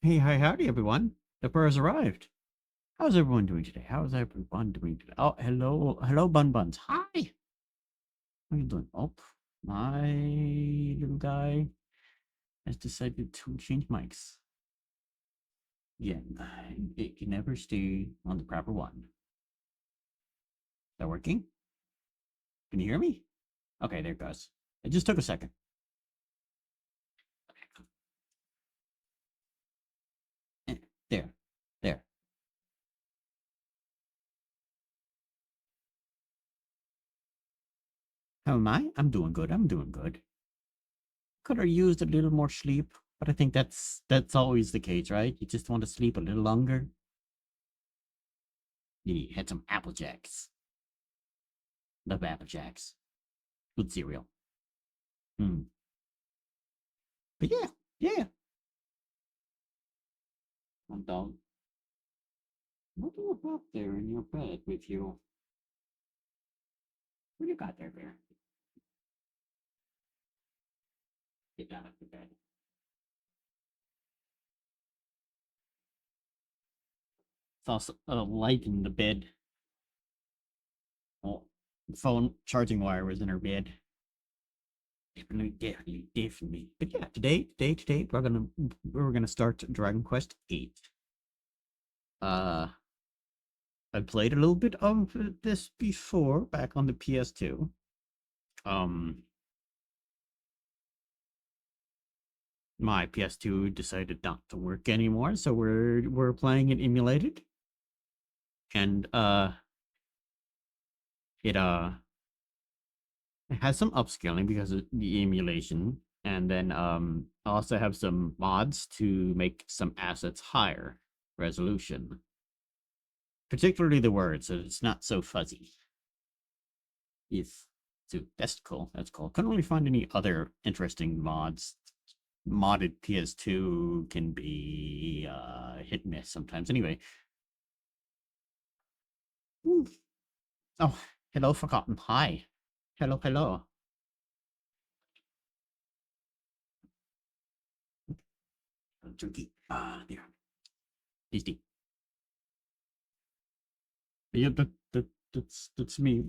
Hey, hi, howdy, everyone. The fur has arrived. How's everyone doing today? How's everyone doing today? Oh, hello, Bun Buns. Hi. How are you doing? Oh, my little guy has decided to change mics. Yeah, it can never stay on the proper one. Is that working? Can you hear me? Okay, there it goes. It just took a second. Eh, There, there. How am I? I'm doing good. I'm doing good. Could have used a little more sleep, but I think that's always the case, right? You just want to sleep a little longer. You had some Apple Jacks. Love Apple Jacks. Good cereal. Hmm. But yeah, yeah. My dog. What do you have there in your bed with you? What do you got there, Bear? Get out of the bed. It's also a light in the bed. Oh, the phone charging wire was in her bed. Definitely. But yeah, today we're gonna start Dragon Quest VIII. Uh, I played a little bit of this before back on the PS2. Um, my PS2 decided not to work anymore, so we're playing it emulated, and it it has some upscaling because of the emulation, and then I also have some mods to make some assets higher resolution, particularly the words, so it's not so fuzzy. Yes, so that's cool. That's cool. Couldn't really find any other interesting mods. Modded PS2 can be hit and miss sometimes. Anyway, ooh. Oh, hello, Forgotten. Hi. Hello. Junkie. There. Tasty. Yeah, that's me.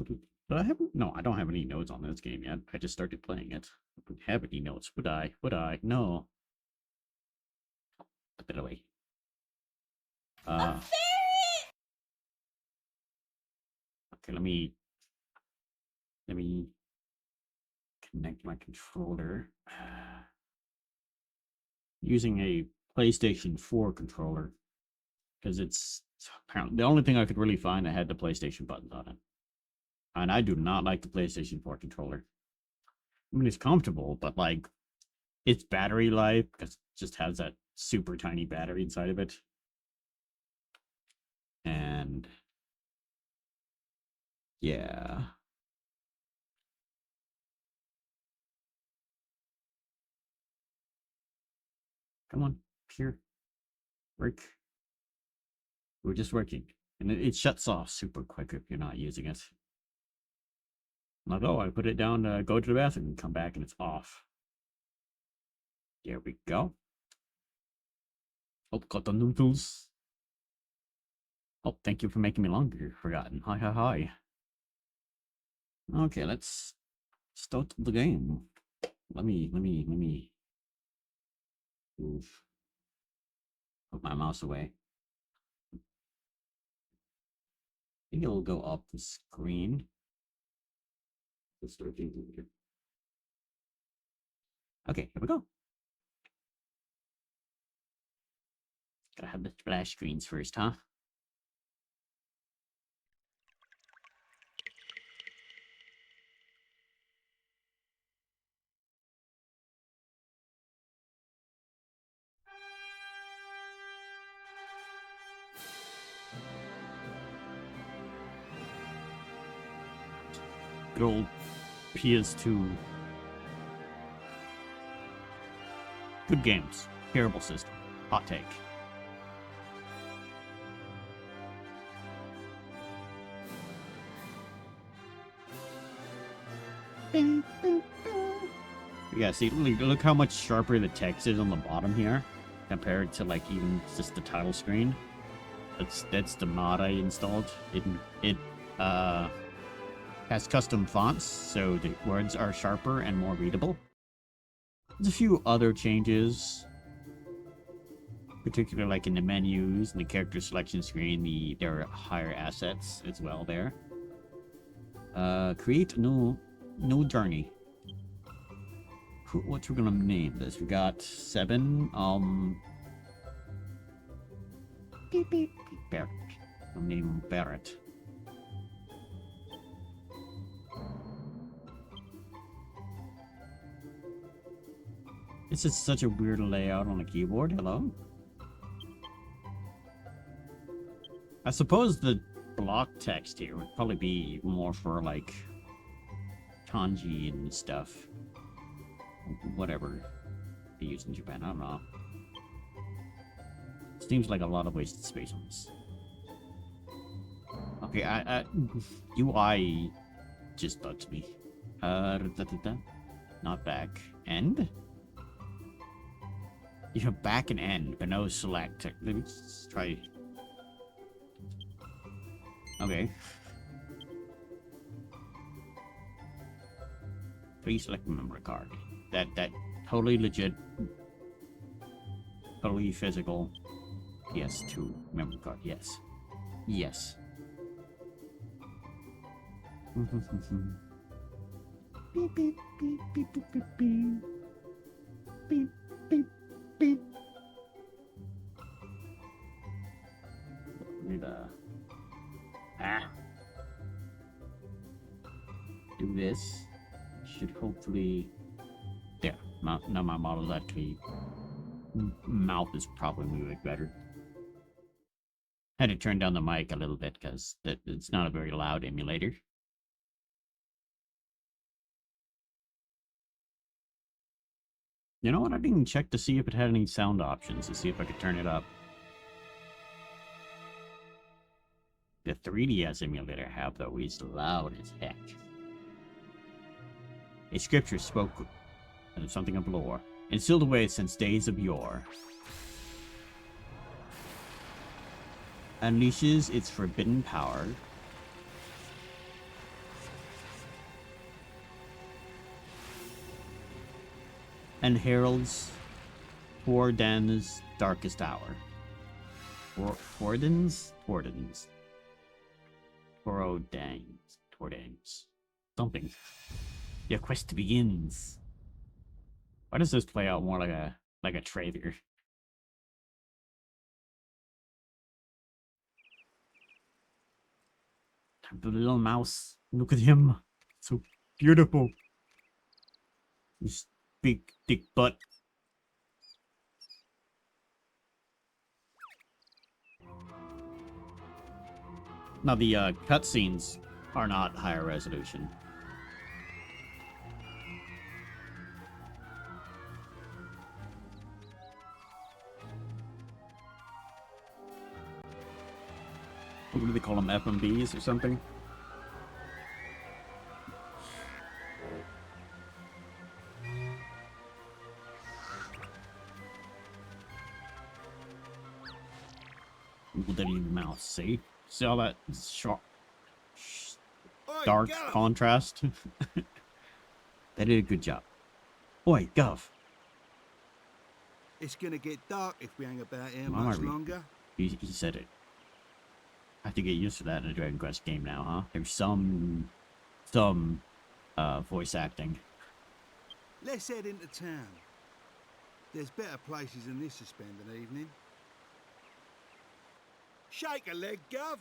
But I haven't. No, I don't have any notes on this game yet. I just started playing it. I don't have any notes. Would I? Would I? No. Put that away. Uh. Okay. Let me connect my controller. Using a PlayStation 4 controller because it's apparently the only thing I could really find that had the PlayStation buttons on it. And I do not like the PlayStation 4 controller. I mean, it's comfortable, but like its battery life, because it just has that super tiny battery inside of it. And yeah. Come on, here, work. We're just working. And it shuts off super quick if you're not using it. Like, oh, I put it down to go to the bathroom and come back and it's off. There we go. Oh, got the noodles. Oh, thank you for making me longer. Forgotten. Hi. Okay, let's start the game. Let me move. Put my mouse away. I think it'll go up the screen. Let's start thinking here. Okay, here we go. Gotta have the splash screens first, huh? Good old PS2. Good games. Terrible system. Hot take. Yeah, see, look how much sharper the text is on the bottom here. compared to like even just the title screen. That's the mod I installed. It uh has custom fonts, so the words are sharper and more readable. There's a few other changes, particularly like in the menus and the character selection screen. There are higher assets as well there. Create a new journey. What we're gonna name this? We got 7. Beep beep beep. Ferret. I'm naming him Ferret. This is such a weird layout on the keyboard. Hello? I suppose the block text here would probably be more for like kanji and stuff. Whatever they use in Japan. I don't know. Seems like a lot of wasted space on this. Okay, UI just bugs me. Not back. End? You have back and end, but no select. Let me just try. Okay. Please select memory card. That totally legit, totally physical. PS2 memory card. Yes. Yes. Beep beep beep beep beep beep beep beep beep beep. Need do this. Should hopefully. There. Now my model's actually. Mouth is probably moving better. Had to turn down the mic a little bit because it's not a very loud emulator. You know what? I didn't check to see if it had any sound options to see if I could turn it up. The 3DS emulator I have, though, is loud as heck. A scripture spoke of something of lore, and sealed away since days of yore. Unleashes its forbidden power. And heralds Fordan's darkest hour. Tordans? Tordans. Something. Your quest begins. Why does this play out more like a trailer? The little mouse. Look at him. So beautiful. His big thick butt. Now the cutscenes are not higher resolution. What do they call them? FMVs or something? Look at your mouth, see? See all that sharp, dark contrast? They did a good job. Oi, Gov. It's gonna get dark if we hang about here much longer. He said it. I have to get used to that in a Dragon Quest game now, huh? There's some voice acting. Let's head into town. There's better places than this to spend an evening. Shake a leg, Gov.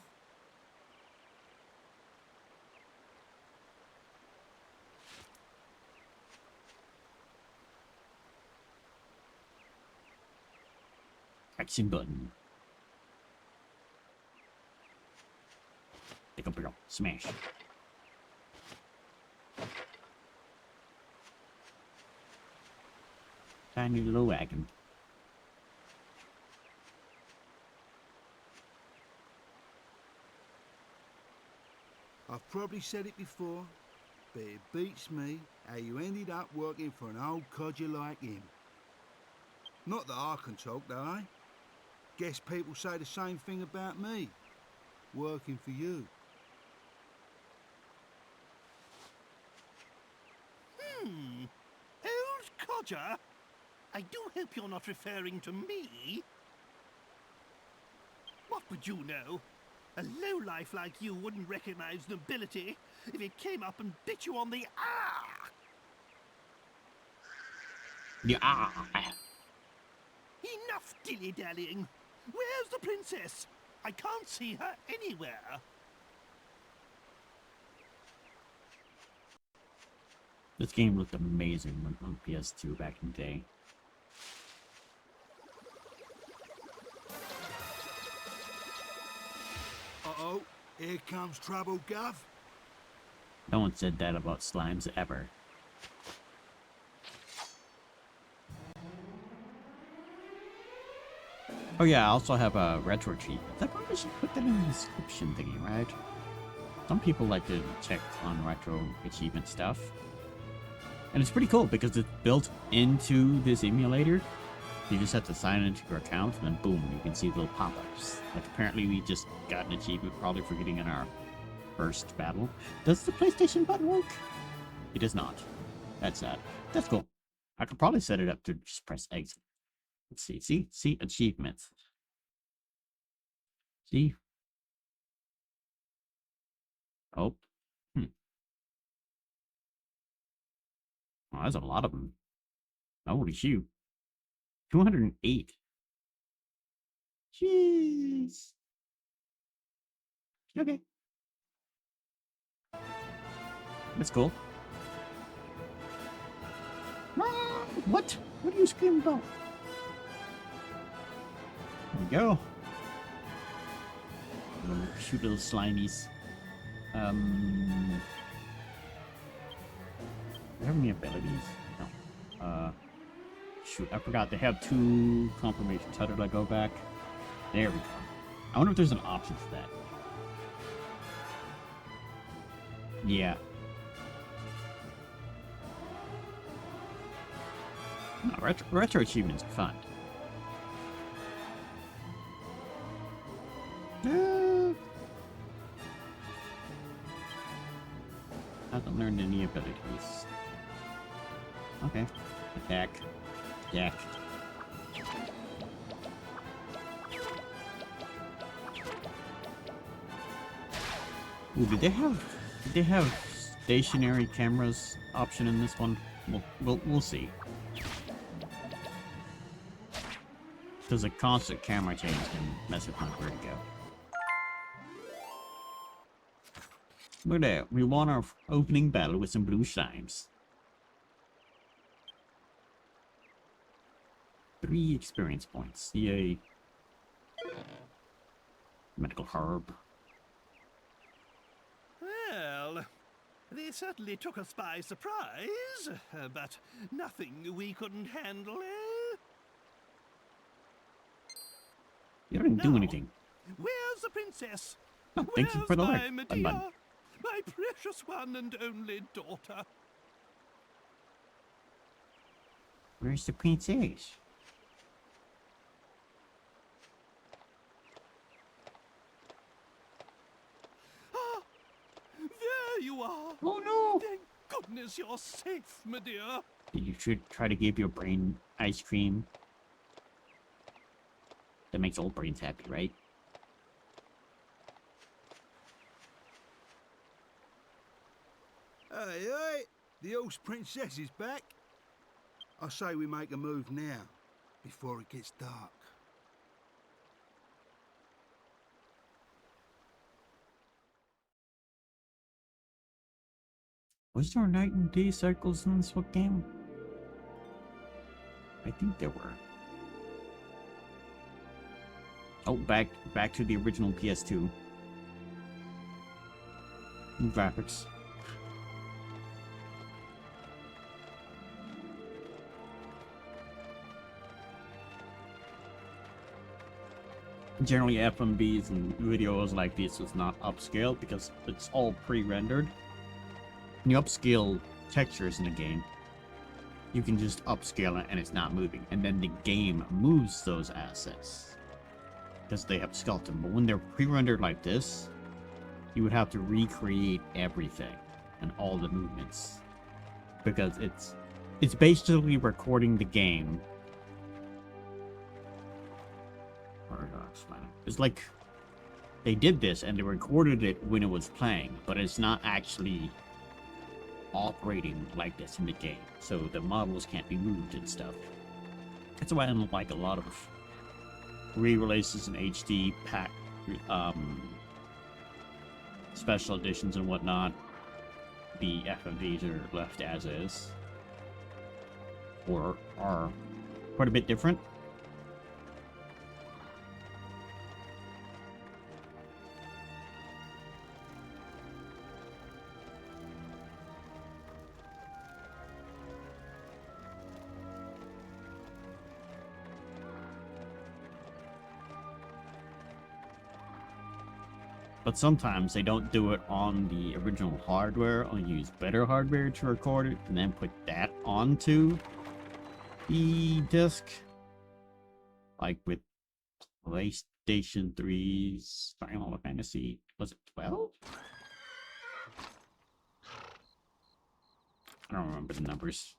Action button. Pick up your smash. Tiny little wagon. I've probably said it before, but it beats me how you ended up working for an old codger like him. Not that I can talk, though, eh? Guess people say the same thing about me. Working for you. Old codger? I do hope you're not referring to me. What would you know? A lowlife like you wouldn't recognize nobility if it came up and bit you on the ah! Yeah. Enough dilly-dallying. Where's the princess? I can't see her anywhere. This game looked amazing on PS2 back in the day. Uh-oh, here comes trouble, Gov. No one said that about slimes ever. Oh yeah, I also have a retro cheat. I probably should put that in the description thingy, right? Some people like to check on retro achievement stuff. And it's pretty cool because it's built into this emulator. You just have to sign into your account and then boom, you can see little pop-ups. Like apparently we just got an achievement probably for getting in our first battle. Does the PlayStation button work? It does not. That's sad. That's cool. I could probably set it up to just press exit. Let's see. See achievements. See? Oh. Oh, that's a lot of them. Holy shoot. 208. Jeez. Okay. That's cool. Ah, what? What are you screaming about? There we go. Little cute little slimies. Do they have any abilities? No. Shoot, I forgot they have 2 confirmations. How did I go back? There we go. I wonder if there's an option for that. Yeah. No, retro achievements are fun. Haven't learned any abilities. Okay. Attack. Attack. Ooh, did they have stationary cameras option in this one? We'll see. Because a constant camera change can mess with my vertigo. Look at that. We won our opening battle with some blue slimes. 3 experience points. Yay. Medical herb. Well, they certainly took us by surprise, but nothing we couldn't handle, eh? You didn't do Now, anything. Where's the princess? Oh, thank you for the Where's like. my Button. Medea, my precious one and only daughter? Where's the princess? Ah, there you are. Oh no! Thank goodness you're safe, Medea. Did you try to give your brain ice cream? That makes all brains happy, right? Hey, hey, the horse princess is back. I say we make a move now, before it gets dark. Was there night and day cycles in this game? I think there were. Oh, back to the original PS2. New graphics. Generally, FMVs and videos like this is not upscaled because it's all pre-rendered. When you upscale textures in a game, you can just upscale it and it's not moving. And then the game moves those assets because they have skeleton. But when they're pre-rendered like this, you would have to recreate everything and all the movements because it's basically recording the game. It's like they did this and they recorded it when it was playing, but it's not actually operating like this in the game, so the models can't be moved and stuff. That's why I don't like a lot of re-releases in HD pack, special editions and whatnot. The FMVs are left as is, or are quite a bit different. But sometimes they don't do it on the original hardware, or use better hardware to record it, and then put that onto the disc. Like with PlayStation 3's Final Fantasy, was it 12? I don't remember the numbers.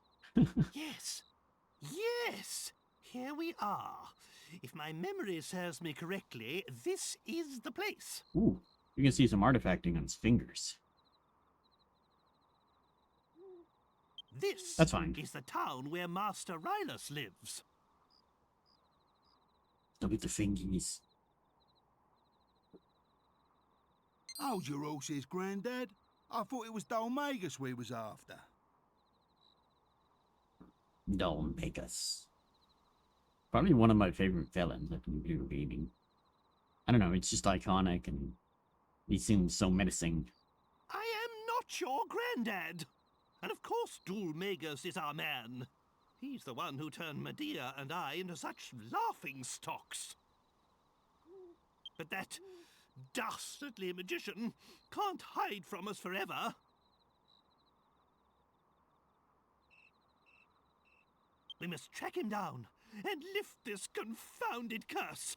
Yes. Yes! Here we are. If my memory serves me correctly, this is the place. Ooh, you can see some artifacting on his fingers. This That's fine. is the town where Master Rylus lives. Look at the fingies. Hold your horses, Grandad. I thought it was Dolmagus we was after. Don't make us. Probably one of my favorite villains in computer gaming. I don't know, it's just iconic and he seems so menacing. I am not your granddad. And of course Dolmagus is our man. He's the one who turned Medea and I into such laughing stocks. But that dastardly magician can't hide from us forever. We must track him down and lift this confounded curse.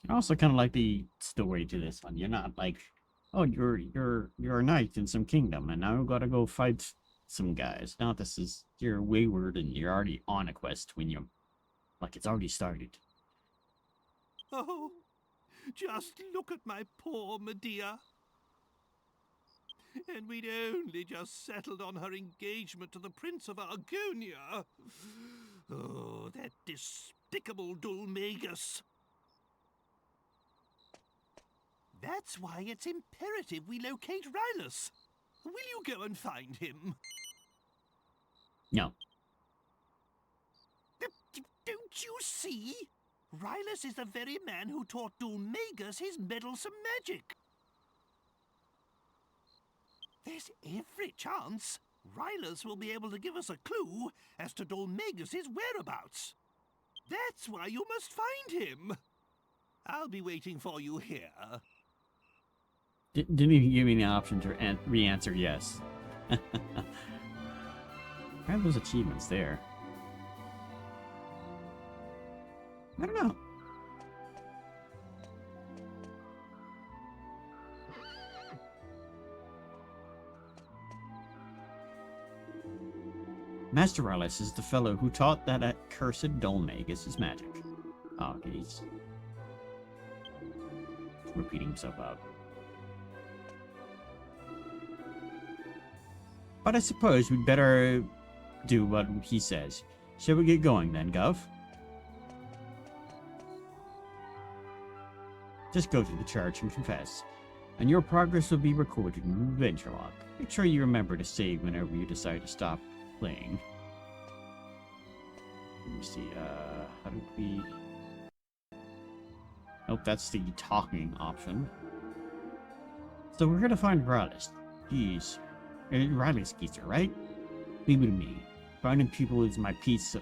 I also kind of like the story to this one. You're not like, oh, you're a knight in some kingdom, and now you gotta go fight some guys. Now this is, you're wayward and you're already on a quest when you're like it's already started. Oh, just look at my poor Medea. And we'd only just settled on her engagement to the Prince of Argonia. Oh, that despicable Dolmagus. That's why it's imperative we locate Rylus. Will you go and find him? No. Don't you see? Rylus is the very man who taught Dolmagus his meddlesome magic. There's every chance Rylus will be able to give us a clue as to Dolmagus' whereabouts. That's why you must find him. I'll be waiting for you here. Didn't even give me the option to re-answer yes. I have those achievements there. I don't know. Master Rylus is the fellow who taught that accursed Dolmagus his magic. Oh, he's repeating himself out. But I suppose we'd better do what he says. Shall we get going then, Gov? Just go to the church and confess, and your progress will be recorded in the adventure log. Make sure you remember to save whenever you decide to stop playing. Let me see, how do we... Nope, that's the talking option. So we're gonna find Rylus. Jeez. Rylus geezer, right? Leave it to me. Finding people is my piece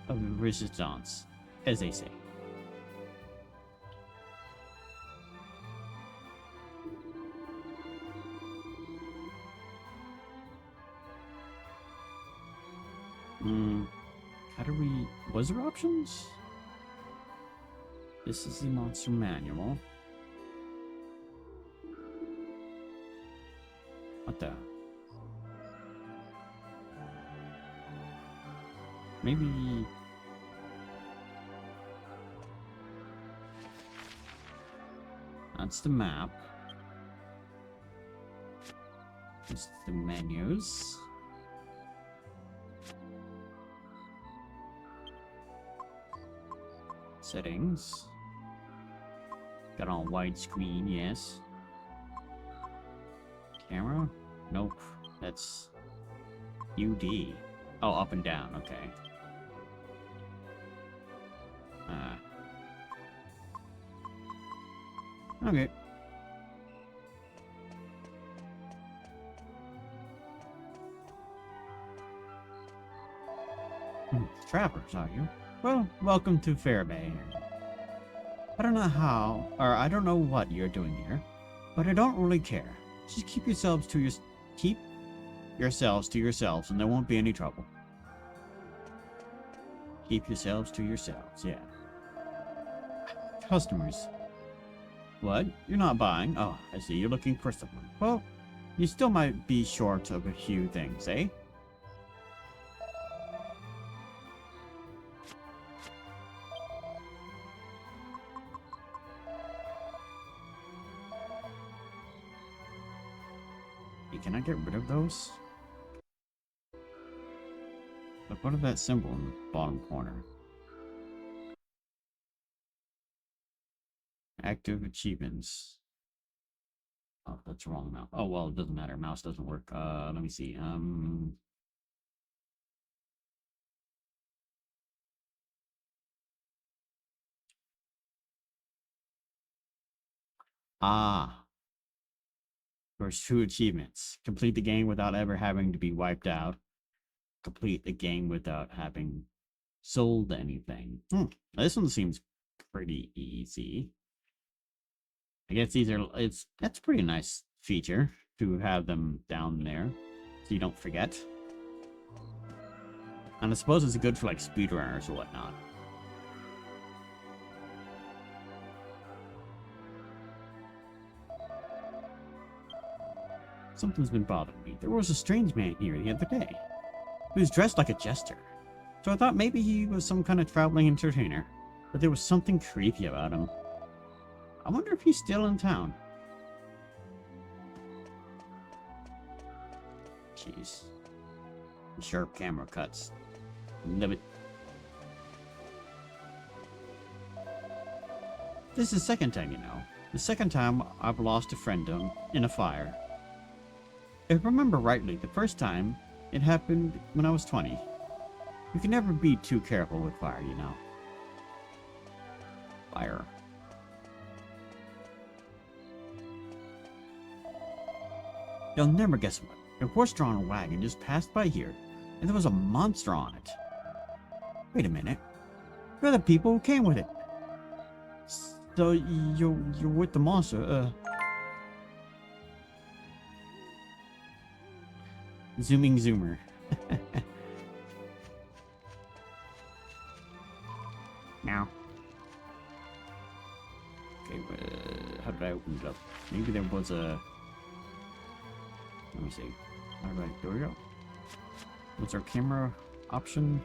of resistance, as they say. How do we... Was there options? This is the monster manual. What the? Maybe... That's the map. Just the menus. Settings. Got on widescreen, yes. Camera? Nope. That's UD. Oh, up and down, okay. Okay. Travelers, are you? Well, welcome to Fairbairn. I don't know how, or I don't know what you're doing here, but I don't really care. Just keep yourselves to yourselves, and there won't be any trouble. Keep yourselves to yourselves, yeah. Customers. What? You're not buying? Oh, I see. You're looking for someone. Well, you still might be short of a few things, eh? Can I get rid of those? But what is that symbol in the bottom corner? Active achievements. Oh, that's wrong mouse. Oh, well, it doesn't matter. Mouse doesn't work. Let me see. Ah. There's 2 achievements. Complete the game without ever having to be wiped out. Complete the game without having sold anything. This one seems pretty easy. I guess that's a pretty nice feature to have them down there so you don't forget. And I suppose it's good for like speedrunners or whatnot. Something's been bothering me. There was a strange man here the other day. He was dressed like a jester. So I thought maybe he was some kind of traveling entertainer. But there was something creepy about him. I wonder if he's still in town. Jeez. Sharp camera cuts. Love it. This is the second time, you know. The second time I've lost a friend in a fire. If I remember rightly, the first time it happened when I was 20. You can never be too careful with fire, you know. Fire. You'll never guess what. A horse-drawn wagon just passed by here, and there was a monster on it. Wait a minute. You're the people who came with it. So you're with the monster, Zooming zoomer. Now. Okay, how did I open it up? Maybe there was a... Let me see. How do I... There we go. What's our camera option?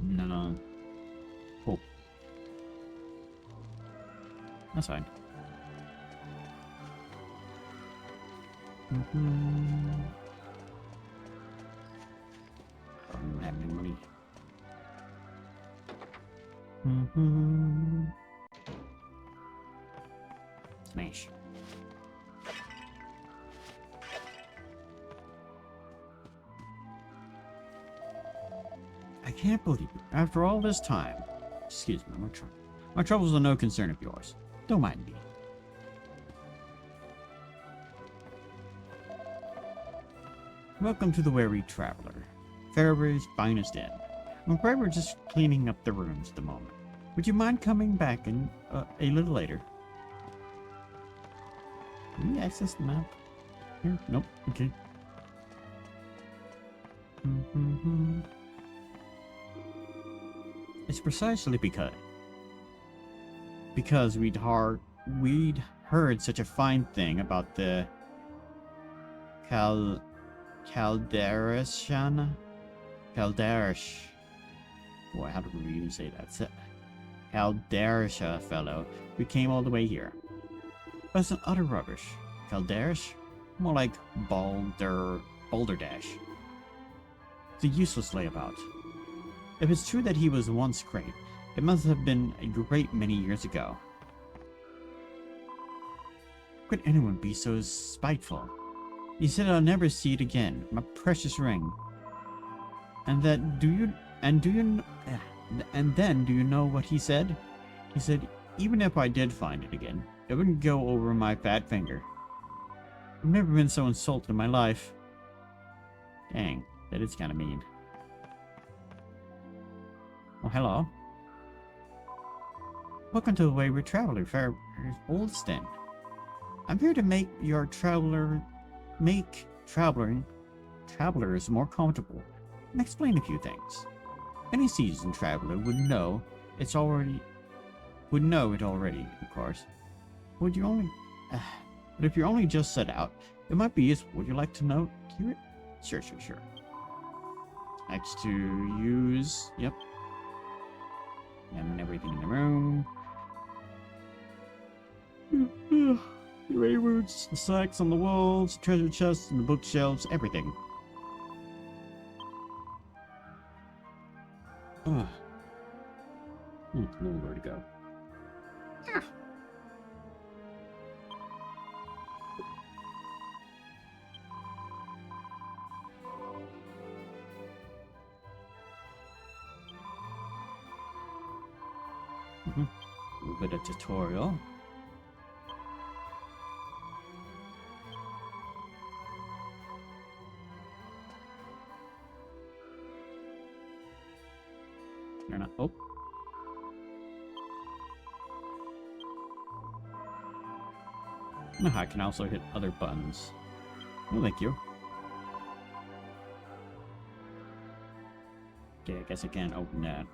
No. Oh. That's fine. I don't have any money. Smash. I can't believe it. After all this time. Excuse me, my troubles are no concern of yours. Don't mind me. Welcome to the Weary Traveler, Fairbury's finest inn. I'm afraid we're just cleaning up the rooms at the moment. Would you mind coming back in a little later? Can we access the map? Here? Nope. Okay. It's precisely because we'd heard such a fine thing about the Calderish. Boy, how do we even say that? Calderisha fellow. We came all the way here. But it's an utter rubbish. Calderish? More like Balderdash. It's a useless layabout. If it's true that he was once great, it must have been a great many years ago. How could anyone be so spiteful? He said I'll never see it again, my precious ring. And then do you know what he said? He said, even if I did find it again, it wouldn't go over my fat finger. I've never been so insulted in my life. Dang, that is kind of mean. Oh, hello. Welcome to the Wayward Traveler, Fair Oldston. I'm here to make travelers more comfortable and explain a few things. Any seasoned traveler would know it already, of course. But if you're only just set out, it might be useful. Would you like to hear it? Sure. X to use, yep. And everything in the room. The waywoods, the sacks on the walls, the treasure chests and the bookshelves, everything. Ugh. Nowhere to go. A little bit of tutorial. They're not. Oh. I can also hit other buttons. Oh, thank you. Okay, I guess I can't open that.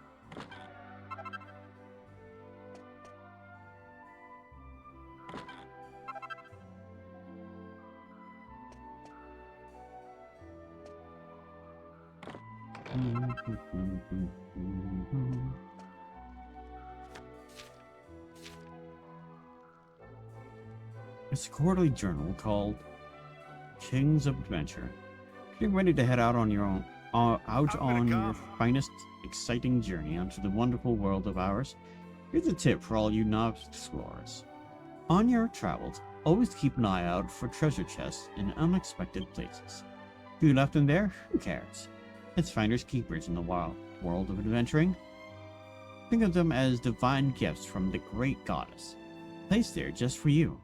It's a quarterly journal called Kings of Adventure. Getting ready to head out on your finest, exciting journey onto the wonderful world of ours. Here's a tip for all you novice explorers. On your travels, always keep an eye out for treasure chests in unexpected places. If you left them there, who cares? It's finders keepers in the world of adventuring. Think of them as divine gifts from the great goddess, placed there just for you.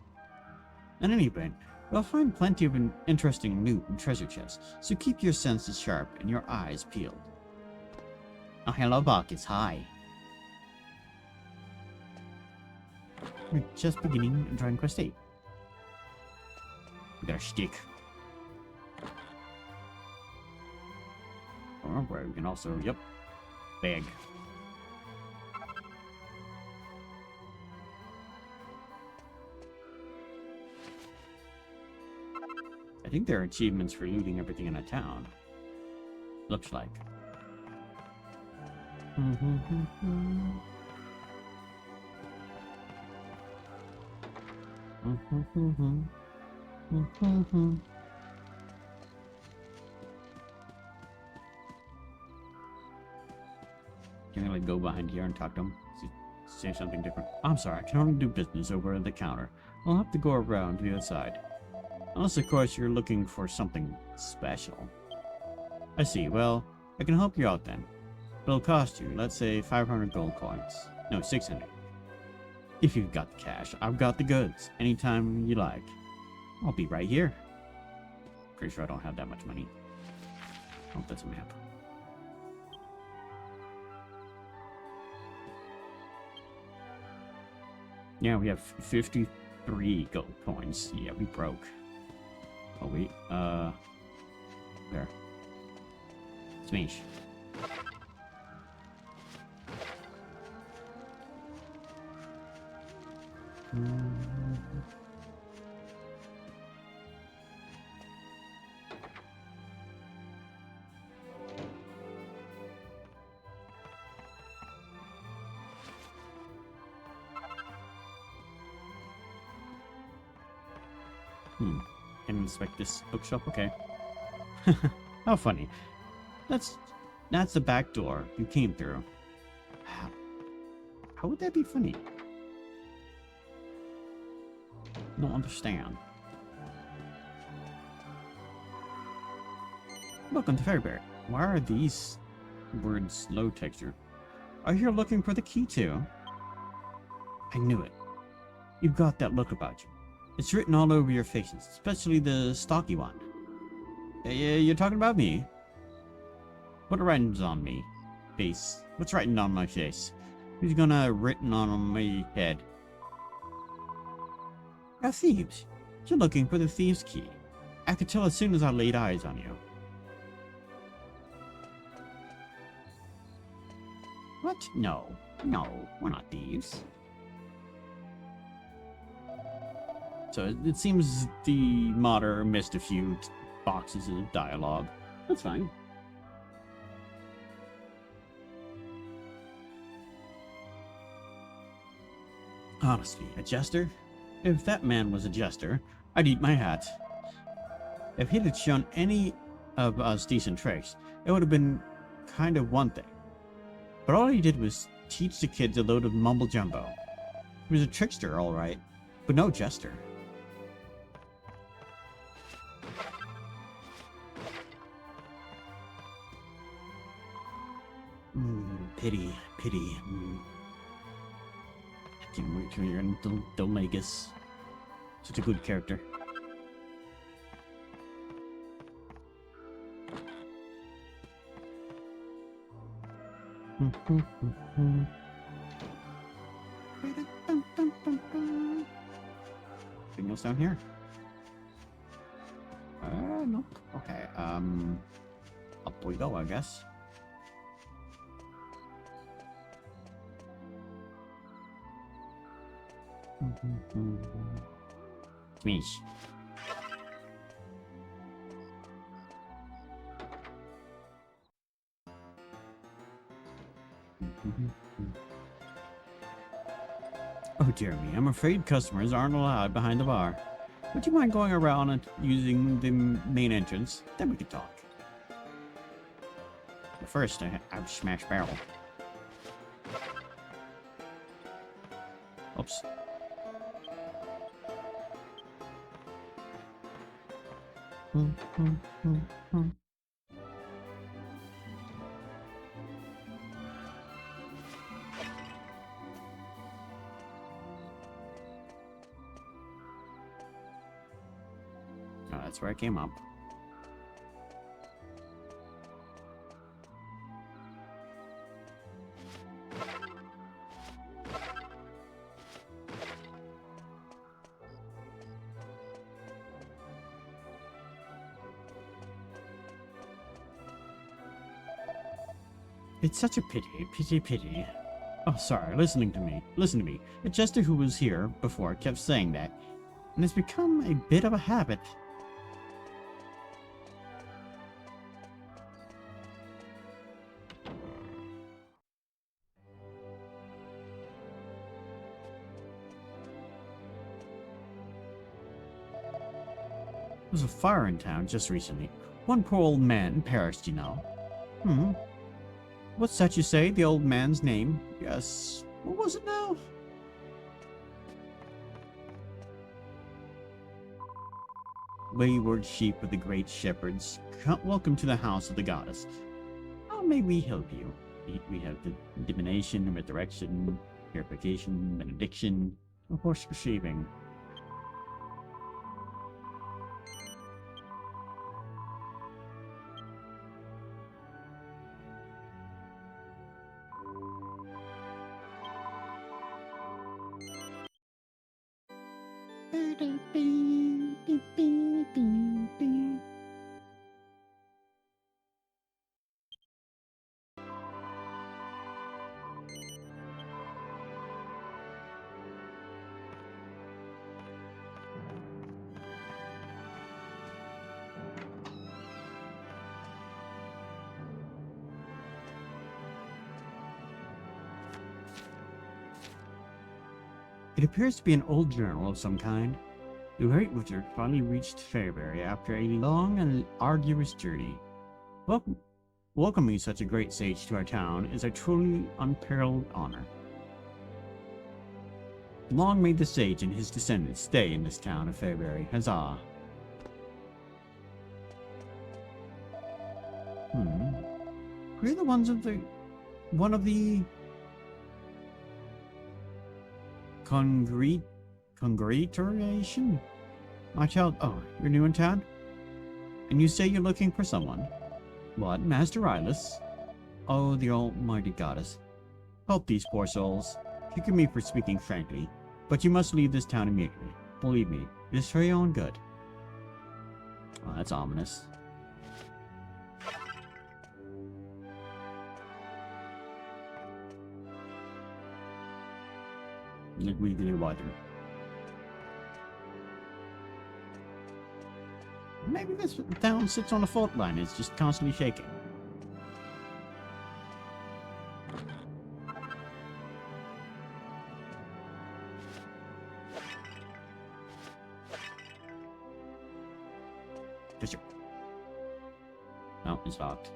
In any event, you'll find plenty of interesting loot and treasure chests, so keep your senses sharp and your eyes peeled. Oh, hello, Bacchus. Hi. We're just beginning Dragon Quest VIII. We got a stick. Where we can also, yep, bag. I think there are achievements for looting everything in a town. Looks like. Can I like go behind here and talk to him? Say something different. I'm sorry, I can only do business over at the counter. I'll have to go around to the other side. Unless, of course, you're looking for something special. I see. Well, I can help you out then. It'll cost you, let's say, 500 gold coins. No, 600. If you've got the cash, I've got the goods. Anytime you like. I'll be right here. Pretty sure I don't have that much money. Oh, that's a map. Yeah, we have 53 gold coins. Yeah, we broke. Oh, wait. There. Smash. Can inspect this bookshop. Okay. How funny. That's the back door you came through. How would that be funny? Don't understand. Welcome to Fairbear. Why are these words low texture? Are you looking for the key too? I knew it. You've got that look about you. It's written all over your faces, especially the stocky one. You're talking about me? What writing's on me? Face. What's writing on my face? Who's gonna written on my head? You're thieves. You're looking for the thieves' key. I could tell as soon as I laid eyes on you. What? No, we're not thieves. So it seems the modder missed a few boxes of dialogue. That's fine. Honestly, a jester? If that man was a jester, I'd eat my hat. If he'd have shown any of us decent tricks, it would have been kind of one thing. But all he did was teach the kids a load of mumble-jumbo. He was a trickster, all right, but no jester. Pity. I can't wait to hear Delmagus. Such a good character. Anything else down here? Nope. Okay, up we go, I guess. Smash. Oh dear me, I'm afraid customers aren't allowed behind the bar. Would you mind going around and using the main entrance? Then we can talk. But first, I have smash barrel. Oops. Oh, that's where I came up. It's such a pity. Oh, sorry, listen to me. A jester who was here before kept saying that, and it's become a bit of a habit. There was a fire in town just recently. One poor old man perished, you know. What's that you say? The old man's name? Yes. What was it now? Wayward sheep of the great shepherds, welcome to the house of the goddess. How may we help you? We have the divination, resurrection, purification, benediction, of course, receiving. It appears to be an old journal of some kind. The Great Wizard finally reached Fairbury after a long and arduous journey. Welcoming such a great sage to our town is a truly unparalleled honor. Long may the sage and his descendants stay in this town of Fairbury. Huzzah. We're the ones of the... one of the... Congratulation? My child... Oh, you're new in town? And you say you're looking for someone? What, Master Rylas? Oh, the almighty goddess. Help these poor souls. Forgive me for speaking frankly, but you must leave this town immediately. Believe me, it is for your own good. Oh, that's ominous. Wiggly water. Maybe this town sits on a fault line. It's just constantly shaking. Fisher. No, it's locked.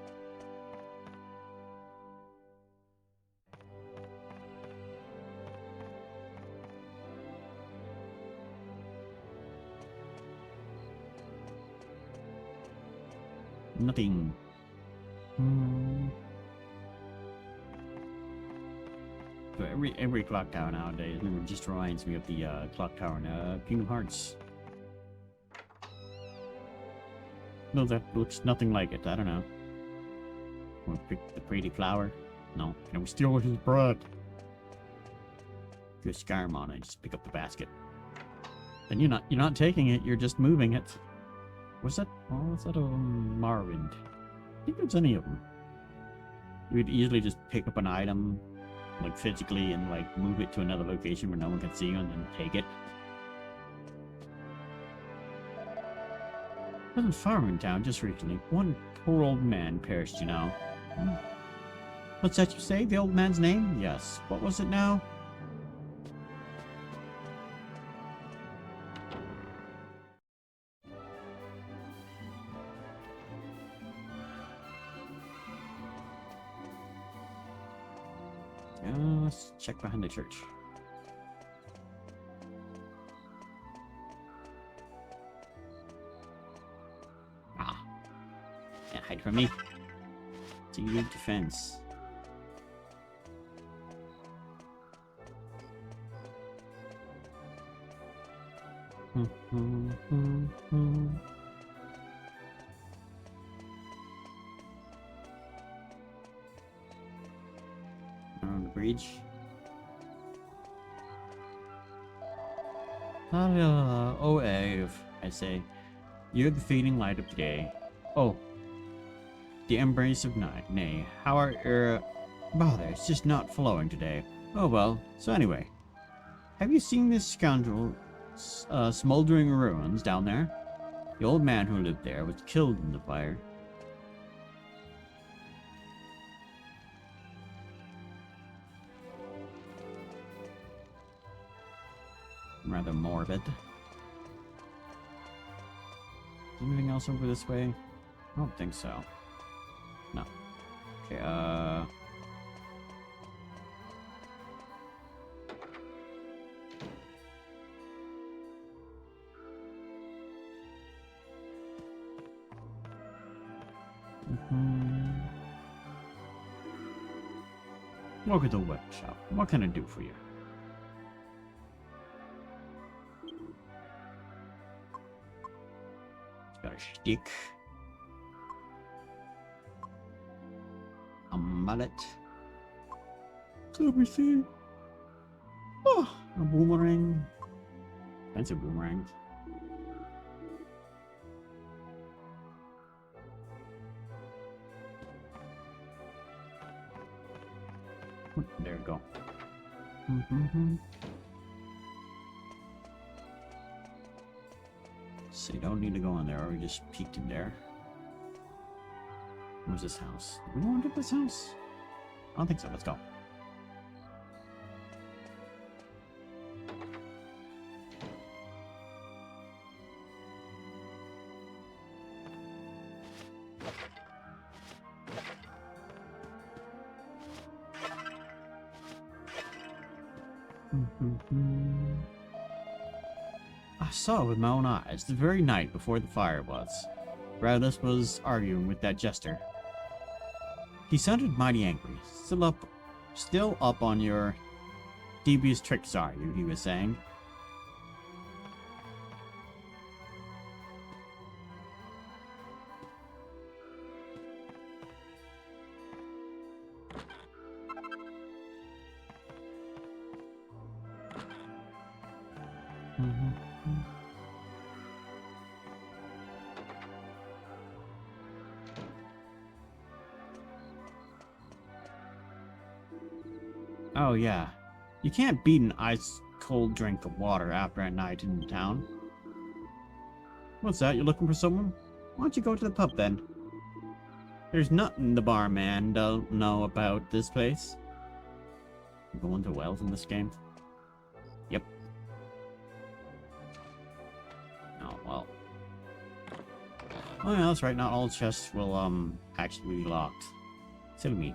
Nothing. So every clock tower nowadays just reminds me of the clock tower in Kingdom Hearts. No, that looks nothing like it. I don't know. Want to pick the pretty flower? No. Can we steal his bread? Do a scarm on it. Just pick up the basket. Then you're not taking it. You're just moving it. Was that? Oh, was that a Marwind? I think it's any of them. You would easily just pick up an item, like physically, and like move it to another location where no one can see you, and then take it. I was in farming town just recently. One poor old man perished, you know. What's that you say? The old man's name? Yes. What was it now? Let's check behind the church. Ah. Can't hide from me. Deep defense. On the bridge. Oh, Eve, I say. You're the fading light of the day. Oh, the embrace of night. Nay, how are bother, it's just not flowing today. Oh well, so anyway. Have you seen this scoundrel smoldering ruins down there? The old man who lived there was killed in the fire. Rather morbid. Anything else over this way? I don't think so. No. Okay, Look at the workshop. What can I do for you? Got a stick. A mallet. Let me see. Oh, a boomerang. Fancy boomerang. There we go. So you don't need to go in there, or we just peeked in there. Where's this house? Do we want to this house? I don't think so. Let's go. I saw with my own eyes the very night before the fire was. Radus was arguing with that jester. He sounded mighty angry. Still up on your devious tricks, are you? He was saying. Oh, yeah. You can't beat an ice-cold drink of water after a night in town. What's that? You're looking for someone? Why don't you go to the pub, then? There's nothing the barman don't know about this place. You going to wells in this game? Yep. Oh, well. Oh, yeah, that's right. Not all chests will, actually be locked. Silly me.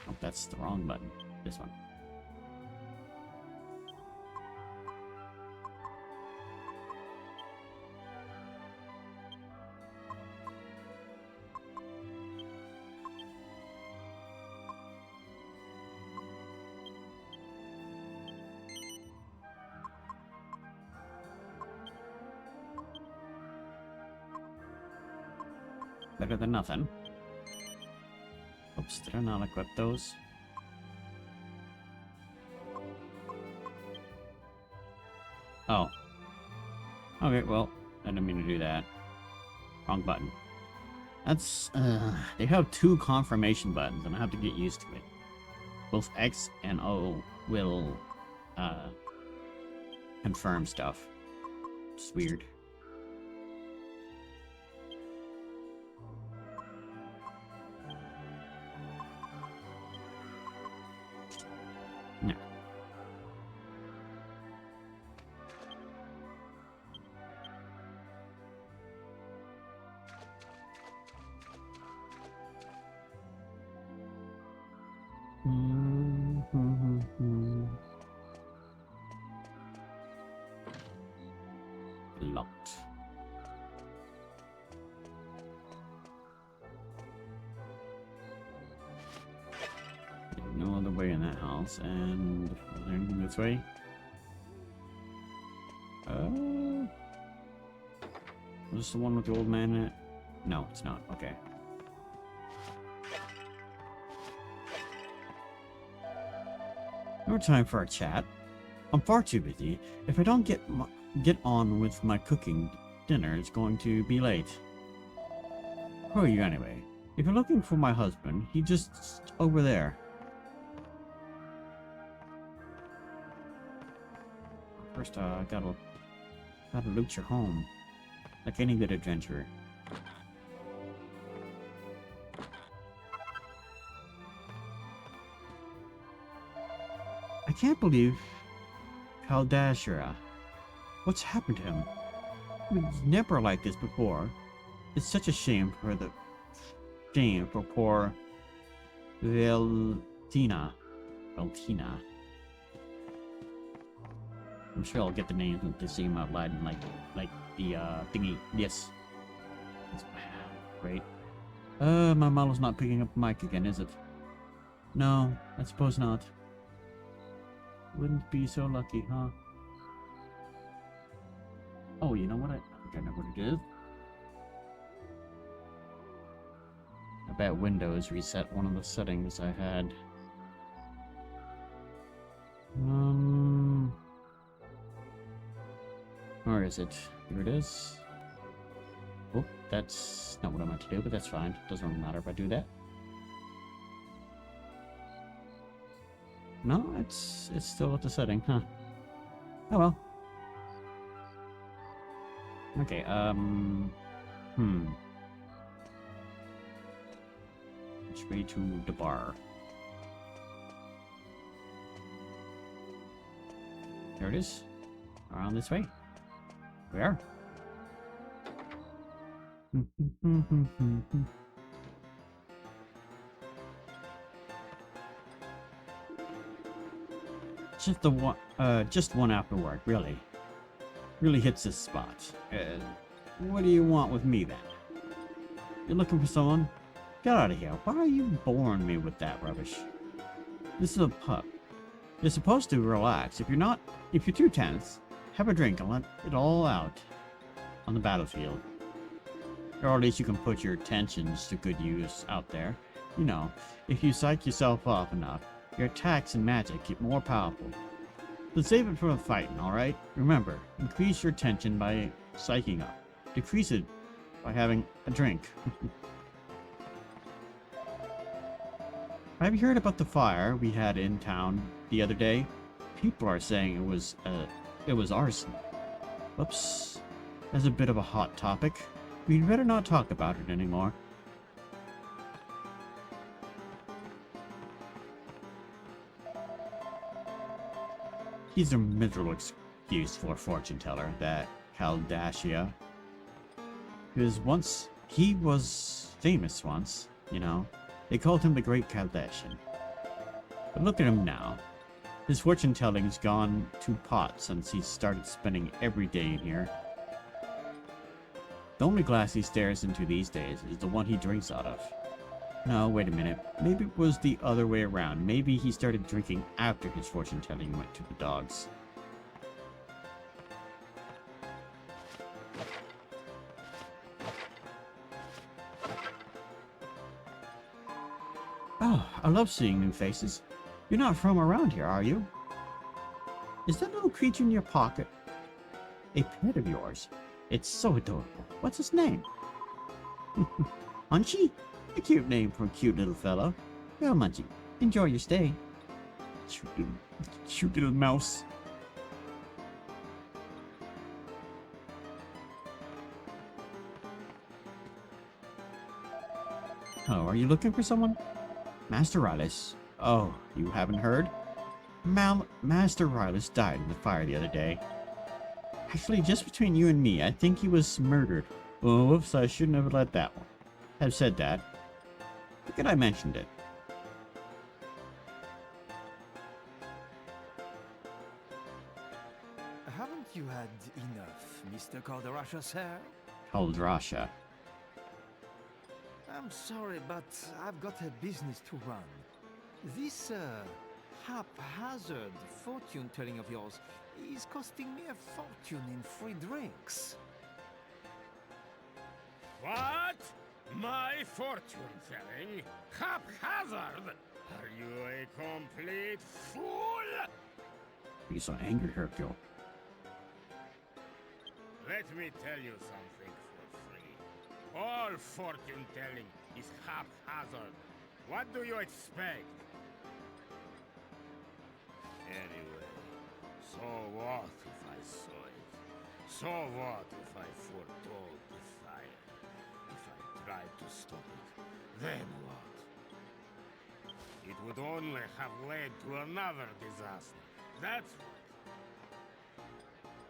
Oh, that's the wrong button. This one. Better than nothing. Oops, did I not equip those? Oh. Okay, well, I didn't mean to do that. Wrong button. That's, they have two confirmation buttons, and I have to get used to it. Both X and O will, confirm stuff. It's weird. Yeah. Locked. No other way in that house, and is there anything this way? Is this the one with the old man in it? No, it's not. Okay. No time for a chat. I'm far too busy. If I don't get on with my cooking, dinner is going to be late. Who are you anyway? If you're looking for my husband, he's just over there. First, gotta loot your home, like any good adventurer. I can't believe Kaldashira. What's happened to him? He was never like this before. It's such a shame for poor Valentina. I'm sure I'll get the names to see him out loud and like the thingy. Yes. That's great. My model's not picking up the mic again, is it? No, I suppose not. Wouldn't be so lucky, huh? Oh, you know what? I think I know what it is. I bet Windows reset one of the settings I had. Where is it? Here it is. Oh, that's not what I meant to do, but that's fine. Doesn't really matter if I do that. No, it's still at the setting, huh? Oh well. Okay, which way to the bar? There it is. Around this way. We are. Just one after work, really. Really hits this spot. What do you want with me then? You're looking for someone? Get out of here. Why are you boring me with that rubbish? This is a pub. You're supposed to relax. If you're too tense, have a drink and let it all out on the battlefield. Or at least you can put your tensions to good use out there. You know, if you psych yourself up enough, your attacks and magic get more powerful. But save it for the fighting, alright? Remember, increase your tension by psyching up. Decrease it by having a drink. Have you heard about the fire we had in town the other day? People are saying it was arson. Whoops. That's a bit of a hot topic. We'd better not talk about it anymore. He's a miserable excuse for a fortune teller, that Caldassia. He was famous once, you know. They called him the Great Kardashian. But look at him now. His fortune telling's gone to pot since he started spending every day in here. The only glass he stares into these days is the one he drinks out of. No, wait a minute. Maybe it was the other way around. Maybe he started drinking after his fortune telling went to the dogs. Oh, I love seeing new faces. You're not from around here, are you? Is that little creature in your pocket a pet of yours? It's so adorable. What's his name? Munchie? A cute name for a cute little fellow. Well, Munchie, enjoy your stay. Cute little mouse. Oh, are you looking for someone? Master Rylus. Oh, you haven't heard? Master Rylus died in the fire the other day. Actually, just between you and me, I think he was murdered. Oh, whoops, I shouldn't have let that one. Have said that. Look I mentioned it. Haven't you had enough, Mr. Calderasha, sir? Calderasha. I'm sorry, but I've got a business to run. This, haphazard fortune-telling of yours is costing me a fortune in free drinks. What? My fortune-telling? Haphazard? Are you a complete fool? He's so angry, Hercule. Let me tell you something for free. All fortune-telling is haphazard. What do you expect? Anyway, so what if I saw it? So what if I foretold the fire? If I tried to stop it, then what? It would only have led to another disaster. That's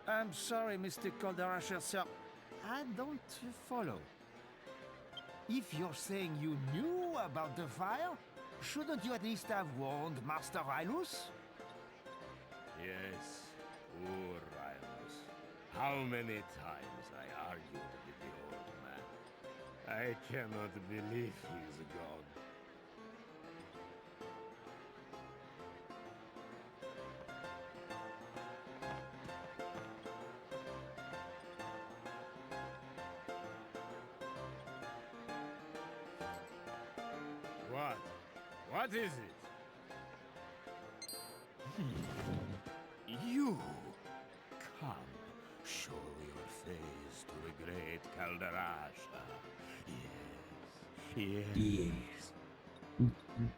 what. I'm sorry, Mr. Calderasha, sir. I don't follow. If you're saying you knew about the fire, shouldn't you at least have warned Master Rylus? Yes, poor Rylus. How many times I argued with the old man. I cannot believe he's gone. What? What is it? You! Come, show your face to the great Calderasha. Yes, yes.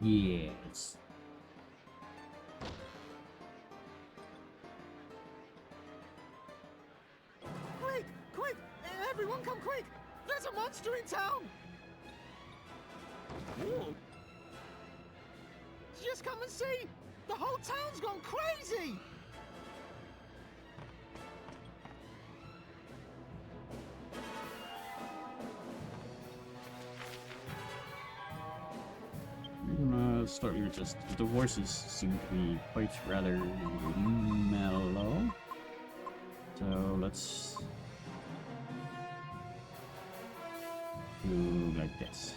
Yes. Yes. Quick! Quick! Everyone come quick! There's a monster in town! Whoa. Just come and see! The whole town's gone crazy! Or you're just the horses seem to be quite rather mellow. So let's do like this.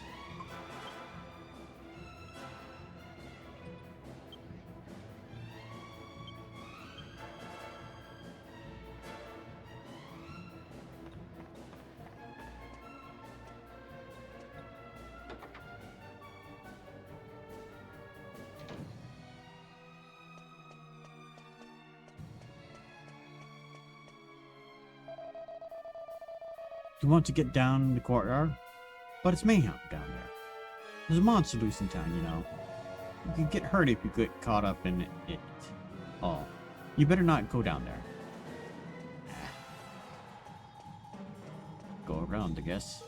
You want to get down the courtyard? But it's mayhem down there. There's a monster loose in town, you know. You could get hurt if you get caught up in it. Oh, you better not go down there. Go around, I guess.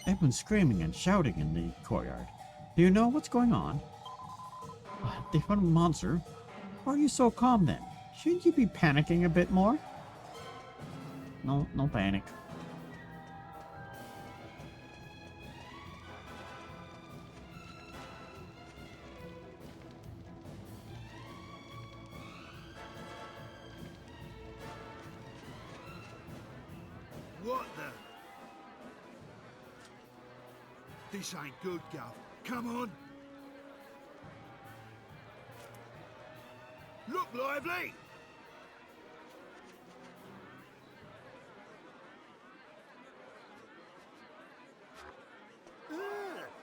Everyone's screaming and shouting in the courtyard. Do you know what's going on? They found a monster. Why are you so calm then? Shouldn't you be panicking a bit more? No panic. What the? This ain't good, Gov. Come on. Look lively.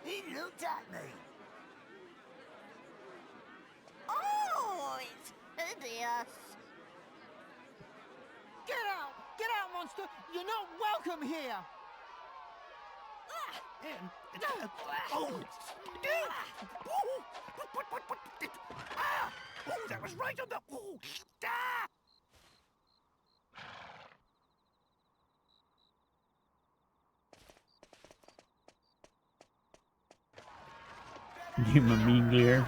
He looked at me. Oh, it's hideous. Get out! Get out, monster! You're not welcome here! Oh, that was right on the. Oh, ah! Give him a mean glare.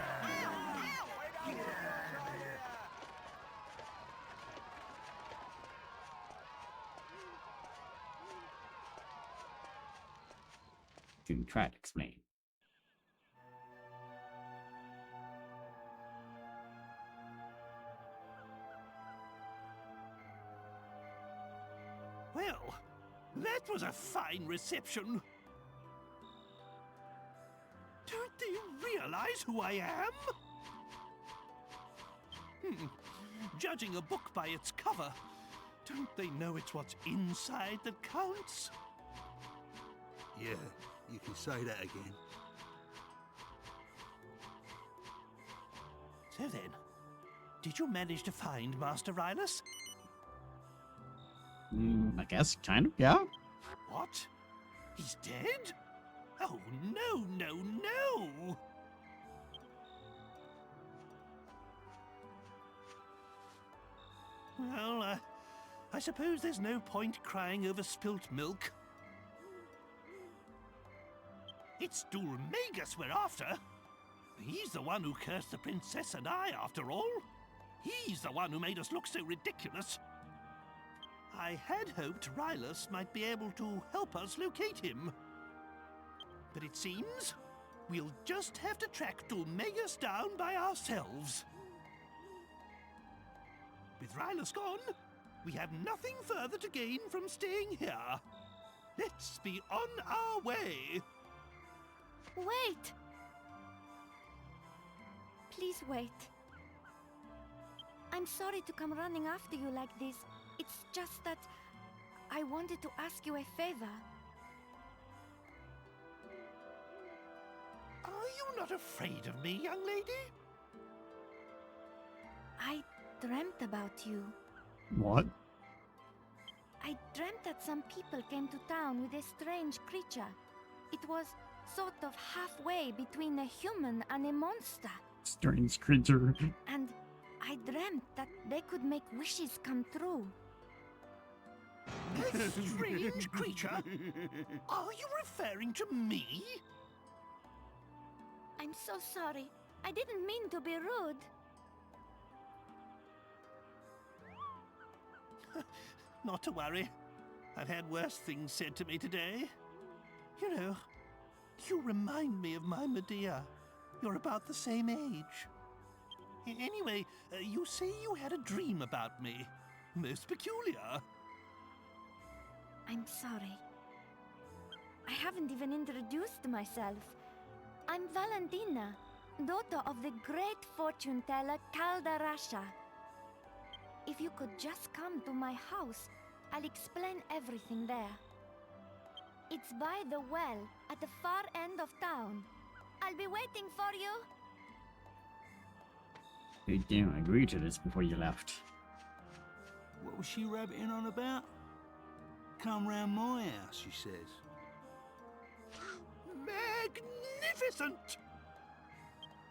To try to explain. Well, that was a fine reception. Don't they realize who I am? Judging a book by its cover, don't they know it's what's inside that counts? Yeah, you can say that again. So then, did you manage to find Master Rylus? I guess, kind of, yeah. What? He's dead? Oh, no, no, no! Well, I suppose there's no point crying over spilt milk. It's Dulmagus we're after. He's the one who cursed the princess and I, after all. He's the one who made us look so ridiculous. I had hoped Rylus might be able to help us locate him. But it seems we'll just have to track Dulmagus down by ourselves. With Rylus gone, we have nothing further to gain from staying here. Let's be on our way. Wait! Please wait. I'm sorry to come running after you like this. It's just that I wanted to ask you a favor. Are you not afraid of me, young lady? I dreamt about you. What? I dreamt that some people came to town with a strange creature. It was sort of halfway between a human and a monster. Strange creature. And I dreamt that they could make wishes come true. A strange creature? Are you referring to me? I'm so sorry. I didn't mean to be rude. Not to worry. I've had worse things said to me today. You know, you remind me of my Medea. You're about the same age. Anyway, you say you had a dream about me. Most peculiar. I'm sorry. I haven't even introduced myself. I'm Valentina, daughter of the great fortune teller Caldarasha. If you could just come to my house, I'll explain everything there. It's by the well, at the far end of town. I'll be waiting for you. You didn't agree to this before you left. What was she rabbiting on about? Come round my house, she says. Magnificent!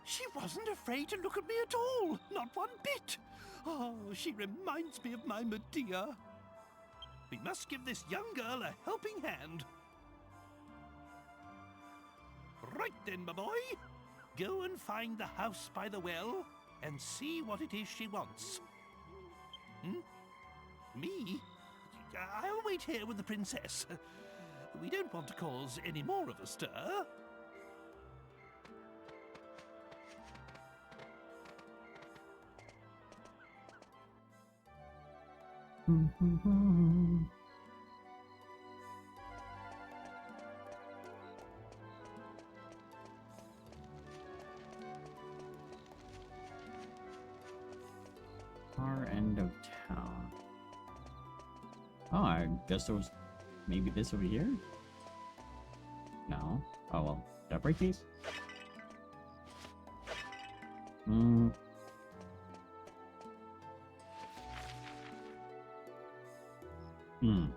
She wasn't afraid to look at me at all, not one bit. Oh, she reminds me of my Medea. We must give this young girl a helping hand. Right then, my boy. Go and find the house by the well and see what it is she wants. Me? I'll wait here with the princess. We don't want to cause any more of a stir. Far end of town. Oh, I guess there was maybe this over here? No. Oh well. Did I break these? Hmm. In.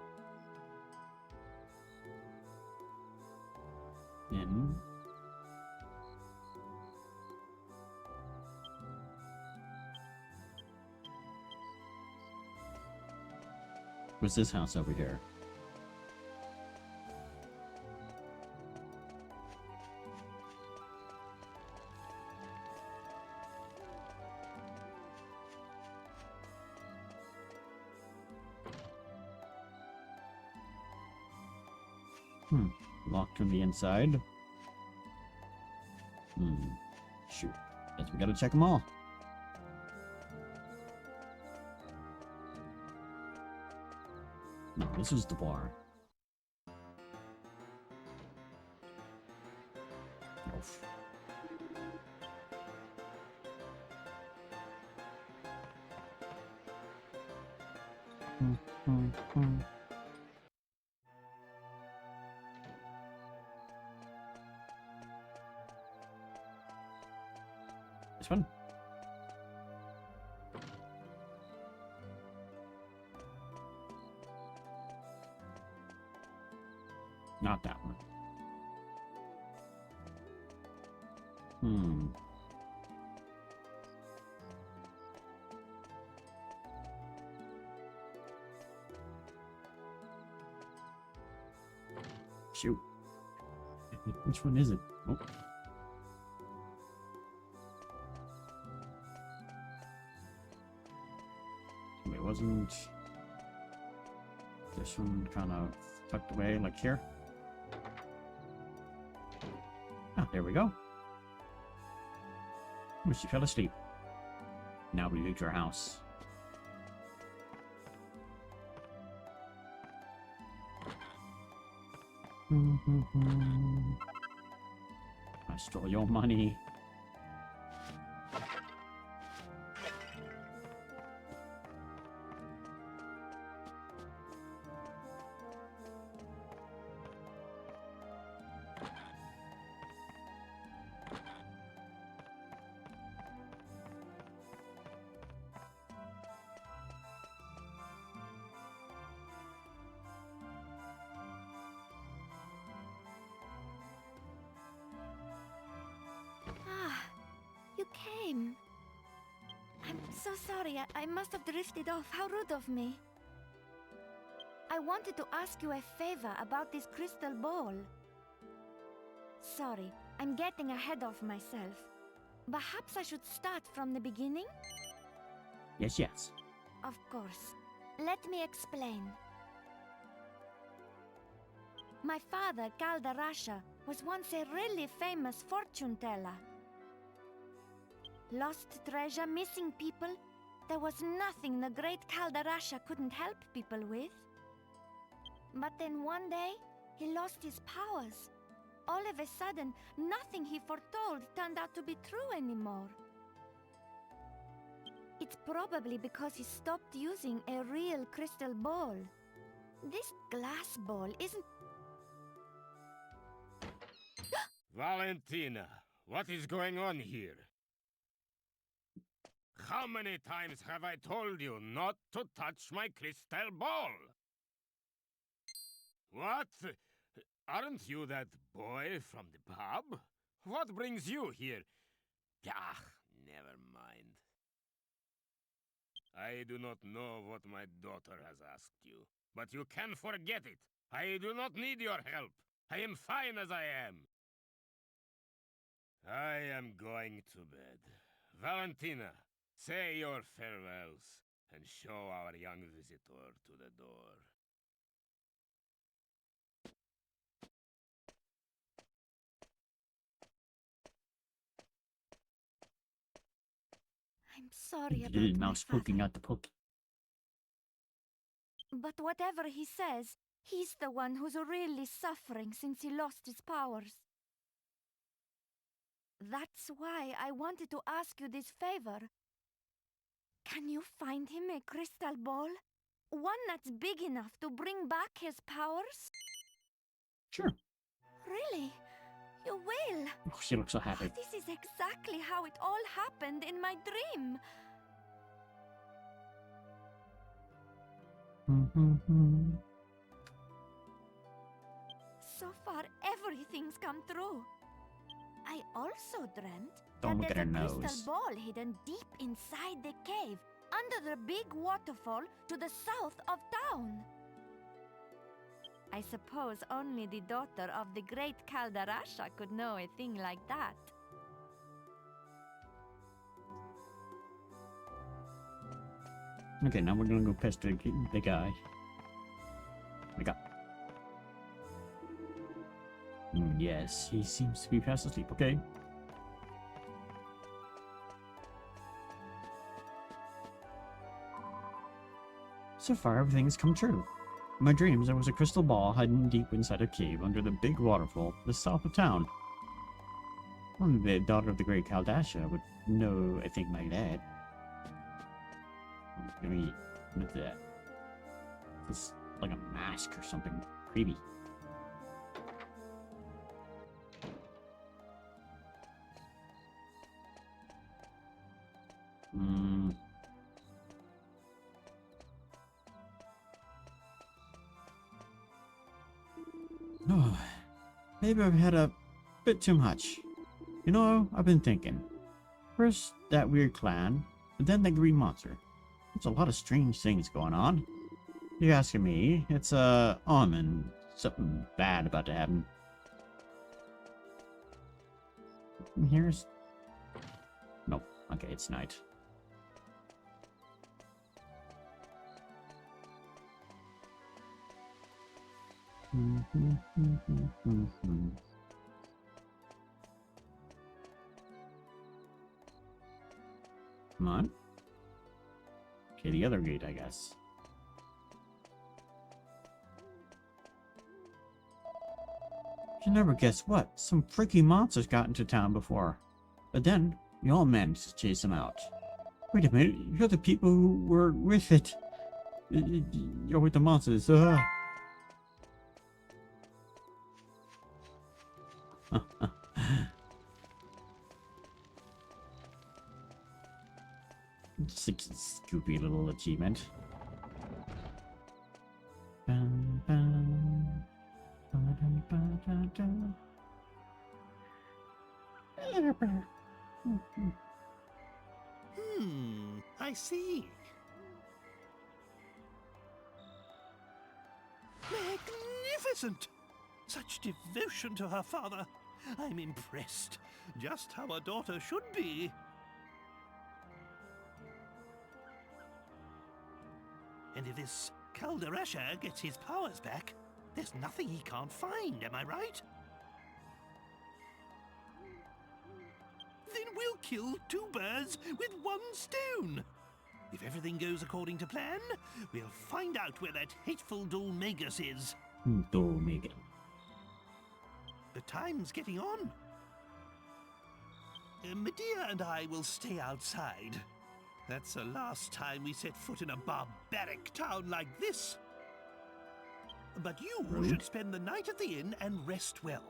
What's this house over here? Locked from the inside. Shoot. Guess we gotta check them all. No, this is the bar. Oof. This one? Not that one. Shoot. Which one is it? Oh. It wasn't this one kind of tucked away like here? Ah, there we go. Oh, she fell asleep. Now we leave her house. I stole your money. You came. I'm so sorry. I must have drifted off. How rude of me. I wanted to ask you a favor about this crystal ball. Sorry, I'm getting ahead of myself. Perhaps I should start from the beginning? Yes, yes. Of course. Let me explain. My father, Galdarasha, was once a really famous fortune teller. Lost treasure, missing people. There was nothing the great Galdarasha couldn't help people with. But then one day, he lost his powers. All of a sudden, nothing he foretold turned out to be true anymore. It's probably because he stopped using a real crystal ball. This glass ball isn't... Valentina, what is going on here? How many times have I told you not to touch my crystal ball? What? Aren't you that boy from the pub? What brings you here? Ah, never mind. I do not know what my daughter has asked you, but you can forget it. I do not need your help. I am fine as I am. I am going to bed. Valentina, say your farewells and show our young visitor to the door. I'm sorry about Little my mouse poking father. out the poke. But whatever he says, he's the one who's really suffering since he lost his powers. That's why I wanted to ask you this favor. Can you find him a crystal ball? One that's big enough to bring back his powers? Sure. Really? You will? Oh, she looks so happy. This is exactly how it all happened in my dream. So far, everything's come true. I also dreamt Don't look that at her there's a nose. crystal ball hidden deep inside the cave, under the big waterfall to the south of town. I suppose only the daughter of the great Galdarasha could know a thing like that. Okay, now we're gonna go pester the guy. The guy. Yes, he seems to be fast asleep. Okay. So far, everything has come true. In my dreams, there was a crystal ball hidden deep inside a cave under the big waterfall to the south of town. Only the daughter of the great Kaldasha would know a thing like that. Let me look at that. It's like a mask or something creepy. Oh, maybe I've had a bit too much. You know, I've been thinking. First, that weird clan, but then the green monster. There's a lot of strange things going on. You're asking me, it's a omen. Something bad about to happen. Here's... Nope. Okay, it's night. Come on. Okay, the other gate, I guess. You never guess what? Some freaky monsters got into town before. But then, we all managed to chase them out. Wait a minute, you're the people who were with it. You're with the monsters. Just a scoopy little achievement. Bum, bum. Ba-dum-ba-da-da. I see. Magnificent! Such devotion to her father. I'm impressed. Just how a daughter should be. And if this Calderesha gets his powers back, there's nothing he can't find, am I right? Then we'll kill two birds with one stone. If everything goes according to plan, we'll find out where that hateful Dolmagus is. Dolmagus. The time's getting on. Medea and I will stay outside. That's the last time we set foot in a barbaric town like this. But you should spend the night at the inn and rest well,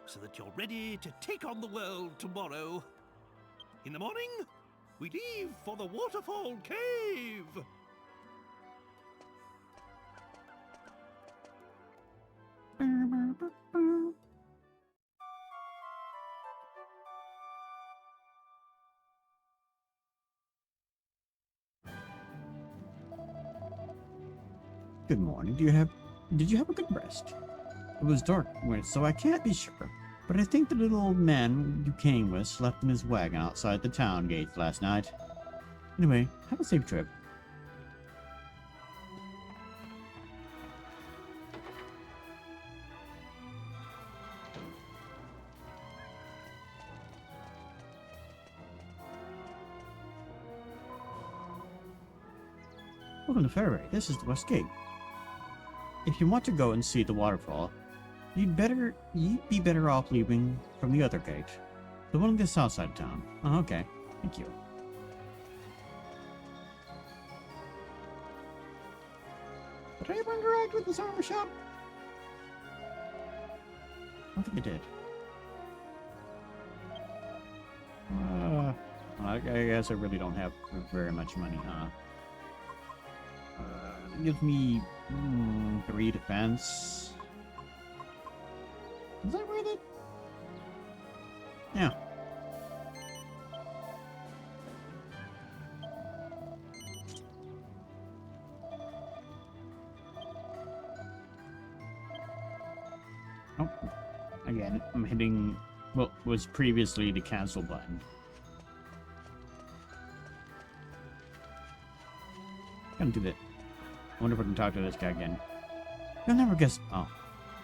so that you're ready to take on the world tomorrow. In the morning, we leave for the Waterfall Cave! Good morning. Did you have a good rest? It was dark, so I can't be sure. But I think the little old man you came with slept in his wagon outside the town gates last night. Anyway, have a safe trip. Welcome to Ferret. This is the West Gate. If you want to go and see the waterfall, you'd be better off leaving from the other gate. The one on the south side of town. Oh, okay. Thank you. Did I ever interact with this armor shop? I don't think I did. I guess I really don't have very much money, huh? Give me 3 defense. Is that worth it? Yeah. Oh, again, I'm hitting what was previously the cancel button. Gonna do that. I wonder if I can talk to this guy again. You'll never guess. Oh,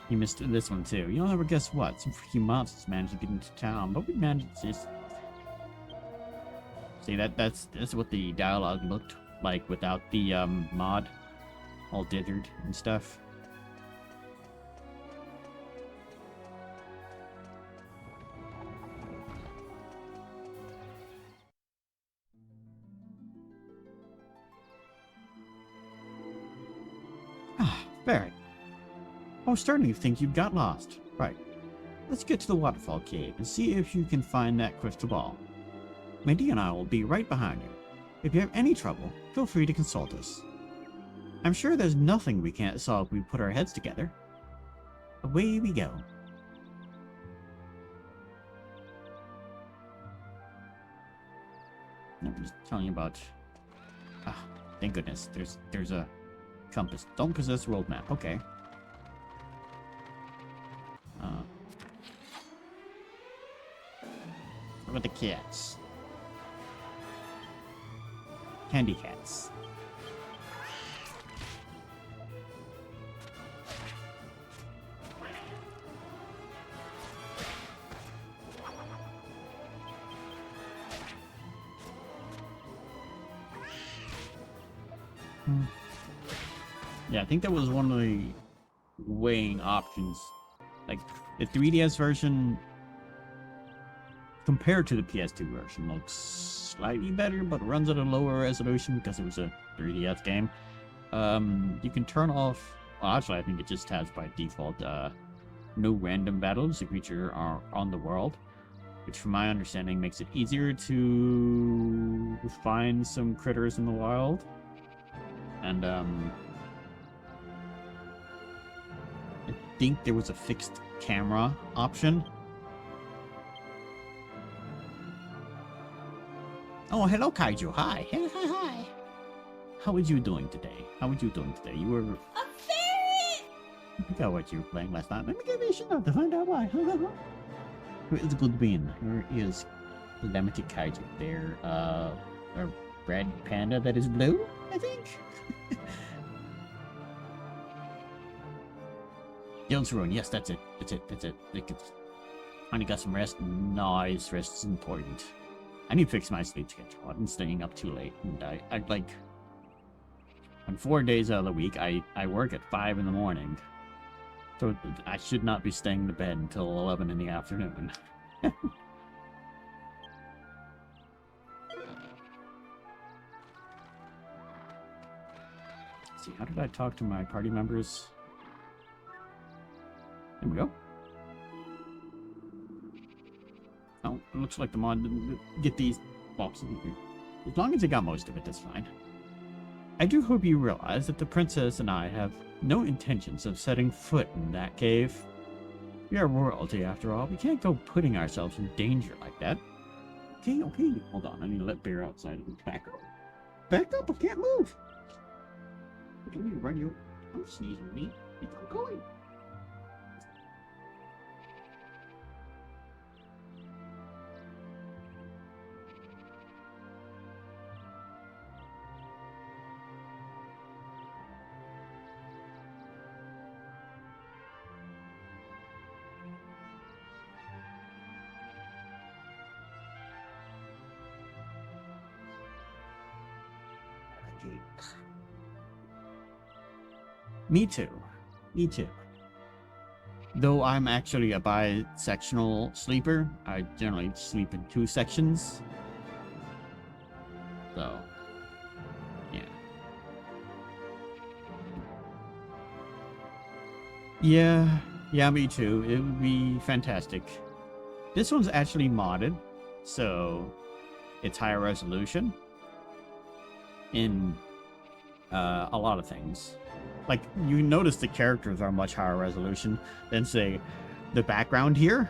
you missed this one too. You'll never guess what. Some freaking monsters managed to get into town, but we managed to just. See that's what the dialogue looked like without the mod, all dithered and stuff. Ferret. I was starting to think you got lost. Right. Let's get to the waterfall cave and see if you can find that crystal ball. Medea and I will be right behind you. If you have any trouble, feel free to consult us. I'm sure there's nothing we can't solve if we put our heads together. Away we go. I'm just telling you about... Ah, thank goodness. There's a compass. Don't possess world map. Okay. What about the cats? Candy cats. Yeah, I think that was one of the weighing options. Like, the 3DS version compared to the PS2 version looks slightly better, but runs at a lower resolution because it was a 3DS game. You can turn off... Well, actually, I think it just has by default no random battles. The creature are on the world, which from my understanding makes it easier to find some critters in the wild. And I think there was a fixed camera option. Oh, hello, Kaiju. Hi. Hi. How are you doing today? You were... A ferret! I forgot what you were playing last night. Let me give you a shot to find out why. Who is a good bean? Where is Limited Kaiju? They're, a red panda that is blue, I think? Guild's ruin. Yes, that's it. That's it. That's it. Finally got some rest. Nice. Rest is important. I need to fix my sleep schedule. I've been staying up too late. And I like... On 4 days out of the week, I work at 5 in the morning. So I should not be staying to bed until 11 in the afternoon. Let's see, how did I talk to my party members? There we go. Oh, it looks like the mod didn't get these boxes. As long as it got most of it, that's fine. I do hope you realize that the princess and I have no intentions of setting foot in that cave. We are royalty, after all. We can't go putting ourselves in danger like that. Okay, okay. Hold on, I need to let Bear outside and back up. Back up, I can't move. Let me run you. I'm sneezing me. It's going. Me too. Me too. Though I'm actually a bisectional sleeper, I generally sleep in 2 sections. So, yeah. Yeah, me too. It would be fantastic. This one's actually modded, so it's higher resolution in a lot of things. Like, you notice the characters are much higher resolution than, say, the background here.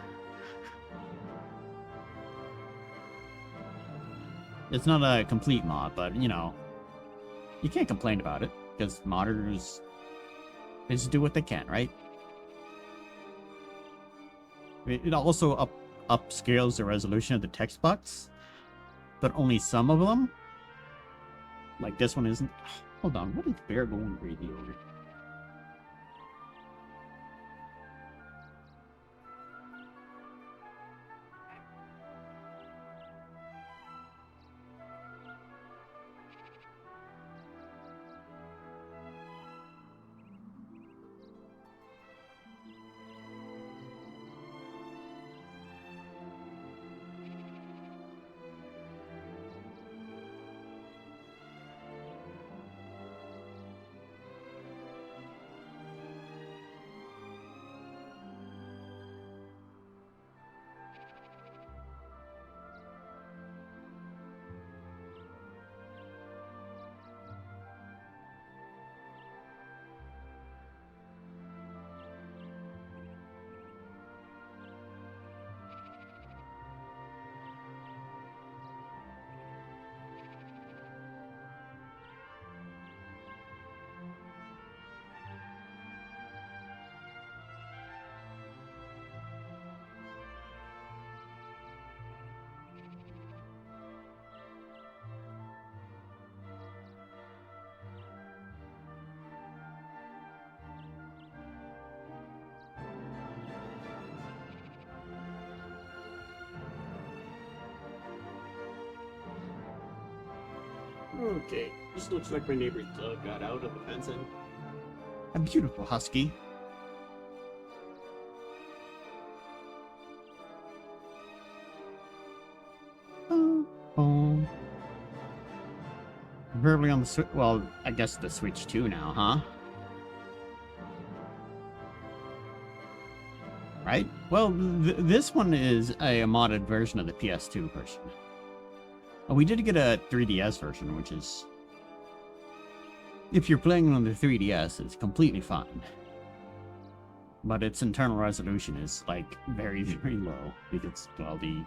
It's not a complete mod, but, you know, you can't complain about it, because modders just do what they can, right? It also upscales the resolution of the text box, but only some of them. Like, this one isn't... Hold on, what is Bear going crazy over? Okay, this looks like my neighbor's dog got out of the fencing. A beautiful husky. Verbally on the Switch. Well, I guess the Switch 2 now, huh? Right? Well, this one is a modded version of the PS2 version. We did get a 3DS version, which is... If you're playing on the 3DS, it's completely fine. But its internal resolution is, like, very, very low. Because, well, the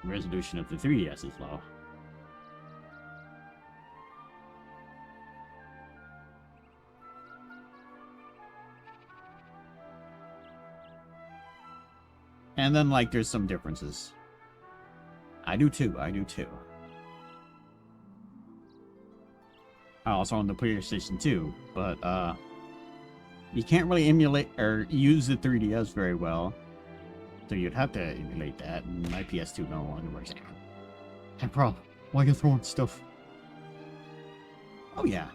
resolution of the 3DS is low. And then, like, there's some differences. I do too, I do too. I also on the PlayStation 2, but, You can't really emulate or use the 3DS very well. So you'd have to emulate that, and my PS2 no longer works. Hey, bro, why are you throwing stuff? Oh, yeah.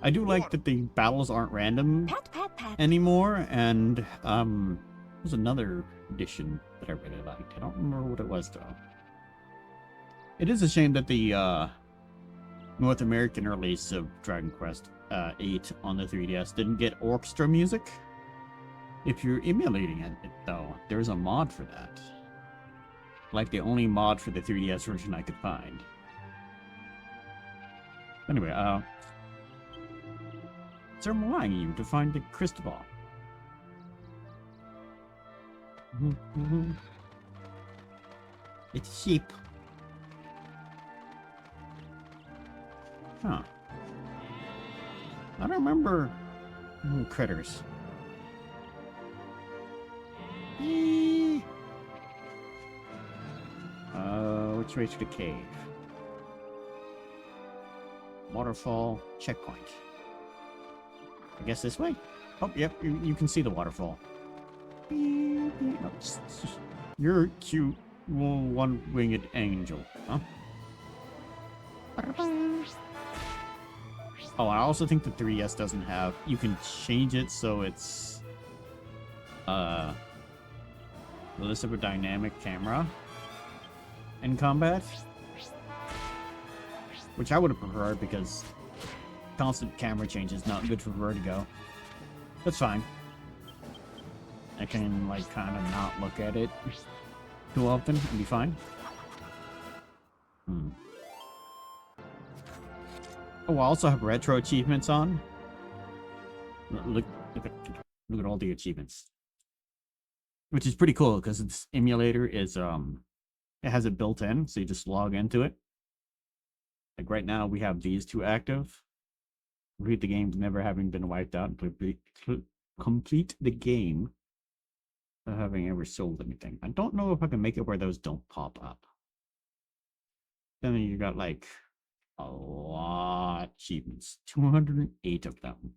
I do like that the battles aren't random anymore, and, there's another edition that I really liked. I don't remember what it was, though. It is a shame that the, North American release of Dragon Quest 8 on the 3DS didn't get orchestra music. If you're emulating it, though, there's a mod for that. Like the only mod for the 3DS version I could find. Anyway, so I'm relying on you to find the crystal ball. It's a sheep. Huh. I don't remember critters. Which way to the cave? Waterfall checkpoint. I guess this way? Oh, yep, you can see the waterfall. You're a cute one-winged angel, huh? Oh, I also think the 3DS doesn't have... You can change it so it's... less of a dynamic camera in combat. Which I would have preferred because constant camera change is not good for Vertigo. That's fine. I can, like, kind of not look at it too often and be fine. Oh, I also have retro achievements on. Look at all the achievements. Which is pretty cool because its emulator is, it has it built in, so you just log into it. Like right now, we have these two active. Complete the game never having been wiped out. Complete the game without having ever sold anything. I don't know if I can make it where those don't pop up. Then you got like a lot of achievements. 208 of them.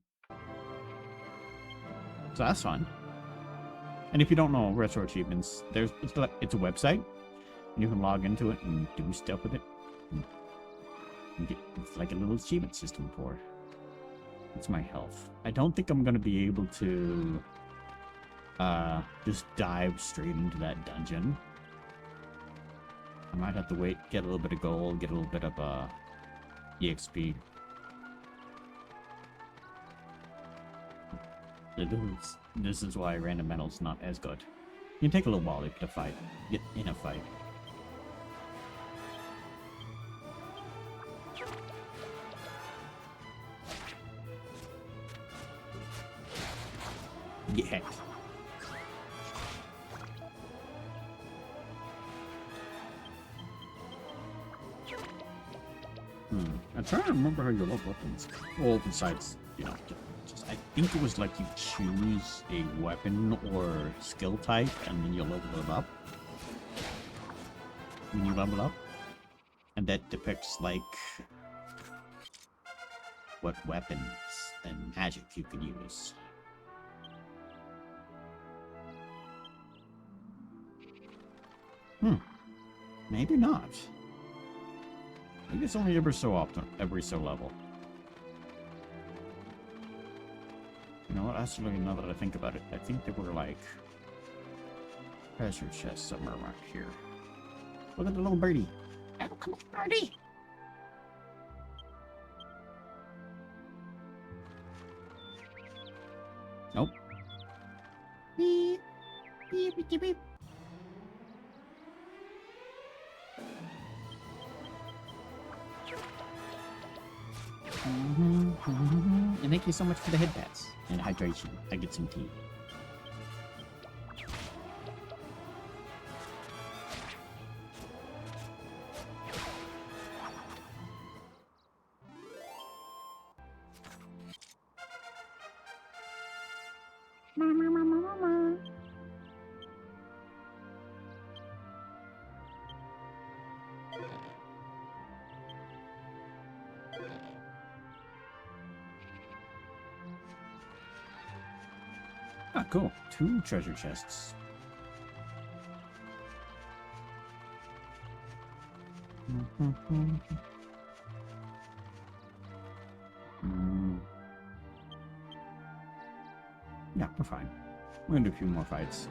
So that's fun. And if you don't know retro achievements, it's a website. And you can log into it and do stuff with it. It's like a little achievement system for it. It's my health. I don't think I'm going to be able to just dive straight into that dungeon. I might have to wait, get a little bit of gold, get a little bit of EXP. This is why random metal's not as good. You can take a little while to fight, get in a fight. Get hacked. I'm trying to remember how you load weapons. Well, besides, you know, I think it was like you choose a weapon or skill type and then you level it up. When you level up. And that depicts like what weapons and magic you can use. Maybe not. Maybe it's only every so often, every so level. You know what? Actually, now that I think about it, I think there were like treasure chests somewhere around here. Look at the little birdie. Oh, come on, birdie! Nope. Beep. Beep, beep, beep. And thank you so much for the head pats and hydration. I get some tea. Ah, cool. 2 treasure chests. Yeah, we're fine. We're gonna do a few more fights.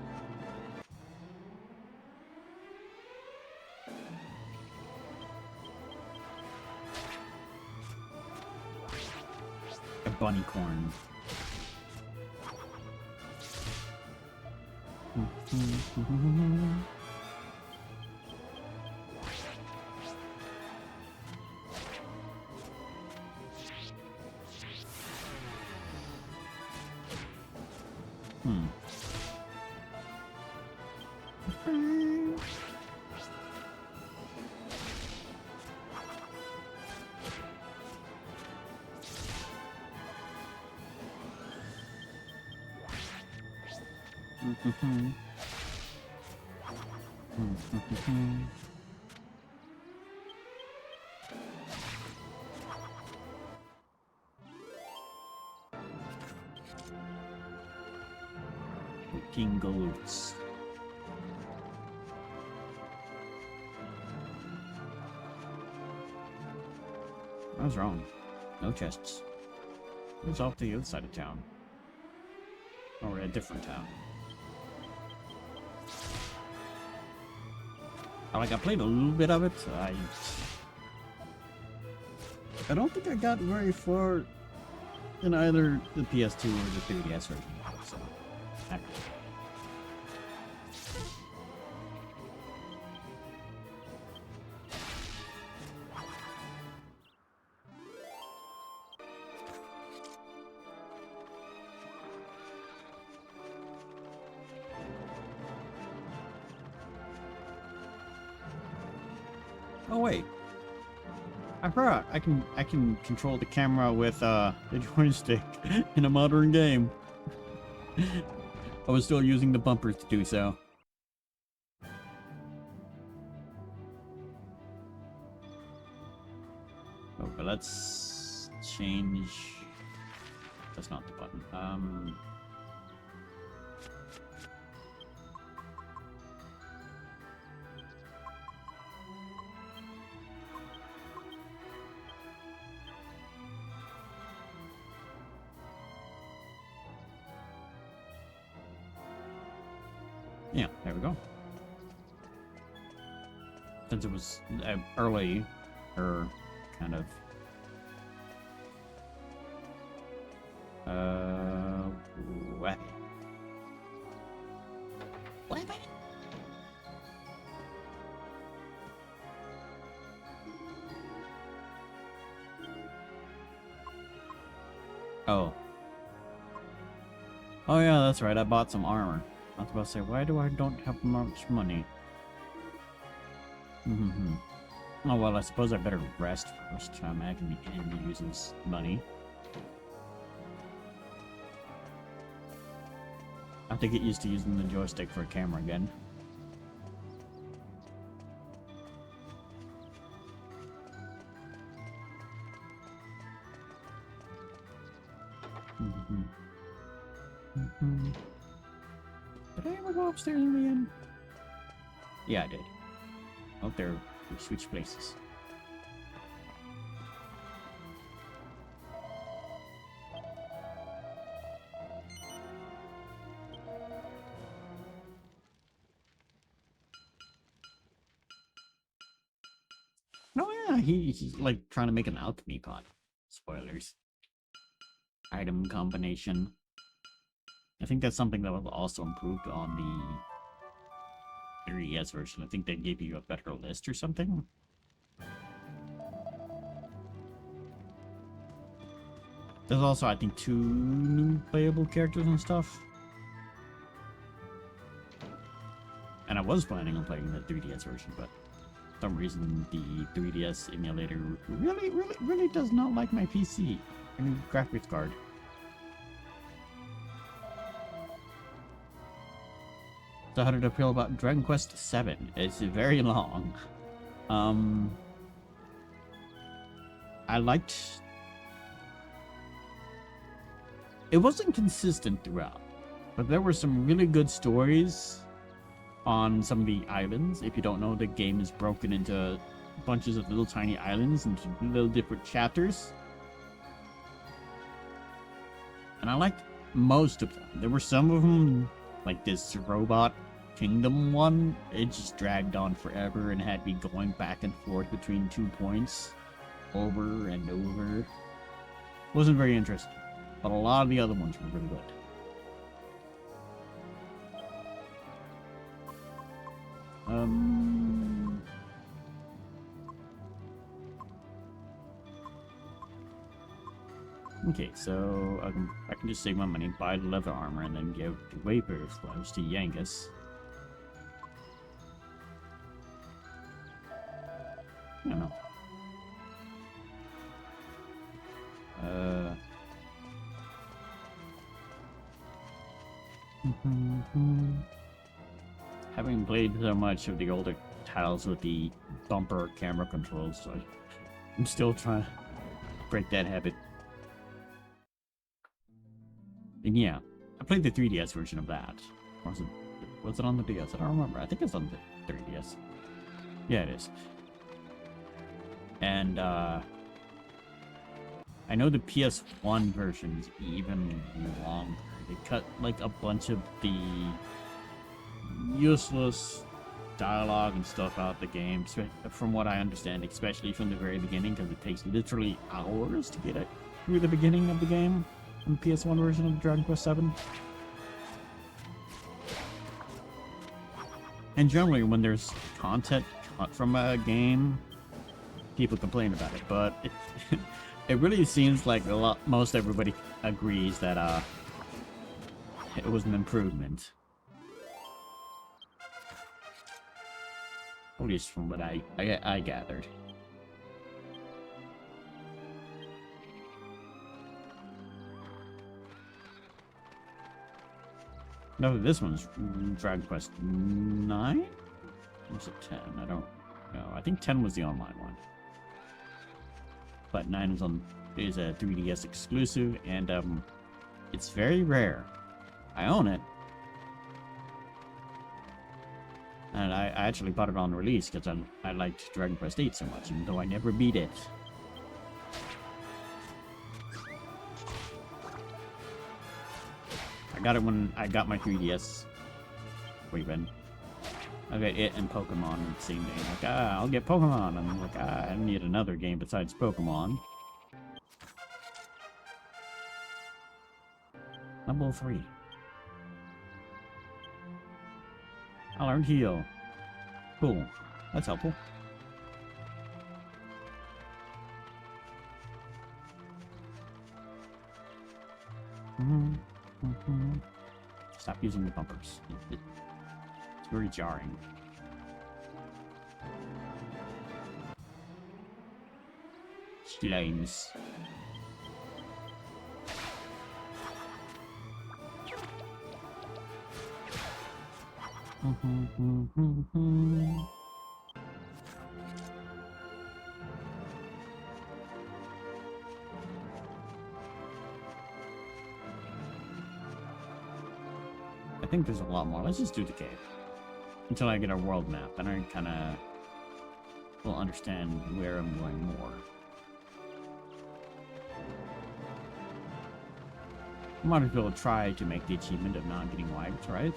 A bunny corn. King goats. I was wrong. No chests. It was off to the other side of town. Or a different town. I played a little bit of it. I don't think I got very far in either the PS2 or the 3DS version. So, oh wait, I forgot I can control the camera with the joystick in a modern game. I was still using the bumpers to do so. Okay, let's change. That's not the button. Yeah, there we go. Since it was early, or kind of. What? Oh. Oh yeah, that's right. I bought some armor. I was about to say, why do I don't have much money? Oh well, I suppose I better rest first. I imagine we can be using money. I have to get used to using the joystick for a camera again. Did I ever go upstairs in the end? Yeah, I did. Out there, we switched places. Oh yeah, he's like trying to make an alchemy pot. Spoilers. Item combination. I think that's something that was also improved on the 3DS version. I think they gave you a better list or something. There's also, I think, 2 new playable characters and stuff. And I was planning on playing the 3DS version, but for some reason the 3DS emulator really does not like my PC. A new graphics card. So how did I feel about Dragon Quest VII? It's very long. I liked... It wasn't consistent throughout. But there were some really good stories on some of the islands. If you don't know, the game is broken into bunches of little tiny islands into little different chapters. And I liked most of them. There were some of them, like this robot kingdom one, it just dragged on forever and had me going back and forth between 2 points over and over. Wasn't very interesting, but a lot of the other ones were really good. Okay, so I can just save my money, buy the leather armor, and then give the Wayfarer flesh to Yangus. I don't know. Having played so much of the older titles with the bumper camera controls, so I'm still trying to break that habit. And yeah, I played the 3DS version of that. Or was it on the DS? I don't remember. I think it's on the 3DS. Yeah, it is. And I know the PS1 version is even longer. They cut like a bunch of the useless dialogue and stuff out the game, from what I understand, especially from the very beginning, because it takes literally hours to get it through the beginning of the game on the PS1 version of Dragon Quest VII. And generally, when there's content cut from a game, people complain about it, but it really seems like most everybody agrees that it was an improvement. At least from what I gathered. No, this one's Dragon Quest 9? Or was it 10? I don't know. I think 10 was the online one. But 9 is a 3DS exclusive, and it's very rare. I own it. And I actually bought it on release because I liked Dragon Quest VIII so much, even though I never beat it. I got it when I got my 3DS. Wait, when? I got it and Pokemon on the same day. Like, I'll get Pokemon. And I'm like, I need another game besides Pokemon. Level 3. I learned heal. Cool. That's helpful. Stop using the bumpers. It's very jarring. Slimes. I think there's a lot more. Let's just do the cave. Until I get a world map, then I kind of will understand where I'm going more. Might as well try to make the achievement of not getting wiped, right?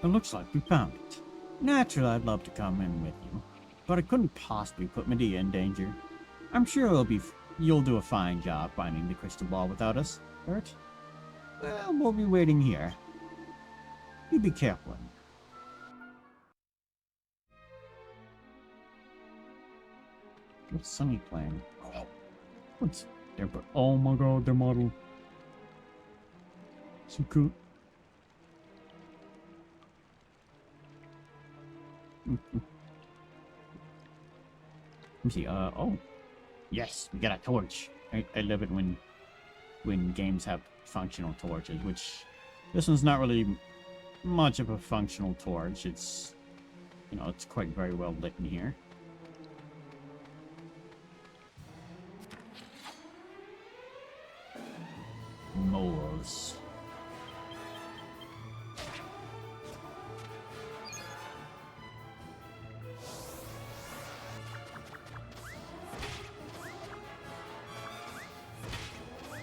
It looks like we found it. Naturally, I'd love to come in with you, but I couldn't possibly put Medea in danger. I'm sure you'll do a fine job finding the crystal ball without us, Bert. Well, we'll be waiting here. You be careful. What's Sunny playing? What's there? Oh my god, their model. So cool. Let me see. Oh, yes, we got a torch. I love it when games have functional torches, which this one's not really much of a functional torch. It's, you know, it's quite very well lit in here. Moles.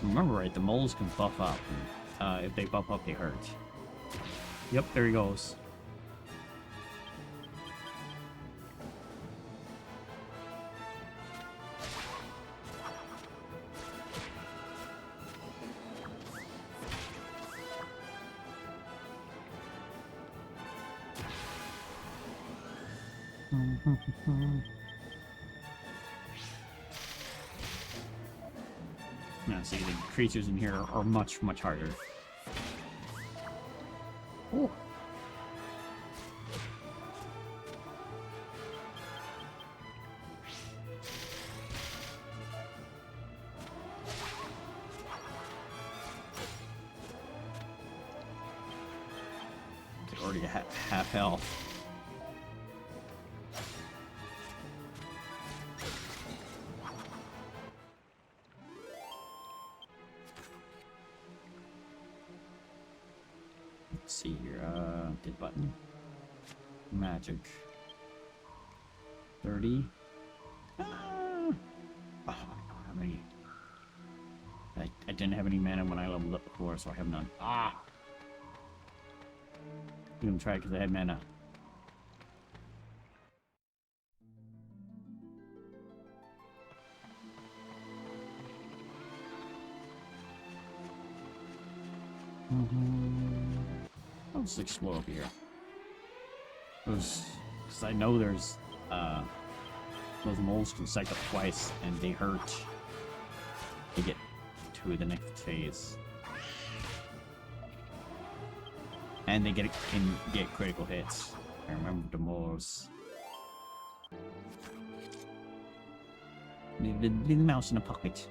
Remember right, the moles can buff up. And, if they buff up, they hurt. Yep, there he goes. Yeah, see, the creatures in here are much, much harder. Ooh. They're already half health. Let's see here, did button. Magic. 30. Ah! Oh, I don't have any. I didn't have any mana when I leveled up before, so I have none. Ah! I'm gonna try because I had mana. I'll just explore over here. Because I know there's, those moles can cycle twice, and they hurt to get to the next phase. And they can get critical hits. I remember the moles. Little mouse in a pocket.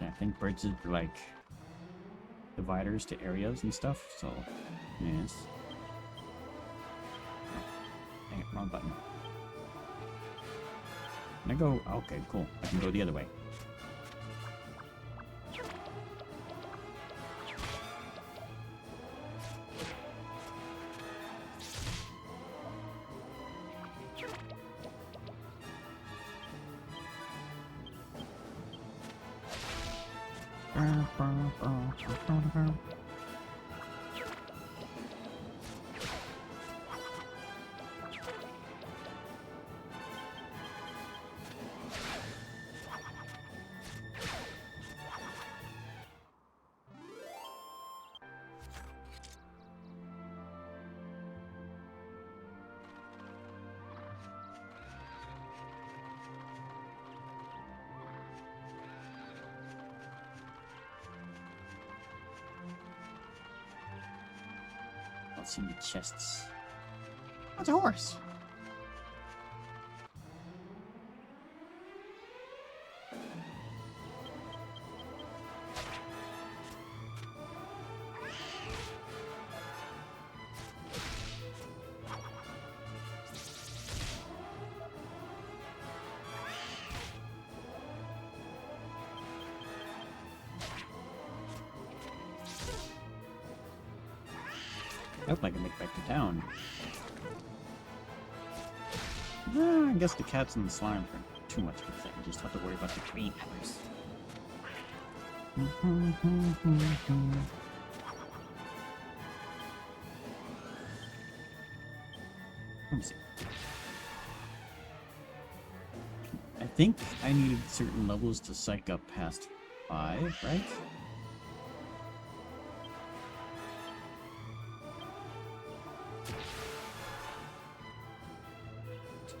I think bridges are like dividers to areas and stuff, so yes. Oh, dang it, wrong button. Can I go? Okay, cool. I can go the other way. See the chests. Oh, it's a horse. I hope I can make it back to town. I guess the cats and the slime are too much of a thing. Just have to worry about the green peppers. Let me see. I think I needed certain levels to psych up past 5, right?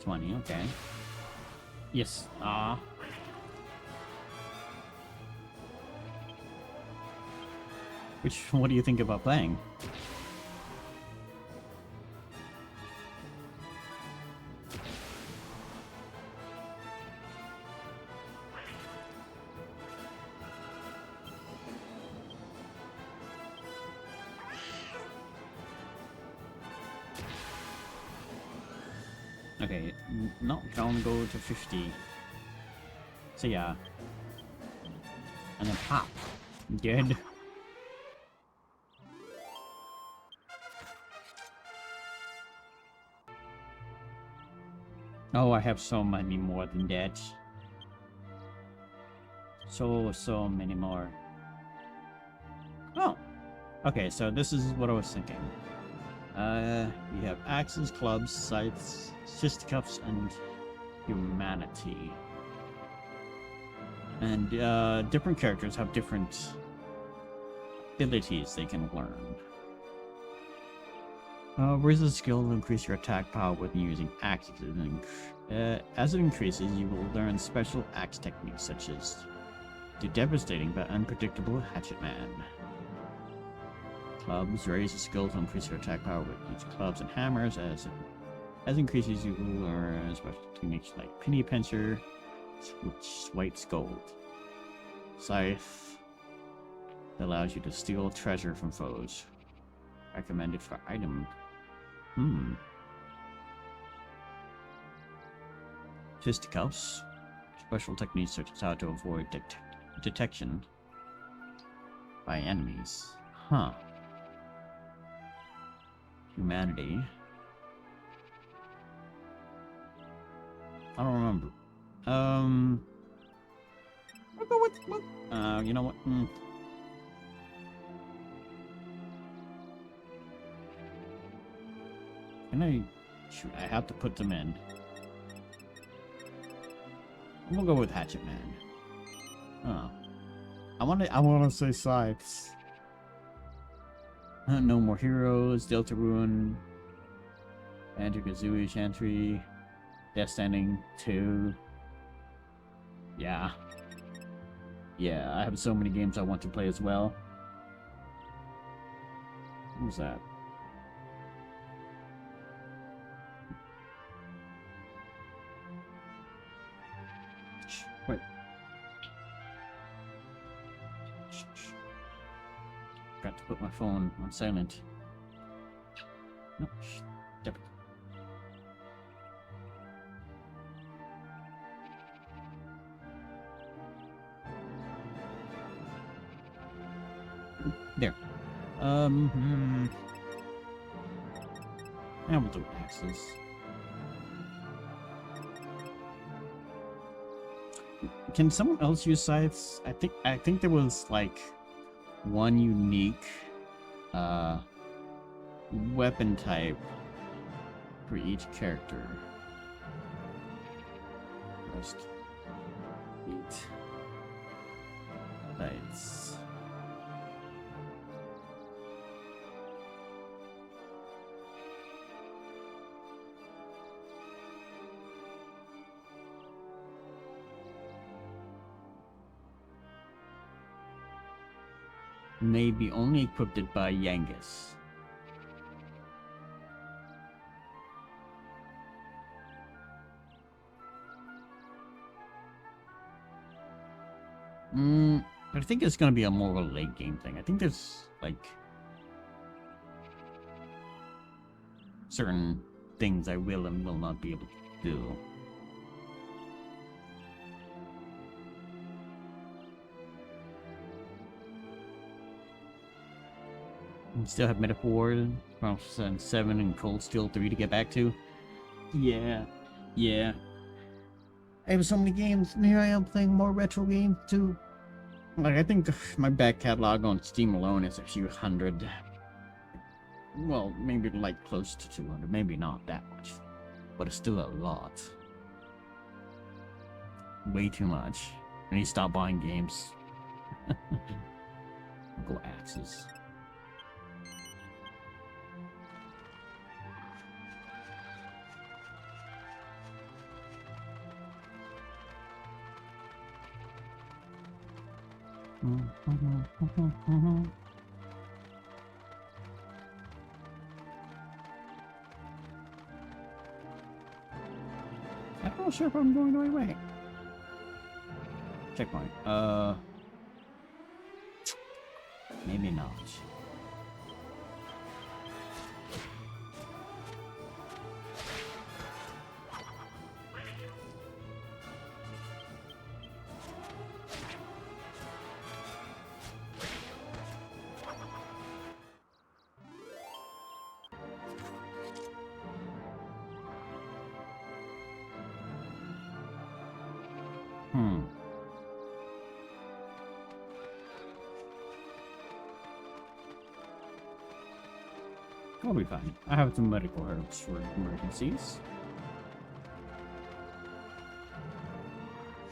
20, okay. Yes, what do you think about playing? Okay, no, can only go to 50. So yeah. And then pop. Good. Oh, I have so many more than that. So many more. Oh. Okay, so this is what I was thinking. We have axes, clubs, scythes, fisticuffs, and humanity. And different characters have different abilities they can learn. Raise the skill to increase your attack power when using axes. As it increases, you will learn special axe techniques such as the devastating but unpredictable Hatchet Man. Clubs raise the skill to increase your attack power with each clubs and hammers. As increases, you will learn special techniques like Penny Pincher, which white's gold. Scythe that allows you to steal treasure from foes. Recommended for item. Fisticuffs. Special techniques such as how to avoid detection by enemies. Huh. Humanity. I don't remember. I'll go with, you know what? Shoot, I have to put them in. I'm gonna go with Hatchet Man. Oh. I wanna say Scythes. No More Heroes, Delta Ruin, Banjo-Kazooie Chantry, Death Standing 2. Yeah. Yeah, I have so many games I want to play as well. What was that? Wait. Got to put my phone on silent. No, damn it. There. I will do axes. Can someone else use scythes? I think there was like one unique weapon type for each character. Just eat scythes. May be only equipped by Yangus. I think it's gonna be a more of a late game thing. I think there's like certain things I will and will not be able to do. We still have Metaphor, Final Fantasy 7, and Cold Steel 3 to get back to. Yeah. I have so many games, and here I am playing more retro games too. Like, I think my back catalog on Steam alone is a few hundred. Well, maybe like close to 200, maybe not that much. But it's still a lot. Way too much. I need to stop buying games. I'll go axes. I'm not sure if I'm going the right way. Checkpoint. Maybe not. I'll be fine. I have some medical herbs for emergencies.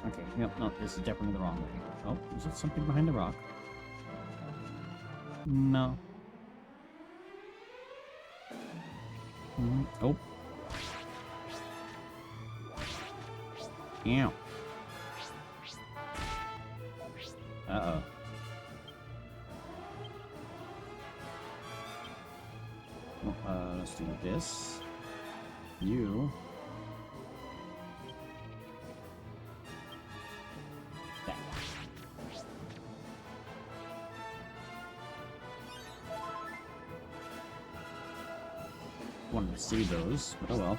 Okay, yep, no, this is definitely the wrong way. Oh, is it something behind the rock? No. Oh. Ew. Uh-oh. Let's do this. You. That. Wanted to see those, but oh well.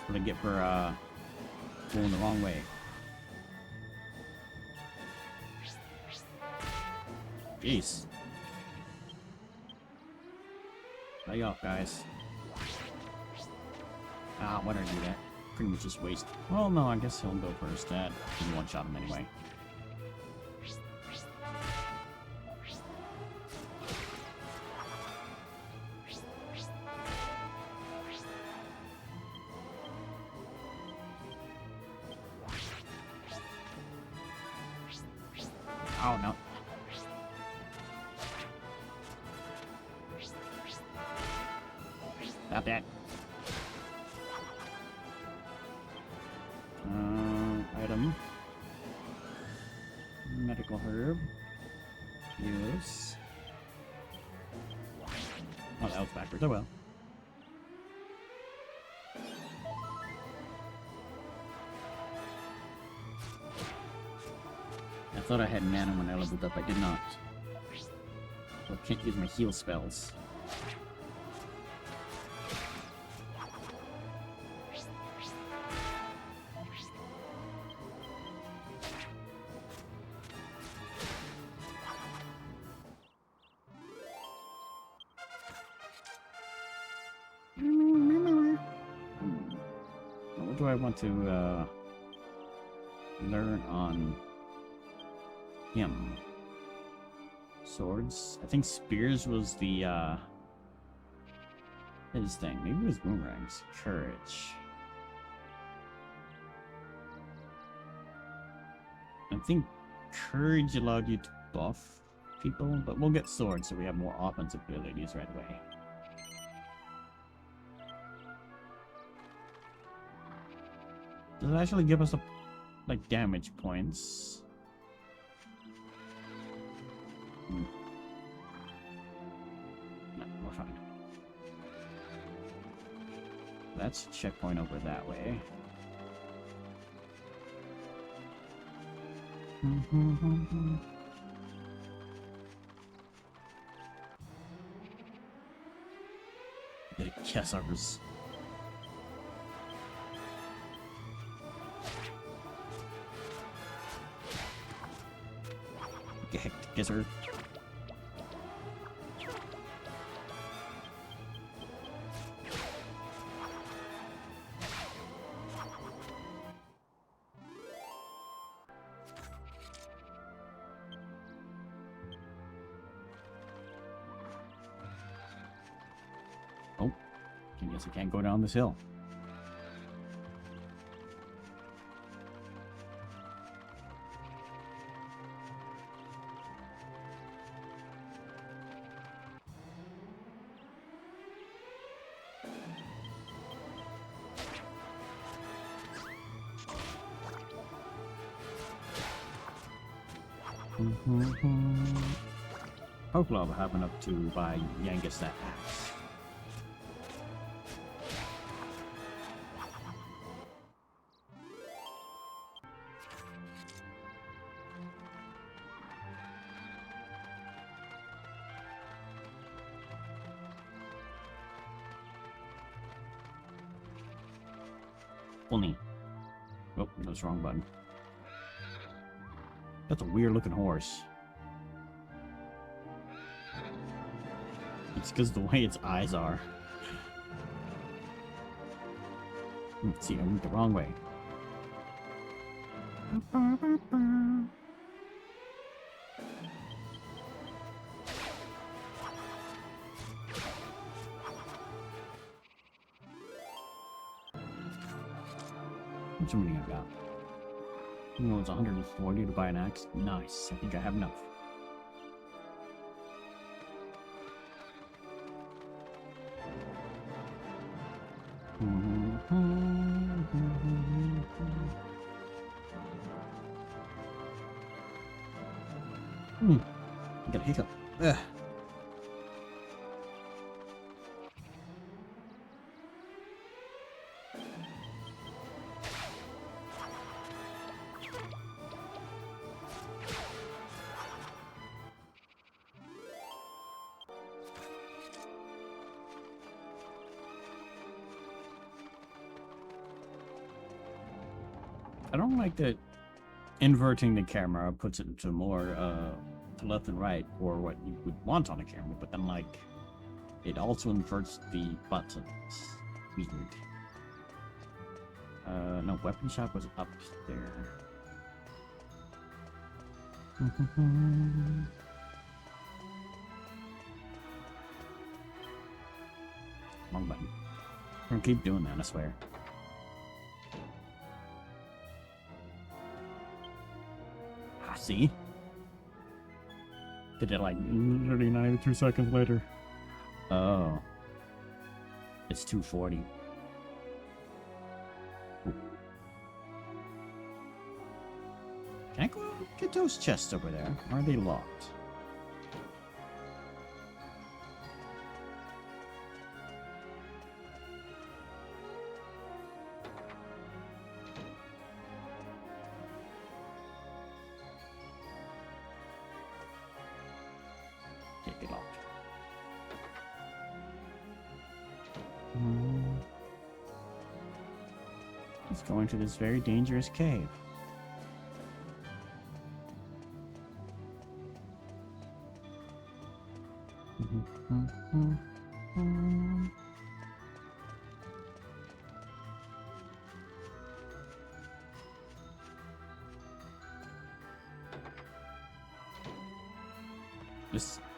What I get for going the wrong way. Jeez. Lay off, guys. Ah, why did I do that? Pretty much just waste. Well, no, I guess he'll go first. That can one-shot him anyway. Oh, no. Stop that. Item. Medical herb. Use. Oh, that was backwards. Oh well. I thought I had mana when I leveled up. I did not. So I can't use my heal spells. What do I want to learn on him? Swords? I think spears was the his thing. Maybe it was boomerangs. Courage. I think courage allowed you to buff people, but we'll get swords so we have more offensive abilities right away. Does it actually give us like damage points? No, we're fine. That's a checkpoint over that way. The Kessars. Kisser. Oh, I guess I can't go down this hill. Hopefully I'll have enough to buy Yangus that axe. Only. Oh, that's the wrong button. That's a weird looking horse. It's because the way its eyes are. Let's see, I went the wrong way. How much money I got? Oh, it's 140 to buy an axe. Nice. I think I have enough. I got a hiccup. Ugh. I don't like that inverting the camera puts it to more to left and right, or what you would want on a camera, but then like it also inverts the buttons. Weird. No, weapon shop was up there. Wrong button. I'm gonna keep doing that, I swear. See? Did it like literally 92 seconds later? Oh. It's 240. Ooh. Can I go get those chests over there? Or are they locked? Get locked. Let's go into this very dangerous cave.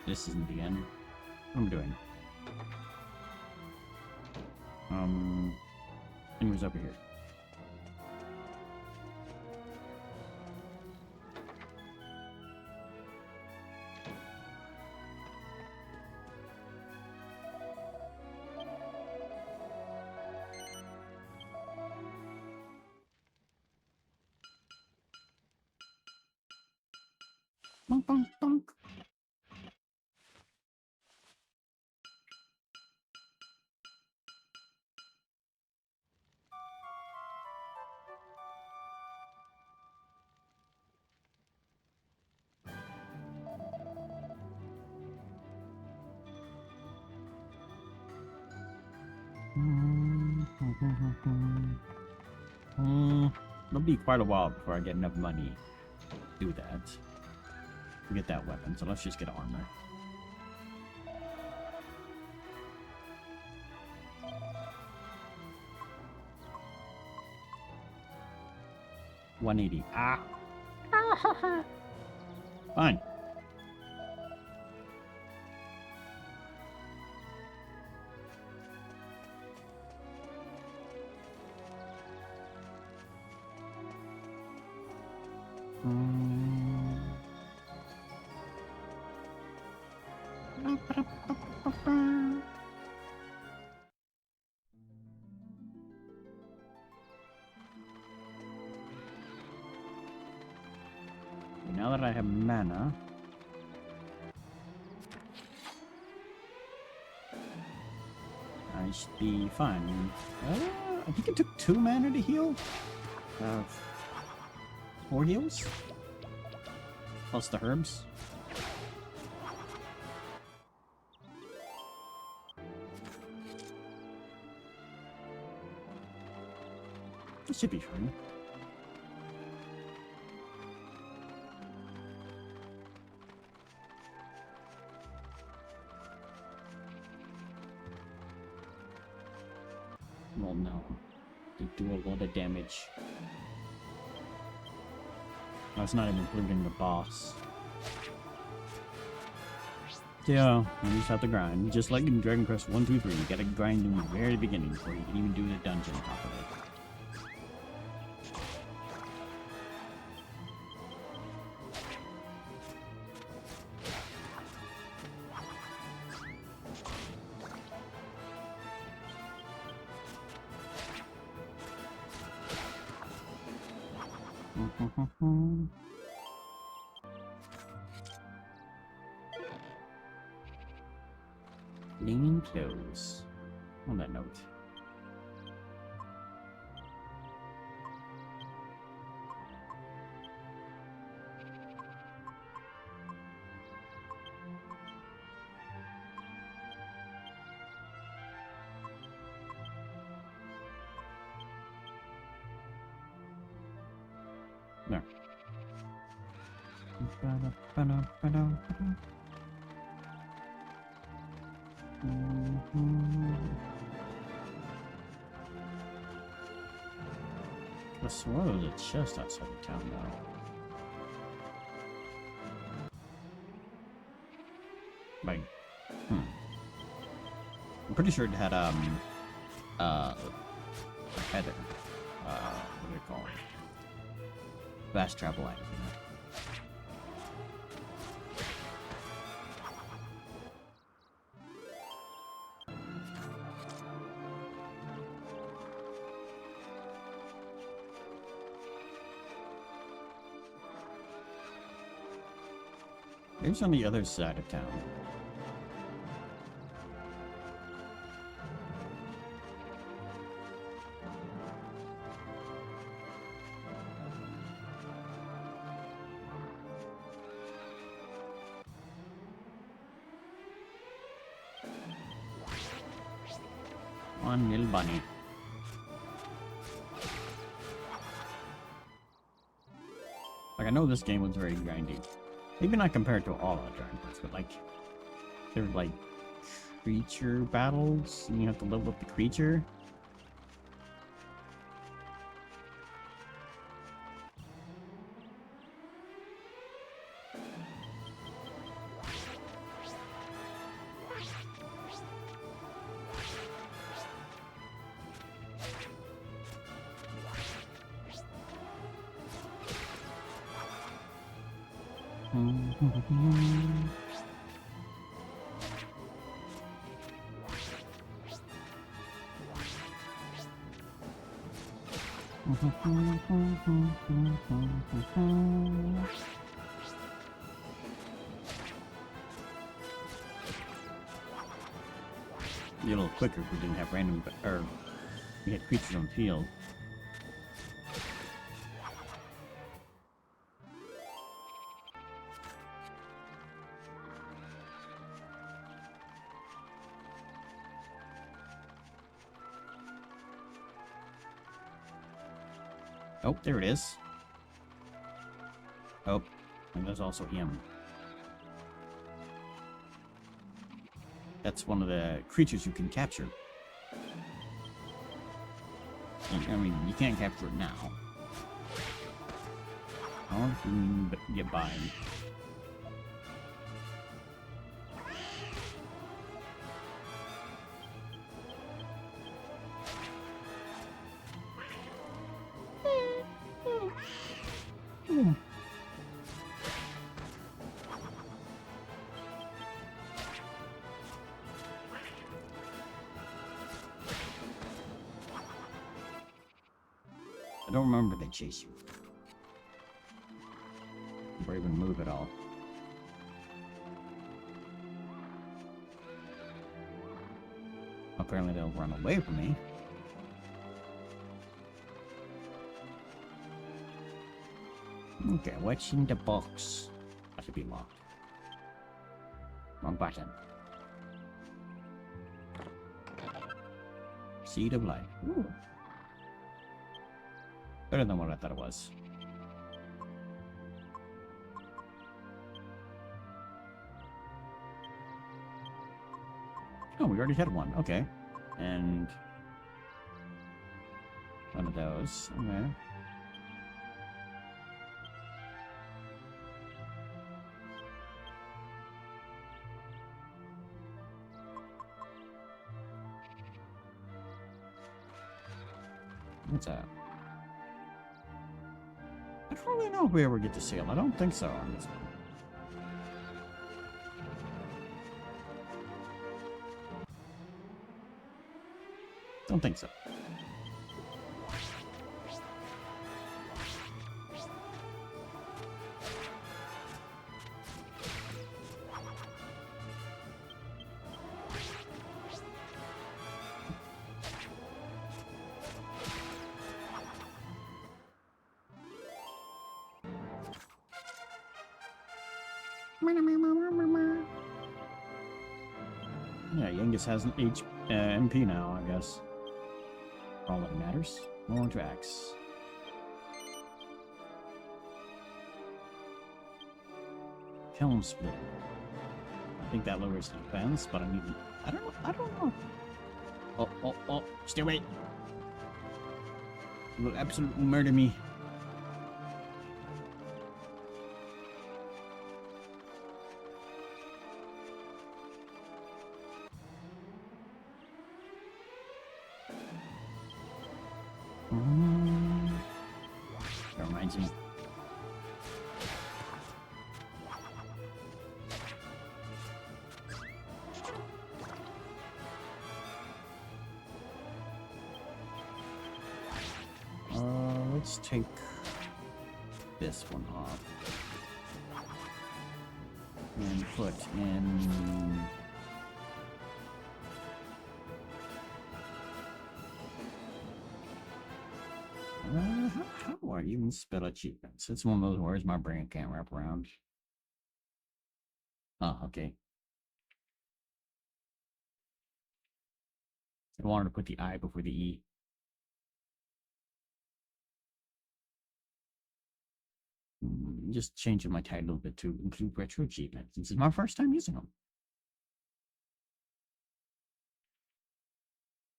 This isn't the end. What am I doing? Anyways, over here. Bonk, bonk, bonk. It'll be quite a while before I get enough money to do that. To get that weapon, so let's just get armor. $180. Ah. Fine. Now that I have mana, mana. I should be fine. I think it took 2 mana to heal. 4 heals? Plus the herbs. It should be fine. Well, no. They do a lot of damage. That's not even including the boss. Yeah, you just have to grind. Just like in Dragon Quest 1, 2, 3, you gotta grind in the very beginning before you can even do the dungeon on top of it. Leaning close. On that note. There. I swear there was a chest outside of town now. Like, I'm pretty sure it had, what do they call it? Fast travel item. It's on the other side of town. One little bunny. Like, I know this game was very grindy. Maybe not compared to all our Dragon Quest, but like, there were like creature battles, and you have to level up the creature. Be a little quicker if we didn't have random, or we had creatures on the field. Oh, there it is. Oh, and there's also him. That's one of the creatures you can capture. I mean, you can't capture it now. Or you can get by him. I don't remember they chase you. Or even move at all. Apparently they'll run away from me. Okay, what's in the box? That should be locked. Wrong button. Seed of life. Ooh. Better than what I thought it was. Oh, we already had one. Okay. And one of those. Okay. What's that? I don't really know if we ever get to sail. I don't think so on this one. Don't think so. Yeah, Genghis has an MP now, I guess. For all that matters. More tracks. Helm split. I think that lowers defense, but I mean, I don't know. Oh, stay away. You will absolutely murder me. That reminds me. Let's take this one off and put in. How do I even spell achievements? It's one of those words my brain can't wrap around. Oh, okay. I wanted to put the I before the E. Just changing my title a bit to include retro achievements. This is my first time using them.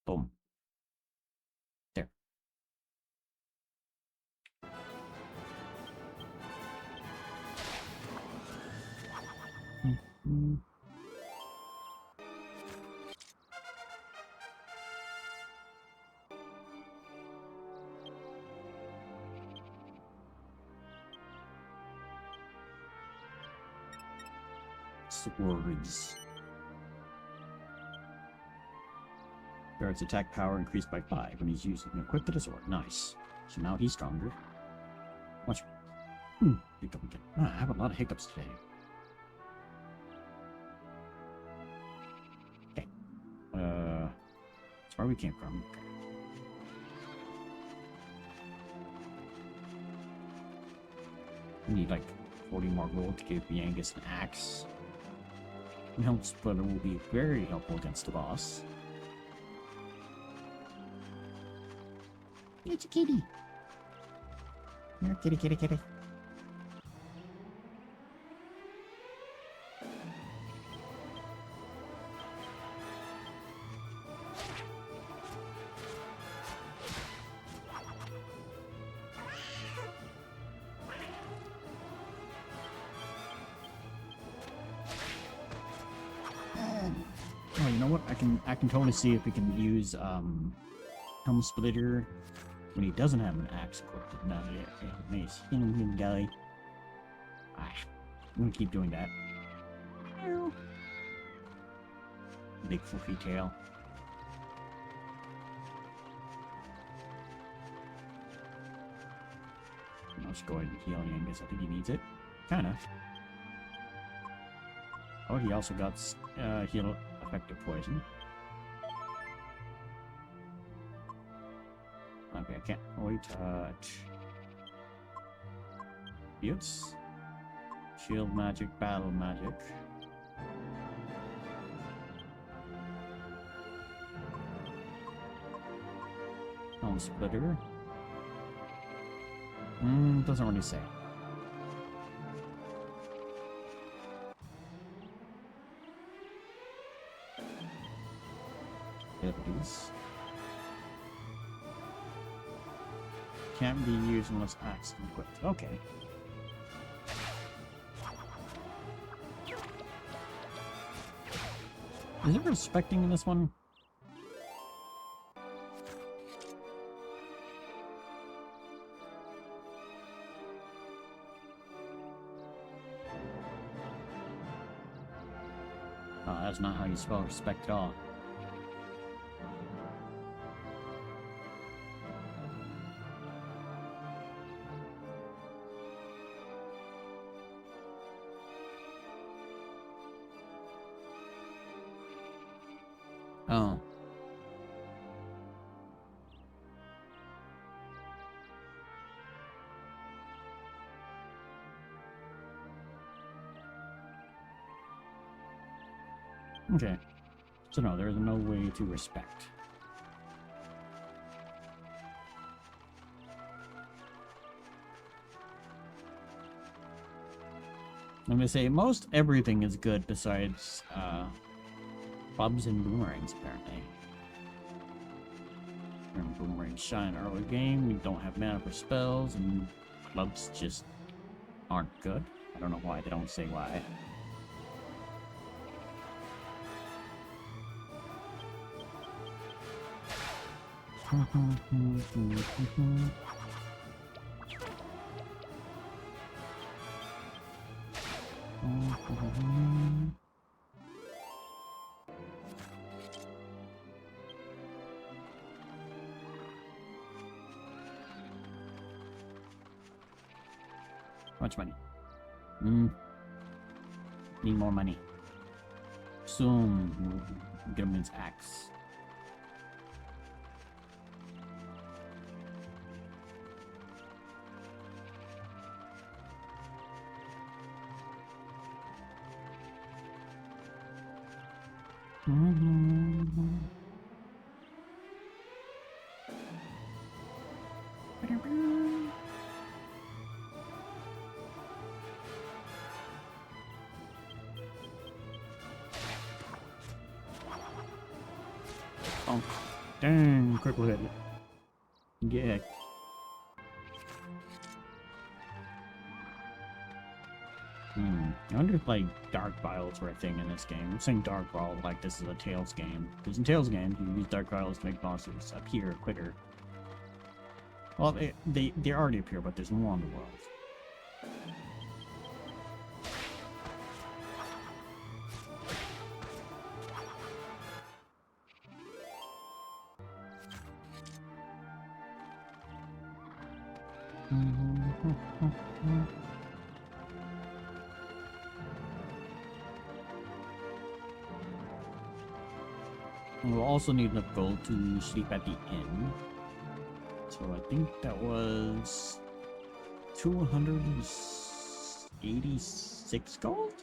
Boom. There. Swords. Ferret's attack power increased by 5 when he's using equipped with a sword. Nice. So now he's stronger. Watch. Hiccup again. I have a lot of hiccups today. Okay. That's where we came from. Okay. We need like 40 more gold to give Yangus an axe. And Helm Splitter will be very helpful against the boss. It's a kitty. You're a kitty, kitty, kitty. Oh, you know what? I can totally see if we can use Helm Splitter when he doesn't have an axe equipped. No, yeah, nice. Guy. I'm gonna keep doing that. Big fluffy tail. I'll just go ahead and heal Yangus. I think he needs it. Kinda. Oh, he also got heal effective poison. I can't really touch. Yes. Shield magic, battle magic. Splitter. Doesn't really say. Abilities. Can't be used unless axe equipped. Okay. Is it respecting in this one? That's not how you spell respect at all. Oh. Okay. So no, there's no way to respect. I'm gonna say most everything is good besides clubs and boomerangs apparently. And boomerangs shine early game, we don't have mana for spells, and clubs just aren't good. I don't know why, they don't say why. How much money? Need more money. Soon, we'll get him his axe. Oh, dang, critical hit. Yeah. I wonder if, like, Dark Vials were a thing in this game. I'm saying Dark Vial like this is a Tales game. Because in Tales games, you use Dark Vials to make bosses appear quicker. Well, they already appear, but there's more in the world. We'll also need enough gold to sleep at the inn. So I think that was 286 gold?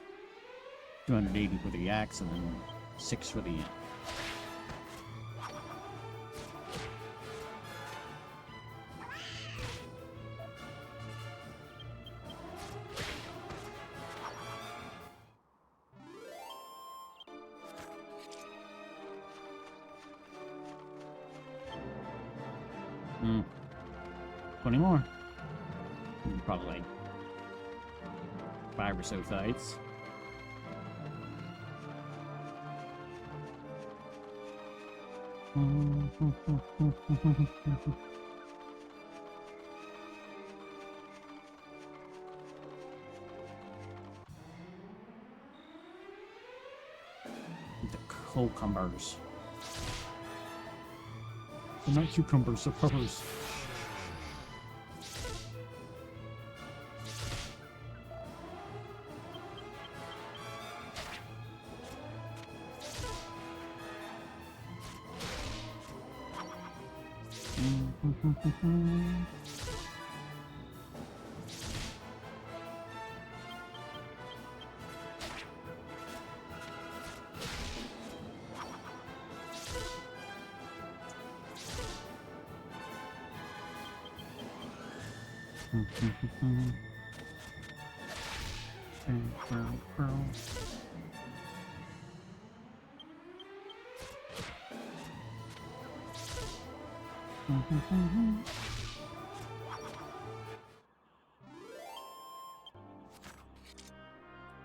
280 for the axe and then 6 for the inn. Hmm. 20 more. Probably like 5 or so fights. The cucumbers. They're not cucumbers, they're peppers.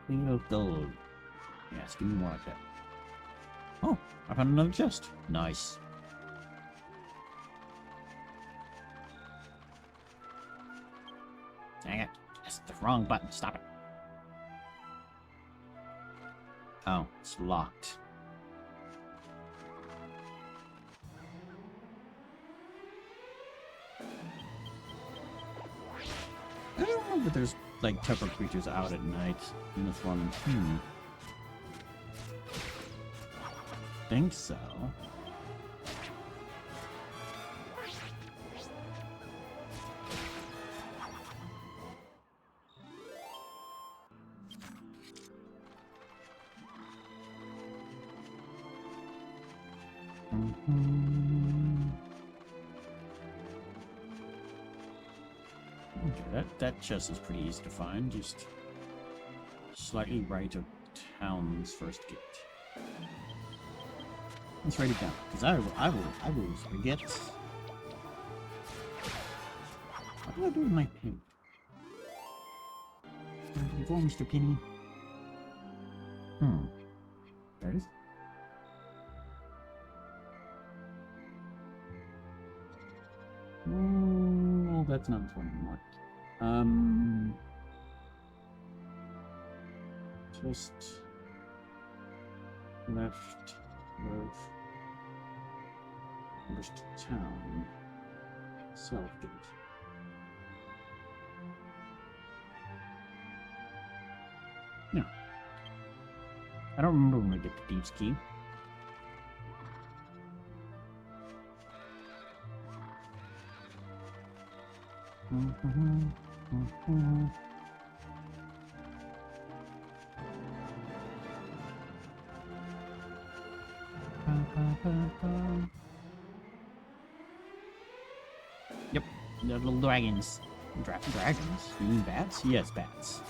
Queen of gold. Yes, give me more like that. Oh, I found another chest. Nice. Dang it. That's the wrong button. Stop it. Oh, it's locked. I don't remember if there's like tougher creatures out at night in this one. Think so. Okay, that chest is pretty easy to find. Just slightly right of town's first gate. Let's write it down, because I will forget. What do I do with my pen? Before Mr. Penny. There it is. Oh, that's not the one marked. Just left of first town, Southgate. No. I don't remember when I get the Deep's Key. Yep, the little dragons. Dragons? You mean bats? Yes, bats.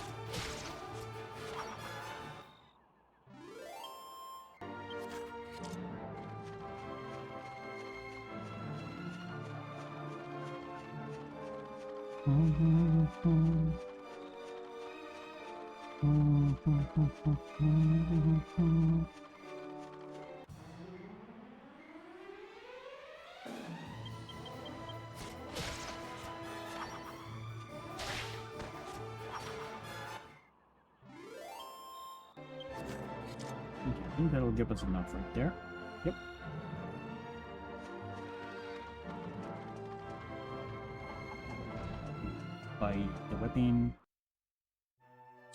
Okay, I think that'll give us enough right there. Yep. Buy the weapon,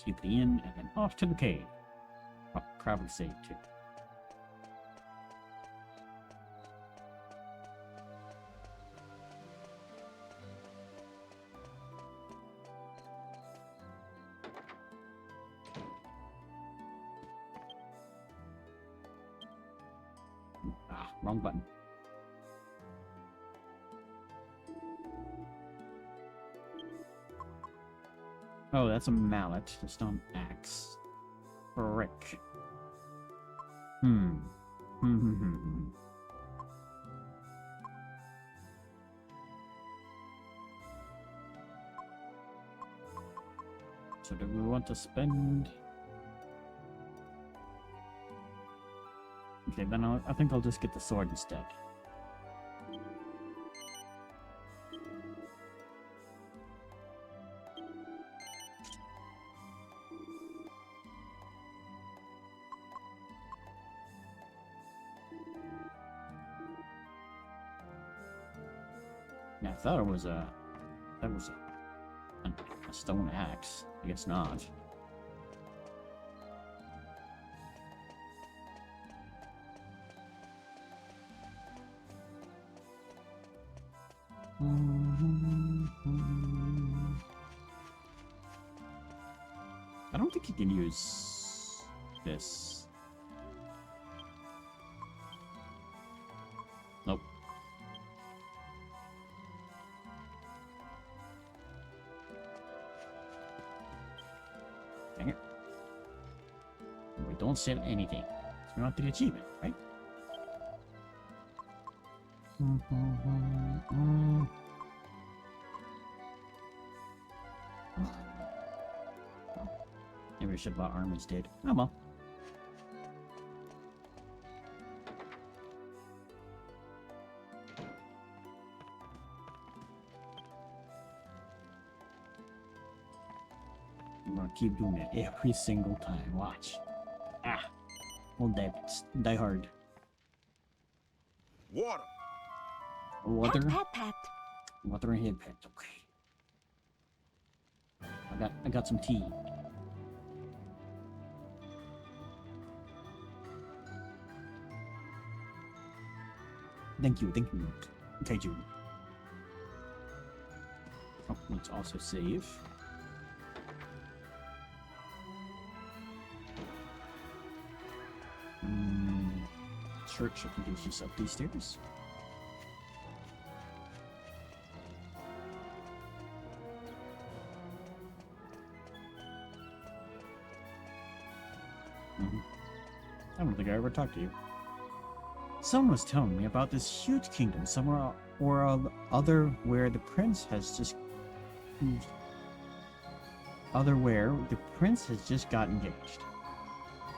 keep the inn, and then off to the cave. I'll probably save too. Ah, wrong button. Oh, that's a mallet, a stone axe. Brick. So do we want to spend... Okay, then I think I'll just get the sword instead. Yeah, I thought it was a stone axe. I guess not. I don't think you can use this. Nope. Dang it. We don't sell anything. It's not the achievement, right? Maybe I should have bought armor instead. Oh well. I'm gonna keep doing it every single time. Watch. Ah. Old die hard. Water. Water. Pat, pat, pat. Water and head pets. Okay. I got some tea. Thank you. Okay, June. Oh, let's also save. Church, I can do just up these stairs. I don't think I ever talked to you. Someone was telling me about this huge kingdom somewhere or other where the prince has just got engaged.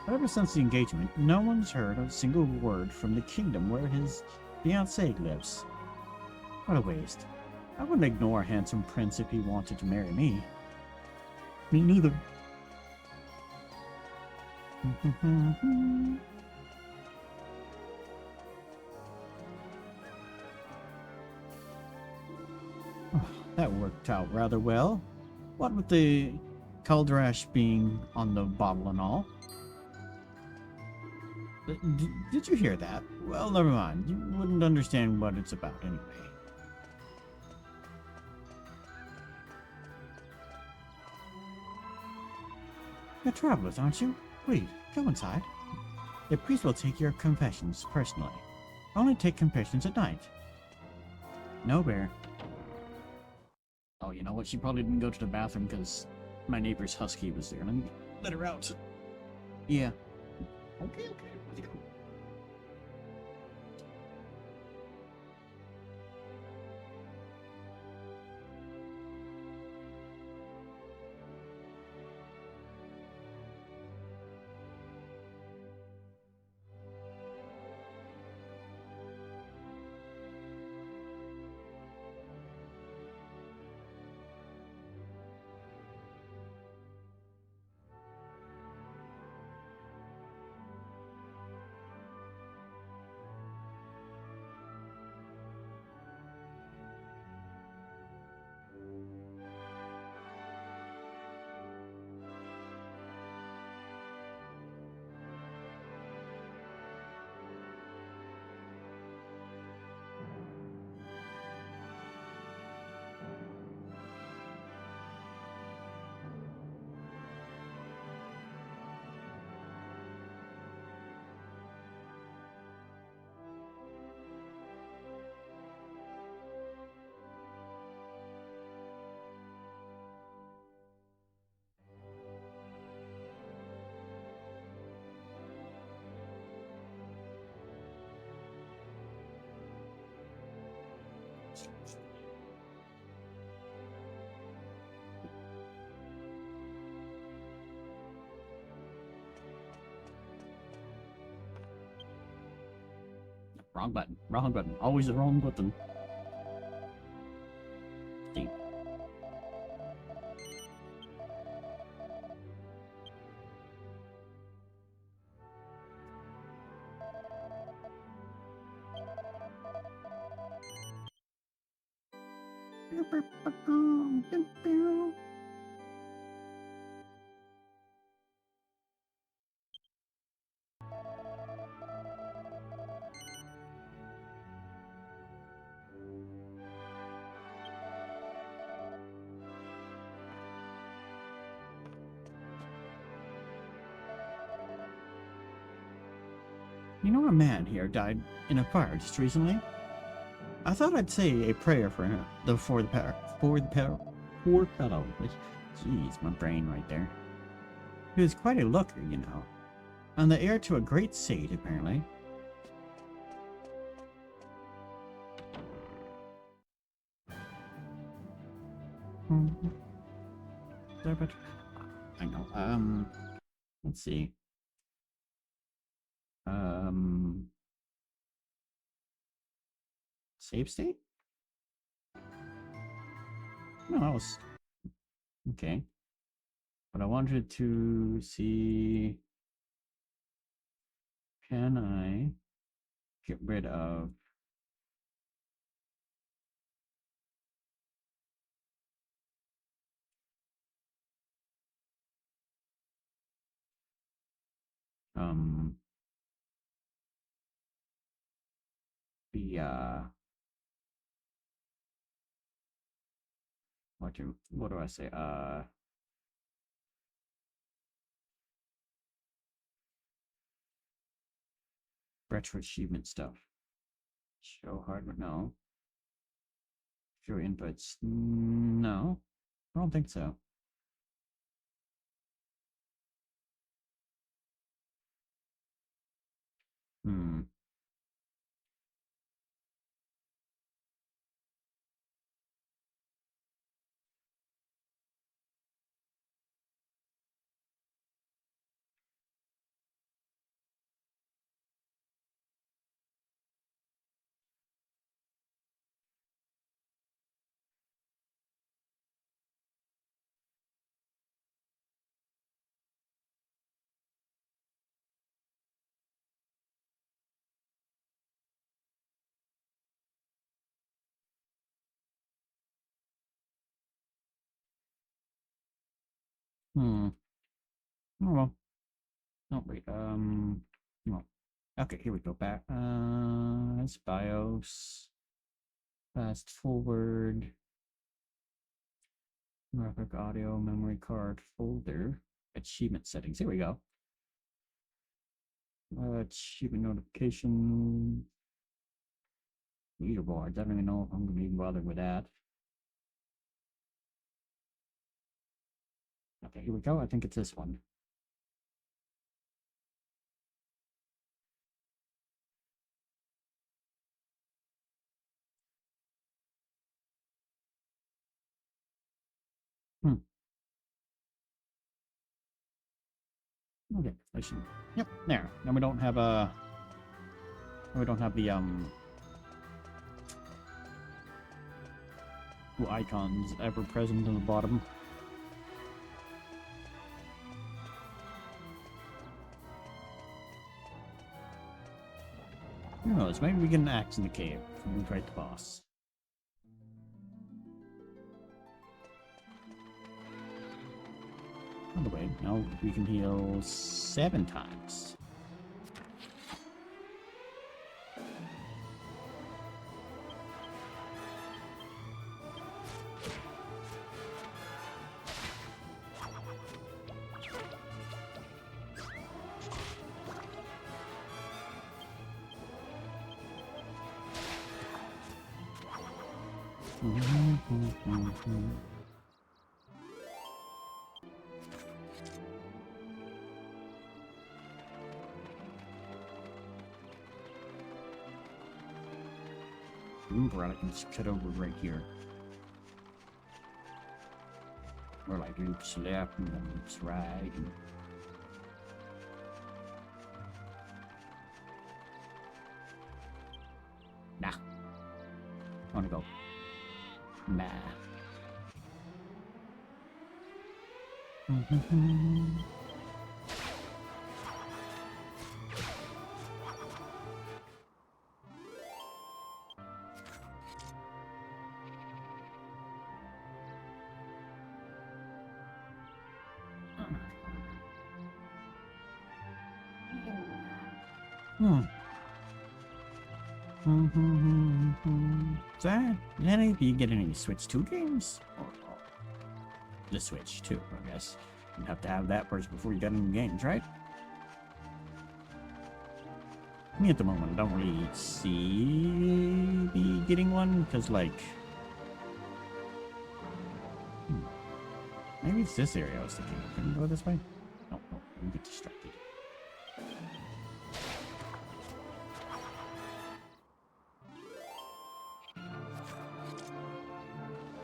But ever since the engagement, no one's heard a single word from the kingdom where his fiancée lives. What a waste. I wouldn't ignore a handsome prince if he wanted to marry me. Me neither. That worked out rather well. What with the Caldrash being on the bottle and all. Did you hear that? Well, never mind. You wouldn't understand what it's about anyway. You're travelers, aren't you? Please, go inside. The priest will take your confessions personally. Only take confessions at night. No, Bear. Oh, you know what? She probably didn't go to the bathroom because my neighbor's husky was there. Let me let her out. Yeah. Okay. Let's go. Wrong button. Wrong button. Always the wrong button. See. You know, a man here died in a fire just recently. I thought I'd say a prayer for him, poor fellow. Jeez, my brain right there. He was quite a looker, you know, and the heir to a great estate, apparently. I know. Let's see. Save state? No, that was okay. But I wanted to see, can I get rid of the what do I say? Retro achievement stuff. Show hardware, no. Show inputs, no. I don't think so. Hmm. Hmm. Oh well. Oh wait. No. Okay, here we go. Back. It's BIOS. Fast forward. Graphic audio, memory card folder. Achievement settings. Here we go. Achievement notification. Leaderboards. I don't even know if I'm gonna be bothered with that. Okay, here we go. I think it's this one. Okay, I should. Yep, there. Now we don't have the two icons ever present on the bottom. Who knows? Maybe we get an axe in the cave and we fight the boss. By the way, now we can heal 7 times. I can just cut over right here. Or like loops left and then loops right. And... Nah. I wanna go. Nah. Did any of you get any Switch 2 games? Or the Switch 2, I guess. You'd have to have that first before you got any games, right? Me at the moment, I don't really see me getting one because, like, maybe it's this area I was thinking. Can we go this way? No, no, we get distracted.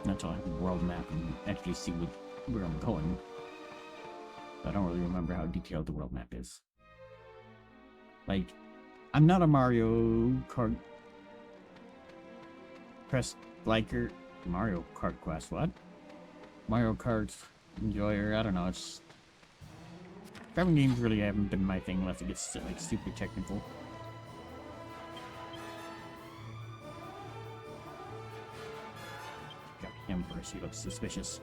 That's all I have a world map and actually see where I'm going. But I don't really remember how detailed the world map is. Like, I'm not a Mario Kart Quest liker. Mario Kart Quest, what? Mario Kart enjoyer, I don't know, it's... Driving games really haven't been my thing unless it gets, like, super technical. Got him first, he looks suspicious.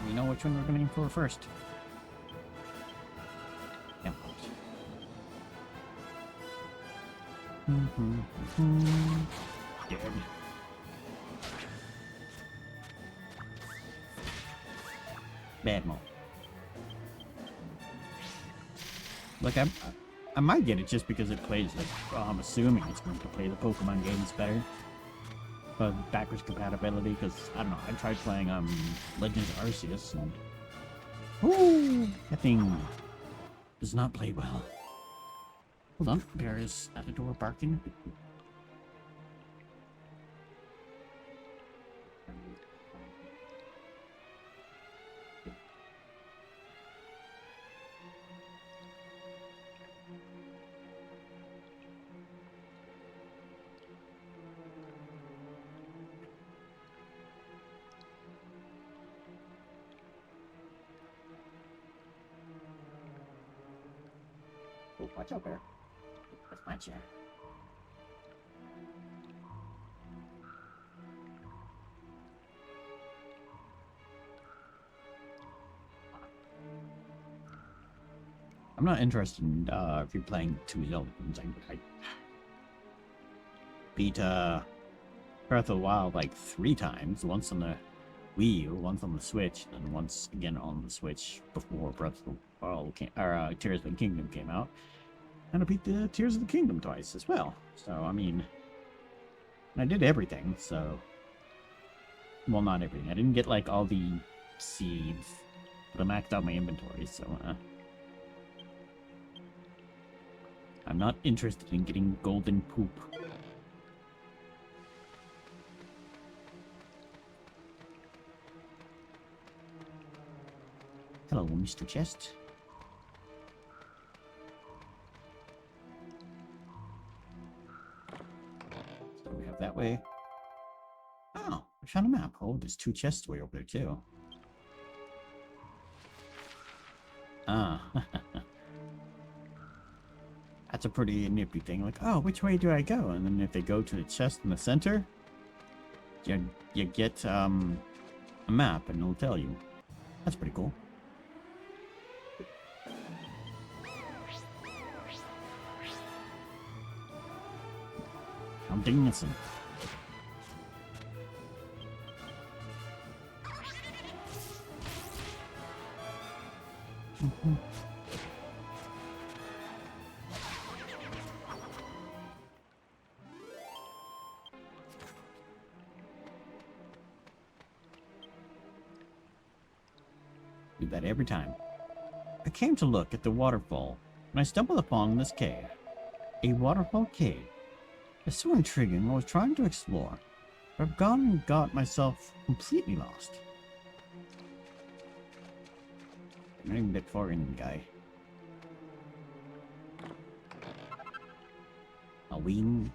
We know which one we're going to aim for first. Yeah. Dead. Bad mo. Look, I might get it just because it plays like, well, I'm assuming it's going to play the Pokemon games better. But backwards compatibility, because I don't know, I tried playing Legends of Arceus and ooh, that thing does not play well. Hold on, Bear is at the door barking. Oh, watch out, Bear. That's my chair. I'm not interested in if you're playing two Zelda games. I beat Breath of the Wild like 3 times. Once on the Wii U, once on the Switch, and once again on the Switch before Breath of the Wild Tears of the Kingdom came out. And I beat the Tears of the Kingdom twice as well. So, I mean, I did everything, so... Well, not everything. I didn't get, like, all the seeds, but I maxed out my inventory, so, I'm not interested in getting golden poop. Hello, Mr. Chest. So we have that way. Oh, I found a map. Oh, there's 2 chests way over there, too. Ah. That's a pretty nifty thing. Like, oh, which way do I go? And then if they go to the chest in the center, you get a map, and it'll tell you. That's pretty cool. I'm digging this in. Do that every time. I came to look at the waterfall when I stumbled upon this cave. A waterfall cave. It's so intriguing I was trying to explore, but I've gone and got myself completely lost. I'm not even that far in, guy. A wing.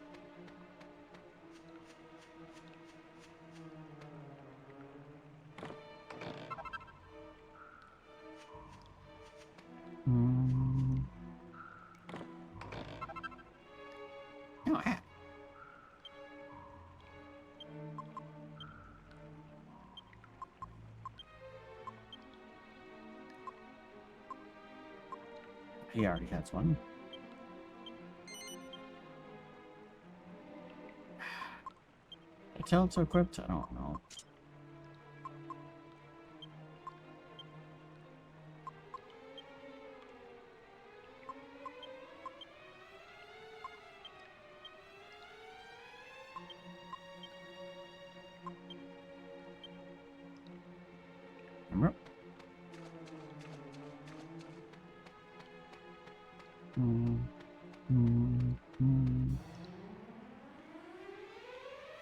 Oh, hat. He already has one. Until it's equipped, I don't know. Remember?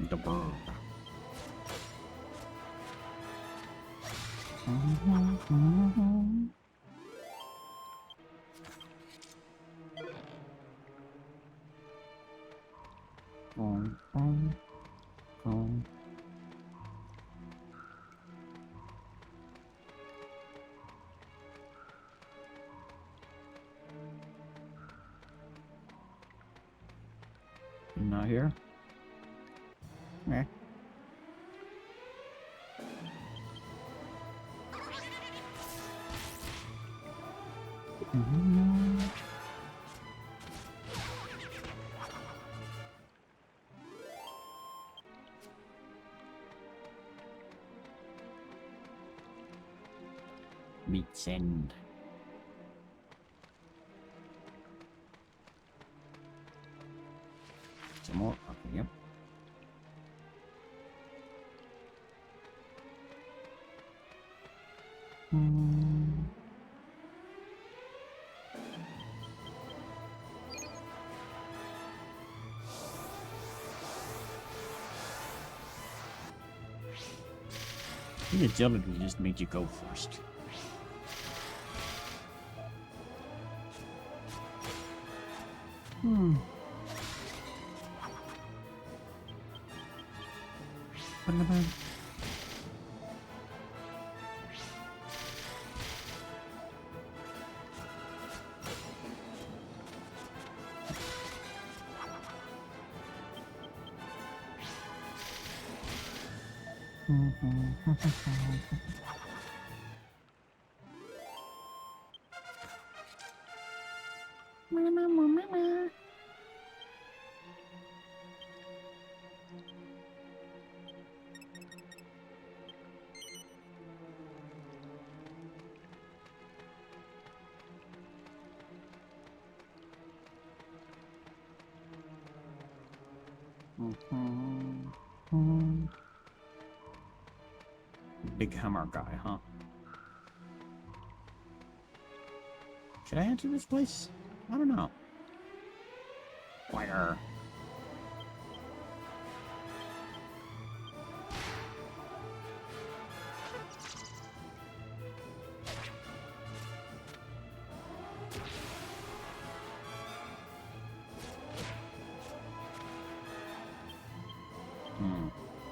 The bird. Not here. Okay. Meat send. Some more. Okay, yep. I think agility just made you go first. Big hammer guy, huh? Should I enter this place? I don't know. Fire.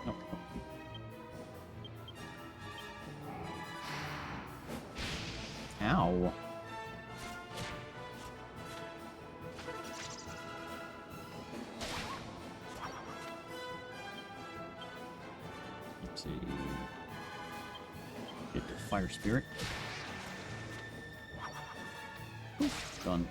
Nope. Ow. Let's see. Get the fire spirit. Oof, done.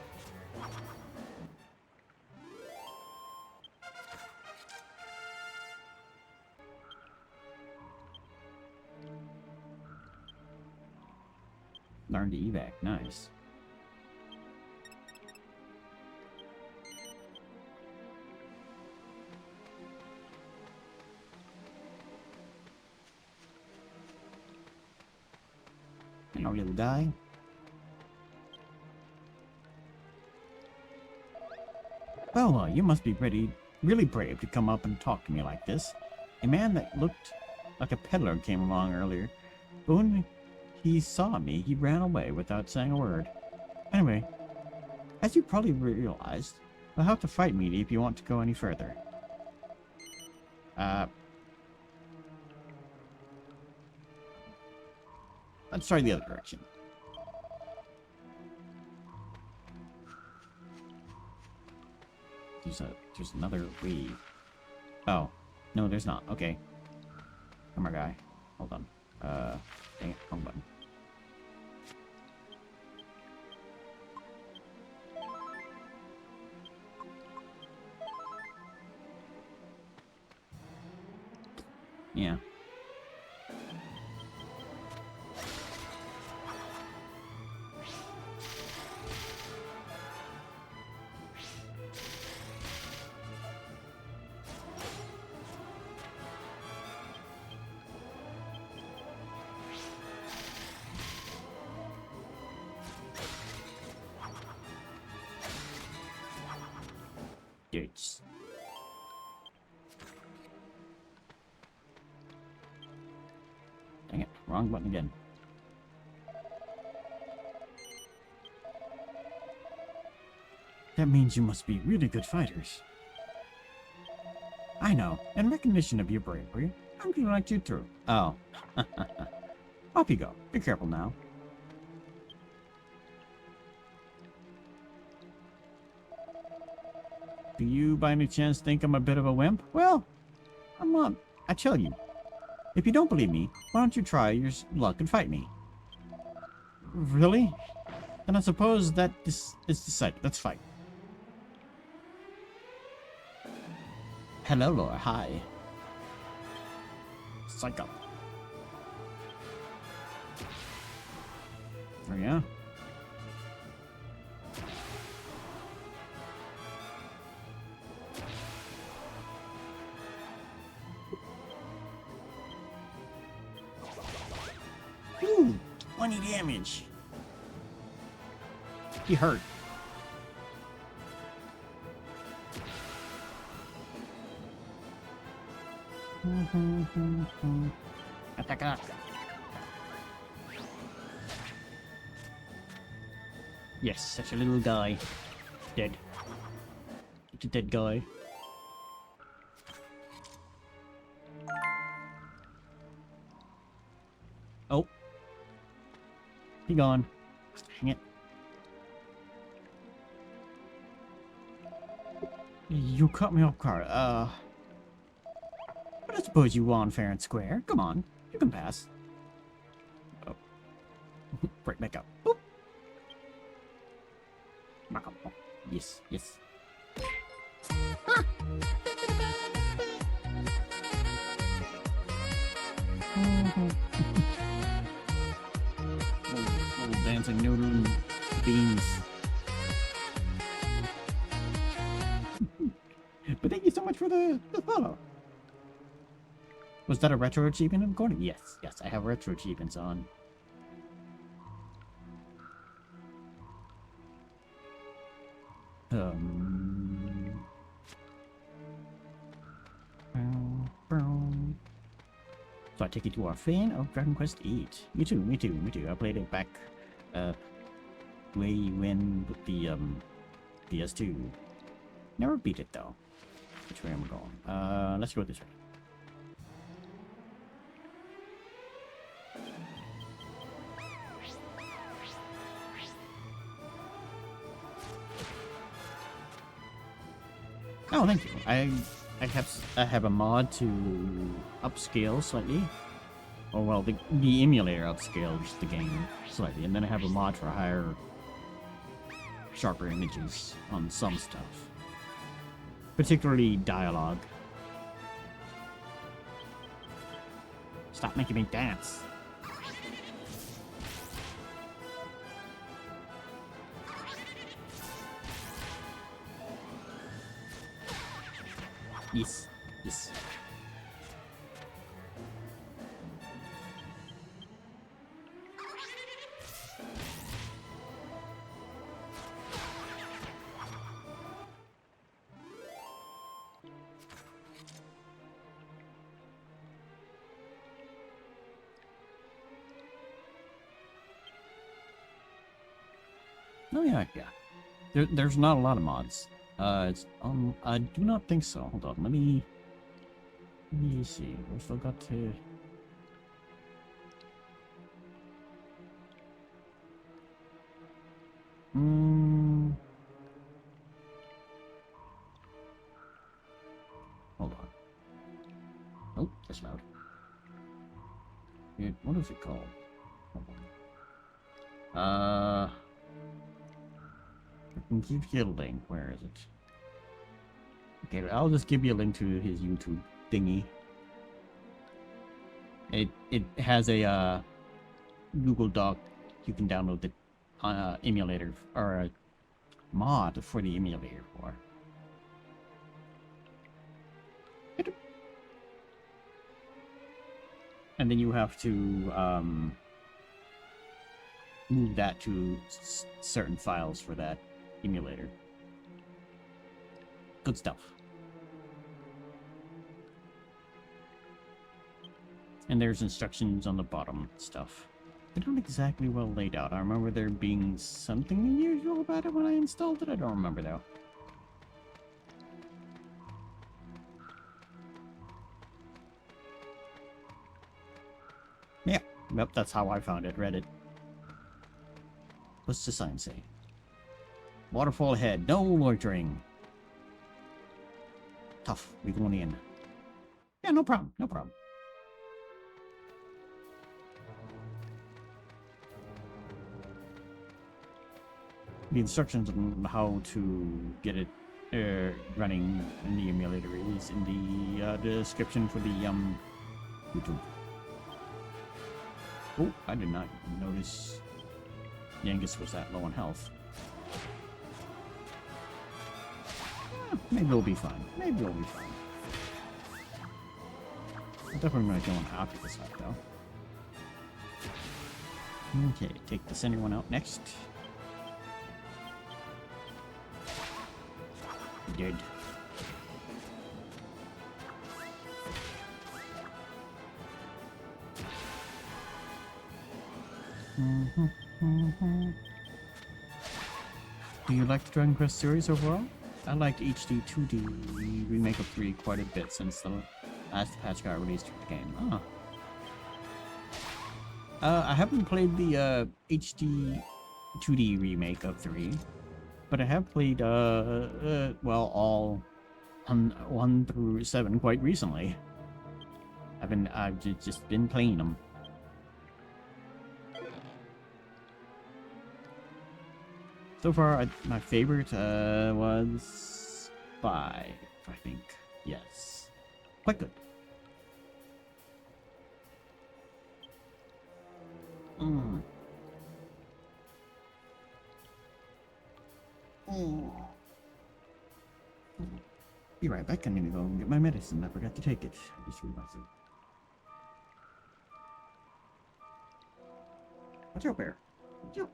Learn to evac, nice. Hello, little guy. Well, you must be really brave to come up and talk to me like this. A man that looked like a peddler came along earlier, but when he saw me, he ran away without saying a word. Anyway, as you probably realized, you'll have to fight me if you want to go any further. Let's try the other direction. There's another way. Oh, no, there's not. Okay. Come on, guy. Hold on. Dang it, wrong button. Yeah. Dudes. Dang it, wrong button again. That means you must be really good fighters. I know. In recognition of your bravery, I'm gonna let you through. Oh. Off you go. Be careful now. Do you by any chance think I'm a bit of a wimp? Well, I'm not. I tell you. If you don't believe me, why don't you try your luck and fight me? Really? Then I suppose that this is decided. Let's fight. Hello, Laura. Hi. Psycho. Oh, yeah? Ooh, 20 damage. He hurt. Attack up. Yes, such a little guy. Dead. It's a dead guy. Oh. He gone. Dang it. You caught me off guard. But I suppose you won fair and square. Come on. You can pass. Oh. Right back up. Boop. Back up. Oh. Yes, yes. Ah. Little dancing noodle and beans. But thank you so much for the follow. Was that a retro achievement I'm going? Yes, yes, I have retro achievements on. So I take you to our fan of Dragon Quest VIII. Me too, me too, me too. I played it back way when with the PS2. Never beat it though. Which way am I going? Let's go this way. Oh, thank you. I have a mod to upscale slightly. Or well, the emulator upscales the game slightly, and then I have a mod for higher, sharper images on some stuff. Particularly dialogue. Stop making me dance. Yes, yes. Oh yeah, yeah. There's not a lot of mods. It's I do not think so. Hold on, let me see. We forgot to. Hold on. Oh, that's loud. What is it called? Hold on. I can give you a link. Where is it? Okay, I'll just give you a link to his YouTube thingy. It has a Google Doc you can download the emulator or a mod for the emulator for. And then you have to move that to certain files for that emulator. Good stuff. And there's instructions on the bottom stuff. They're not exactly well laid out. I remember there being something unusual about it when I installed it. I don't remember though. Yeah, yep, that's how I found it. Read it. What's the sign say? Waterfall ahead. No loitering. Tough. We going in. Yeah, no problem. No problem. The instructions on how to get it running in the emulator is in the description for the YouTube. Oh, I did not notice Yangus was that low on health. Maybe we'll be fine. Maybe we'll be fine. I'm definitely going to go on happy this time, though. Okay, take the center one out next. Dead. Do you like the Dragon Quest series overall? I liked HD 2D remake of 3 quite a bit since the last patch got released for the game. Oh. I haven't played the HD 2D remake of 3, but I have played well, all 1 through 7 quite recently. I've just been playing them. So far, my favorite was 5, I think. Yes. Quite good. Be right back. I'm gonna go and get my medicine. I forgot to take it. I just realized it. Watch out, bear. Watch out.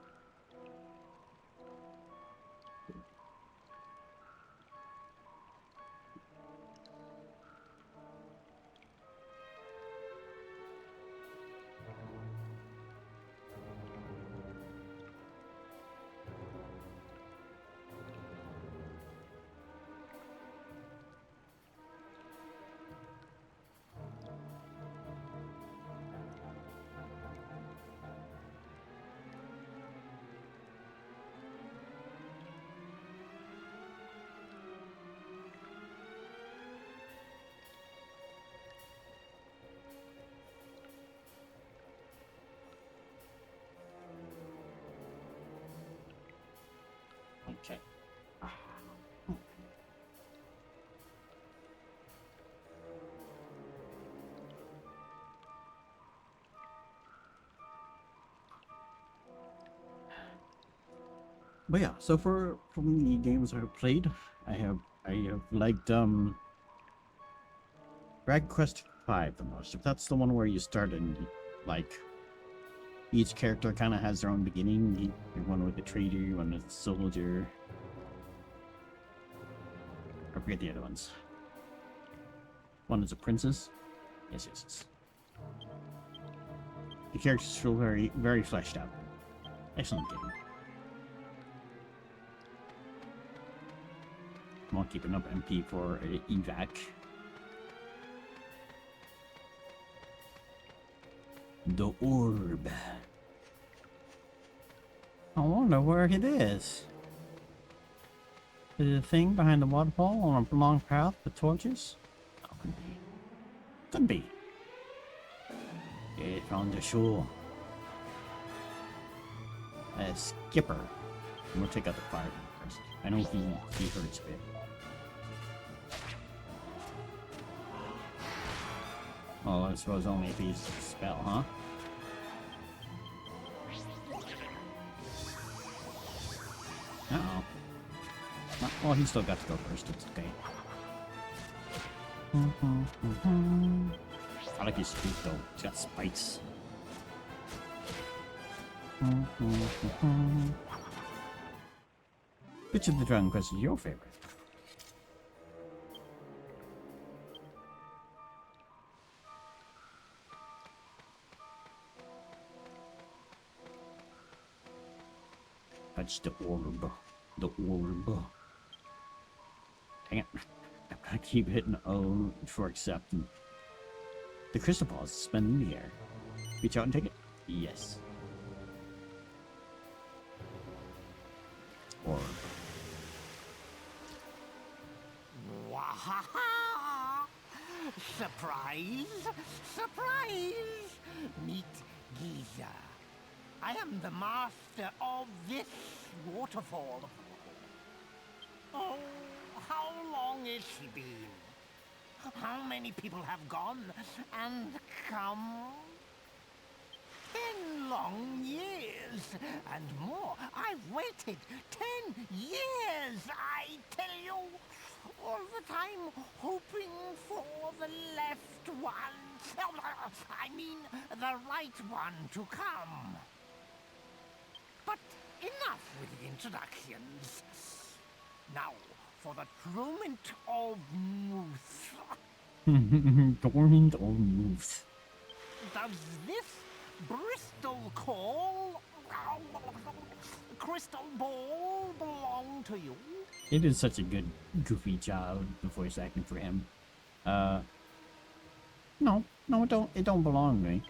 Okay. But yeah, so from the games I've played, I have liked Dragon Quest V the most. If that's the one where you start and like each character kind of has their own beginning. One with the trader, one with the soldier. I forget the other ones. One is a princess. Yes, yes, yes. The characters feel very, very fleshed out. Excellent game. I'm not keeping up MP for evac. The orb. I wonder where it is. Is it a thing behind the waterfall on a long path with torches? Oh, could be. Could be. It's on the shore. Skipper. We'll take out the fire first. I know he hurts a bit. Well, I suppose only if he's a spell, huh? Uh-oh. Well, he still got to go first. It's okay. I like his feet, though. He's got spikes. Which of the Dragon Quest is your favorite? Touch the orb. The orb. Dang it. I keep hitting O for accepting. The crystal ball is suspended in the air. Reach out and take it? Yes. Orb. Wahaha! Surprise! Surprise! Meet Giza. I am the master of this waterfall. Oh, how long has she been? How many people have gone and come? 10 long years and more. I've waited 10 years, I tell you. All the time hoping for the left one. I mean, the right one to come. But enough with the introductions. Now, for the torment of Moose. Torment of Moose. Does this Bristol call crystal ball belong to you? It is such a good, goofy job, the voice acting for him. No, it don't belong to me.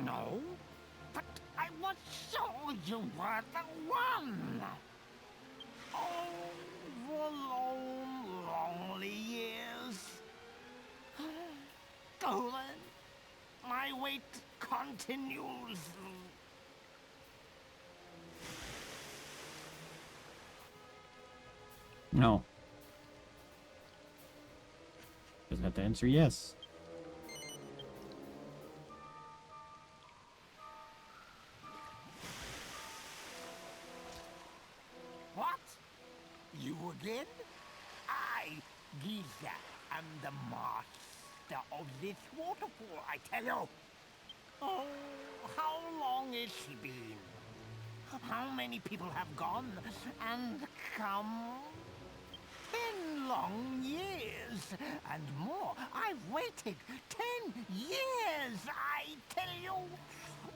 No, but I was sure you were the one. Oh, the lonely years. Go then. My wait continues. No. Does have to answer yes. What? You again? I, Giza, am the master of this waterfall, I tell you. Oh, how long has she been? How many people have gone and come? 10 long years and more. I've waited 10 years, I tell you.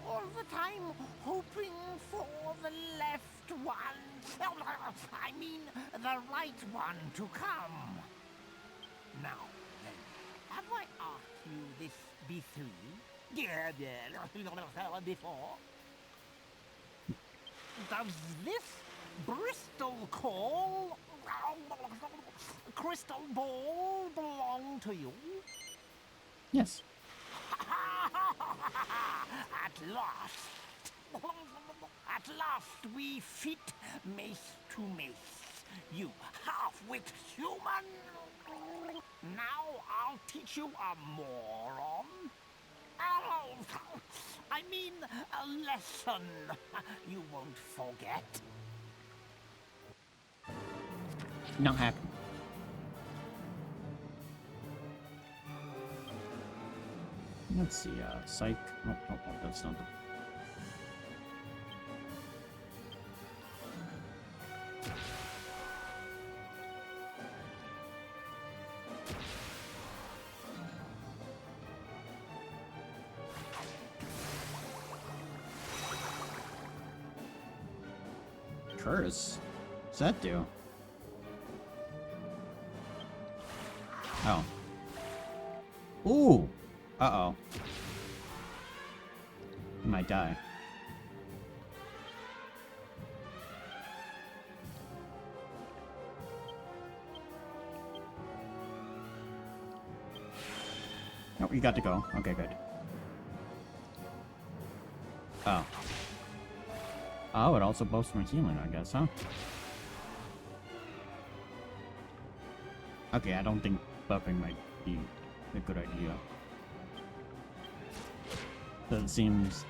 All the time hoping for the left one. I mean, the right one to come. Now, then, have I asked you this before? Before? Does this Bristol call crystal ball belong to you? Yes. At last. At last we fit mace to mace. You half-wit human. Now I'll teach you a moron. I mean, a lesson you won't forget. Not happy. Let's see, psych. Oh, that's not the... Curse? What's that do? Oh. Ooh! Uh-oh. He might die. Nope, you got to go. Okay, good. Oh. Oh, it also boasts my healing, I guess, huh? Okay, I don't think buffing might be a good idea. So it seems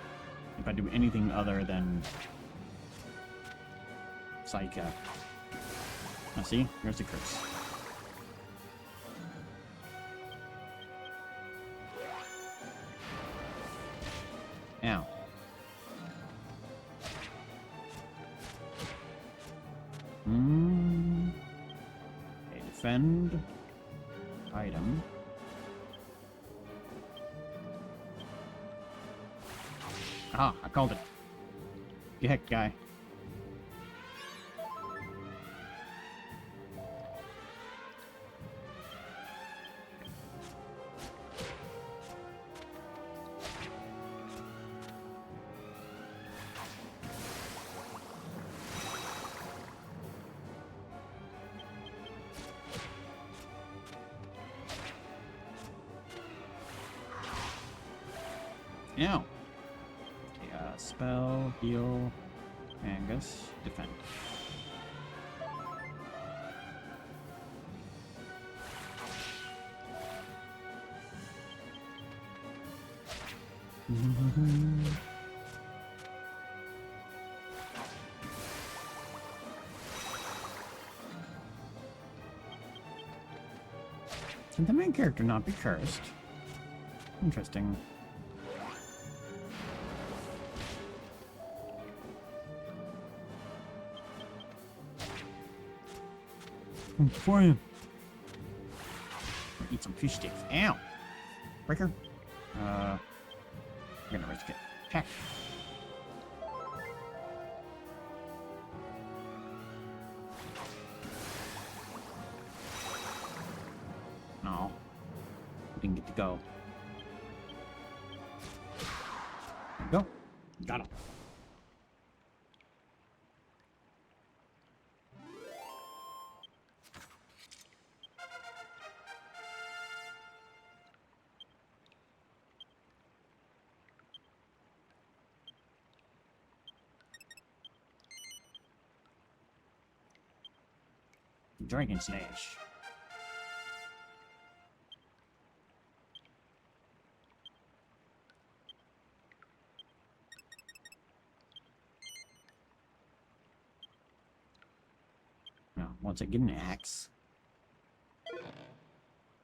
if I do anything other than Psycho. Now see, here's the curse. Ow. Okay, defend. Item. Ah, I called it. Get heck, guy. Ow. Okay, spell, heal, Angus, defend. Can the main character not be cursed? Interesting. I'm flying. Eat some fish sticks. Ow! Breaker. I'm gonna risk it. Heck. No. Didn't get to go. There we go. Got him. Dragon Slash. Now, once I get an axe.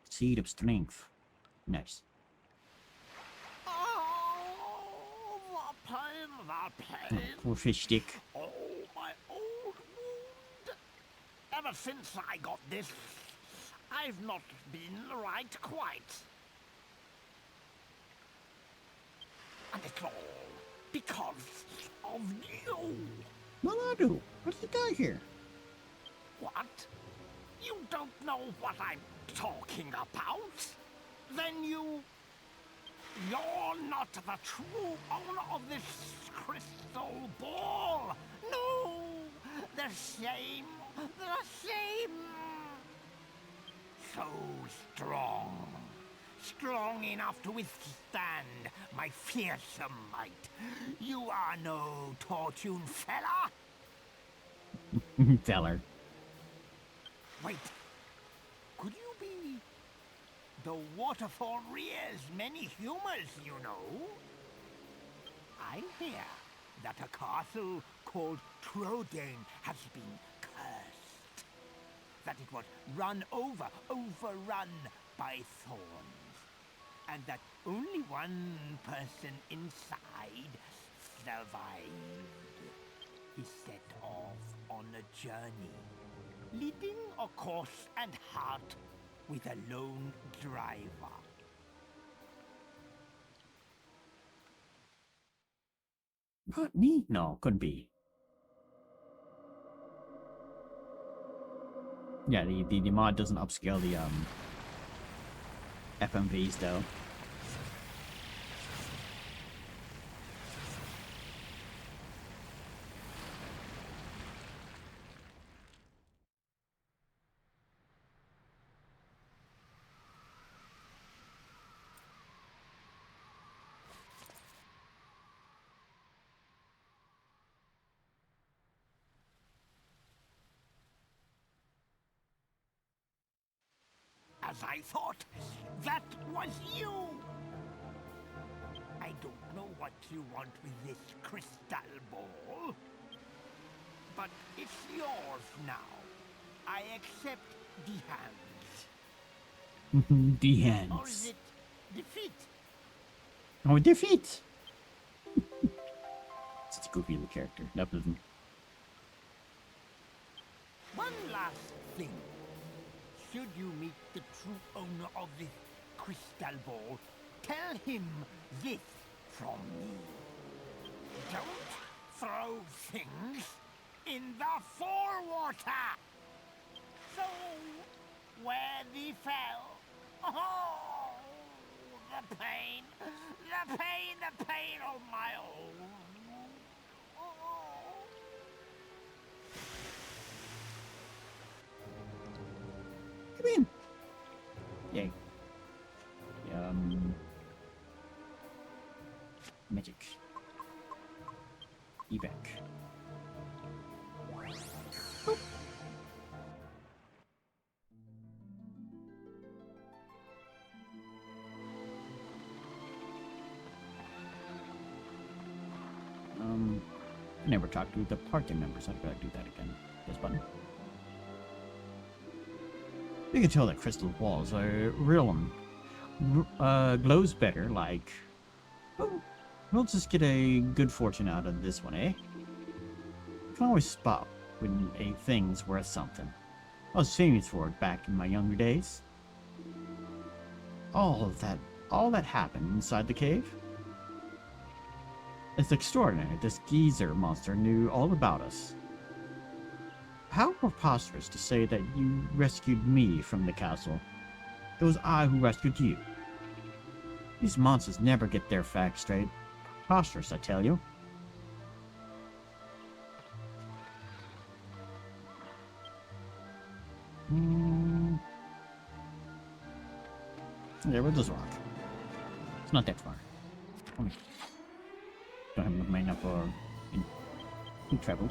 Seed of Strength. Nice. Oh, the pain, the pain. Poor fish stick. Oh, my old wound. Ever since I got this, I've not been right quite. And it's all because of you. Maladu, what do you got here? What? You don't know what I'm talking about? Then you're not the true owner of this crystal ball. No, the same. So strong. Strong enough to withstand my fearsome might. You are no Tortune fella. Feller. Wait. Could you be the Waterfall rears many humors, you know? I hear that a castle called Trodane has been cursed. That it was overrun by thorns. And that only one person inside survived. He set off on a journey, leading a course and heart with a lone driver. Not me? No, couldn't be. Yeah, the mod doesn't upscale the FMVs though. As I thought, that was you! I don't know what you want with this crystal ball, but it's yours now. I accept the hands. The Or is hands. it defeat? Oh, defeat! Such a goofy little character. Nepotism. One last thing. Should you meet the true owner of this crystal ball, tell him this from me. Don't throw things in the forewater! So, where thee fell. Oh, the pain, the pain, the pain, oh my own. Come in. Yay. Magic. Evac. Boop. I never talked to the party members. I'd better do that again. This button. You can tell that crystal balls are real glows better, like... Oh, we'll just get a good fortune out of this one, eh? You can always spot when a thing's worth something. I was famous for it back in my younger days. All that happened inside the cave? It's extraordinary. This geezer monster knew all about us. How preposterous to say that you rescued me from the castle. It was I who rescued you. These monsters never get their facts straight. Preposterous, I tell you. Yeah, we'll just rock. It's not that far. Don't have enough mana for in travel.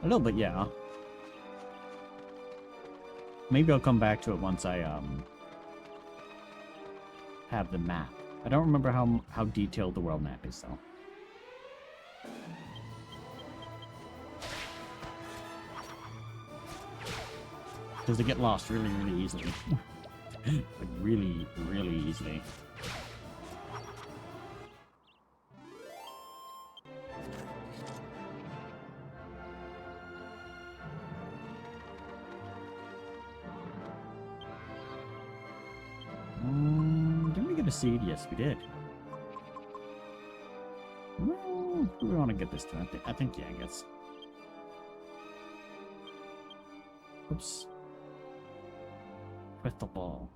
A little bit, yeah. Maybe I'll come back to it once I have the map. I don't remember how detailed the world map is though. Because they get lost really, really easily. Like really, really easily. Didn't we get a seed? Yes, we did. Well, who do we want to get this to? I think yeah, I guess. Oops. Crystal ball.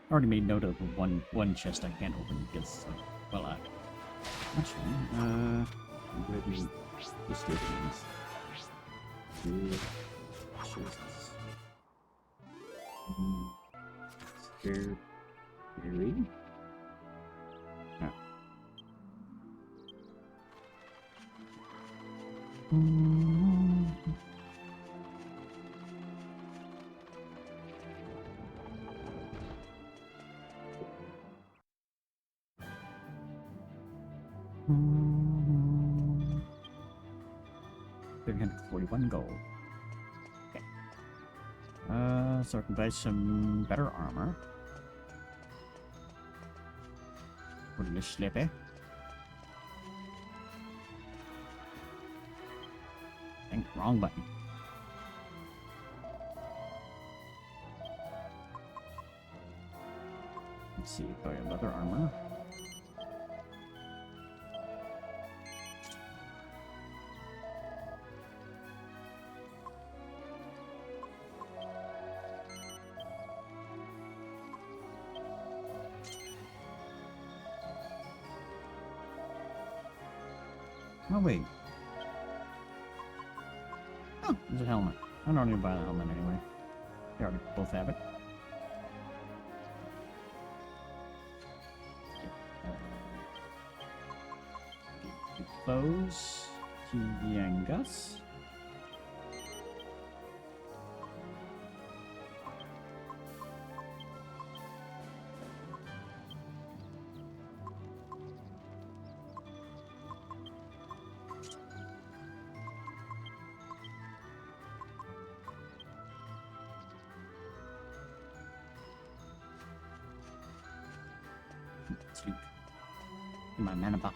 I already made note of one chest I can't open because, well, actually, where do the stations? Two chests. Here, really? No. $341 gold. Okay. So I can buy some better armor. Put in the slippy. Dang, wrong button. Let's see, buy leather armor. Oh, wait. Oh, there's a helmet. I don't need to buy the helmet anyway. We already both have it. Foes, Tiangas. Sleep. Get my mana back.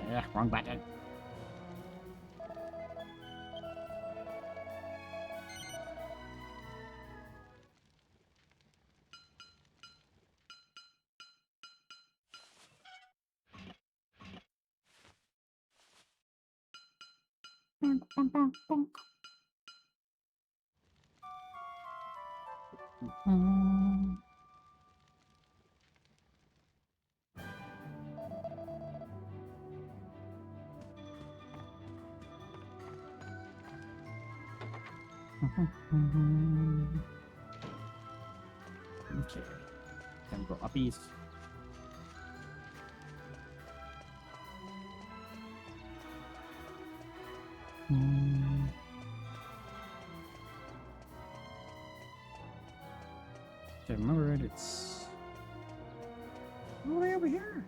Yeah, wrong button. Bonk, bonk, bonk, bonk. Okay. Can go uppies. If I remember it, it's all the way over here.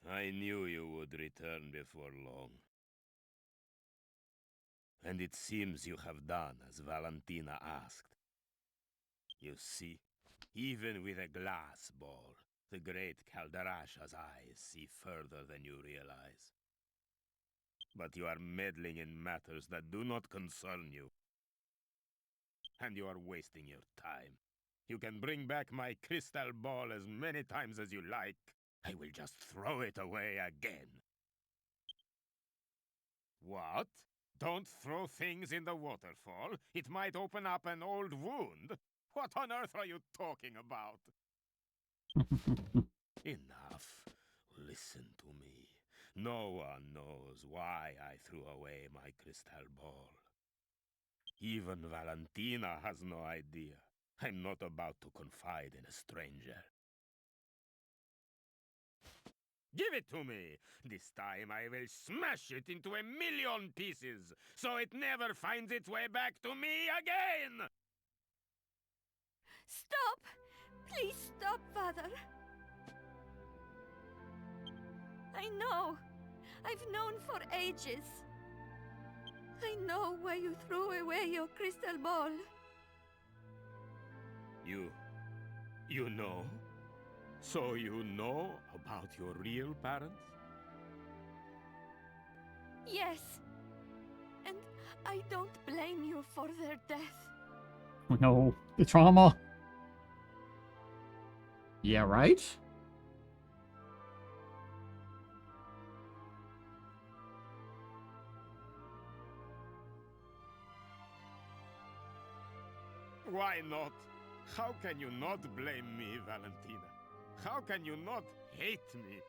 I knew you would return before long. And it seems you have done as Valentina asked. You see, even with a glass ball, the great Calderasha's eyes see further than you realize. But you are meddling in matters that do not concern you. And you are wasting your time. You can bring back my crystal ball as many times as you like. I will just throw it away again. What? Don't throw things in the waterfall. It might open up an old wound. What on earth are you talking about? Enough. Listen to me. No one knows why I threw away my crystal ball. Even Valentina has no idea. I'm not about to confide in a stranger. Give it to me! This time I will smash it into 1,000,000 pieces, so it never finds its way back to me again! Stop! Please stop, Father. I know. I've known for ages. I know why you threw away your crystal ball. You know? So you know about your real parents? Yes. And I don't blame you for their death. No, the trauma. Yeah, right? Why not? How can you not blame me, Valentina? How can you not hate me?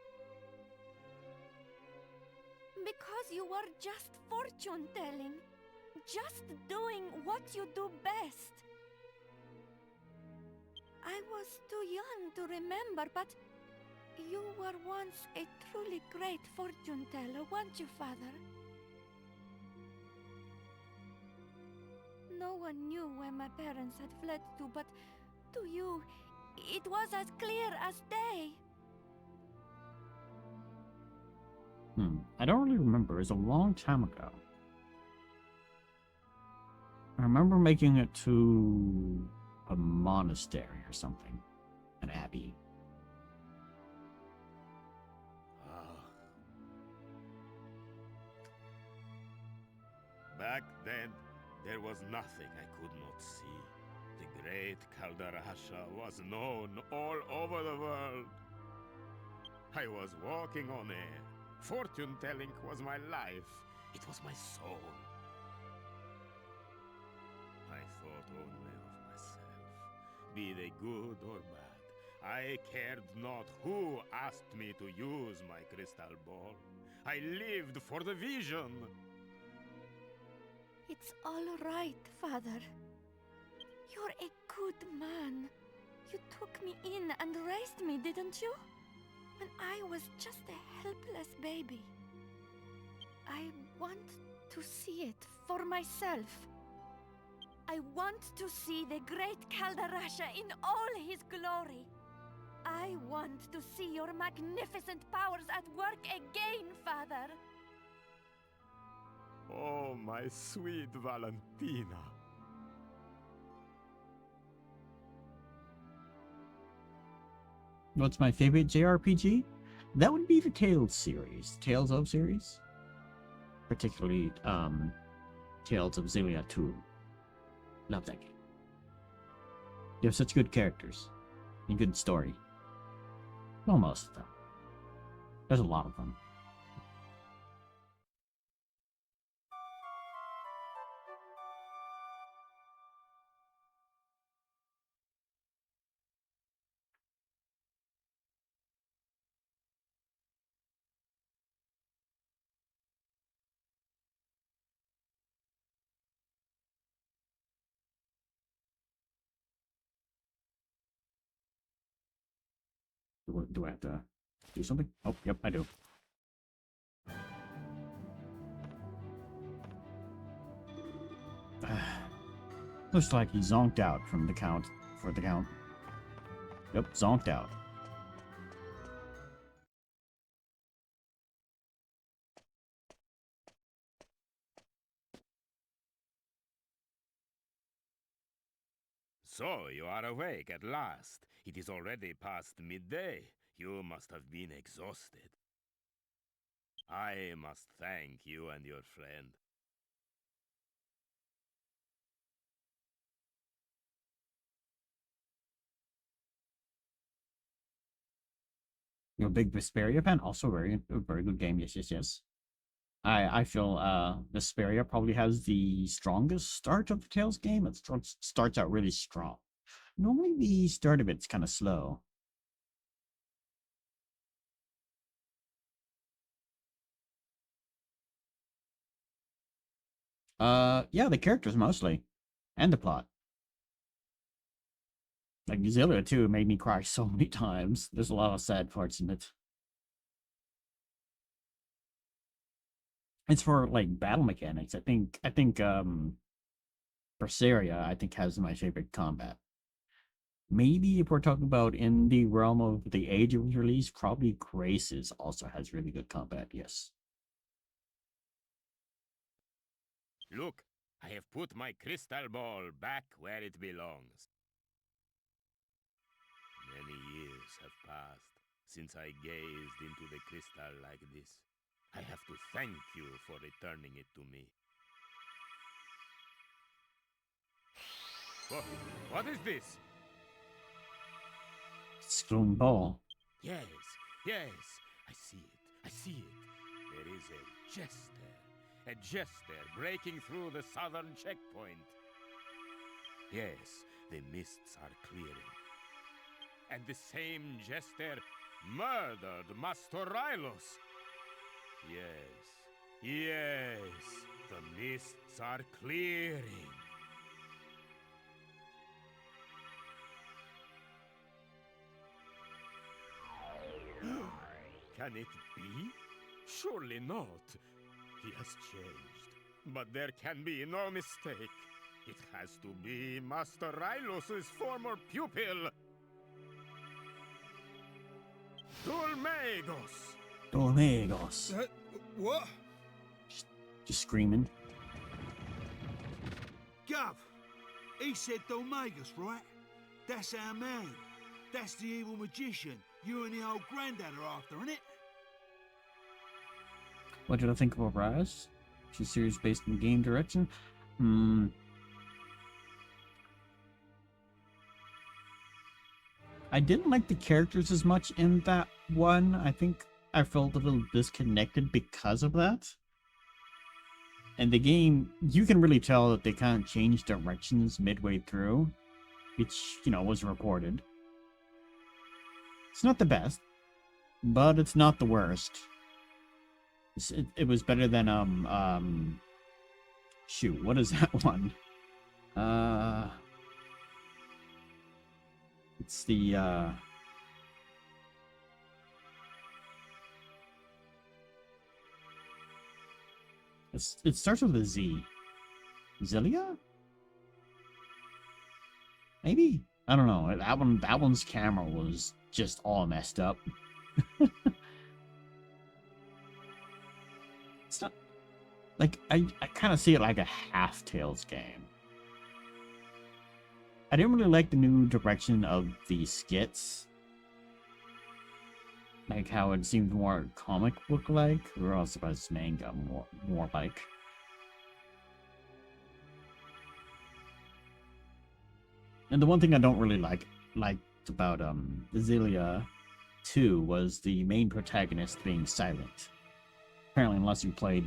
Because you were just fortune-telling. Just doing what you do best. I was too young to remember, but you were once a truly great fortune-teller, weren't you, Father? No one knew where my parents had fled to, but to you, it was as clear as day. I don't really remember. It was a long time ago. I remember making it to a monastery or something. An abbey. Back then, there was nothing I could not see. great Calderasha was known all over the world. I was walking on air. Fortune-telling was my life. It was my soul. I thought only of myself, be they good or bad. I cared not who asked me to use my crystal ball. I lived for the vision. It's all right, Father. You're a good man. You took me in and raised me, didn't you? When I was just a helpless baby. I want to see it for myself. I want to see the great Calderasha in all his glory. I want to see your magnificent powers at work again, Father. Oh, my sweet Valentina. What's my favorite JRPG? That would be the Tales series, Tales of series. Particularly, Tales of Xillia 2. Love that game. They have such good characters. And good story. Well, most of them. There's a lot of them. Do I have to do something? Oh, yep, I do. Looks like he zonked out from the count. For the count. Yep, zonked out. So, you are awake at last. It is already past midday. You must have been exhausted. I must thank you and your friend. You're a big Vesperia fan? Also a very good game, yes. I feel Vesperia probably has the strongest start of the Tales game. It starts out really strong. Normally the start of it's kind of slow. Yeah, the characters mostly. And the plot. Like Xillia 2 made me cry so many times. There's a lot of sad parts in it. It's for like battle mechanics. I think Berseria I think has my favorite combat. Maybe if we're talking about in the realm of the age it was released, probably Graces also has really good combat, yes. Look, I have put my crystal ball back where it belongs. Many years have passed since I gazed into the crystal like this. I have to thank you for returning it to me. What is this? Stone ball. Yes, I see it, I see it. There is a jester breaking through the southern checkpoint. Yes, the mists are clearing. And the same jester murdered Master Rylos. Yes, the mists are clearing. Can it be? Surely not. He has changed. But there can be no mistake. It has to be Master Rylos' former pupil. Dulmagos! Dolmagos. What? Just screaming. Gov, he said Dolmagus, right? That's our man. That's the evil magician you and the old granddad are after, innit? What did I think of Rise? She's a series based in game direction. I didn't like the characters as much in that one. I think I felt a little disconnected because of that. And the game, you can really tell that they kind of changed directions midway through, which, you know, was reported. It's not the best, but it's not the worst. It was better than, shoot, what is that one? It's the, it starts with a Z. Zillia? Maybe? I don't know. That one's camera was just all messed up. It's not like I kind of see it like a half Tales game. I didn't really like the new direction of the skits. Like how it seemed more comic book like, or else about its manga more like. And the one thing I don't really liked about Zillia 2 was the main protagonist being silent. Apparently, unless you played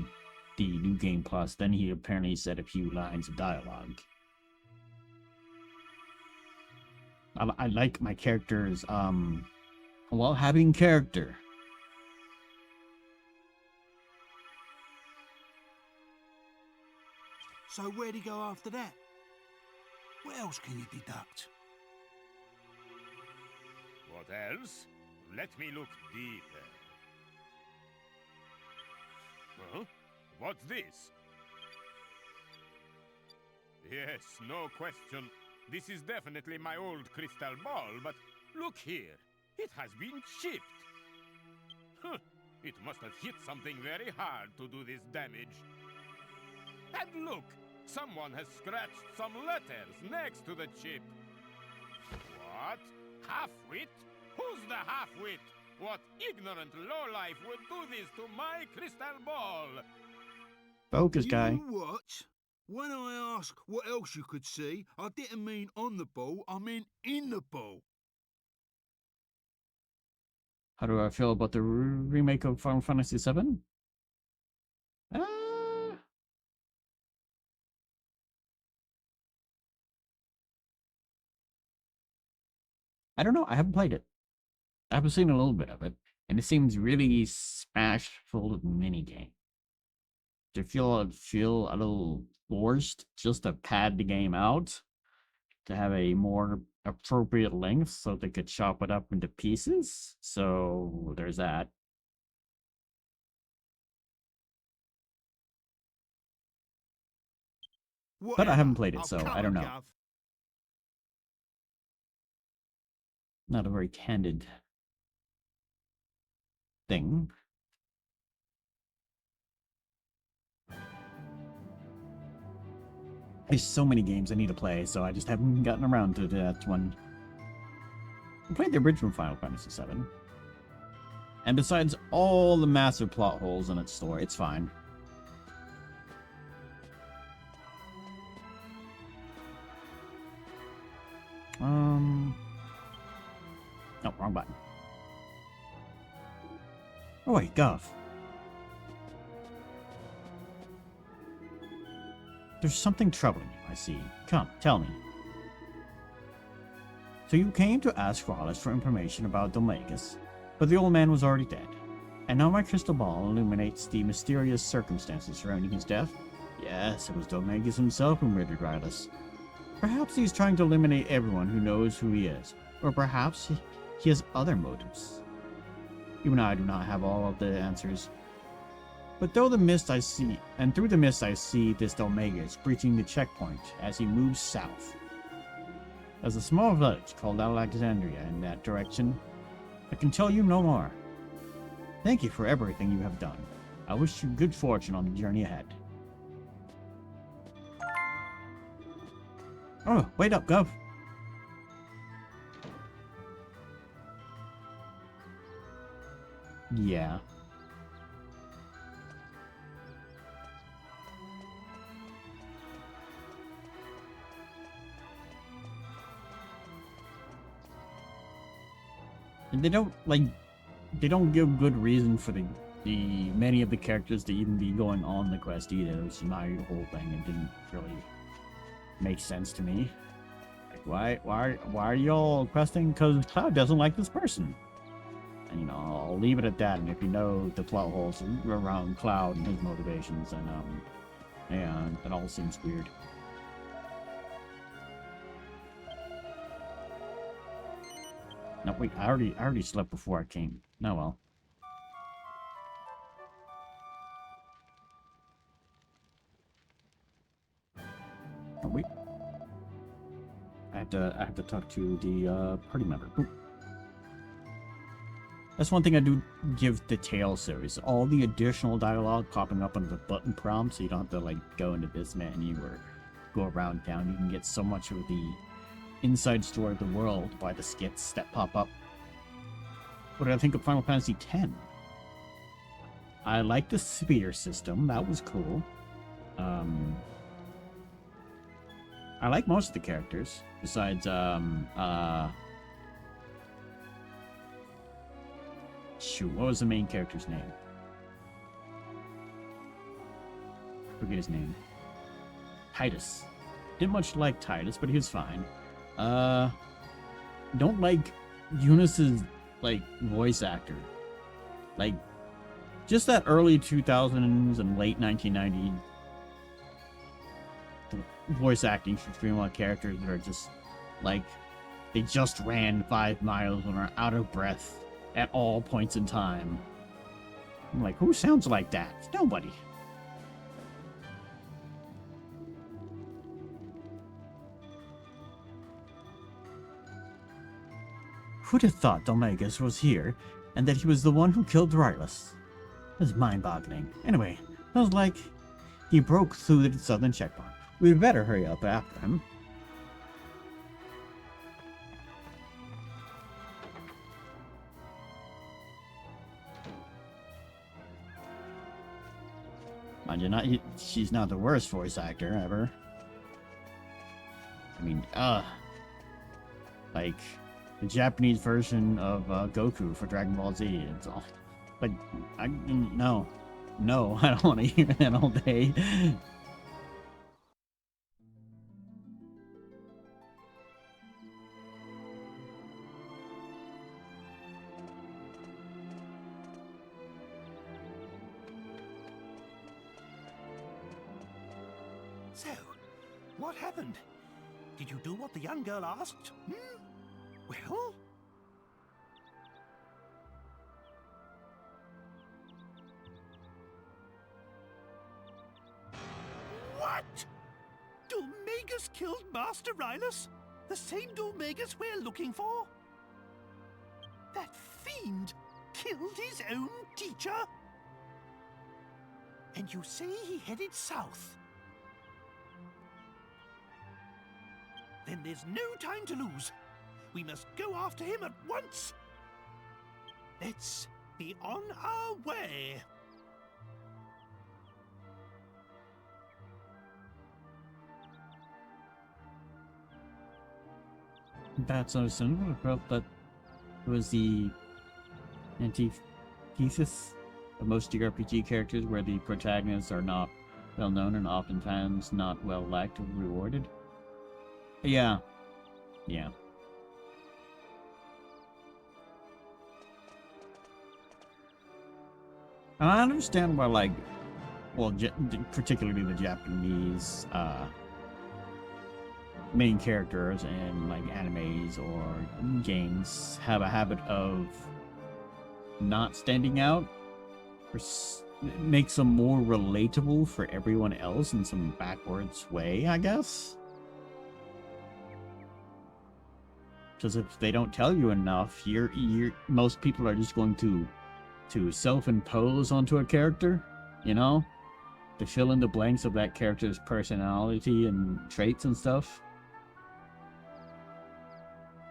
the New Game Plus, then he apparently said a few lines of dialogue. I like my characters, well, having character. So where'd he go after that? What else can you deduct? What else? Let me look deeper. Huh? What's this? Yes, no question. This is definitely my old crystal ball, but look here. It has been chipped. Huh. It must have hit something very hard to do this damage. And look! Someone has scratched some letters next to the chip. What? Half-wit? Who's the half-wit? What ignorant lowlife would do this to my crystal ball? Focus, guy. You what? When I ask what else you could see, I didn't mean on the ball, I meant in the ball. How do I feel about the remake of Final Fantasy VII? I don't know. I haven't played it. I've seen a little bit of it, and it seems really smash full of minigames. Do you feel a little forced just to pad the game out to have a more appropriate length so they could chop it up into pieces? So there's that. But I haven't played it, so I don't know. Not a very candid thing. There's so many games I need to play, so I just haven't gotten around to that one. I played the original Final Fantasy VII. And besides all the massive plot holes in its story, it's fine. No, wrong button. Oh wait, Gov. There's something troubling you, I see. Come, tell me. So you came to ask Wallace for information about Domagus, but the old man was already dead. And now my crystal ball illuminates the mysterious circumstances surrounding his death. Yes, it was Domagus himself who murdered Rylus. Perhaps he's trying to eliminate everyone who knows who he is, or perhaps he has other motives. Even I do not have all of the answers. But through the mist I see this Domagus breaching the checkpoint as he moves south. There's a small village called Alexandria in that direction. I can tell you no more. Thank you for everything you have done. I wish you good fortune on the journey ahead. Oh, wait up, Gov. Yeah. And they don't give good reason for the many of the characters to even be going on the quest either, which is my whole thing. It didn't really make sense to me. Like, why are y'all questing? Because Cloud doesn't like this person. And, you know, I'll leave it at that. And if you know the plot holes around Cloud and his motivations, then yeah, that all seems weird. No, wait, I already slept before I came. No, well. Oh, wait. I have to talk to the party member. Oop. That's one thing I do give the Tale series. All the additional dialogue popping up under the button prompt, so you don't have to like go into this menu or go around town. You can get so much of the inside story of the world by the skits that pop up. What did I think of Final Fantasy X? I like the speeder system. That was cool. I like most of the characters, besides, shoot, what was the main character's name? I forget his name. Titus. Didn't much like Titus, but he was fine. Don't like Eunice's, like, voice actor. Like, just that early 2000s and late 1990s voice acting for female characters that are just like they just ran 5 miles and are out of breath at all points in time. I'm like, who sounds like that? Nobody. Who'd have thought Dominguez was here and that he was the one who killed Rylus? That's mind-boggling. Anyway, sounds like he broke through the southern checkpoint. We'd better hurry up after him. Mind you, she's not the worst voice actor ever. I mean, like the Japanese version of Goku for Dragon Ball Z. It's all like, no, I don't want to hear that all day. So, what happened? Did you do what the young girl asked? Well? What? Dominguez killed Master Rylus? The same Dominguez we're looking for? That fiend killed his own teacher? And you say he headed south? Then there's no time to lose. We must go after him at once. Let's be on our way. That's understandable. I felt that it was the antithesis of most JRPG characters where the protagonists are not well known and oftentimes not well liked or rewarded. Yeah. And I understand why, like, well, particularly the Japanese main characters in like animes or games have a habit of not standing out, or makes them more relatable for everyone else in some backwards way, I guess. Because if they don't tell you enough, most people are just going to self-impose onto a character, you know, to fill in the blanks of that character's personality and traits and stuff.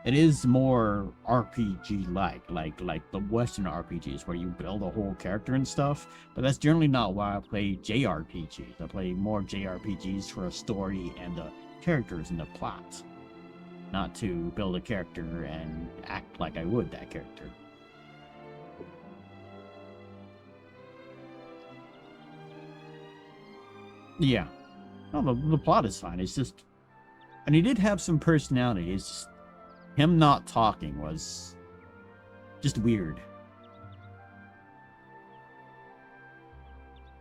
It is more RPG-like, like the Western RPGs where you build a whole character and stuff, but that's generally not why I play JRPGs. I play more JRPGs for a story and the characters and the plot. not to build a character and act like I would that character. Yeah. No, the plot is fine. It's just... And he did have some personality. It's just... Him not talking was... just weird.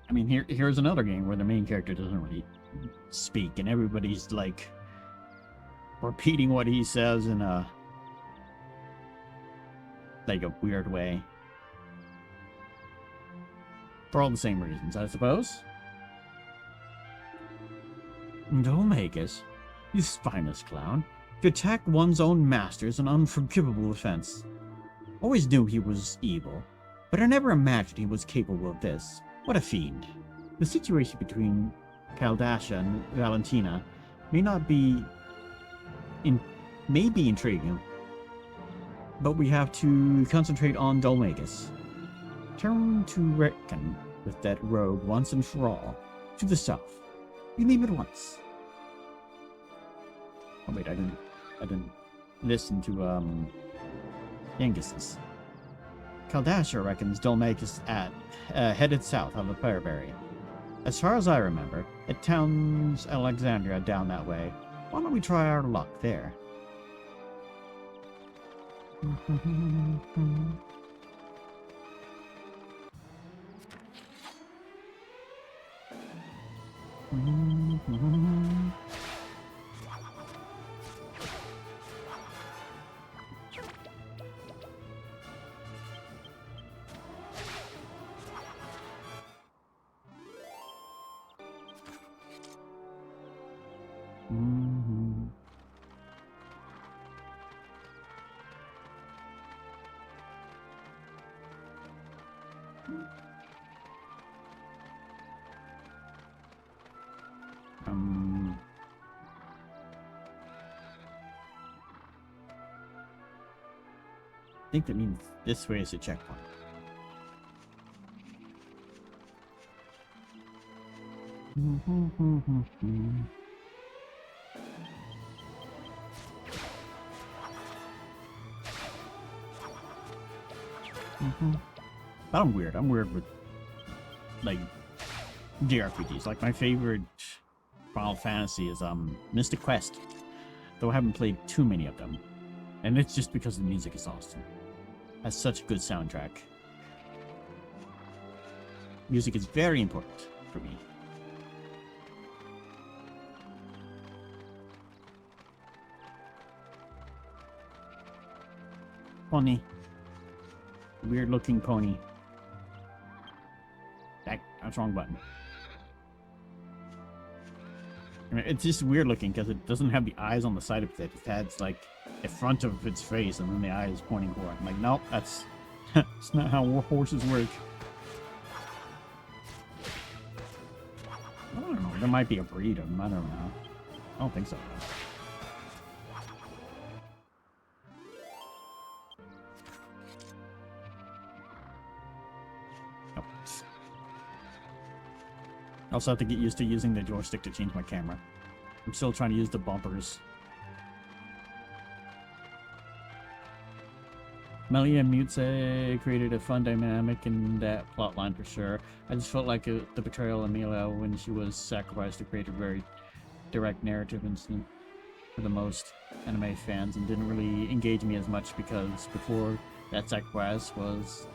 I mean, here's another game where the main character doesn't really speak, and everybody's, like, repeating what he says in a... like, a weird way. For all the same reasons, I suppose. Domagus, you spineless clown. To attack one's own master is an unforgivable offense. Always knew he was evil, but I never imagined he was capable of this. What a fiend. The situation between Kaldasha and Valentina may be intriguing, but we have to concentrate on Domagus. Turn to reckon with that rogue once and for all. To the south. You leave at once. Oh wait, I didn't listen to Yengus's. Kaldasha reckons Domagus headed south on the Paraberry. As far as I remember, it towns Alexandria down that way. Why don't we try our luck there? I think that means this way is a checkpoint. But I'm weird. I'm weird with, like, JRPGs. Like, my favorite Final Fantasy is Mystic Quest, though I haven't played too many of them, and it's just because the music is awesome. Has such a good soundtrack. Music is very important for me. Pony. Weird looking pony. That's wrong button. I mean, it's just weird looking because it doesn't have the eyes on the side of it. It has like the front of its face and then the eyes pointing forward. I'm like, nope, that's that's not how horses work. I don't know. There might be a breed of them. I don't know. I don't think so, though. I also have to get used to using the joystick to change my camera. I'm still trying to use the bumpers. Melia and Mutze created a fun dynamic in that plotline for sure. I just felt like the betrayal of Melia when she was sacrificed to create a very direct narrative incident for the most anime fans, and didn't really engage me as much because before that sacrifice was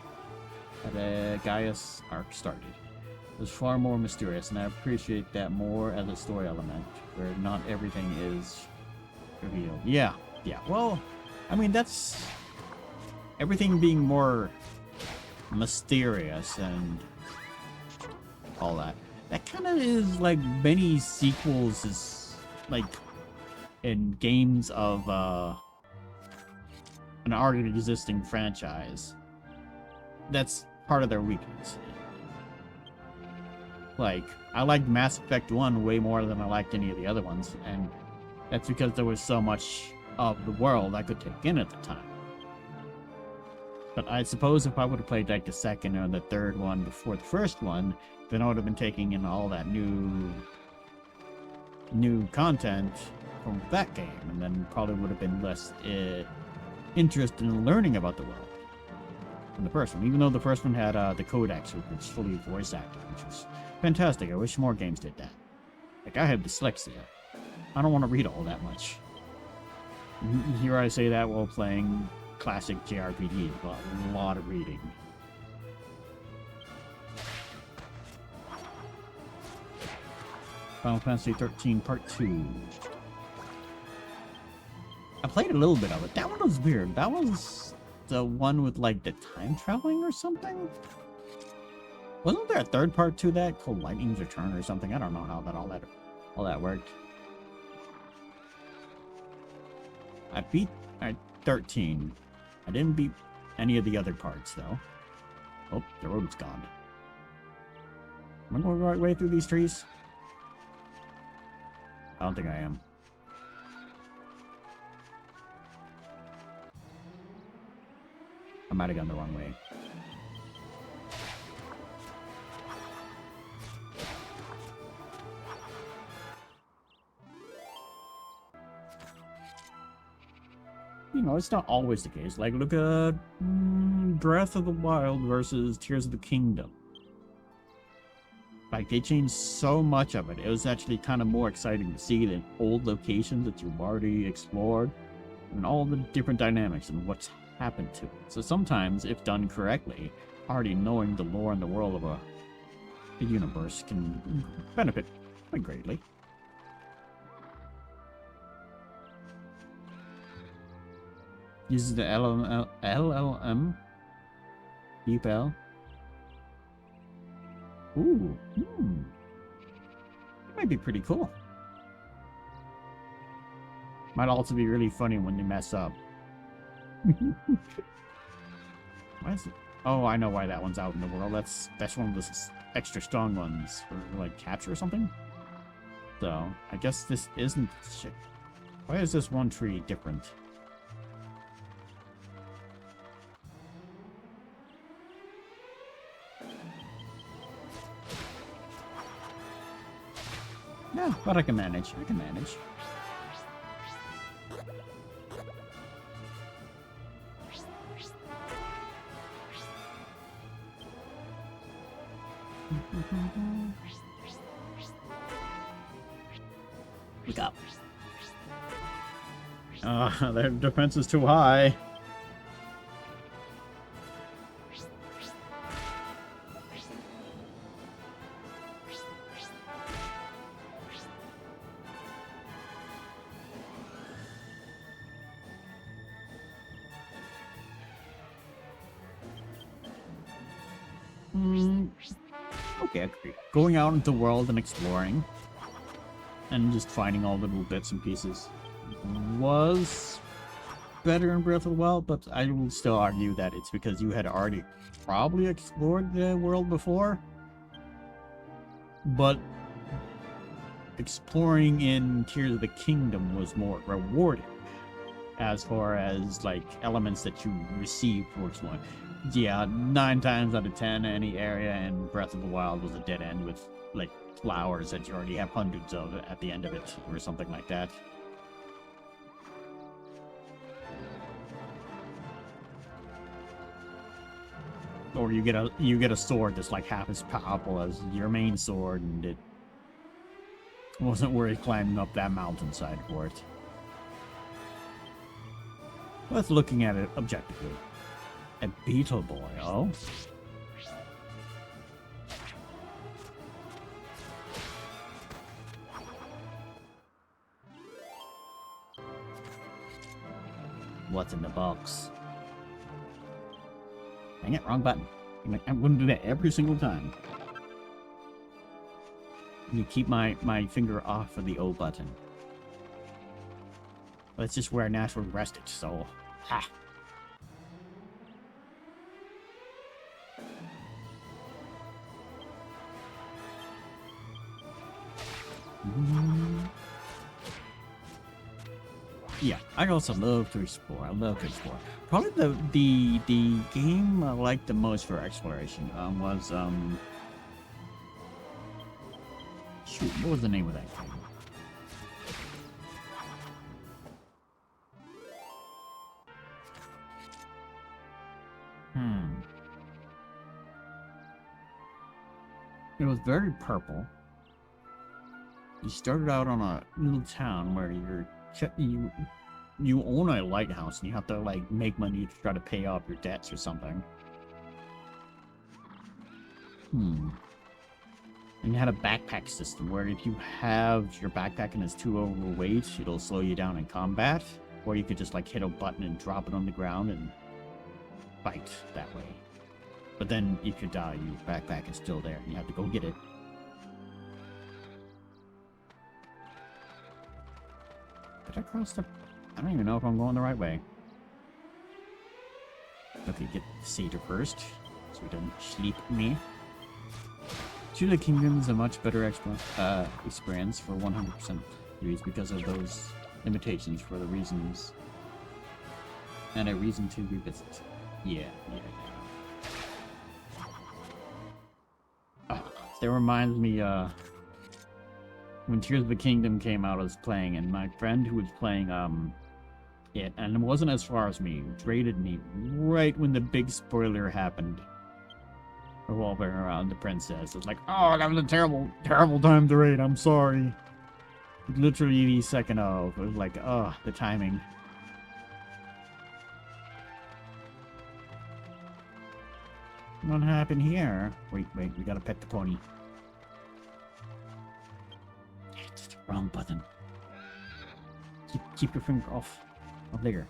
the Gaius arc started. It was far more mysterious, and I appreciate that more as a story element, where not everything is revealed. Yeah. Well, I mean, that's... everything being more mysterious and all that. That kind of is like many sequels is like in games of an already existing franchise. That's part of their weakness. Like, I liked Mass Effect 1 way more than I liked any of the other ones, and that's because there was so much of the world I could take in at the time. But I suppose if I would have played like the second or the third one before the first one, then I would have been taking in all that new content from that game, and then probably would have been less interested in learning about the world than the first one. Even though the first one had the codex, which was fully voice acted, which was fantastic. I wish more games did that. Like, I have dyslexia. I don't want to read all that much. Here I say that while playing classic JRPGs, but a lot of reading. Final Fantasy 13 Part 2. I played a little bit of it. That one was weird. That was the one with, like, the time traveling or something? Wasn't there a third part to that called Lightning's Return or something? I don't know how all that worked. I beat 13. I didn't beat any of the other parts, though. Oh, the road's gone. Am I going the right way through these trees? I don't think I am. I might have gone the wrong way. You know, it's not always the case. Like, look at Breath of the Wild versus Tears of the Kingdom. Like, they changed so much of it. It was actually kind of more exciting to see than old locations that you've already explored and all the different dynamics and what's happened to it. So sometimes, if done correctly, already knowing the lore and the world of a universe can benefit quite greatly. Uses the LLM. DeepL. Ooh. That might be pretty cool. Might also be really funny when they mess up. Why is it? Oh, I know why that one's out in the world. That's one of the extra strong ones for, like, capture or something. So, I guess this isn't shit. Why is this one tree different? Yeah, but I can manage. I can manage. Look up. Their defense is too high. Okay, I agree. Going out into the world and exploring and just finding all the little bits and pieces was better in Breath of the Wild, but I will still argue that it's because you had already probably explored the world before. But exploring in Tears of the Kingdom was more rewarding as far as, like, elements that you receive for exploring. Yeah, 9 times out of 10, any area in Breath of the Wild was a dead end with, like, flowers that you already have hundreds of at the end of it, or something like that. Or you get a sword that's like half as powerful as your main sword, and it wasn't worth climbing up that mountainside for it. Let's looking at it objectively. A Beetle Boy, oh? What's in the box? Dang it, wrong button. I'm gonna do that every single time. You keep my finger off of the O button. But it's just where I naturally rested, so... Ha! Yeah, I also love to explore. I love to explore. Probably the game I liked the most for exploration was shoot, what was the name of that game? It was very purple. You started out on a little town where you own a lighthouse and you have to like make money to try to pay off your debts or something. And you had a backpack system where if you have your backpack and it's too overweight, it'll slow you down in combat. Or you could just like hit a button and drop it on the ground and fight that way. But then if you die, your backpack is still there and you have to go get it. Did I cross the... I don't even know if I'm going the right way. Okay, get the satyr first, so he doesn't sleep me. Choose the Kingdom is a much better experience for 100% use because of those limitations for the reasons... and a reason to revisit. Yeah. That reminds me, when Tears of the Kingdom came out, I was playing, and my friend who was playing, it, and it wasn't as far as me, raided me right when the big spoiler happened. Revolving around the princess. It's like, oh, that was a terrible, terrible time to raid, I'm sorry. Literally the second of. It was like, oh, the timing. What happened here? Wait, we gotta pet the pony. It's the wrong button. Keep your finger off there.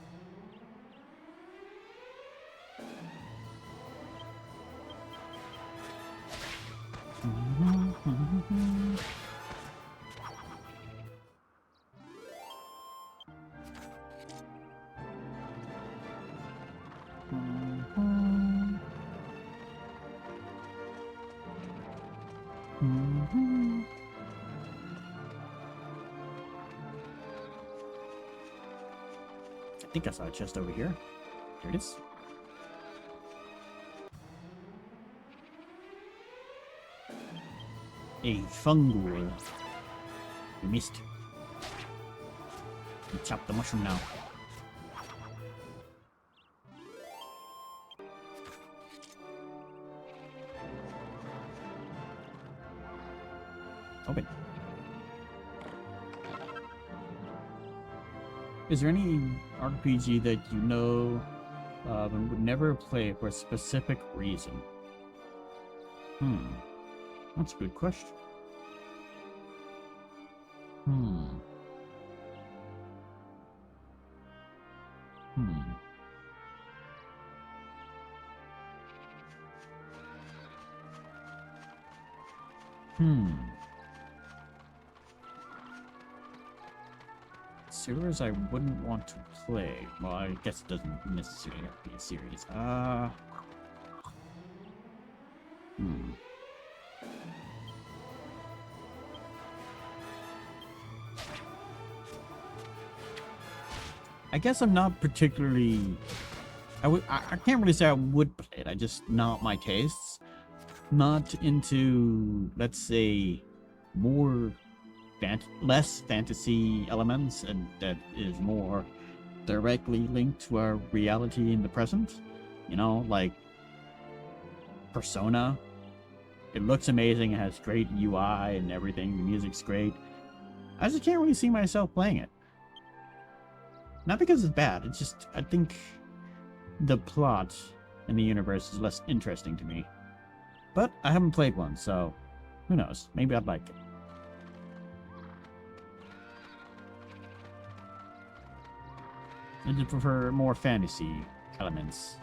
I think I saw a chest over here. Here it is. A fungal. You missed. You chop the mushroom now. Open. Is there any RPG that you know and would never play for a specific reason? That's a good question. Series I wouldn't want to play. Well, I guess it doesn't necessarily have to be a series. I guess I'm not particularly... I can't really say I would play it. I just not my tastes. Not into, let's say, more... less fantasy elements, and that is more directly linked to our reality in the present. You know, like Persona. It looks amazing, it has great UI and everything, the music's great. I just can't really see myself playing it. Not because it's bad, it's just, I think the plot in the universe is less interesting to me. But I haven't played one, so who knows, maybe I'd like it. I just prefer more fantasy elements.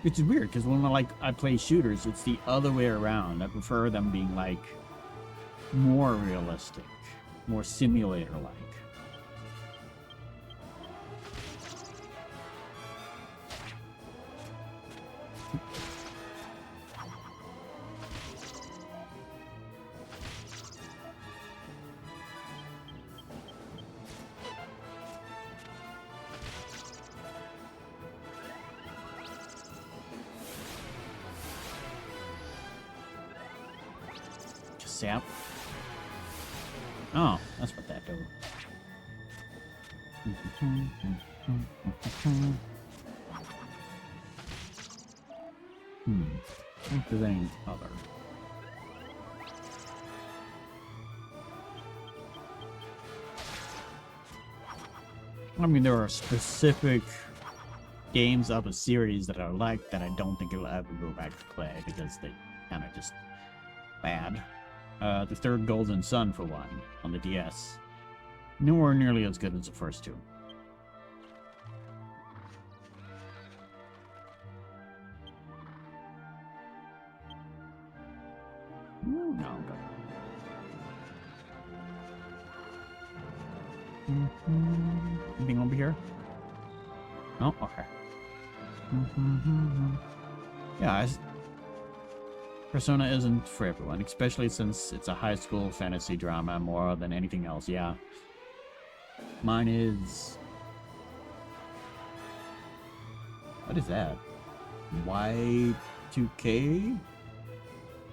Which is weird, because when I play shooters, it's the other way around. I prefer them being, like, more realistic, more simulator-like. Sap. Oh, that's what that do. If there's any other. I mean, there are specific games of a series that I like that I don't think I'll ever go back to play because they kind of just bad. The third Golden Sun, for one, on the DS. Nowhere nearly as good as the first two. No, I'm good. Anything over here? No? Okay. Yeah, Persona isn't for everyone, especially since it's a high school fantasy drama more than anything else, yeah. Mine is... What is that? Y2K?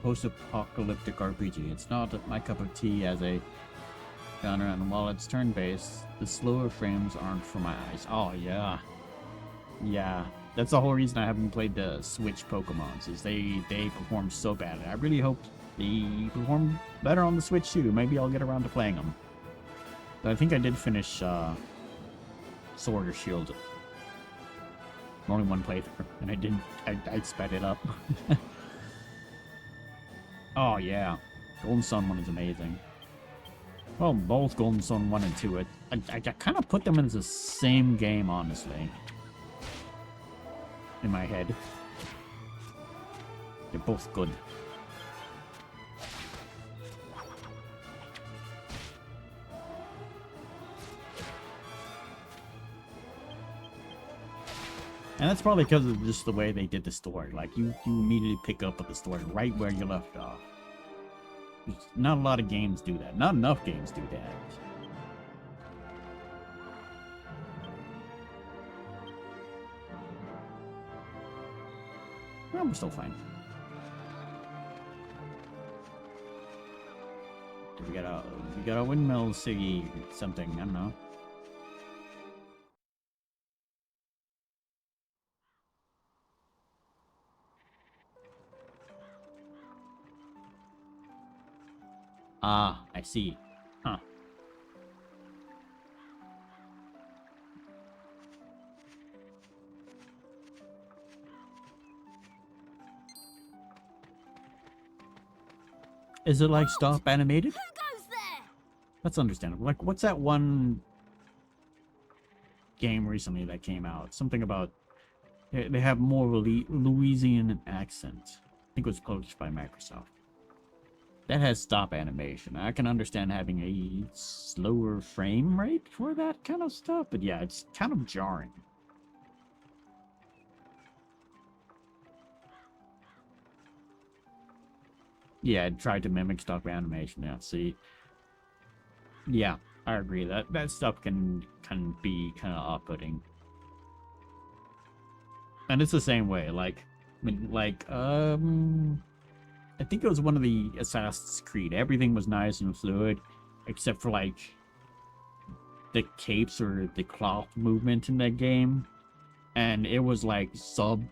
Post-apocalyptic RPG. It's not my cup of tea as a genre, and while it's turn-based, the slower frames aren't for my eyes. Oh, yeah. Yeah. That's the whole reason I haven't played the Switch Pokemons, is they perform so bad. I really hope they perform better on the Switch too. Maybe I'll get around to playing them. But I think I did finish Sword or Shield. Only one playthrough, and I sped it up. Oh yeah, Golden Sun 1 is amazing. Well, both Golden Sun 1 and 2, I kind of put them in the same game, honestly. In my head. They're both good. And that's probably because of just the way they did the story. Like, you immediately pick up with the story right where you left off. Not a lot of games do that. Not enough games do that. Well, we're still fine. We got a windmill city something, I don't know. Ah, I see. Huh. Is it like stop animated? Who goes there? That's understandable. Like, what's that one game recently that came out? Something about they have more Louisiana accent. I think it was published by Microsoft. That has stop animation. I can understand having a slower frame rate for that kind of stuff, but yeah, it's kind of jarring. Yeah, it tried to mimic stop animation. Yeah, see. Yeah, I agree. That stuff can be kind of off-putting. And it's the same way. Like, I mean, like, I think it was one of the Assassin's Creed. Everything was nice and fluid, except for like the capes or the cloth movement in that game, and it was like sub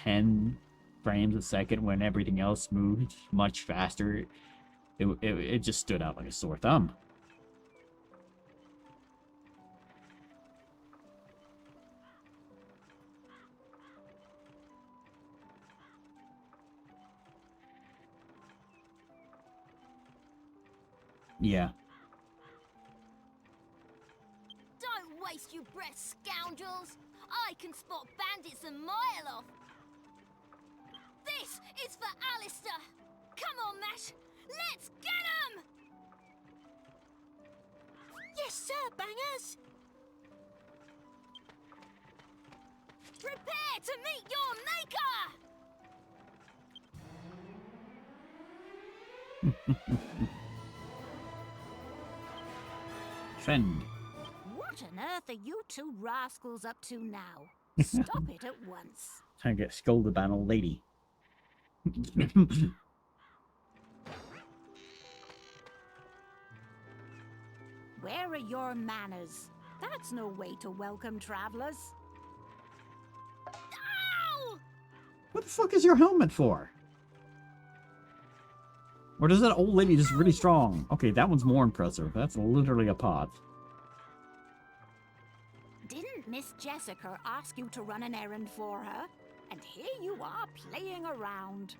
10 frames a second when everything else moved much faster. It just stood out like a sore thumb. Yeah. Don't waste your breath, scoundrels! I can spot bandits a mile off! This is for Alistair! Come on, Mash! Let's get him! Yes, sir, bangers! Prepare to meet your maker! Fend. What on earth are you two rascals up to now? Stop it at once. Trying to get scolded by an old lady. Where are your manners? That's no way to welcome travelers. Ow! What the fuck is your helmet for? Or does that old lady just really strong? Okay, that one's more impressive. That's literally a pot. Didn't Miss Jessica ask you to run an errand for her? And here you are playing around.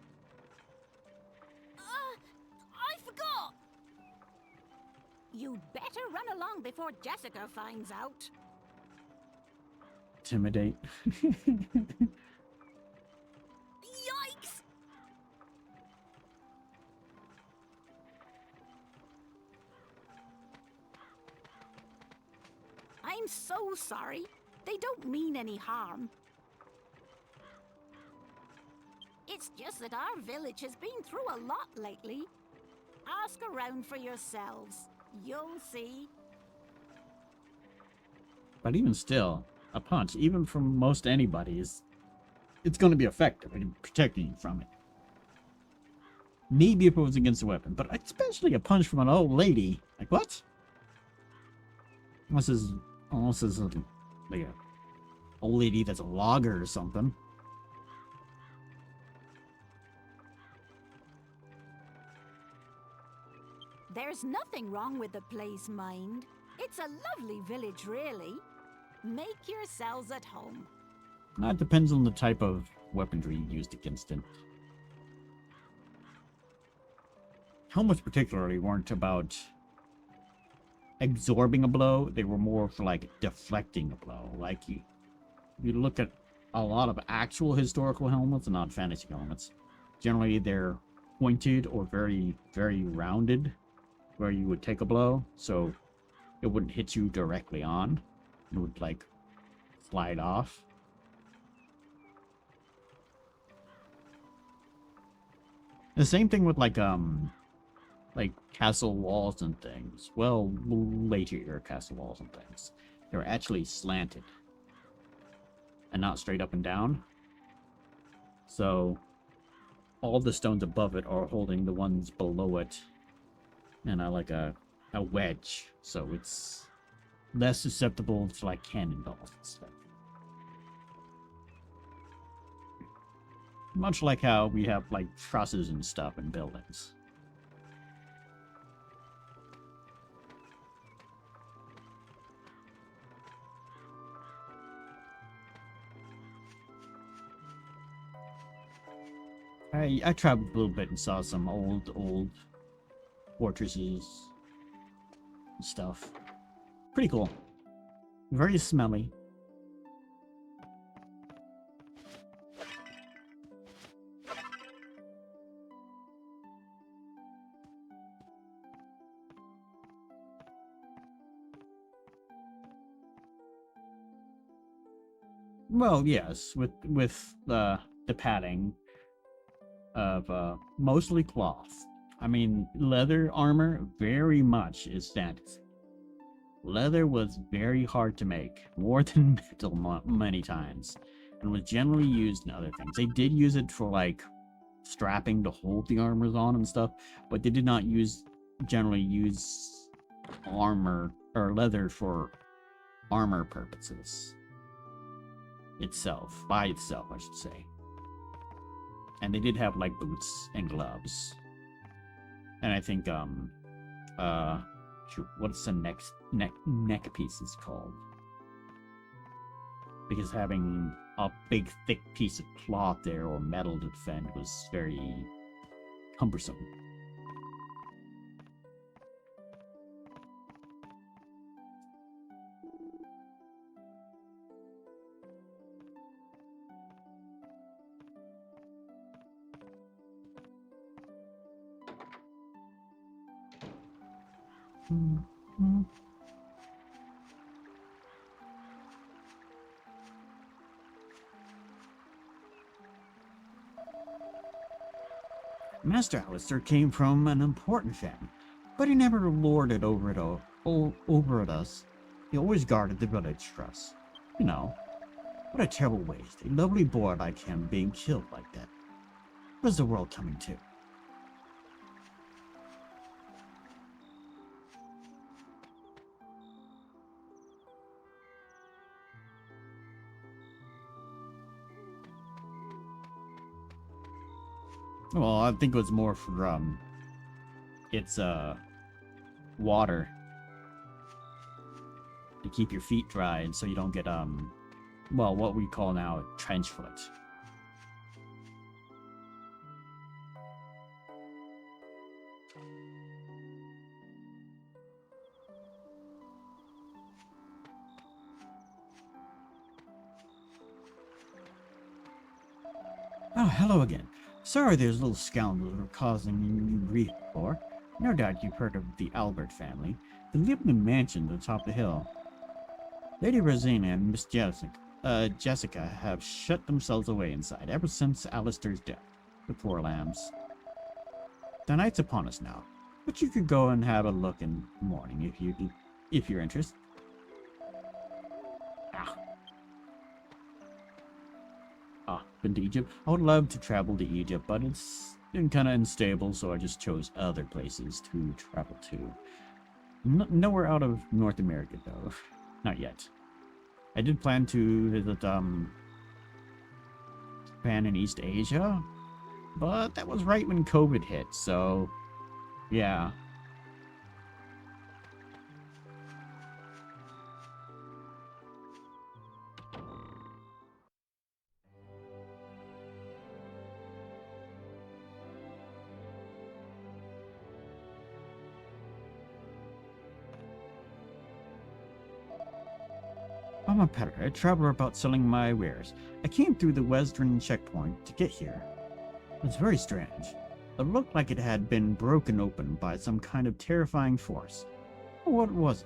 I forgot. You'd better run along before Jessica finds out. Intimidate. Yikes! I'm so sorry. They don't mean any harm. It's just that our village has been through a lot lately. Ask around for yourselves. You'll see. But even still, a punch, even from most anybody, it's going to be effective in protecting you from it. Maybe if it was against a weapon, but especially a punch from an old lady. Like, what? Unless it's like a old lady that's a logger or something. There's nothing wrong with the place, mind. It's a lovely village, really. Make yourselves at home. It depends on the type of weaponry used against it. Helmets particularly weren't about absorbing a blow. They were more for like deflecting a blow. Like you look at a lot of actual historical helmets and not fantasy helmets. Generally they're pointed or very, very rounded, where you would take a blow, so it wouldn't hit you directly on. It would like slide off. The same thing with like castle walls and things. Well, later castle walls and things. They're actually slanted and not straight up and down. So all the stones above it are holding the ones below it and like a wedge, so it's less susceptible to like cannonballs and stuff. Much like how we have like trusses and stuff in buildings. I traveled a little bit and saw some old fortresses and stuff. Pretty cool. Very smelly. Well, yes, with the padding of mostly cloth. I mean, leather armor very much is fantasy. Leather was very hard to make, more than metal many times, and was generally used in other things. They did use it for like strapping to hold the armors on and stuff, but they did not generally use armor or leather for armor purposes. By itself, I should say. And they did have like boots and gloves. And I think what's the neck piece is called? Because having a big thick piece of cloth there or metal to defend was very cumbersome. Master Alistair came from an important family, but he never lorded over at us. He always guarded the village for us. You know, what a terrible waste. A lovely boy like him being killed like that. What is the world coming to? Well, I think it was more for it's water to keep your feet dry, and so you don't get well, what we call now trench foot. Oh, hello again. Sorry those little scoundrels were causing you grief before. No doubt you've heard of the Albert family. They live in a mansion at the top of the hill. Lady Rosina and Miss Jessica have shut themselves away inside ever since Alistair's death. The poor lambs. The night's upon us now, but you could go and have a look in the morning if you're interested. Been to Egypt? I would love to travel to Egypt, but it's been kind of unstable, so I just chose other places to travel to. Nowhere out of North America, though. Not yet. I did plan to visit, Japan and East Asia, but that was right when COVID hit, so yeah. I'm a peddler, a traveler about selling my wares. I came through the western checkpoint to get here. It's very strange. It looked like it had been broken open by some kind of terrifying force. What it was?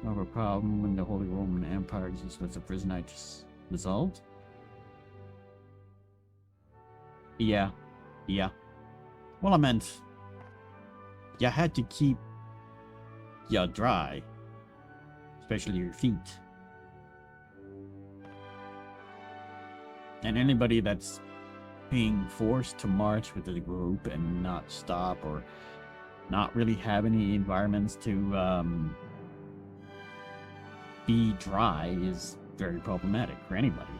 Over a problem when the Holy Roman Empire just was a prison I just resolved? Yeah. Well, I meant you had to keep you dry. Especially your feet. And anybody that's being forced to march with a group and not stop or not really have any environments to be dry is very problematic for anybody.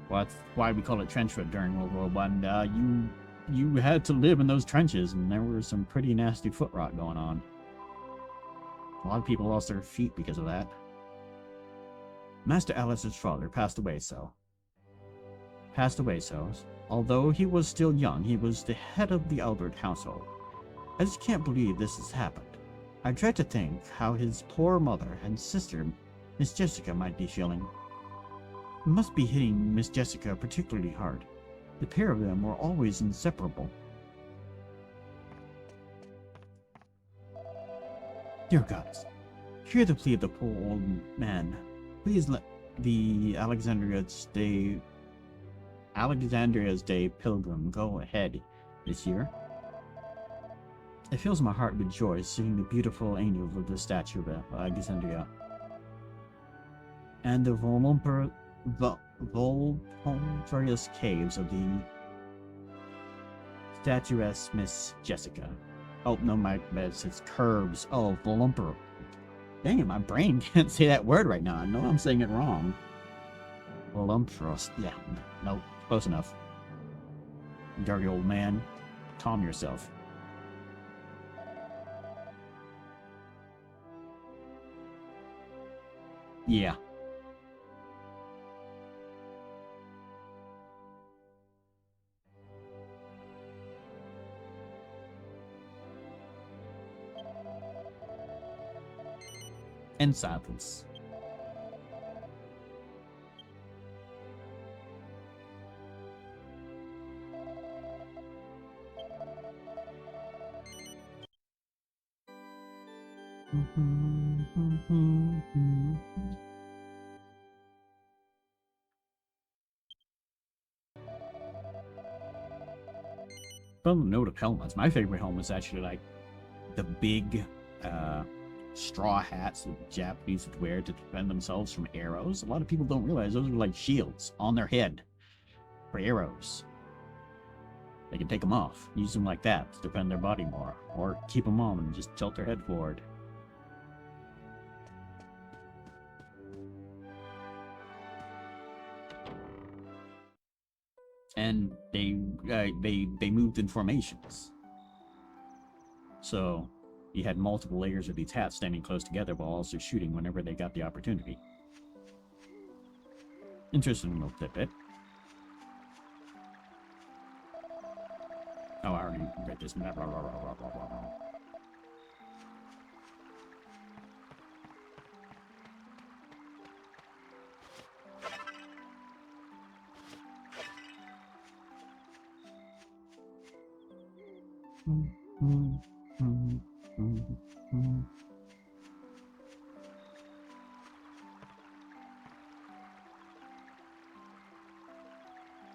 Well, that's why we call it trench foot during World War I. You had to live in those trenches, and there was some pretty nasty foot rot going on. A lot of people lost their feet because of that. Master Alice's father passed away so. Although he was still young, he was the head of the Albert household. I just can't believe this has happened. I dread to think how his poor mother and sister, Miss Jessica, might be feeling. It must be hitting Miss Jessica particularly hard. The pair of them were always inseparable. Dear gods, hear the plea of the poor old man. Please let the Alexandria's Day pilgrim go ahead this year. It fills my heart with joy seeing the beautiful angels of the statue of Alexandria and the voluminous caves of the statuesque Miss Jessica. Oh, no, my bad says curves. Oh, volumper. Dang it, my brain can't say that word right now. I know I'm saying it wrong. Voluptuous. Yeah, no, close enough. Dirty old man. Calm yourself. Yeah. And silence. From the note of helmets, my favorite helmet is actually like the big straw hats that the Japanese would wear to defend themselves from arrows. A lot of people don't realize those are like shields on their head for arrows. They can take them off, use them like that to defend their body more, or keep them on and just tilt their head forward. and they moved in formations. So you had multiple layers of these hats standing close together while also shooting whenever they got the opportunity. Interesting little tidbit. Oh, I already read this. Blah, blah, blah, blah, blah, blah, blah.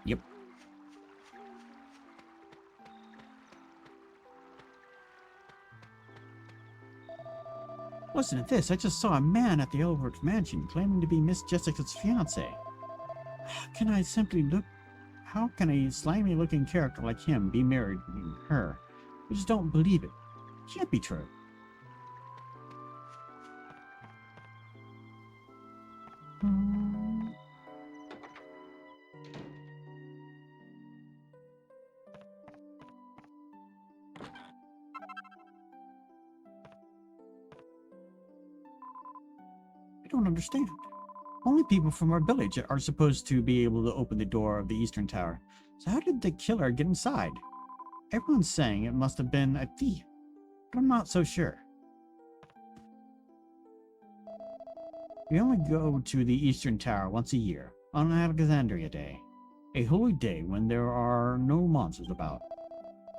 Yep. Listen to this. I just saw a man at the Elbert mansion claiming to be Miss Jessica's fiance. How can a slimy looking character like him be married to her? I just don't believe it. It can't be true. I don't understand. Only people from our village are supposed to be able to open the door of the Eastern Tower. So how did the killer get inside? Everyone's saying it must have been a thief, but I'm not so sure. We only go to the Eastern Tower once a year, on Alexandria Day, a holy day when there are no monsters about.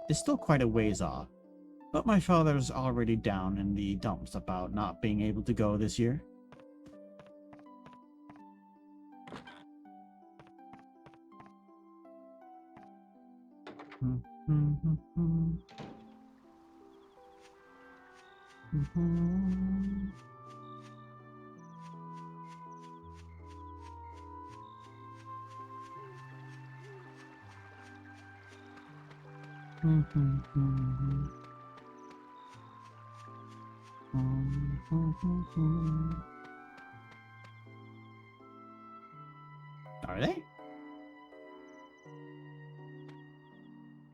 It's still quite a ways off, but my father's already down in the dumps about not being able to go this year. Are they?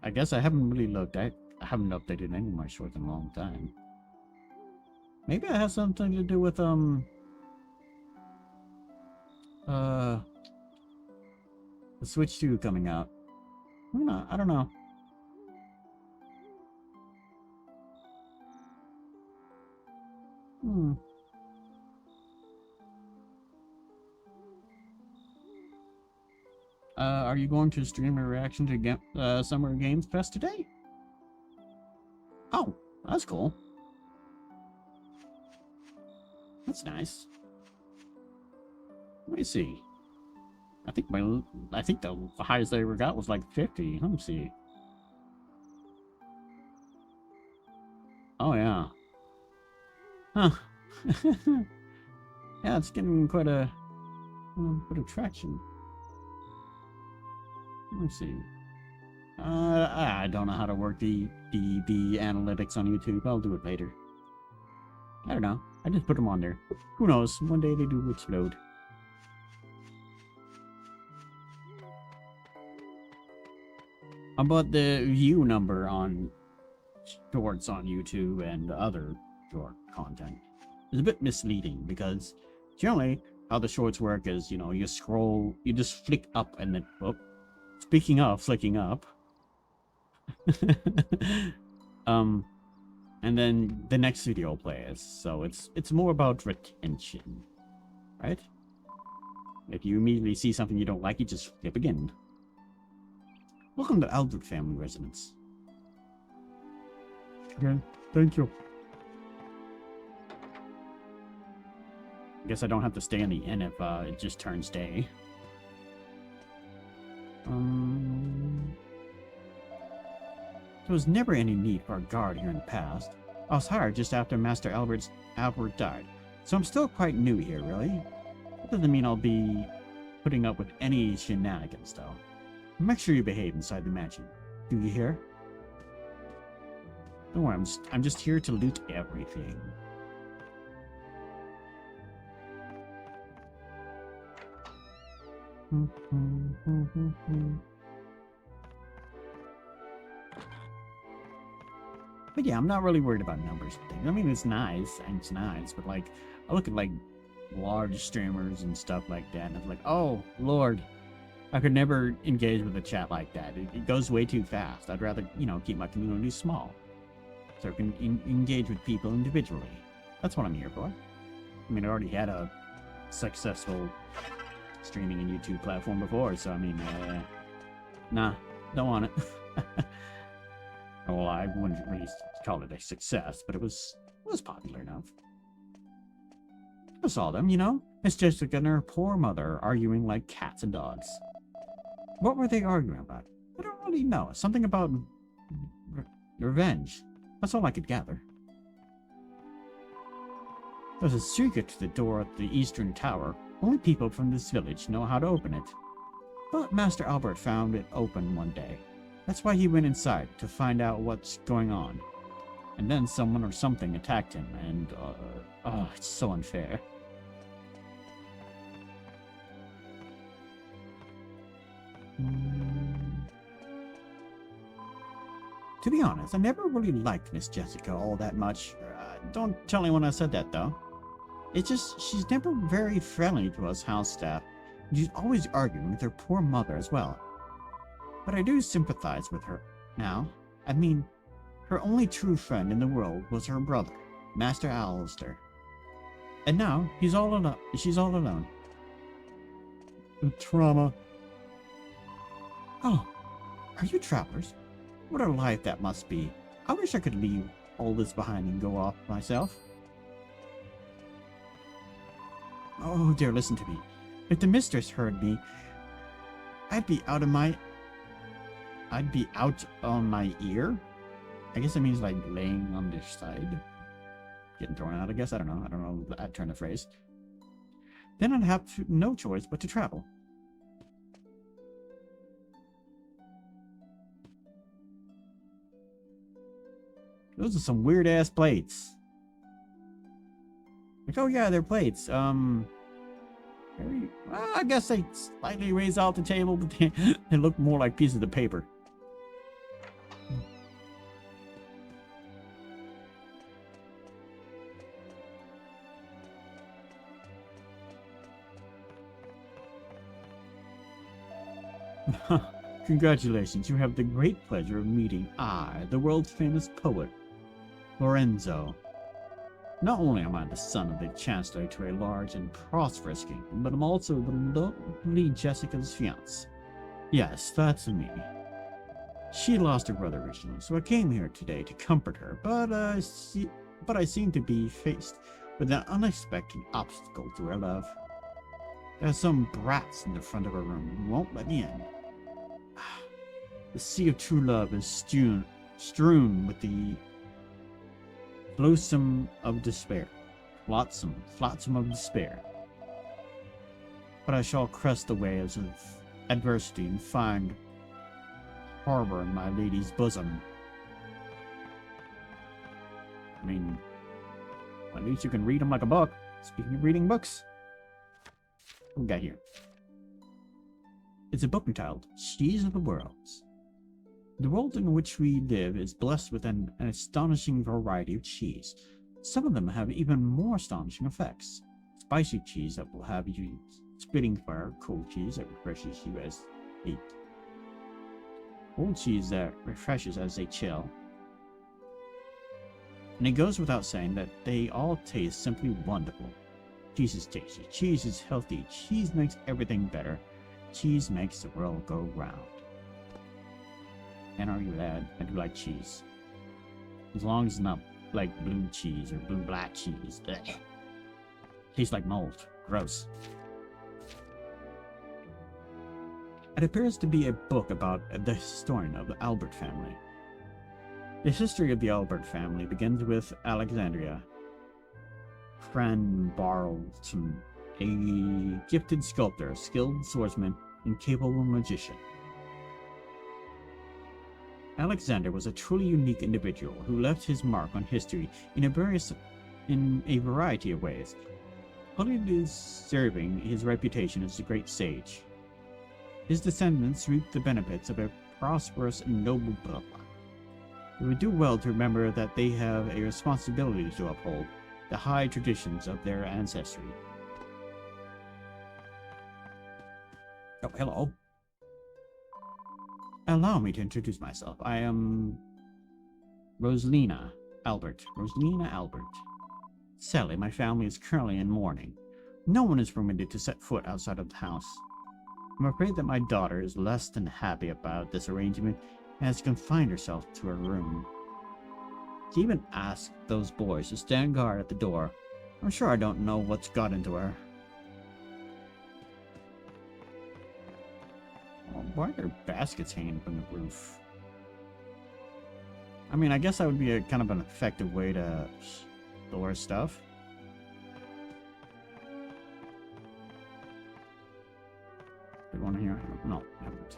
I guess I haven't really looked. I haven't updated any of my shorts in a long time. Maybe it has something to do with the Switch 2 coming out. I don't know. Are you going to stream a reaction to Summer Games Fest today? Oh, that's cool. That's nice. Let me see. I think the highest I ever got was like 50. Let me see. Oh yeah. Huh. Yeah, it's getting quite a bit of traction. Let me see. I don't know how to work the analytics on YouTube. I'll do it later. I don't know. I just put them on there. Who knows? One day they do explode. How about the view number on shorts on YouTube and other short content? It's a bit misleading because generally how the shorts work is, you know, you scroll, you just flick up and then, oh, speaking of flicking up, and then the next video plays. So it's more about retention, right? If you immediately see something you don't like, you just flip again. Welcome to Albert Family Residence. Again, thank you. I guess I don't have to stay in the inn if it just turns day. There was never any need for a guard here in the past. I was hired just after Master Albert died, so I'm still quite new here, really. That doesn't mean I'll be putting up with any shenanigans, though. Make sure you behave inside the mansion. Do you hear? Don't worry, I'm just here to loot everything. But yeah, I'm not really worried about numbers and things. I mean, it's nice, but like, I look at like large streamers and stuff like that, and it's like, oh Lord, I could never engage with a chat like that. It goes way too fast. I'd rather, keep my community small, so I can engage with people individually. That's what I'm here for. I mean, I already had a successful streaming and YouTube platform before, so I mean, nah, don't want it. Well, I wouldn't really call it a success, but it was popular enough. I saw them, Miss Jessica and her poor mother arguing like cats and dogs. What were they arguing about? I don't really know. Something about revenge. That's all I could gather. There's a secret to the door at the eastern tower. Only people from this village know how to open it. But Master Albert found it open one day. That's why he went inside, to find out what's going on. And then someone or something attacked him, and, it's so unfair. To be honest, I never really liked Miss Jessica all that much. Don't tell anyone I said that, though. It's just, she's never very friendly to us house staff. She's always arguing with her poor mother as well. But I do sympathize with her now. I mean, her only true friend in the world was her brother, Master Alistair. And now, she's all alone. The trauma. Oh, are you travelers? What a life that must be. I wish I could leave all this behind and go off myself. Oh dear, listen to me. If the mistress heard me, I'd be out on my ear? I guess it means like laying on their side. Getting thrown out, I guess. I don't know that turn of phrase. Then I'd have no choice but to travel. Those are some weird ass plates. Like, oh yeah, they're plates. Well, I guess they slightly raise off the table, but they look more like pieces of paper. Congratulations, you have the great pleasure of meeting I, the world's famous poet, Lorenzo. Not only am I the son of the Chancellor to a large and prosperous kingdom, but I'm also the lovely Jessica's fiancé. Yes, that's me. She lost her brother originally, so I came here today to comfort her, but I seem to be faced with an unexpected obstacle to her love. There's some brats in the front of her room who won't let me in. The sea of true love is strewn with the flotsam of despair. Flotsam of despair. But I shall crest the waves of adversity and find harbor in my lady's bosom. I mean, at least you can read them like a book. Speaking of reading books, what we got here? It's a book entitled Cheese of the Worlds. The world in which we live is blessed with an astonishing variety of cheese. Some of them have even more astonishing effects. Spicy cheese that will have you spitting fire, cold cheese that refreshes you as heat, cold cheese that refreshes as they chill. And it goes without saying that they all taste simply wonderful. Cheese is tasty, cheese is healthy, cheese makes everything better, cheese makes the world go round. Can't argue with that. I do like cheese. As long as it's not like blue cheese or blue black cheese. Ugh. Tastes like mold. Gross. It appears to be a book about the historian of the Albert family. The history of the Albert family begins with Alexandria Cranbarleton, a gifted sculptor, skilled swordsman, and capable magician. Alexander was a truly unique individual who left his mark on history in a variety of ways, fully deserving his reputation as a great sage. His descendants reaped the benefits of a prosperous and noble bloodline. We would do well to remember that they have a responsibility to uphold the high traditions of their ancestry. Oh, hello. Allow me to introduce myself. I am Rosalina Albert. Rosalina Albert. Sadly, my family is currently in mourning. No one is permitted to set foot outside of the house. I'm afraid that my daughter is less than happy about this arrangement and has confined herself to her room. She even asked those boys to stand guard at the door. I'm sure I don't know what's got into her. Why are there baskets hanging from the roof? I mean, I guess that would be a kind of an effective way to store stuff. Did one here? No, I haven't.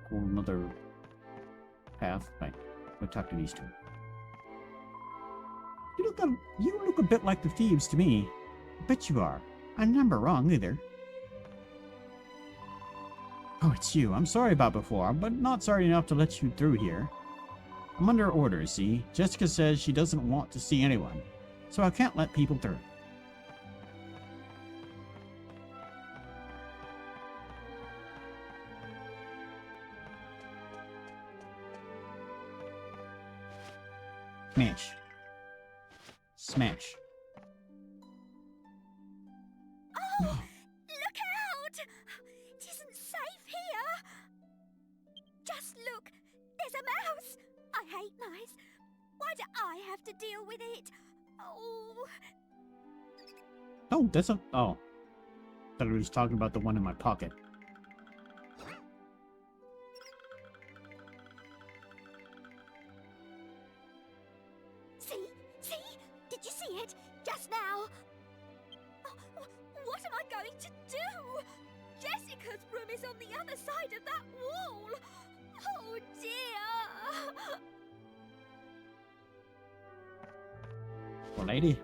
Cool, another path. Right. We'll talk to these two. You look a bit like the thieves to me. I bet you are. I'm never wrong either. Oh, it's you. I'm sorry about before, but not sorry enough to let you through here. I'm under orders, see? Jessica says she doesn't want to see anyone, so I can't let people through. Smash. Smash. Oh, look out! It isn't safe here. Just look, there's a mouse. I hate mice. Why do I have to deal with it? Oh. Oh, that's a... Oh. Thought we was talking about the one in my pocket. See? Did you see it? Just now? Oh, what am I going to do? Jessica's room is on the other side of that wall. Oh, dear. Poor lady.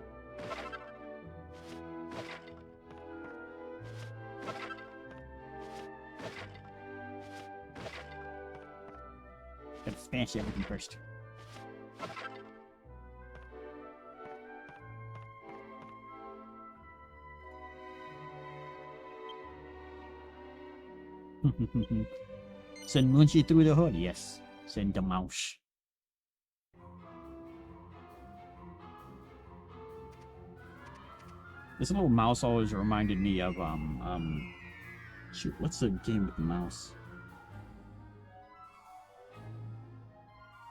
Gotta smash everything first. Send Munchie through the hood, yes. Send the mouse. This little mouse always reminded me of, shoot, what's the game with the mouse?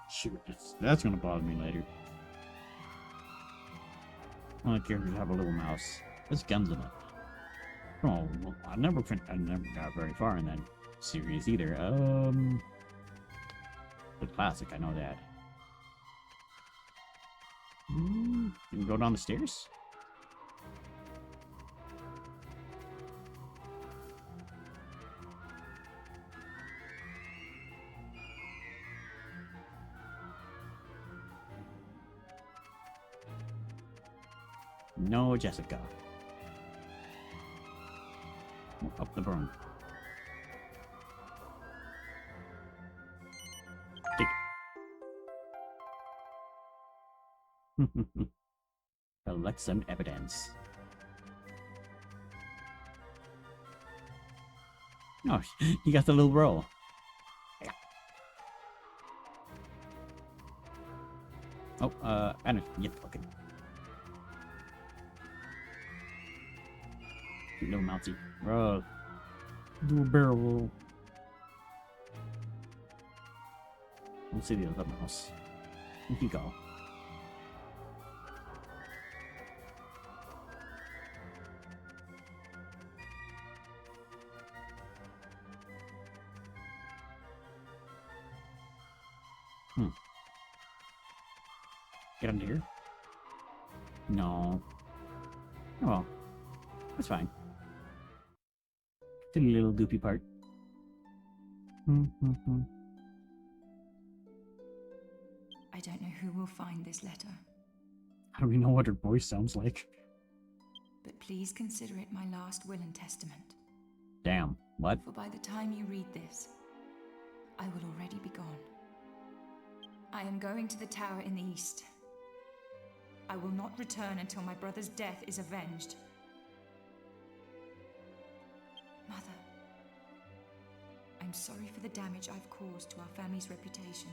Shoot, that's gonna bother me later. All the characters have a little mouse. There's guns in it. Oh, well, I never got very far in that series either. The classic, I know that. You can go down the stairs? No, Jessica. Up the burn. Collect some evidence. Oh, you got the little roll. Oh, I don't get fucking. Little mousey. Bro. Do a barrel roll. Let's see the other mouse. Here you go. Get under here? No. Oh well. That's fine. Did a little doopy part. I don't know who will find this letter. How do we know what her voice sounds like? but please consider it my last will and testament. Damn. What? For by the time you read this, I will already be gone. I am going to the tower in the east. I will not return until my brother's death is avenged. Mother, I'm sorry for the damage I've caused to our family's reputation.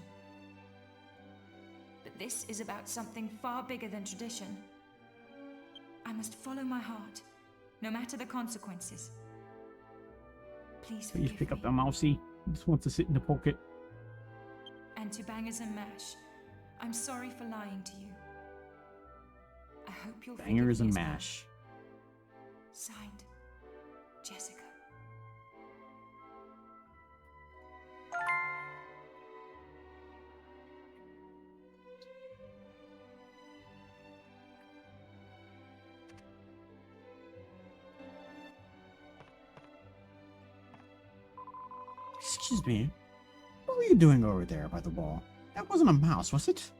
But this is about something far bigger than tradition. I must follow my heart, no matter the consequences. Please Please forgive pick up me. the mousey. He just wants to sit in the pocket. And to Bangers and Mash, I'm sorry for lying to you. I hope you'll Bangers forgive and me as well. mash. Signed, Jessica. Excuse me. What were you doing over there by the wall? That wasn't a mouse, was it?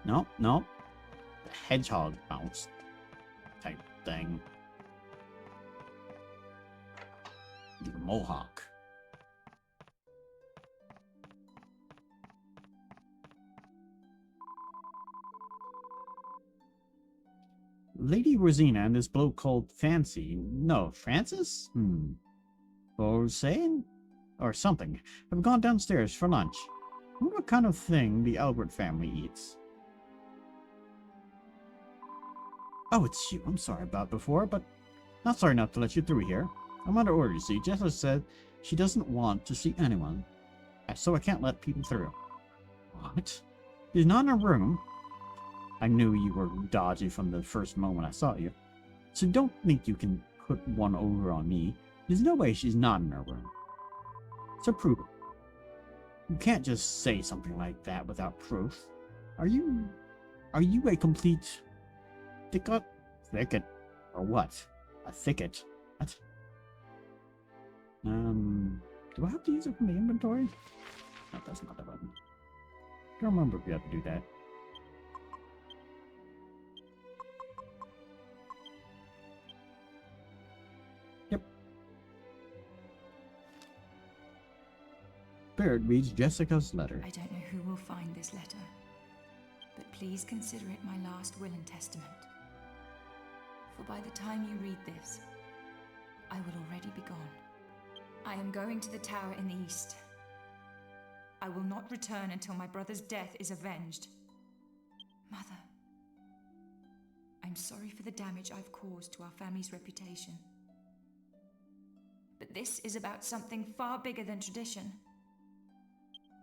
No, no. The hedgehog mouse type thing. The mohawk. Lady Rosina and this bloke called Fancy. No, Francis? Or saying? Or something. Have gone downstairs for lunch. I wonder what kind of thing the Albert family eats. Oh, it's you. I'm sorry about before, but not sorry enough to let you through here. I'm under orders, see. Jessica said she doesn't want to see anyone, so I can't let people through. What? She's not in her room. I knew you were dodgy from the first moment I saw you. So don't think you can put one over on me. There's no way she's not in her room. So prove it. You can't just say something like that without proof. Are you a complete thicket? Or what? A thicket? What? Do I have to use it from the inventory? No, that's not the button. Don't remember if you have to do that. Yep. Barrett reads Jessica's letter. I don't know who will find this letter, but please consider it my last will and testament. For by the time you read this, I will already be gone. I am going to the tower in the east. I will not return until my brother's death is avenged. Mother, I'm sorry for the damage I've caused to our family's reputation. But this is about something far bigger than tradition.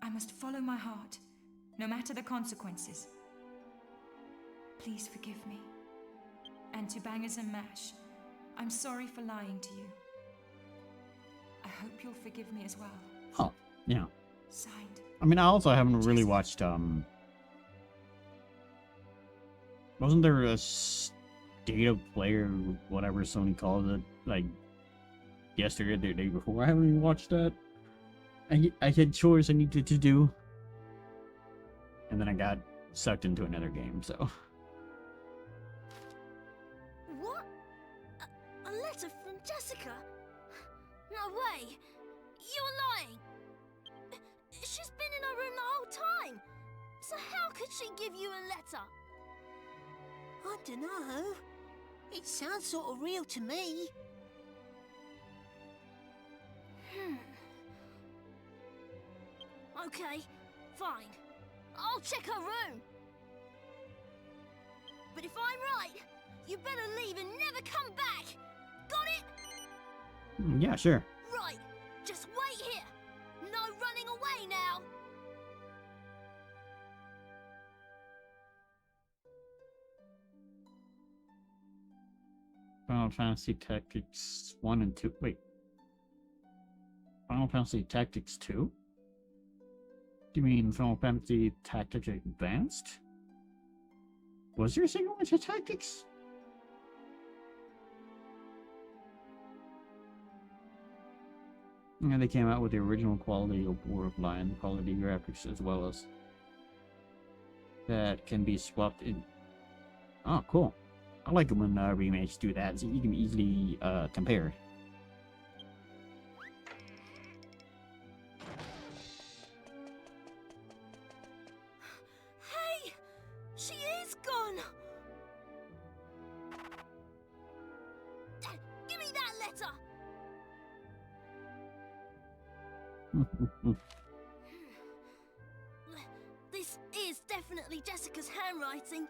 I must follow my heart, no matter the consequences. Please forgive me. And to Bangers and Mash, I'm sorry for lying to you. I hope you'll forgive me as well. Oh, yeah. Signed. I mean, I also haven't really watched, wasn't there a state of play or whatever Sony called it, like, yesterday or the day before? I haven't even watched that. I had chores I needed to do. And then I got sucked into another game, so. What? A letter from Jessica? No way! You're lying! She's been in her room the whole time! So how could she give you a letter? I dunno. It sounds sort of real to me. Okay, fine. I'll check her room. But if I'm right, you better leave and never come back! Got it? Yeah, sure. Right, just wait here. No running away now. Final Fantasy Tactics 1 and 2. Wait. Final Fantasy Tactics 2? Do you mean Final Fantasy Tactics Advanced? Was there a single one to Tactics? Yeah, they came out with the original quality of world line, quality graphics, as well as that can be swapped in. Oh, cool. I like it when remakes do that, so you can easily compare. Hey! She is gone! Give me that letter! This is definitely Jessica's handwriting.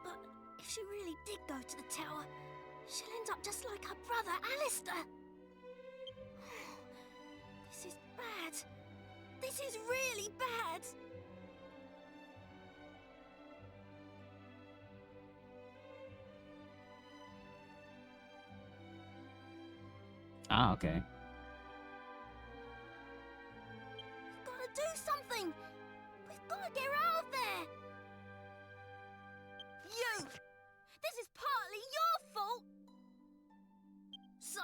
But if she really did go to the tower, she'll end up just like her brother, Alistair. This is bad. This is really bad. Ah, okay. We've got to do something. We've got to get her out of there. You! This is partly your fault! So,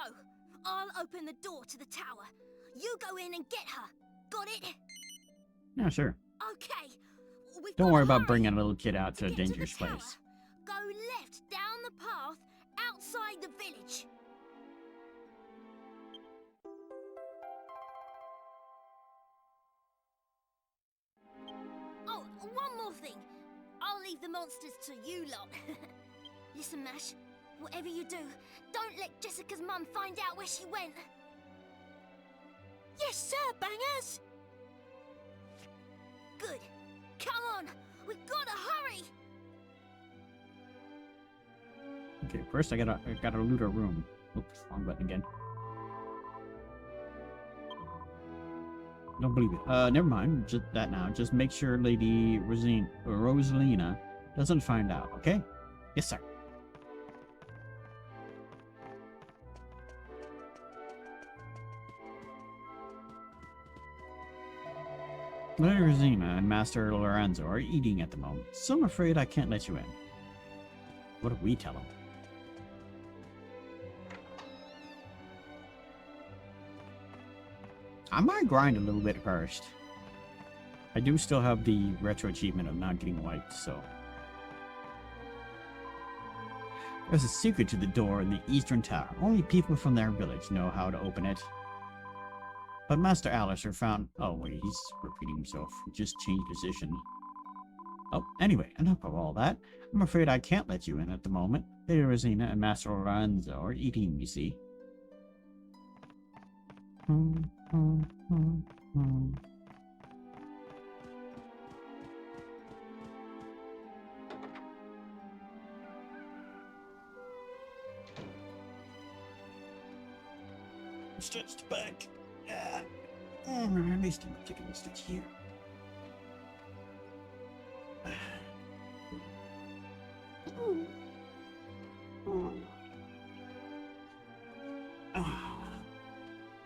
I'll open the door to the tower. You go in and get her. Got it? Yeah, sure. Okay. Don't worry about bringing a little kid out to a dangerous tower. place. Go left down the path outside the village. Oh, one more thing. I'll leave the monsters to you lot. Listen, Mash. Whatever you do, don't let Jessica's mum find out where she went. Yes, sir, Bangers! Good. Come on, we've gotta hurry! Okay, first I gotta loot our room. Oops, wrong button again. Don't believe it. Never mind. Just that now. Just make sure Lady Rosalina doesn't find out, okay? Yes, sir. Lady Rosina and Master Lorenzo are eating at the moment, so I'm afraid I can't let you in. What do we tell them? I might grind a little bit first. I do still have the retro achievement of not getting wiped, so... There's a secret to the door in the eastern tower. Only people from their village know how to open it. But Master Alistair found... Oh, wait, he's repeating himself. He just changed position. Oh, anyway, enough of all that. I'm afraid I can't let you in at the moment. Lady Rosina and Master Lorenzo are eating, you see. Stitched back. Yeah. At least I'm taking a stitch here.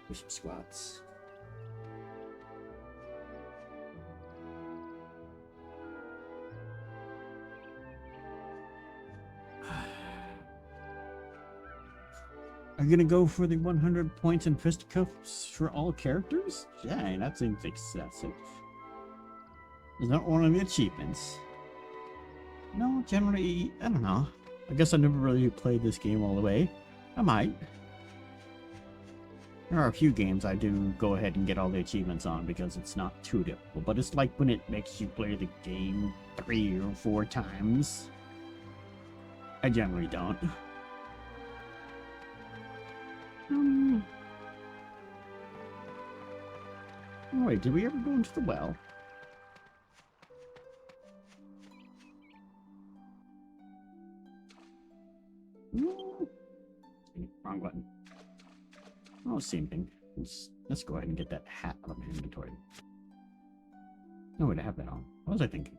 Do some squats. Are you gonna go for the 100 points in fisticuffs for all characters? Dang, that seems excessive. Is that one of the achievements? No, generally, I don't know. I guess I never really played this game all the way. I might. There are a few games I do go ahead and get all the achievements on because it's not too difficult, but it's like when it makes you play the game 3 or 4 times. I generally don't. Oh, wait, did we ever go into the well? Wrong button. Oh, same thing. Let's go ahead and get that hat out of my inventory. No way to have that on. What was I thinking?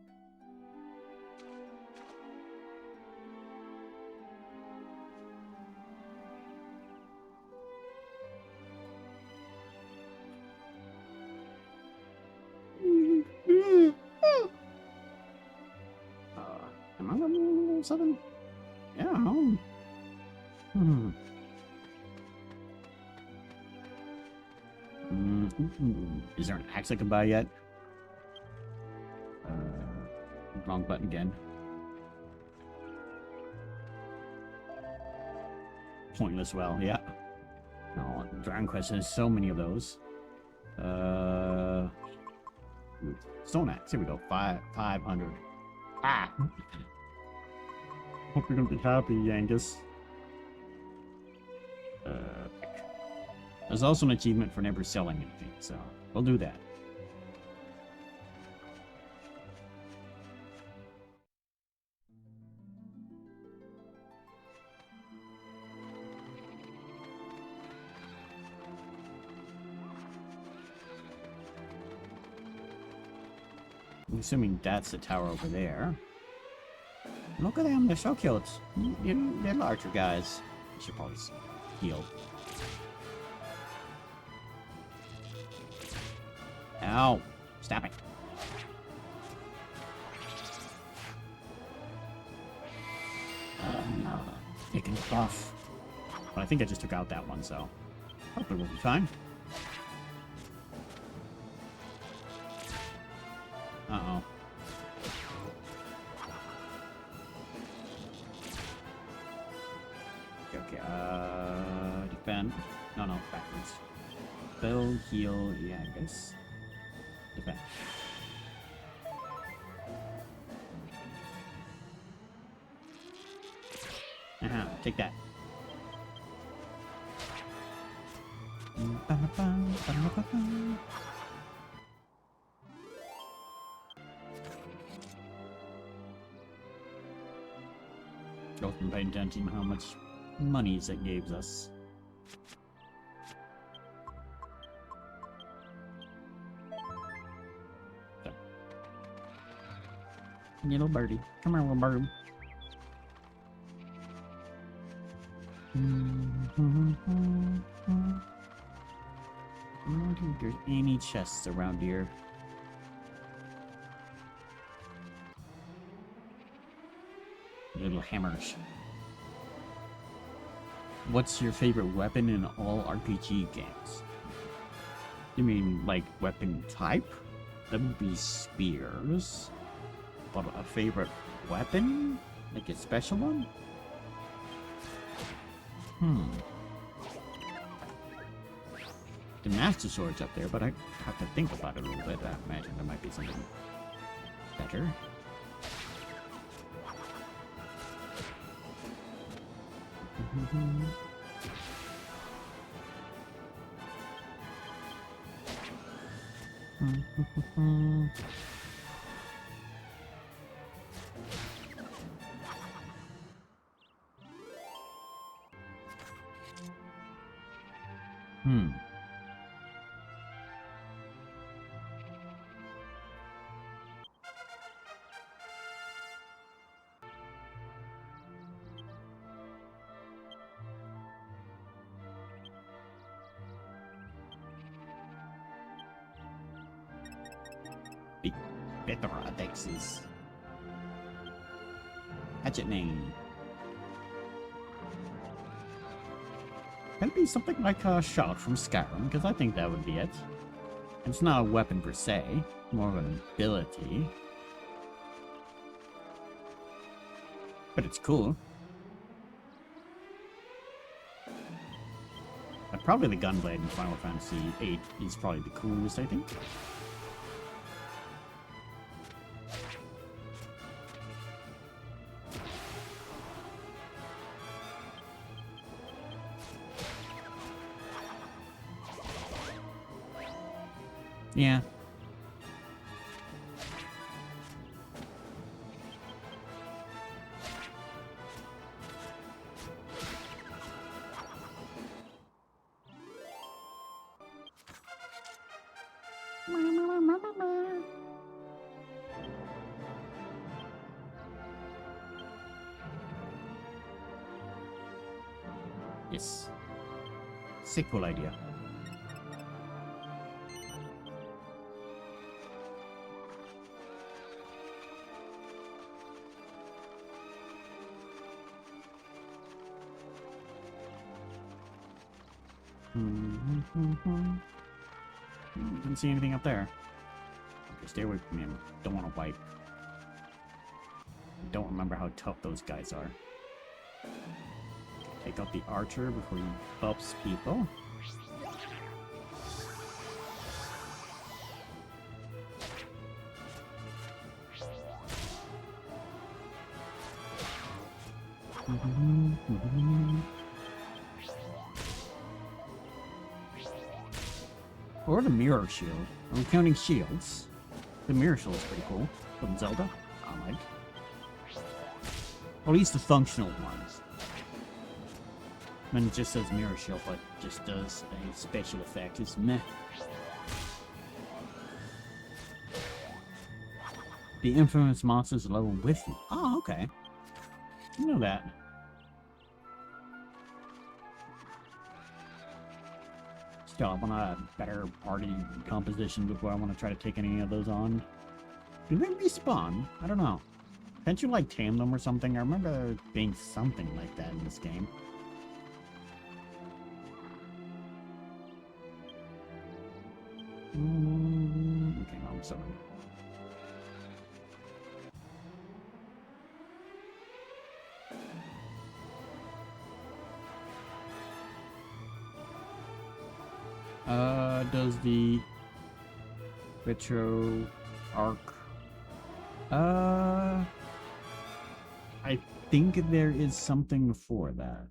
Am I level 7? Yeah, Is there an axe I can buy yet? Wrong button again. pointless well, yeah. Oh, Dragon Quest has so many of those. Stone Axe, here we go. 500. Ah! Hope you're gonna be happy, Angus. There's also an achievement for never selling anything, so we'll do that. I'm assuming that's the tower over there. Look at them, they're so cute. They're larger guys. You should probably heal. Ow! Stop it. Taking buff. But I think I just took out that one, so hopefully we'll be fine. Uh-oh. Okay, defend. No, backwards. Build, heal, yeah, I guess. Defend. Take that. Wasn't paying attention to how much money it gives us. So. Little birdie. Come here, little bird. I don't think there's any chests around here. Little hammers. What's your favorite weapon in all RPG games? You mean like weapon type? That would be spears. But a favorite weapon? Like a special one? The Master Sword's up there, but I have to think about it a little bit. I imagine there might be something better. Betteradexes. Hatchet name. Can it be something like a shout from Skyrim? Because I think that would be it. It's not a weapon per se, more of an ability. But it's cool. But probably the Gunblade in Final Fantasy VIII is probably the coolest, I think. Yeah. Yes. Sick cool idea. Didn't see anything up there. Okay, stay away from him. Don't want to wipe. Don't remember how tough those guys are. Take out the archer before he buffs people. Or the mirror shield. I'm counting shields. The mirror shield is pretty cool. From Zelda. I like. Or at least the functional ones. I mean, it just says mirror shield, but just does a special effect. It's meh. The infamous monsters level with you. Oh, okay. You know that. Still, I want a better party composition before I want to try to take any of those on. Do they respawn? I don't know. Can't you, like, tame them or something? I remember there being something like that in this game. Okay, no, I'm sorry. Does the retro arc? I think there is something for that.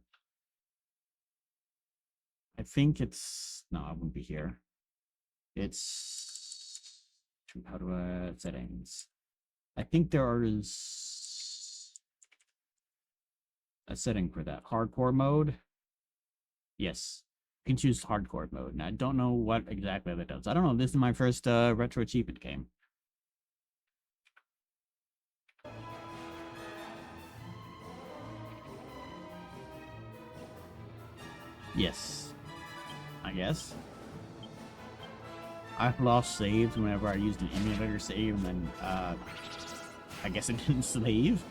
I think it's no, I wouldn't be here. It's how do I settings? I think there is a setting for that. Hardcore mode. Yes. You can choose hardcore mode, and I don't know what exactly that does. I don't know. This is my first retro achievement game. Yes, I guess. I've lost saves whenever I used an emulator save, and then I guess it didn't save.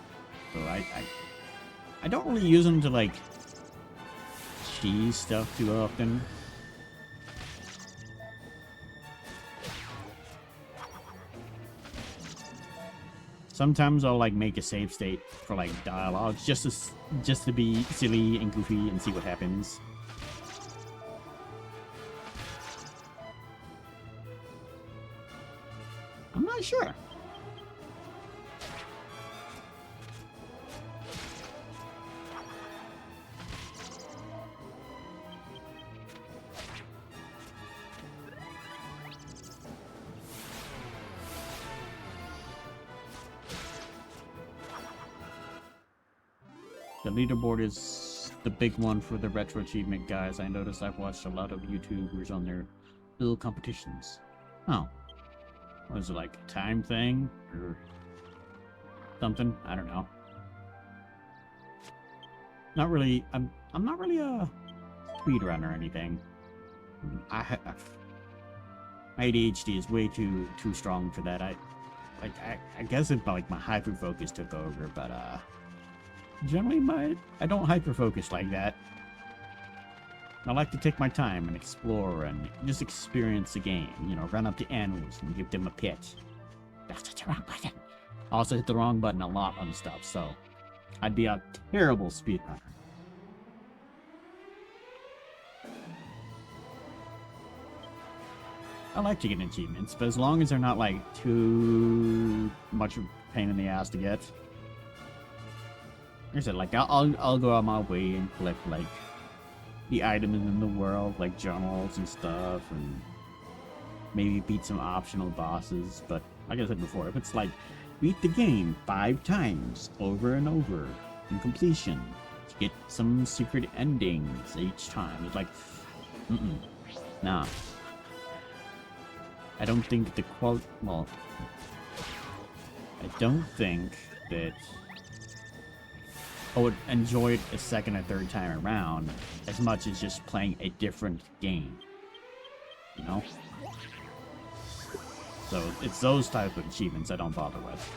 So I don't really use them to like cheese stuff too often. Sometimes I'll like make a save state for like dialogues just to be silly and goofy and see what happens. I'm not sure. The leaderboard is the big one for the retro achievement guys. I noticed I've watched a lot of YouTubers on their little competitions. Oh. Was it like a time thing? Or something? I don't know. Not really. I'm not really a speedrunner or anything. My ADHD is way too strong for that. I guess if like my hyper focus took over, but generally I don't hyper focus like that. I like to take my time and explore and just experience the game. You know, run up to animals and give them a pet. That's the wrong button. I also hit the wrong button a lot on stuff, so I'd be a terrible speedrunner. I like to get achievements, but as long as they're not like too much of a pain in the ass to get. Like I said, like I'll go out my way and collect like the items in the world, like journals and stuff, and maybe beat some optional bosses. But like I said before, if it's like beat the game 5 times over and over in completion to get some secret endings each time, it's like, nah. I don't think the well, I don't think that I would enjoy it a second or third time around as much as just playing a different game, you know? So it's those type of achievements I don't bother with.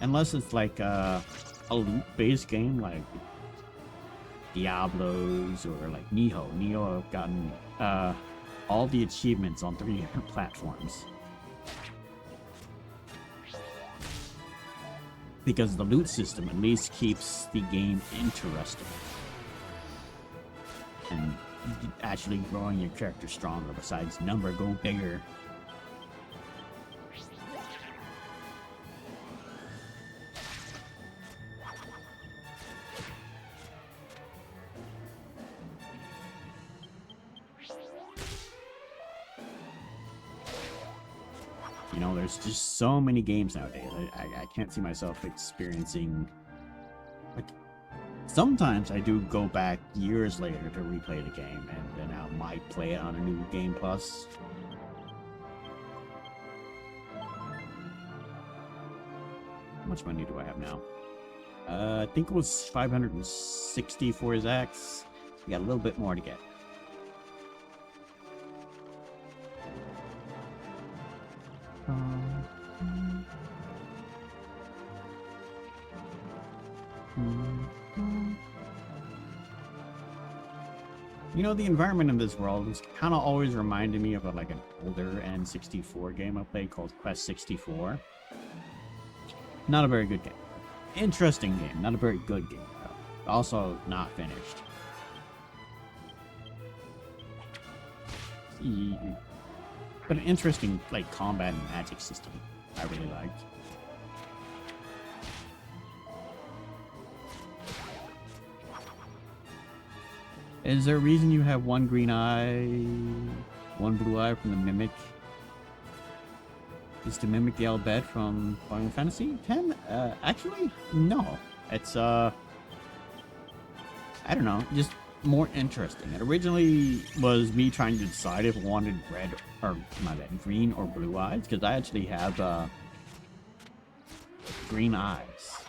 Unless it's like a loot-based game like Diablos or like Nioh. Nioh have gotten all the achievements on 3 different platforms. because the loot system at least keeps the game interesting. And actually growing your character stronger besides number go bigger. You know, there's just so many games nowadays. I can't see myself experiencing... Like, sometimes I do go back years later to replay the game, and then I might play it on a new Game Plus. How much money do I have now? I think it was 560 for his axe. We got a little bit more to get. You know, the environment in this world is kind of always reminded me of like an older N64 game I played called Quest 64. Not a very good game. Interesting game, not a very good game, though. Also not finished. But an interesting, like, combat and magic system I really liked. Is there a reason you have one green eye, one blue eye from the Mimic? Is the Mimic the Albed from Final Fantasy X? Actually, no. It's, I don't know, just more interesting. It originally was me trying to decide if I wanted red, or, my bad, green or blue eyes, because I actually have, green eyes.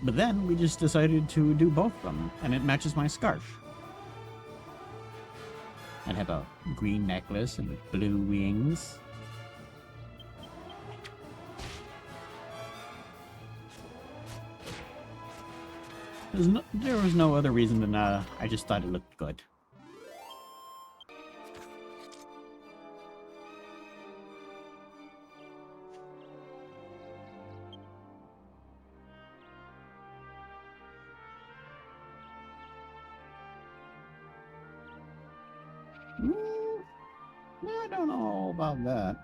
But then we just decided to do both of them, and it matches my scarf. I have a green necklace and blue wings. There was no other reason than I just thought it looked good. I don't know about that.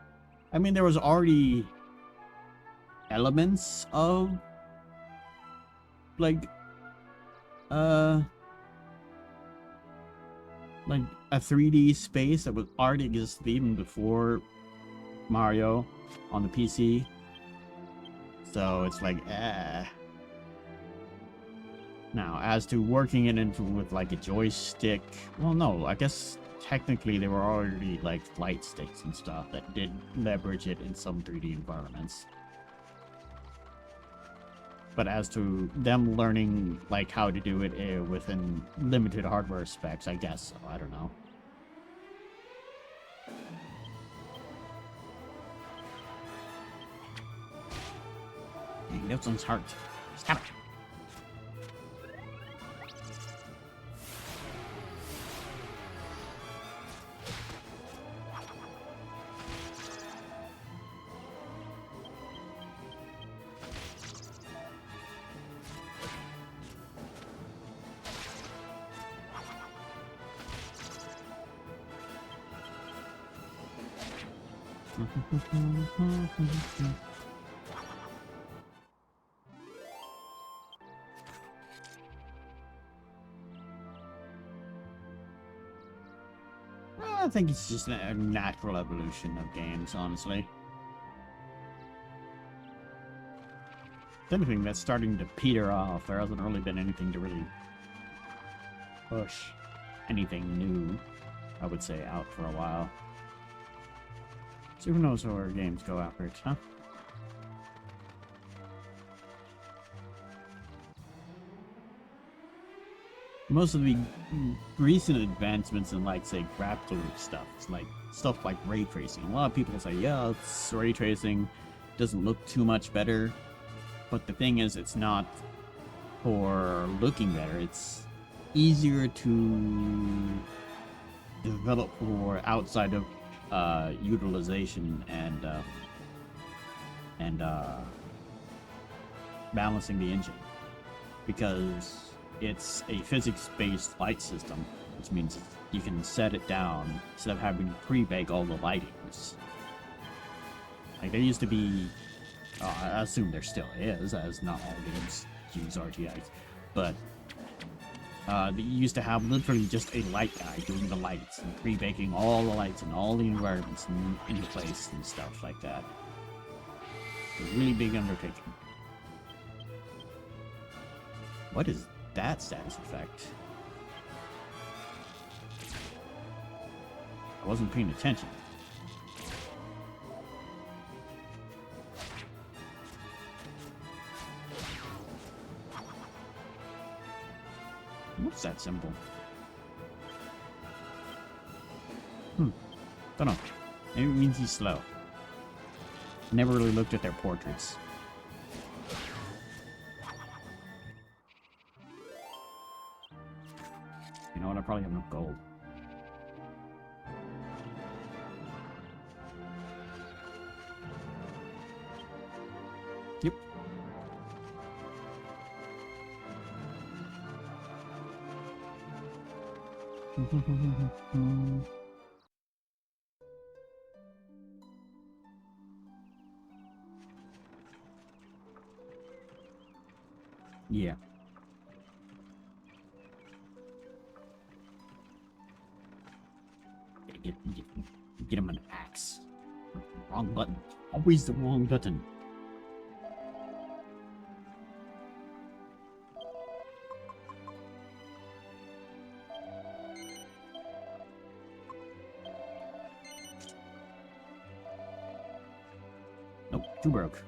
I mean, there was already elements of like a 3D space that was already existed even before Mario on the PC. So it's like, Now, as to working it into with like a joystick, well, no, I guess technically there were already like light sticks and stuff that did leverage it in some 3D environments. But as to them learning like how to do it within limited hardware specs, I guess so. I don't know. Dang, that one's hard. Stop it. I think it's just a natural evolution of games, honestly. If anything, that's starting to peter off. There hasn't really been anything to really push anything new, I would say, out for a while. So who knows where games go after it, huh? Most of the recent advancements in, like, say, graphical stuff, it's like stuff like ray tracing. A lot of people say, yeah, it's ray tracing, doesn't look too much better. But the thing is, it's not for looking better. It's easier to develop for outside of utilization and balancing the engine, because it's a physics-based light system, which means you can set it down instead of having to pre-bake all the lightings. Like, there used to be, I assume there still is, as not all games use RTX, but they used to have literally just a light guy doing the lights and pre-baking all the lights and all the environments into place and stuff like that. It's a really big undertaking. What is that status effect? I wasn't paying attention. What's that symbol? Don't know. Maybe it means he's slow. Never really looked at their portraits. You know what? I probably have enough gold. Yep. Yeah. Get him an axe. Wrong button. Always the wrong button. Nope, too broke.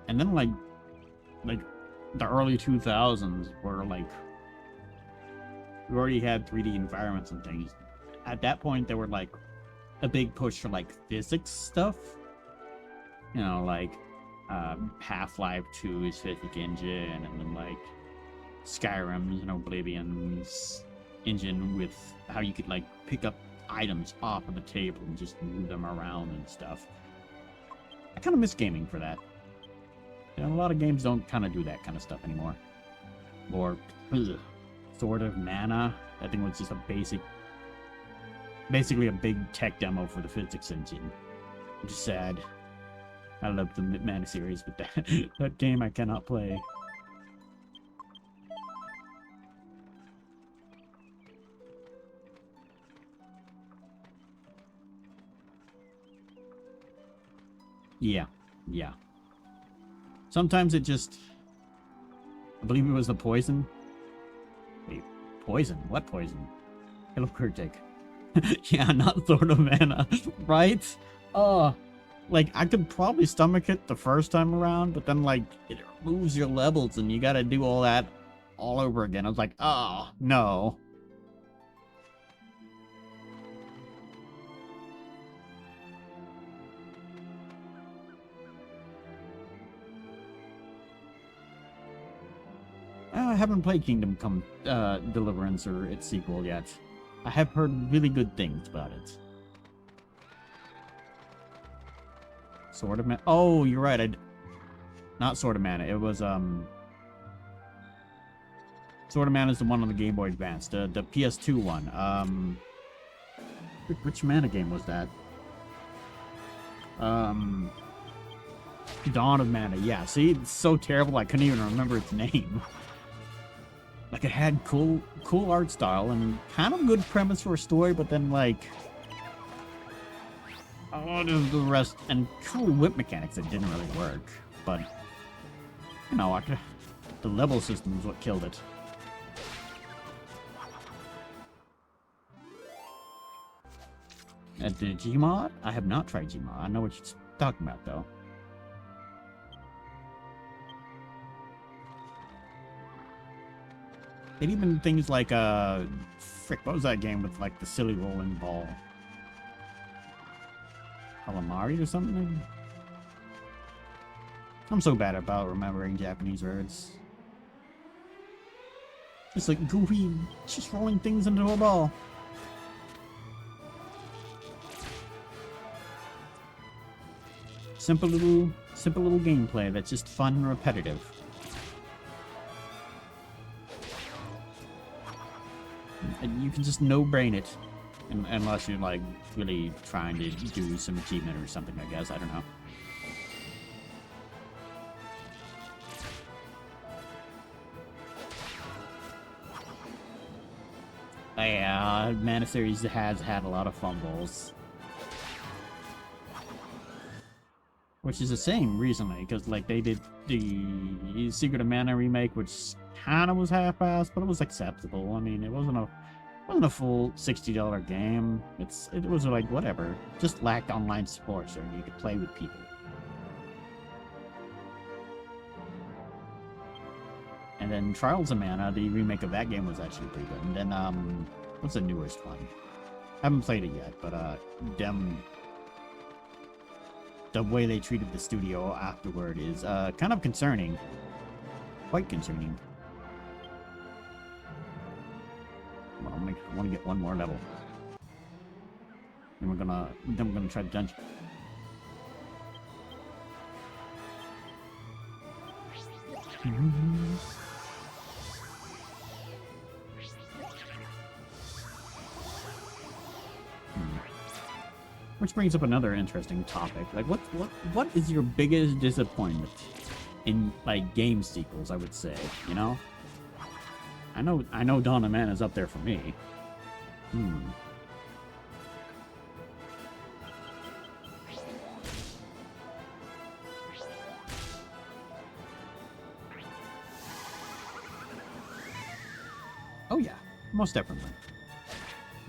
And then like the early 2000s were like, we already had 3D environments and things. At that point, there were like a big push for like physics stuff. You know, like Half-Life 2's physics engine, and then like Skyrim's and Oblivion's engine with how you could like pick up items off of the table and just move them around and stuff. I kind of miss gaming for that. You know, a lot of games don't kind of do that kind of stuff anymore. Or Sword of Mana. I think it was just a basically a big tech demo for the physics engine. Which is sad. I love the Mana series, but that game I cannot play. Yeah. Sometimes it just... I believe it was the poison. Wait, poison? What poison? Hello, Kurtik. Yeah, not Sword of Mana, right? Like, I could probably stomach it the first time around, but then, like, it removes your levels and you gotta do all that all over again. I was like, oh, no. I haven't played Kingdom Come Deliverance or its sequel yet. I have heard really good things about it. Sword of Mana. Oh, you're right. Not Sword of Mana. It was Sword of Mana is the one on the Game Boy Advance, the PS2 one. Which Mana game was that? Dawn of Mana. Yeah. See, it's so terrible I couldn't even remember its name. Like, it had cool art style and kind of good premise for a story, but then, like, the rest, and cool whip mechanics that didn't really work. But, you know, the level system is what killed it. At the Gmod? I have not tried Gmod. I know what you're talking about, though. And even things like, frick, what was that game with, like, the silly rolling ball? Calamari or something? I'm so bad about remembering Japanese words. Just like goofy, just rolling things into a ball. Simple little gameplay that's just fun and repetitive. And you can just no-brain it, unless you're like really trying to do some achievement or something. I guess I don't know. Yeah, Mana series has had a lot of fumbles. Which is a shame recently, because like they did the Secret of Mana remake, which kind of was half-assed, but it was acceptable. I mean, it wasn't a full $60 game. It was like whatever. Just lacked online support, so you could play with people. And then Trials of Mana, the remake of that game was actually pretty good. And then what's the newest one? Haven't played it yet, but the way they treated the studio afterward is kind of concerning. Quite concerning. Well, I want to get one more level. Then we're gonna try the dungeon. Which brings up another interesting topic. Like, what is your biggest disappointment in like game sequels? I would say, you know. I know Dawn of Man is up there for me. Oh yeah, most definitely.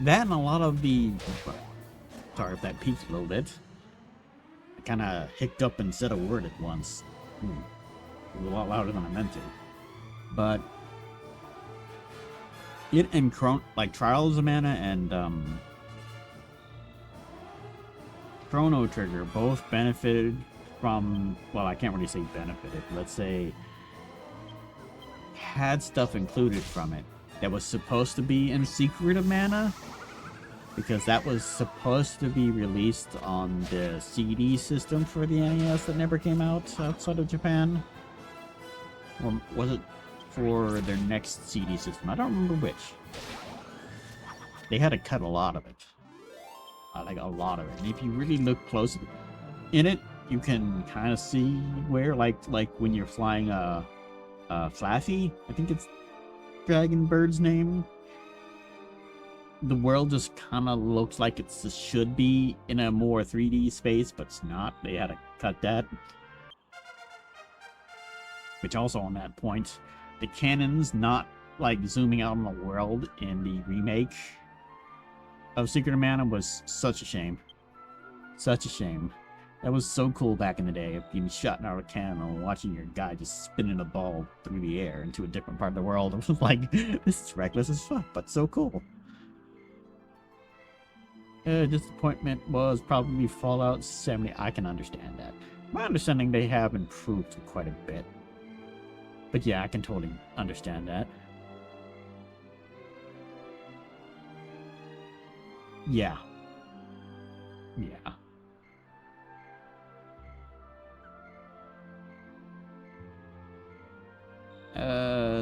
That and a lot of the... Sorry if that peaked a little bit. I kind of hiccuped up and said a word at once. It was a lot louder than I meant to. But it and Trials of Mana and Chrono Trigger both benefited from, well, I can't really say benefited. Let's say had stuff included from it that was supposed to be in Secret of Mana. Because that was supposed to be released on the CD system for the NES that never came out outside of Japan. Or was it for their next CD system? I don't remember which. They had to cut a lot of it. Like a lot of it. And if you really look close in it, you can kind of see where, like when you're flying Flaffy, I think it's Dragon Bird's name. The world just kind of looks like it should be in a more 3D space, but it's not. They had to cut that. Which also on that point, the cannon's not like zooming out on the world in the remake of Secret of Mana was such a shame. Such a shame. That was so cool back in the day, of being shot out of a cannon and watching your guy just spinning a ball through the air into a different part of the world. It was like, this is reckless as fuck, but so cool. Disappointment was probably Fallout 70. I can understand that. My understanding, they have improved quite a bit. But yeah, I can totally understand that. Yeah. Yeah.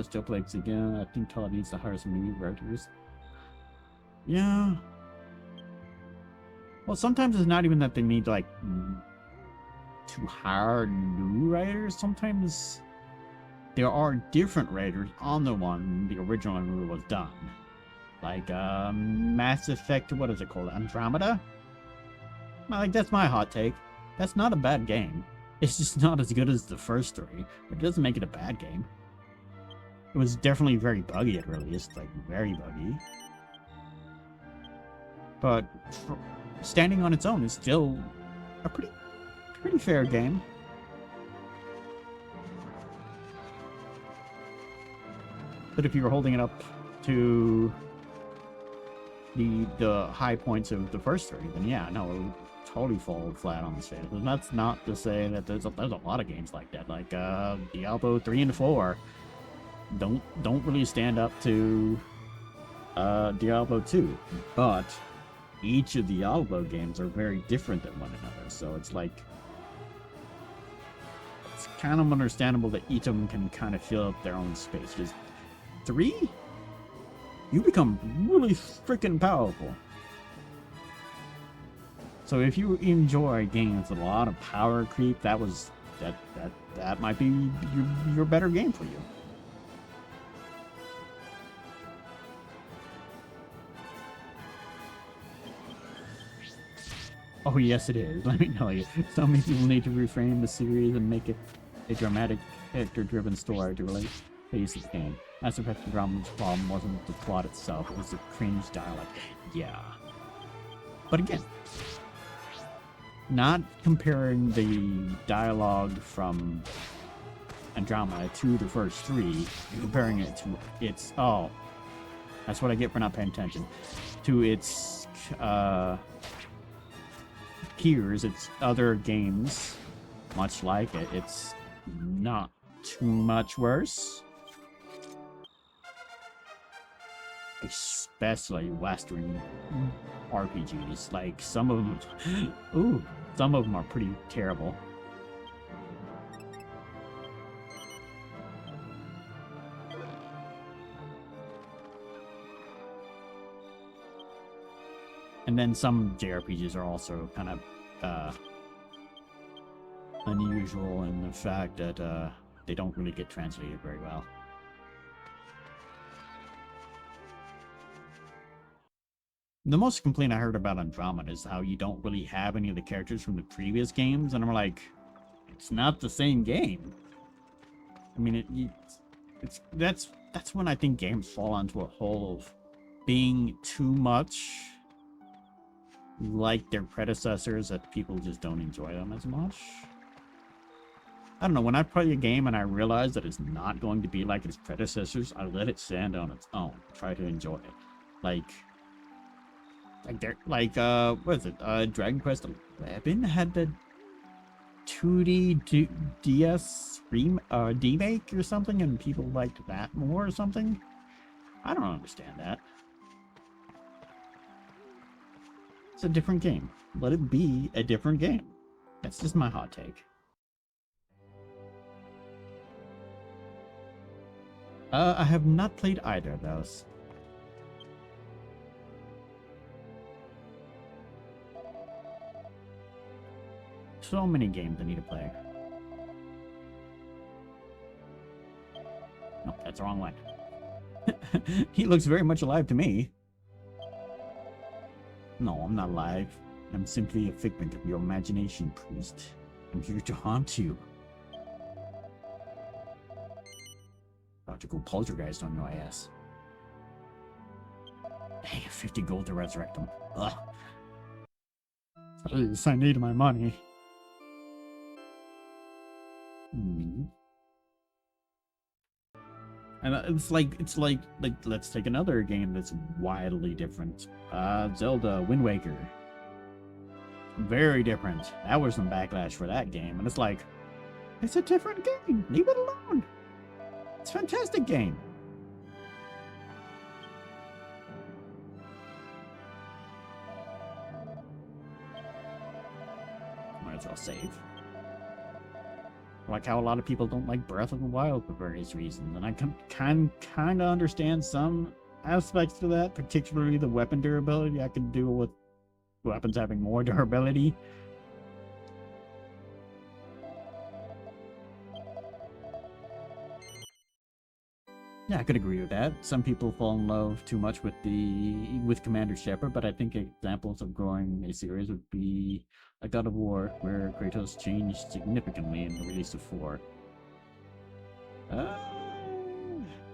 Still plays again. I think Todd needs to hire some new writers. Yeah. Well, sometimes it's not even that they need, like, to hire new writers. Sometimes there are different writers on the one the original movie was done. Like, Mass Effect, what is it called? Andromeda? Like, that's my hot take. That's not a bad game. It's just not as good as the first three. But it doesn't make it a bad game. It was definitely very buggy at release. Like, very buggy. But standing on its own is still a pretty fair game. But if you were holding it up to the high points of the first three, then yeah, no, it would totally fall flat on its face. And that's not to say that there's a lot of games like that, like Diablo 3 and 4. don't really stand up to Diablo 2, but each of the Diablo games are very different than one another, so it's like it's kind of understandable that each of them can kind of fill up their own space. Just 3, you become really freaking powerful. So if you enjoy games with a lot of power creep, that might be your better game for you. Oh yes, it is. Let me tell you, so many people need to reframe the series and make it a dramatic, character-driven story to relate face the game. Mass Effect Andromeda's problem wasn't the plot itself; it was the cringe dialogue. Yeah, but again, not comparing the dialogue from Andromeda to the first 3, comparing it to its that's what I get for not paying attention to its peers, its other games, much like it. It's not too much worse. Especially Western RPGs. Like, some of them... some of them are pretty terrible. And then some JRPGs are also kind of unusual in the fact that they don't really get translated very well. The most complaint I heard about Andromeda is how you don't really have any of the characters from the previous games, and I'm like, it's not the same game. I mean, that's when I think games fall onto a hole of being too much like their predecessors, that people just don't enjoy them as much. I don't know, when I play a game and I realize that it's not going to be like its predecessors, I let it stand on its own, try to enjoy it. Like what is it? Dragon Quest XI had the 2D DS remake or something, and people liked that more or something. I don't understand that. It's a different game. Let it be a different game. That's just my hot take. I have not played either of those. So many games I need to play. Nope, that's the wrong one. He looks very much alive to me. No, I'm not alive. I'm simply a figment of your imagination, priest. I'm here to haunt you. About to go poltergeist on your ass. Hey, 50 gold to resurrect him. Ugh. Please, I need my money. And it's like let's take another game that's wildly different. Zelda Wind Waker. Very different. That was some backlash for that game, and it's like, it's a different game. Leave it alone. It's a fantastic game. Might as well save. Like how a lot of people don't like Breath of the Wild for various reasons, and I can kind of understand some aspects to that, particularly the weapon durability. I can deal with weapons having more durability. Yeah, I could agree with that. Some people fall in love too much with Commander Shepard, but I think examples of growing a series would be a God of War, where Kratos changed significantly in the release of 4.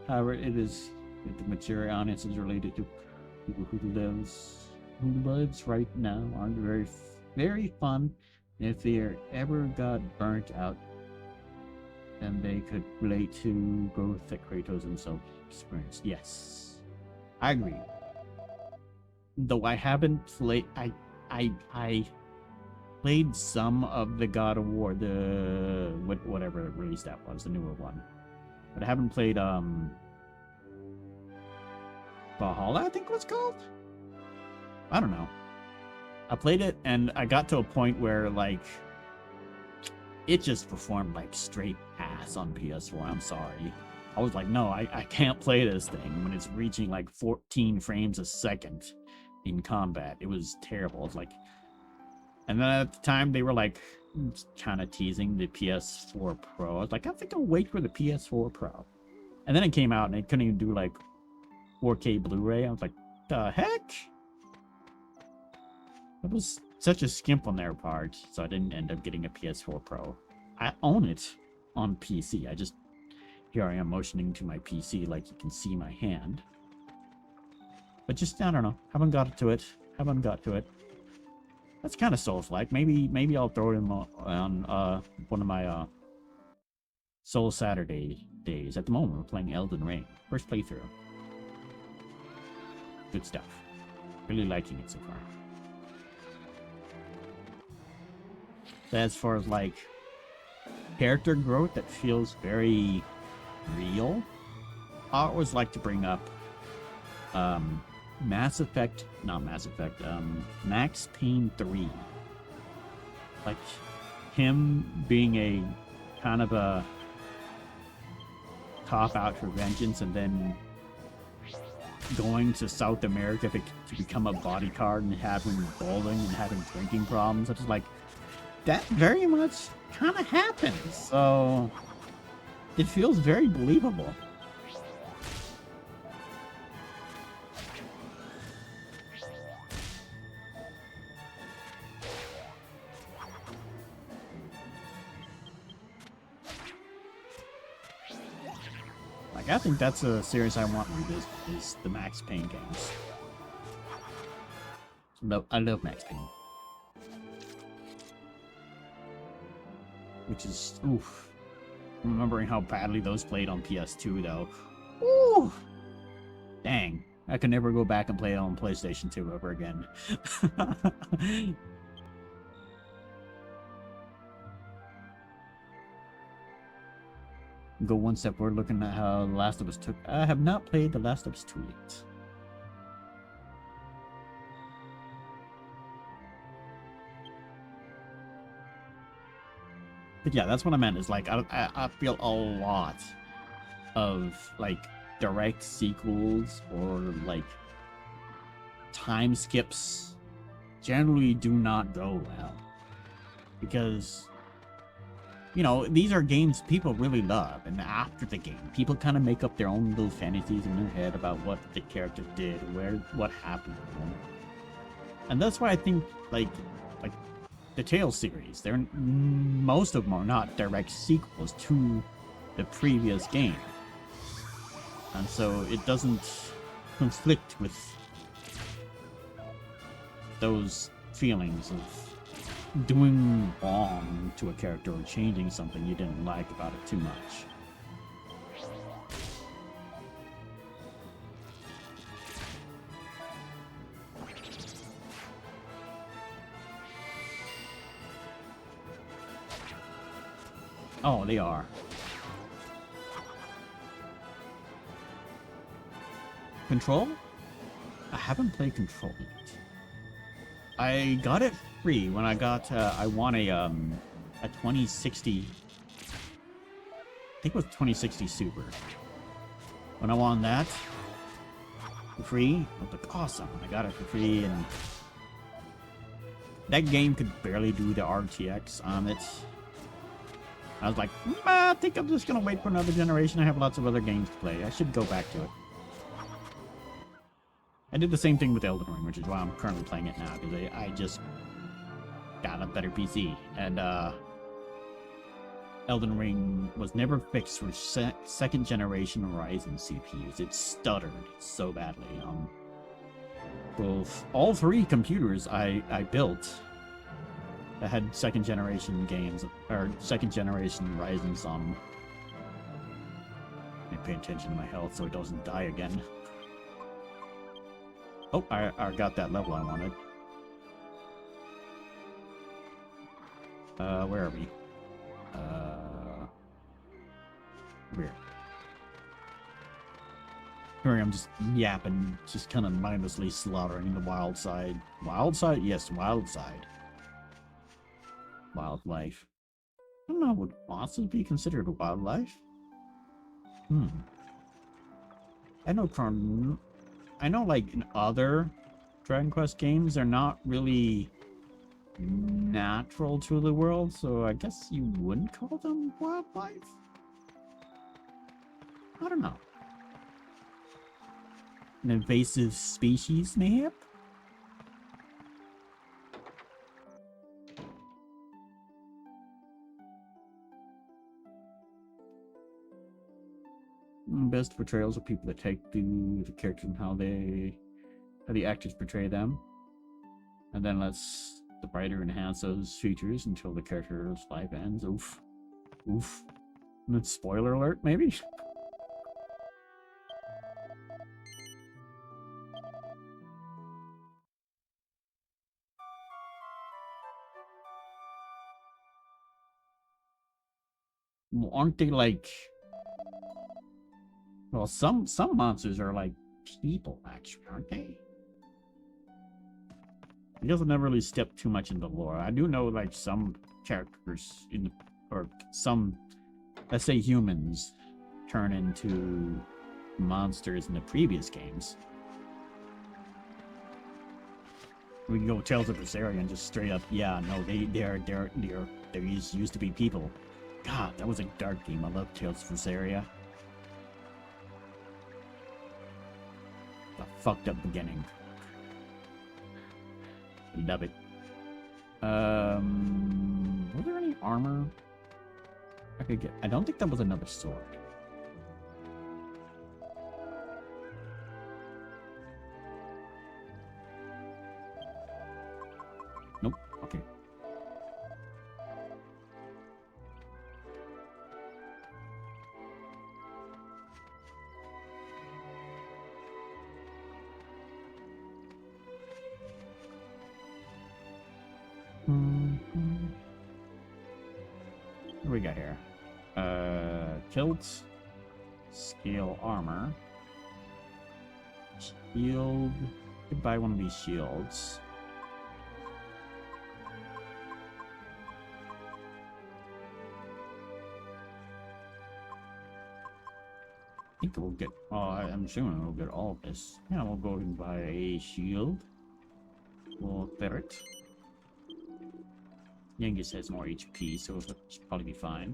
However, the mature audience is related to people who lives right now are very, very fun. If they ever got burnt out, then they could relate to growth that Kratos himself experienced. Yes, I agree. Though I haven't played, I played some of the God of War, whatever release that was, the newer one. but I haven't played Valhalla, I think it was called. I don't know. I played it and I got to a point where like it just performed like straight ass on PS4. I'm sorry. I was like, no, I can't play this thing when it's reaching like 14 frames a second in combat. It was terrible. It's like, and then at the time they were like kind of teasing the PS4 Pro. I was like, I think I'll wait for the PS4 Pro. And then it came out and it couldn't even do like 4K Blu-ray. I was like, the heck? It was such a skimp on their part, so I didn't end up getting a PS4 Pro. I own it on PC. Here I am motioning to my PC like you can see my hand. But just, I don't know. Haven't got to it. That's kind of Souls-like. Maybe I'll throw it in on one of my Soul Saturday days. At the moment, we're playing Elden Ring. First playthrough. Good stuff. Really liking it so far. As far as like character growth, that feels very real. I always like to bring up Max Payne 3. Like him being a kind of a cop out for vengeance and then going to South America to become a bodyguard and having bowling and having drinking problems. It's like that very much kind of happens, so it feels very believable. Like, I think that's a series I want to revisit, is the Max Payne games. I love Max Payne. Which is, oof. Remembering how badly those played on PS2, though. Ooh! Dang. I could never go back and play it on PlayStation 2 ever again. Go one step forward, looking at how The Last of Us took. I have not played The Last of Us 2 yet. But yeah, that's what I meant, is like, I feel a lot of, like, direct sequels or, like, time skips generally do not go well. Because, you know, these are games people really love, and after the game, people kind of make up their own little fantasies in their head about what the character did, what happened to them. And that's why I think, like the Tales series, most of them are not direct sequels to the previous game. And so it doesn't conflict with those feelings of doing wrong to a character or changing something you didn't like about it too much. Oh, they are. Control? I haven't played Control yet. I got it free when I got, I won a 2060, I think it was 2060 Super. When I won that for free, I was like, awesome. I got it for free, and that game could barely do the RTX on it. I was like, I think I'm just gonna wait for another generation. I have lots of other games to play. I should go back to it. I did the same thing with Elden Ring, which is why I'm currently playing it now, because I just got a better PC. And Elden Ring was never fixed for second generation Ryzen CPUs. It stuttered so badly. Well, all three computers I built that had second generation games, or second generation Ryzen's on them. I pay attention to my health so it doesn't die again. Oh, I got that level I wanted. Where are we? Where? Sorry, I'm just yapping, just kind of mindlessly slaughtering the wild side. Wild side? Yes, wild side. Wildlife. I don't know, would monsters be considered wildlife? I know like in other Dragon Quest games, they're not really natural to the world, so I guess you wouldn't call them wildlife? I don't know. An invasive species, mayhap? Best portrayals of people that take the characters and how the actors portray them. And then let's the writer enhance those features until the character's life ends. Oof. Oof. And then spoiler alert, maybe? Aren't they like... Well, some monsters are like people, actually, aren't they? I guess I've never really stepped too much into lore. I do know, like, some characters in the... Or some, let's say, humans turn into monsters in the previous games. We can go Tales of Berseria and just straight up, yeah, no, they used to be people. God, that was a dark game. I love Tales of Berseria. A fucked up beginning. Love it. Was there any armor I could get? I don't think that was another sword. Nope. Okay. What do we got here? Kilt, scale armor, shield. Could buy one of these shields. I think we'll get. Oh, I'm assuming we'll get all of this. Yeah, we'll go and buy a shield. Or ferret. Youngest has more HP, so it should probably be fine.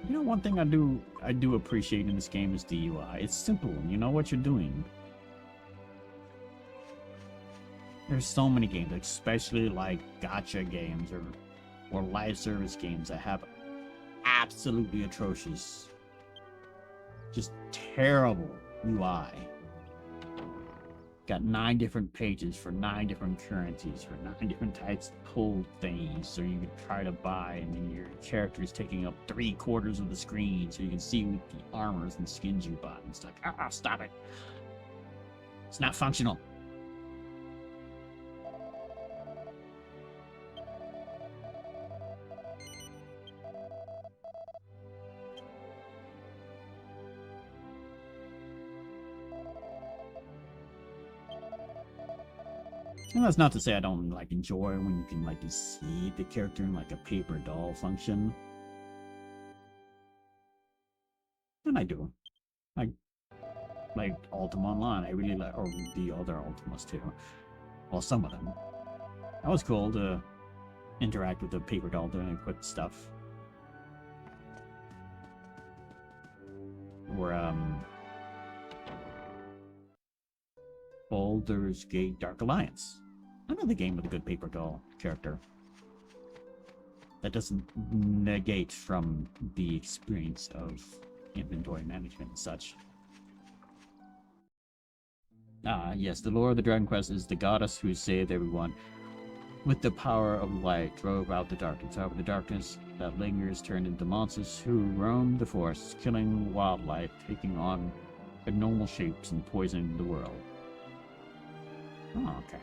You know, one thing I do appreciate in this game is the UI. It's simple. You know what you're doing. There's so many games, especially like gacha games or live service games that have absolutely atrocious, just terrible UI. Got 9 different pages for 9 different currencies for 9 different types of pull things, so you can try to buy, and then your character is taking up 3/4 of the screen, so you can see what the armors and skins you bought. And it's like, ah, stop it! It's not functional. And that's not to say I don't like enjoy when you can like see the character in like a paper doll function. And I do. I like Ultima Online. I really like, or the other Ultimas too. Well, some of them. That was cool to interact with the paper doll doing quick stuff. Or Baldur's Gate Dark Alliance. Another game with a good paper doll character. That doesn't negate from the experience of inventory management and such. Ah, yes, the lore of the Dragon Quest is the goddess who saved everyone with the power of light, drove out the darkness. However, the darkness that lingers turned into monsters who roam the forests, killing wildlife, taking on abnormal shapes and poisoning the world. Oh, okay.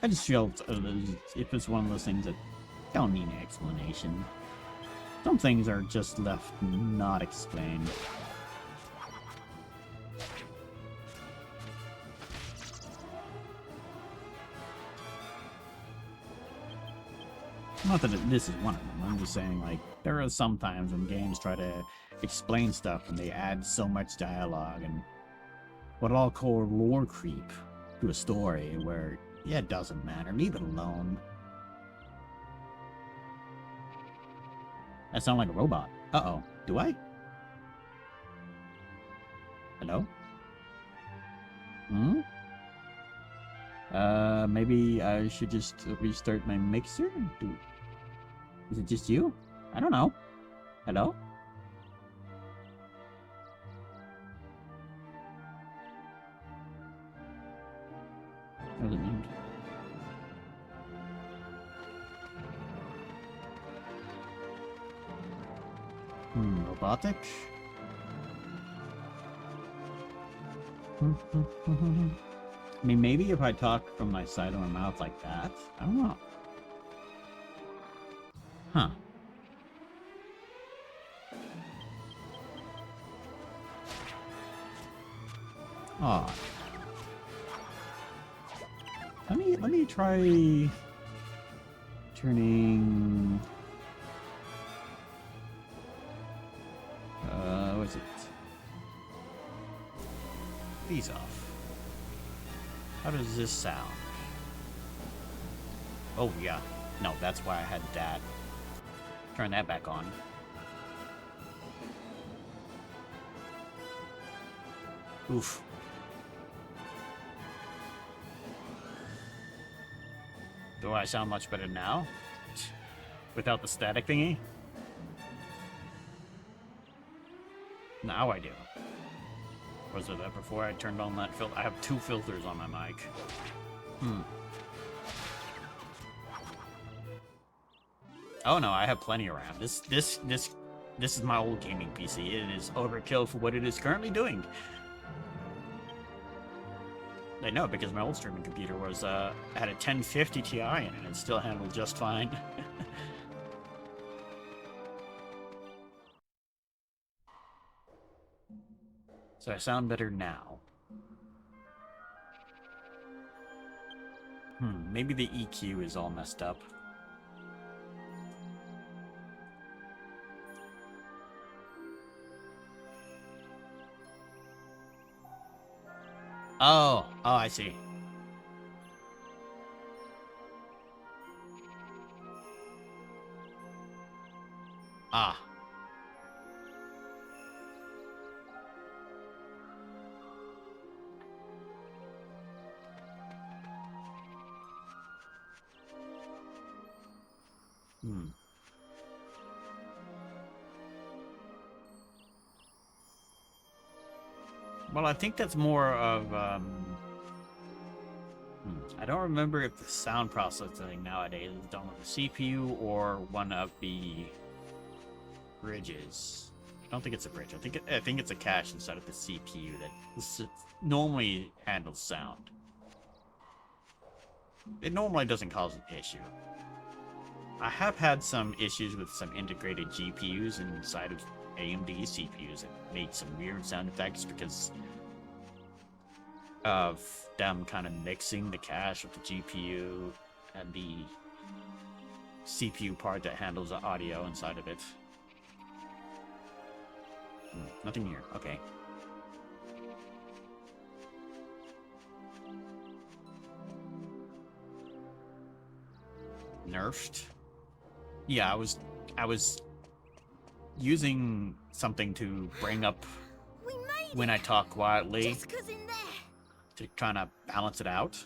I just felt it was one of those things that don't need an explanation. Some things are just left not explained. Not that this is one of them. I'm just saying, like, there are some times when games try to explain stuff and they add so much dialogue and what I'll call lore creep to a story where, yeah, it doesn't matter. Leave it alone. I sound like a robot. Uh-oh. Do I? Hello? Hmm? Maybe I should just restart my mixer? Is it just you? I don't know. Hello? What does it mean? Robotic? I mean, maybe if I talk from my side of my mouth like that? I don't know. Huh. Odd. Let me try turning what is it? These off. How does this sound? Oh yeah. No, that's why I had that. Turn that back on. Oof. Do I sound much better now? Without the static thingy? Now I do. Was it that before I turned on that filter? I have 2 filters on my mic. Oh no, I have plenty around. This is my old gaming PC. It is overkill for what it is currently doing. I know, because my old streaming computer was had a 1050 Ti in it and it still handled just fine. So I sound better now. Maybe the EQ is all messed up. Oh, I see. Ah. Well, I think that's more of, I don't remember if the sound processing nowadays is done with the CPU or one of the bridges. I don't think it's a bridge. I think it's a cache inside of the CPU that normally handles sound. It normally doesn't cause an issue. I have had some issues with some integrated GPUs inside of AMD CPUs that made some weird sound effects because of them kind of mixing the cache with the GPU and the CPU part that handles the audio inside of it. Nothing here. Okay. Nerfed? Yeah, I was using something to bring up when I talk quietly to kind of balance it out.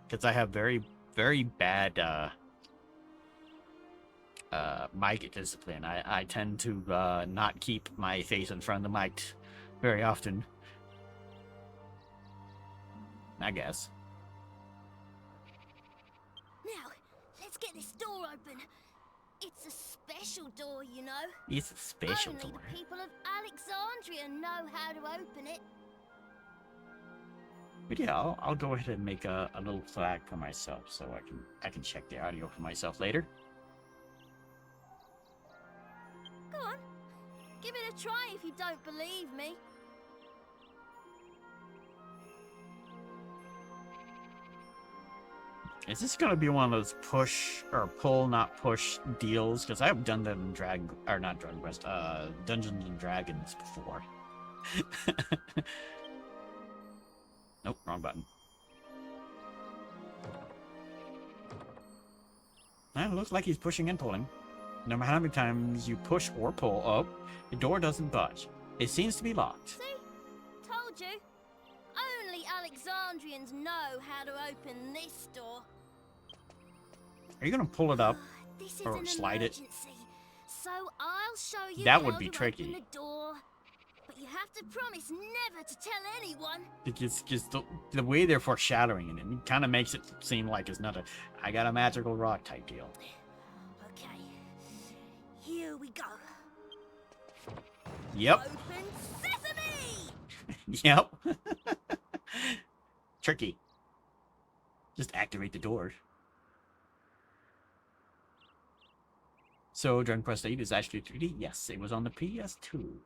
Because I have very, very bad mic discipline. I tend to not keep my face in front of the mic very often. I guess. get this door open. It's a special door, you know. It's a special Only door. the people of Alexandria know how to open it. But yeah, I'll go ahead and make a little flag for myself so I can check the audio for myself later. Go on. Give it a try if you don't believe me. Is this gonna be one of those push or pull, not push deals? Because I've done that in Dungeons and Dragons before. Nope, wrong button. It looks like he's pushing and pulling. No matter how many times you push or pull up, the door doesn't budge. It seems to be locked. See? Told you. Only Alexandrians know how to open this door. Are you gonna pull it up This is or an slide it? emergency, so I'll show you That how would be to tricky. open the door. But you have to promise never to tell anyone. It's just the way they're foreshadowing it, and it kind of makes it seem like it's not a I got a magical rock type deal. Okay. Here we go. Yep. Open sesame! Yep. Tricky. Just activate the door. So Dragon Quest VIII is actually 3D? Yes, it was on the PS2.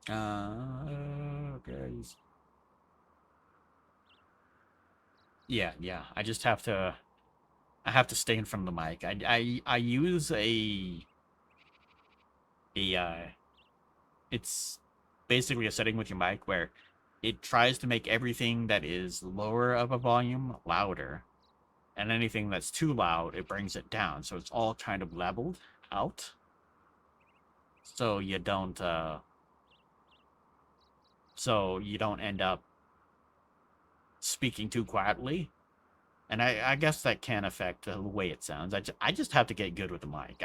Okay. Yeah. I just have to. I have to stay in front of the mic. I use it's basically a setting with your mic where it tries to make everything that is lower of a volume louder, and anything that's too loud, it brings it down. So it's all kind of leveled out. So you don't end up speaking too quietly. And I guess that can affect the way it sounds. I just have to get good with the mic.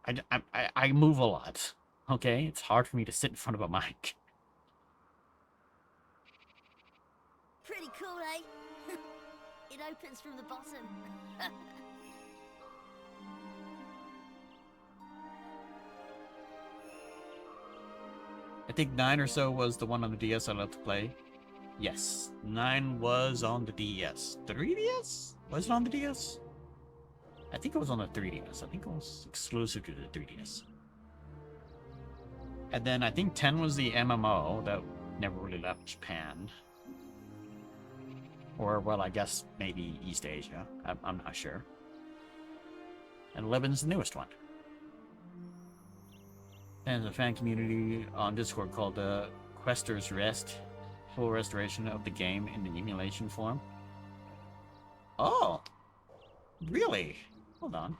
I move a lot. Okay? It's hard for me to sit in front of a mic. Pretty cool, eh? It opens from the bottom. I think 9 or so was the one on the DS I loved to play. Yes, 9 was on the DS. 3DS? Was it on the DS? I think it was on the 3DS. I think it was exclusive to the 3DS. And then I think 10 was the MMO that never really left Japan. Or, well, I guess maybe East Asia. I'm not sure. And 11's the newest one. And there's a fan community on Discord called Questers Rest. Full restoration of the game in an emulation form. Oh! Really? Hold on.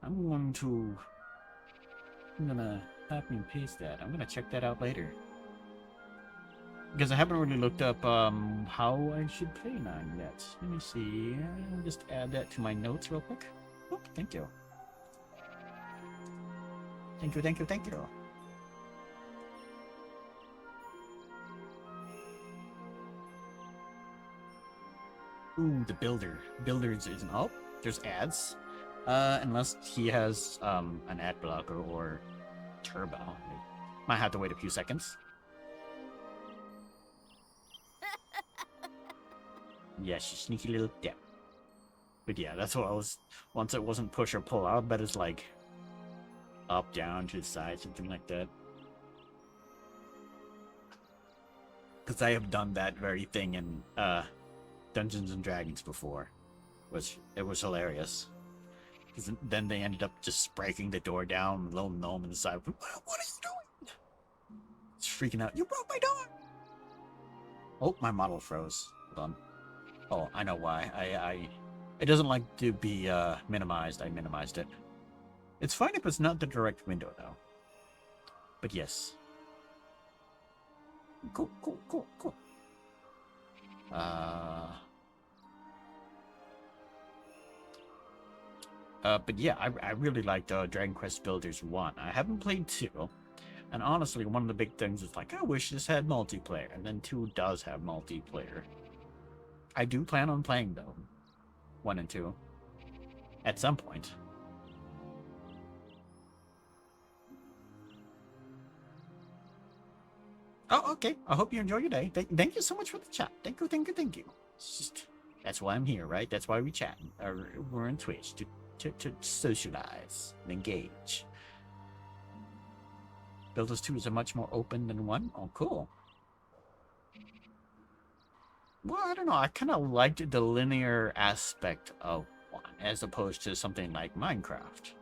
I'm gonna copy and paste that. I'm gonna check that out later. Because I haven't really looked up how I should play 9 yet. Let me see. I'll just add that to my notes real quick. Oh, thank you. Thank you. Ooh, the builder. Builders isn't. Oh, there's ads. Unless he has an ad blocker or turbo. Might have to wait a few seconds. Yes, you sneaky little dip. But yeah, that's what I was. Once it wasn't push or pull, I'll bet it's like up, down, to the side, something like that. Because I have done that very thing in Dungeons and Dragons before, which it was hilarious. Because then they ended up just breaking the door down, little gnome inside. What are you doing? It's freaking out. You broke my door! Oh, my model froze. Hold on. Oh, I know why. It doesn't like to be minimized. I minimized it. It's fine if it's not the direct window, though. But yes. Cool. But yeah, I really liked Dragon Quest Builders 1. I haven't played 2. And honestly, one of the big things is like, I wish this had multiplayer. And then 2 does have multiplayer. I do plan on playing though. 1 and 2. At some point. Oh, okay. I hope you enjoy your day. Thank you so much for the chat. Thank you, thank you, thank you. That's why I'm here, right? That's why we chat. Or we're on Twitch to socialize and engage. Builders 2 is a much more open than 1. Oh, cool. Well, I don't know. I kind of liked the linear aspect of 1 as opposed to something like Minecraft.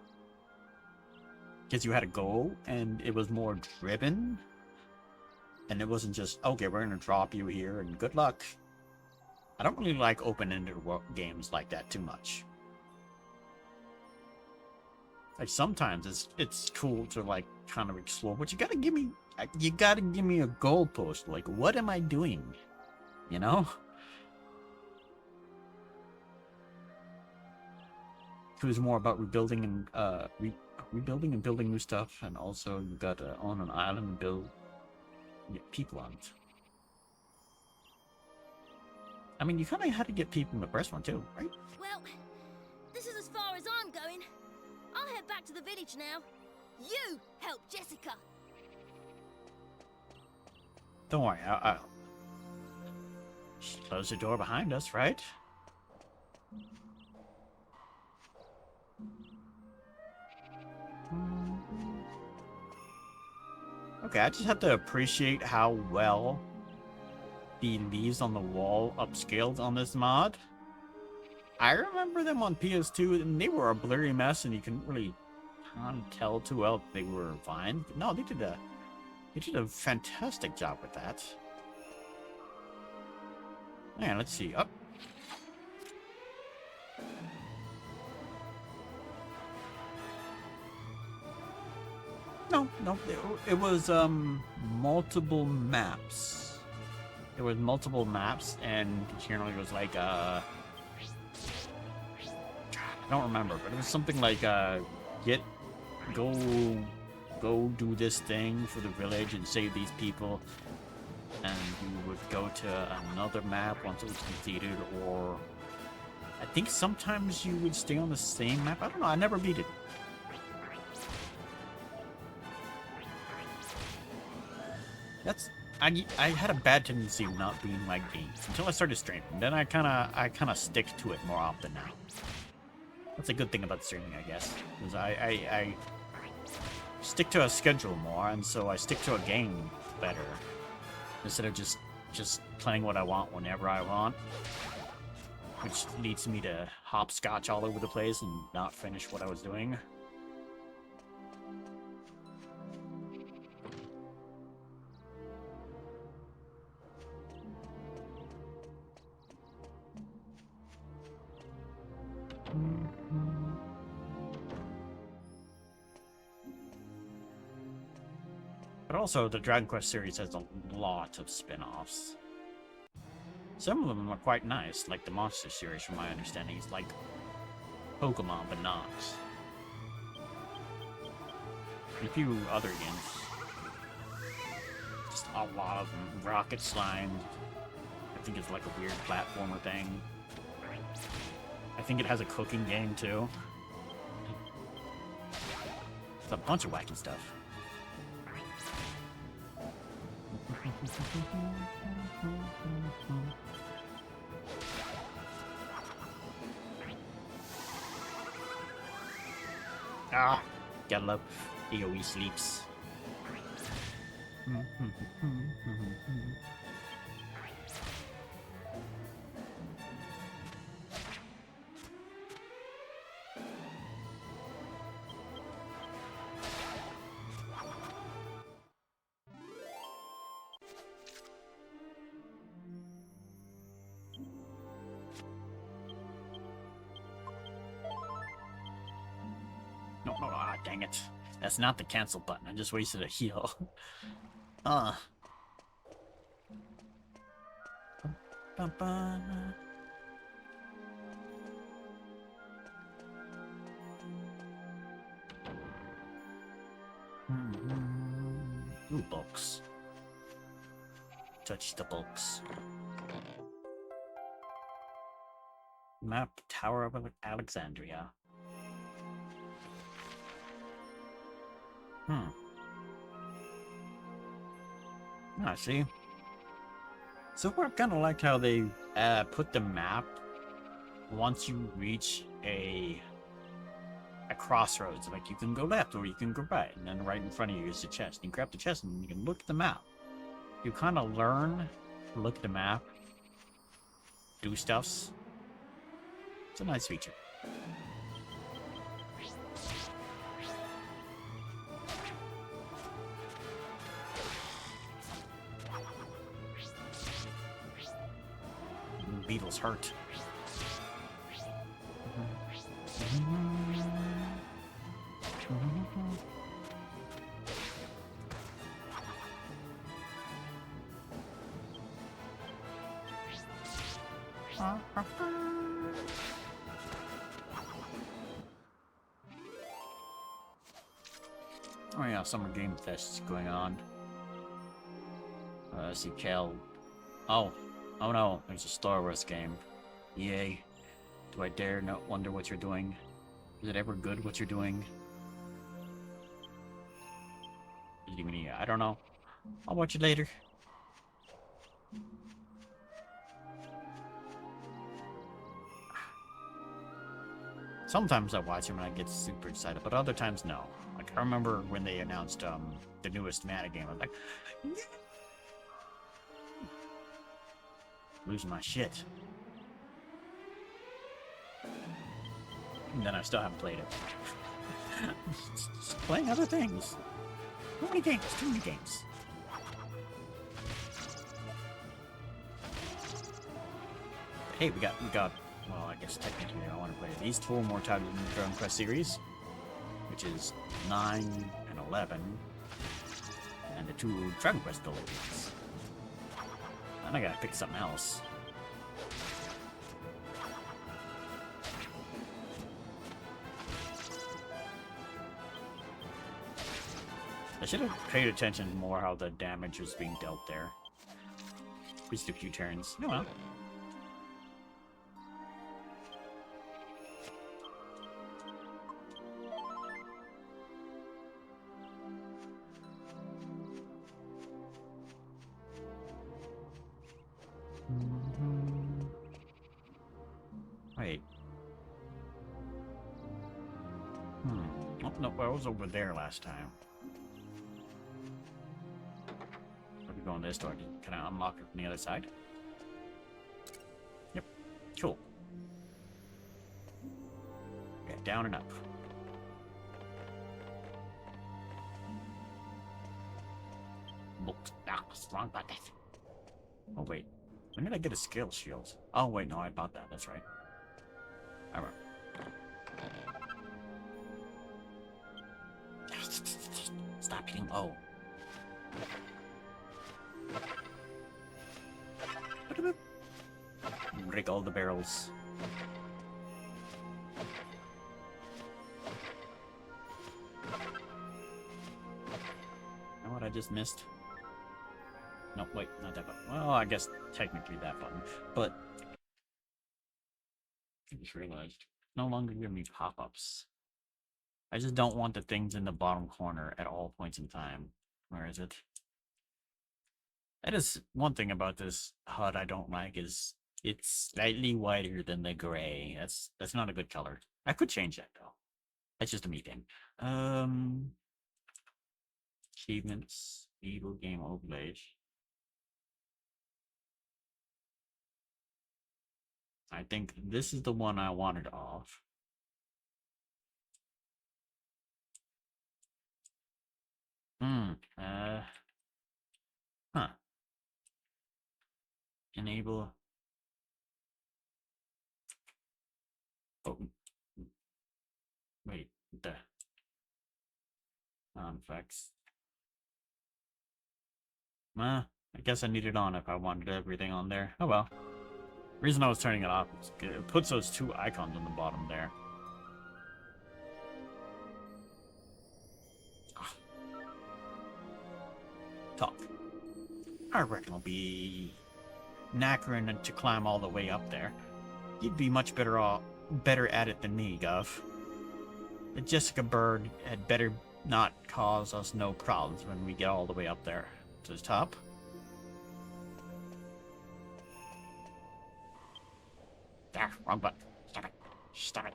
Because you had a goal and it was more driven. And it wasn't just, okay, we're going to drop you here and good luck. I don't really like open-ended games like that too much. Like sometimes it's cool to like kind of explore, but you gotta give me a goalpost. Like, what am I doing? You know? It was more about rebuilding and rebuilding and building new stuff, and also you got to own an island and build people on it. I mean, you kind of had to get people in the first one too, right? Well, this is as far as I'm going. I'll head back to the village now. You help Jessica. Don't worry, I'll close the door behind us, right? Okay, I just have to appreciate how well the leaves on the wall upscaled on this mod. I remember them on PS2, and they were a blurry mess, and you couldn't really tell too well if they were fine. But no, they did a fantastic job with that. Man, let's see. Up. No, it was multiple maps. There was multiple maps, and generally it was like I don't remember, but it was something like go do this thing for the village and save these people, and you would go to another map once it was completed, or I think sometimes you would stay on the same map. I don't know, I never beat it. I had a bad tendency of not being like games until I started streaming. Then I kind of stick to it more often now. That's a good thing about streaming, I guess, because I stick to a schedule more, and so I stick to a game better instead of just playing what I want whenever I want, which leads me to hopscotch all over the place and not finish what I was doing. But also, the Dragon Quest series has a lot of spin-offs. Some of them are quite nice, like the Monster series, from my understanding, is like Pokemon, but not. And a few other games. Just a lot of them. Rocket Slime, I think it's like a weird platformer thing. I think it has a cooking game, too. It's a bunch of wacky stuff. Ah, gotta love AoE sleeps. No, dang it. That's not the cancel button. I just wasted a heal. Ooh, bulks. Touch the bulks. map Tower of Alexandria. Ah, see? So far, I've kind of liked how they put the map once you reach a crossroads. Like, you can go left or you can go right, and then right in front of you is the chest. You grab the chest and you can look at the map. You kind of learn to look at the map, do stuffs. It's a nice feature. Beetles hurt. Oh yeah, Summer Game Fest is going on. I see Cal. Oh no, there's a Star Wars game. EA. Do I dare not wonder what you're doing? Is it ever good what you're doing? Is it even EA? I don't know. I'll watch it later. Sometimes I watch them and I get super excited, but other times no. Like, I remember when they announced the newest Mana game, I was like, losing my shit. And then I still haven't played it. Just playing other things. Too many games, too many games. Hey, we got, well, I guess technically I want to play these 4 more titles in the Dragon Quest series, which is 9 and 11, and the 2 Dragon Quest Collections. And I gotta pick something else. I should have paid attention more how the damage was being dealt there. Just a few turns. Oh well. Wait. Oh, no, I was over there last time. Let me go in this door. Can I unlock it from the other side? Yep. Cool. Okay, down and up. Wrong button. Oh, wait. When did I get a skill shield? Oh, wait, no, I bought that. That's right. Alright. Stop hitting O. Break all the barrels. You know what I just missed? No, wait, not that button. Well, I guess technically that button, but I just realized no longer give me pop-ups. I just don't want the things in the bottom corner at all points in time. Where is it? That is one thing about this HUD I don't like, is it's slightly whiter than the gray. That's not a good color. I could change that though. That's just a me thing. Achievements, Evil Game Overlays. I think this is the one I wanted off. Huh. Enable. Oh. Wait, the effects. I guess I need it on if I wanted everything on there. Oh well. Reason I was turning it off is it puts those 2 icons on the bottom there. Top. I reckon it'll be knackering to climb all the way up there. You'd be much better at it than me, Gov. The Jessica bird had better not cause us no problems when we get all the way up there to the top. There, wrong button. Stop it. Stop it.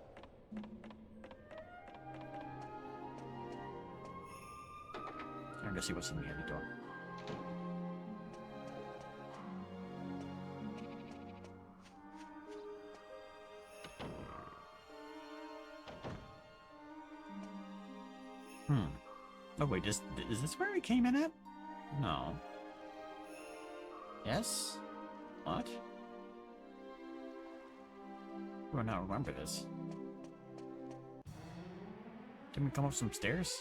I'm gonna see what's in the other door. Oh wait, is this where we came in at? No. Yes? What? Do I not remember this? Didn't we come up some stairs?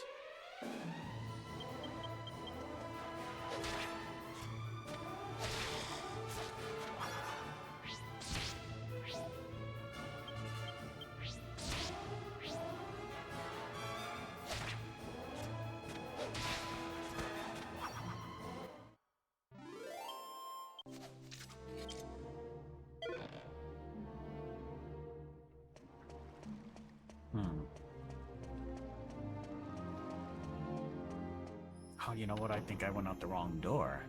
Oh, you know what? I think I went out the wrong door.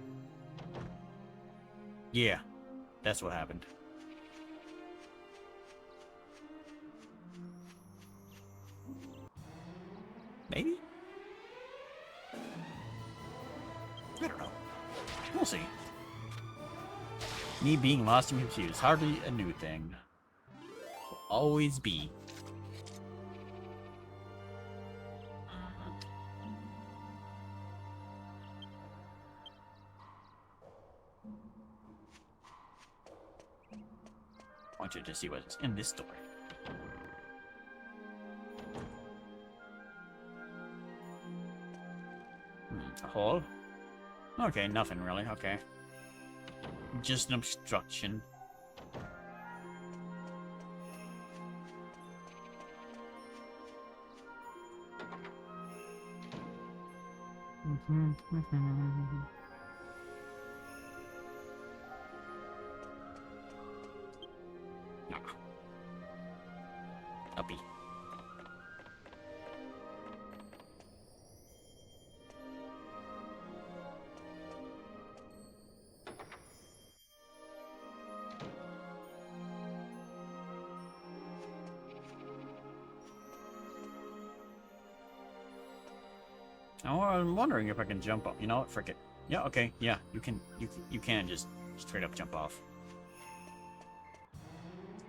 Yeah, that's what happened. Maybe? I don't know. We'll see. Me being lost and confused, hardly a new thing. Will always be. I want you to see what's in this door. A hole? Okay, nothing really, okay. Just an obstruction. Uppy. Oh, I'm wondering if I can jump up. You know what? Frick it. Yeah, okay. Yeah, you can just straight up jump off.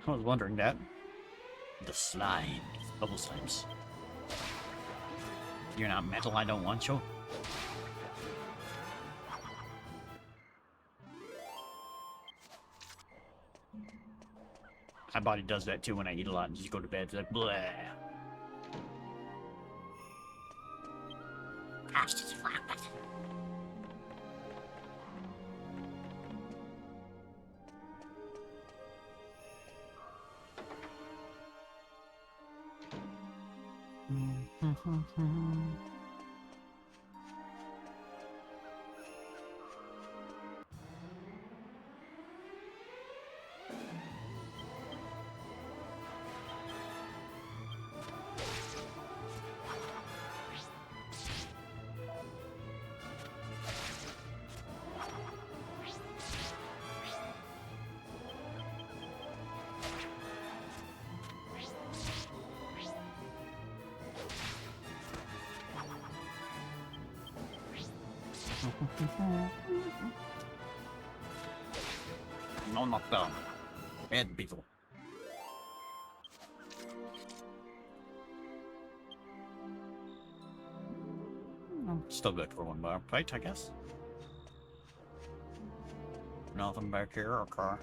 I was wondering that. The slime. Bubble slimes. You're not metal, I don't want you. My body does that too when I eat a lot and just go to bed. It's like, bleh. No, not down. Bad people. Still good for one bar fight, I guess. Nothing back here, okay.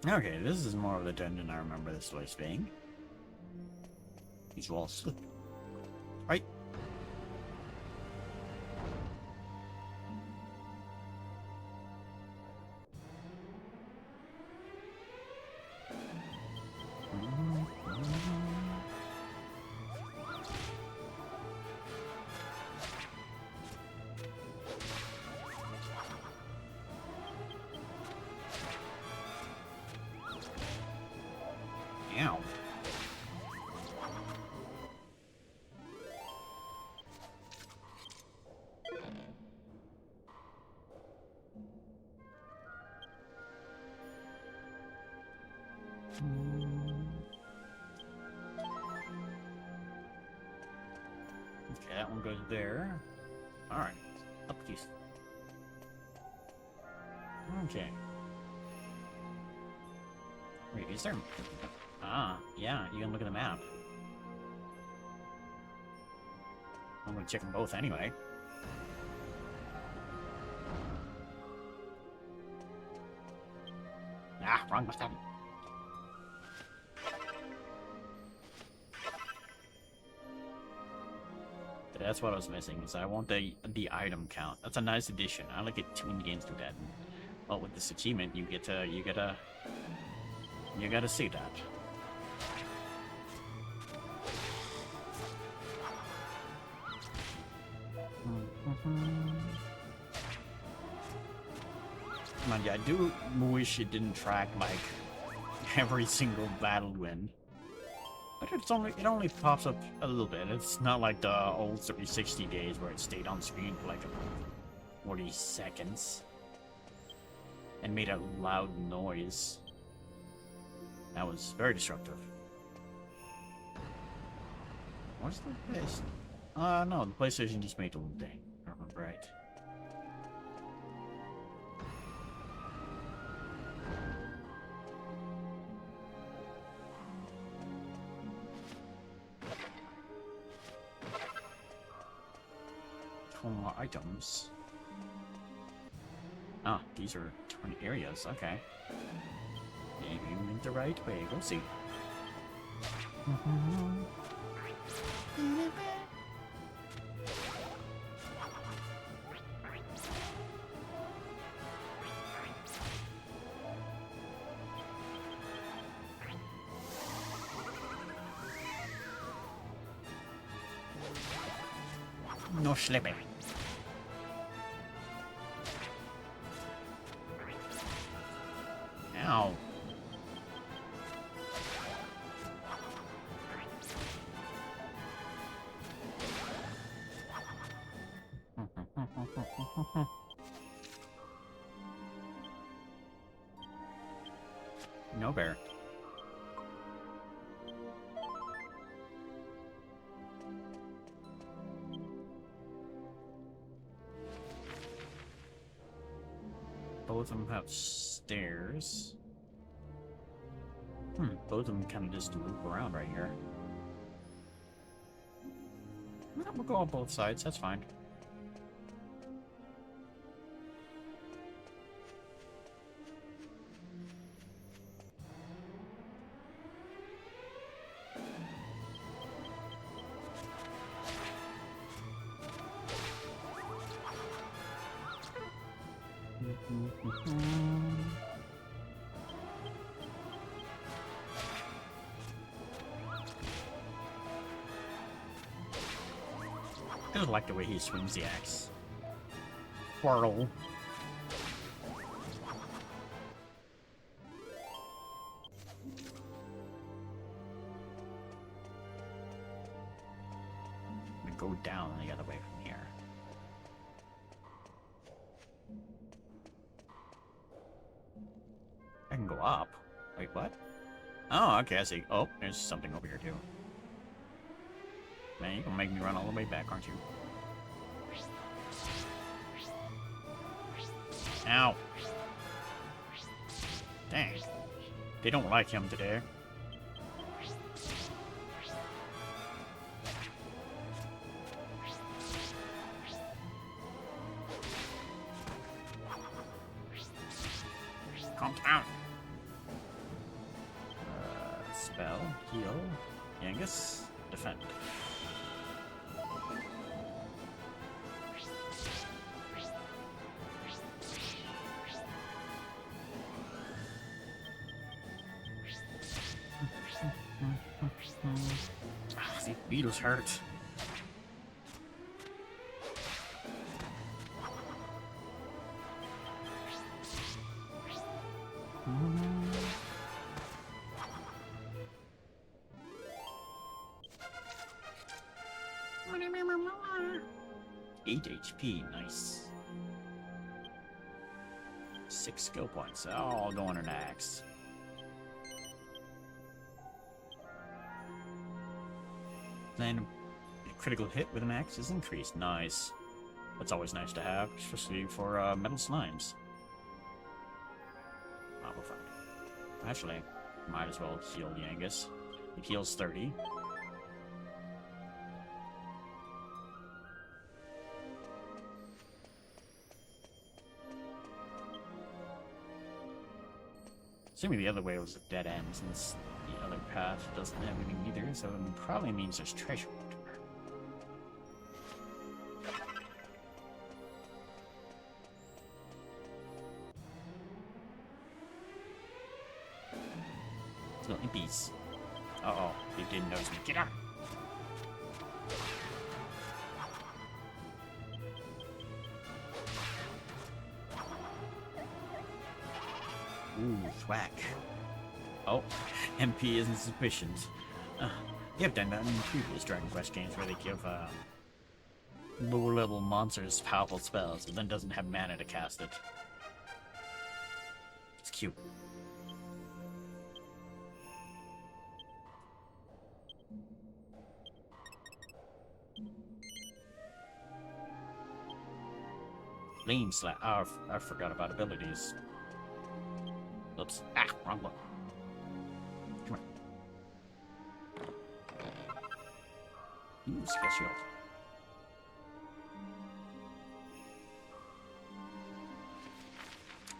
Okay, this is more of the dungeon I remember this place being. These walls slip. Right? Okay, that one goes there. Alright. Up to you. Okay. Wait, is there... Ah, yeah, you can look at the map. I'm gonna check them both anyway. Ah, wrong button. That's what I was missing, is I want the item count. That's a nice addition. I like it when games do that. Well, with this achievement, you gotta see that. Man, yeah, I do wish it didn't track like every single battle win. But it only pops up a little bit. It's not like the old 360 days where it stayed on screen for like 40 seconds and made a loud noise. That was very disruptive. What's the place? No, the PlayStation just made a little thing. I remember right. More items. Ah, these are different areas. Okay. Maybe we went the right way. We'll see. No slipping. Ow. No bear. Both of them have stairs. Both of them kind of just loop around right here. We'll go on both sides, that's fine. I just like the way he swings the axe. Whirl. We go down the other way from here. I can go up. Wait, what? Oh, okay, I see. Oh, there's something over here too. Man, you can make me run all the way back, aren't you? Ow! Dang. They don't like him today. Calm down. Spell, heal, Yangus, defend. These beetles hurt. Eight HP, nice. 6 skill points. All going an axe. Then critical hit with an axe is increased. Nice. That's always nice to have, especially for metal slimes. Oh, we're fine. Actually, might as well heal the Angus. It heals 30. Assuming the other way was a dead end, since the other path doesn't have anything either, so it probably means there's treasure. Little impies. Uh-oh, they didn't notice me. Get out! Ooh, thwack. Oh, MP isn't sufficient. You've done that in previous Dragon Quest games where they give lower level monsters powerful spells, but then doesn't have mana to cast it. It's cute. Flame Slap. Oh, I forgot about abilities. Oops. Ah, wrong one. Come here. Ooh, skill shield.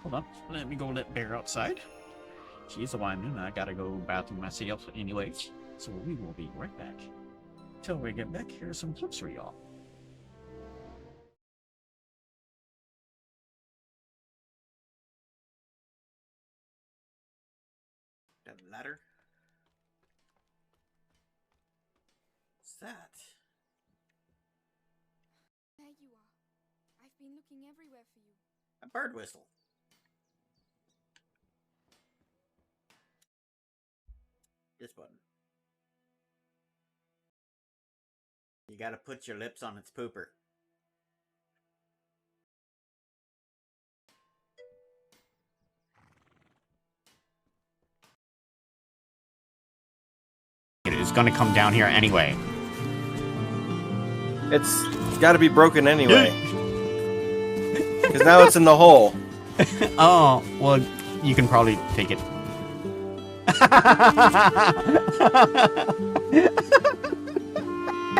Hold on. Let me go let Bear outside. She's a whining. I gotta go bathroom myself anyways. So we will be right back. Till we get back, here's some clips for y'all. That ladder? What's that? There you are. I've been looking everywhere for you. A bird whistle. This button. You gotta put your lips on its pooper. It's gonna come down here anyway. It's got to be broken anyway. Because now it's in the hole. Oh, well, you can probably take it.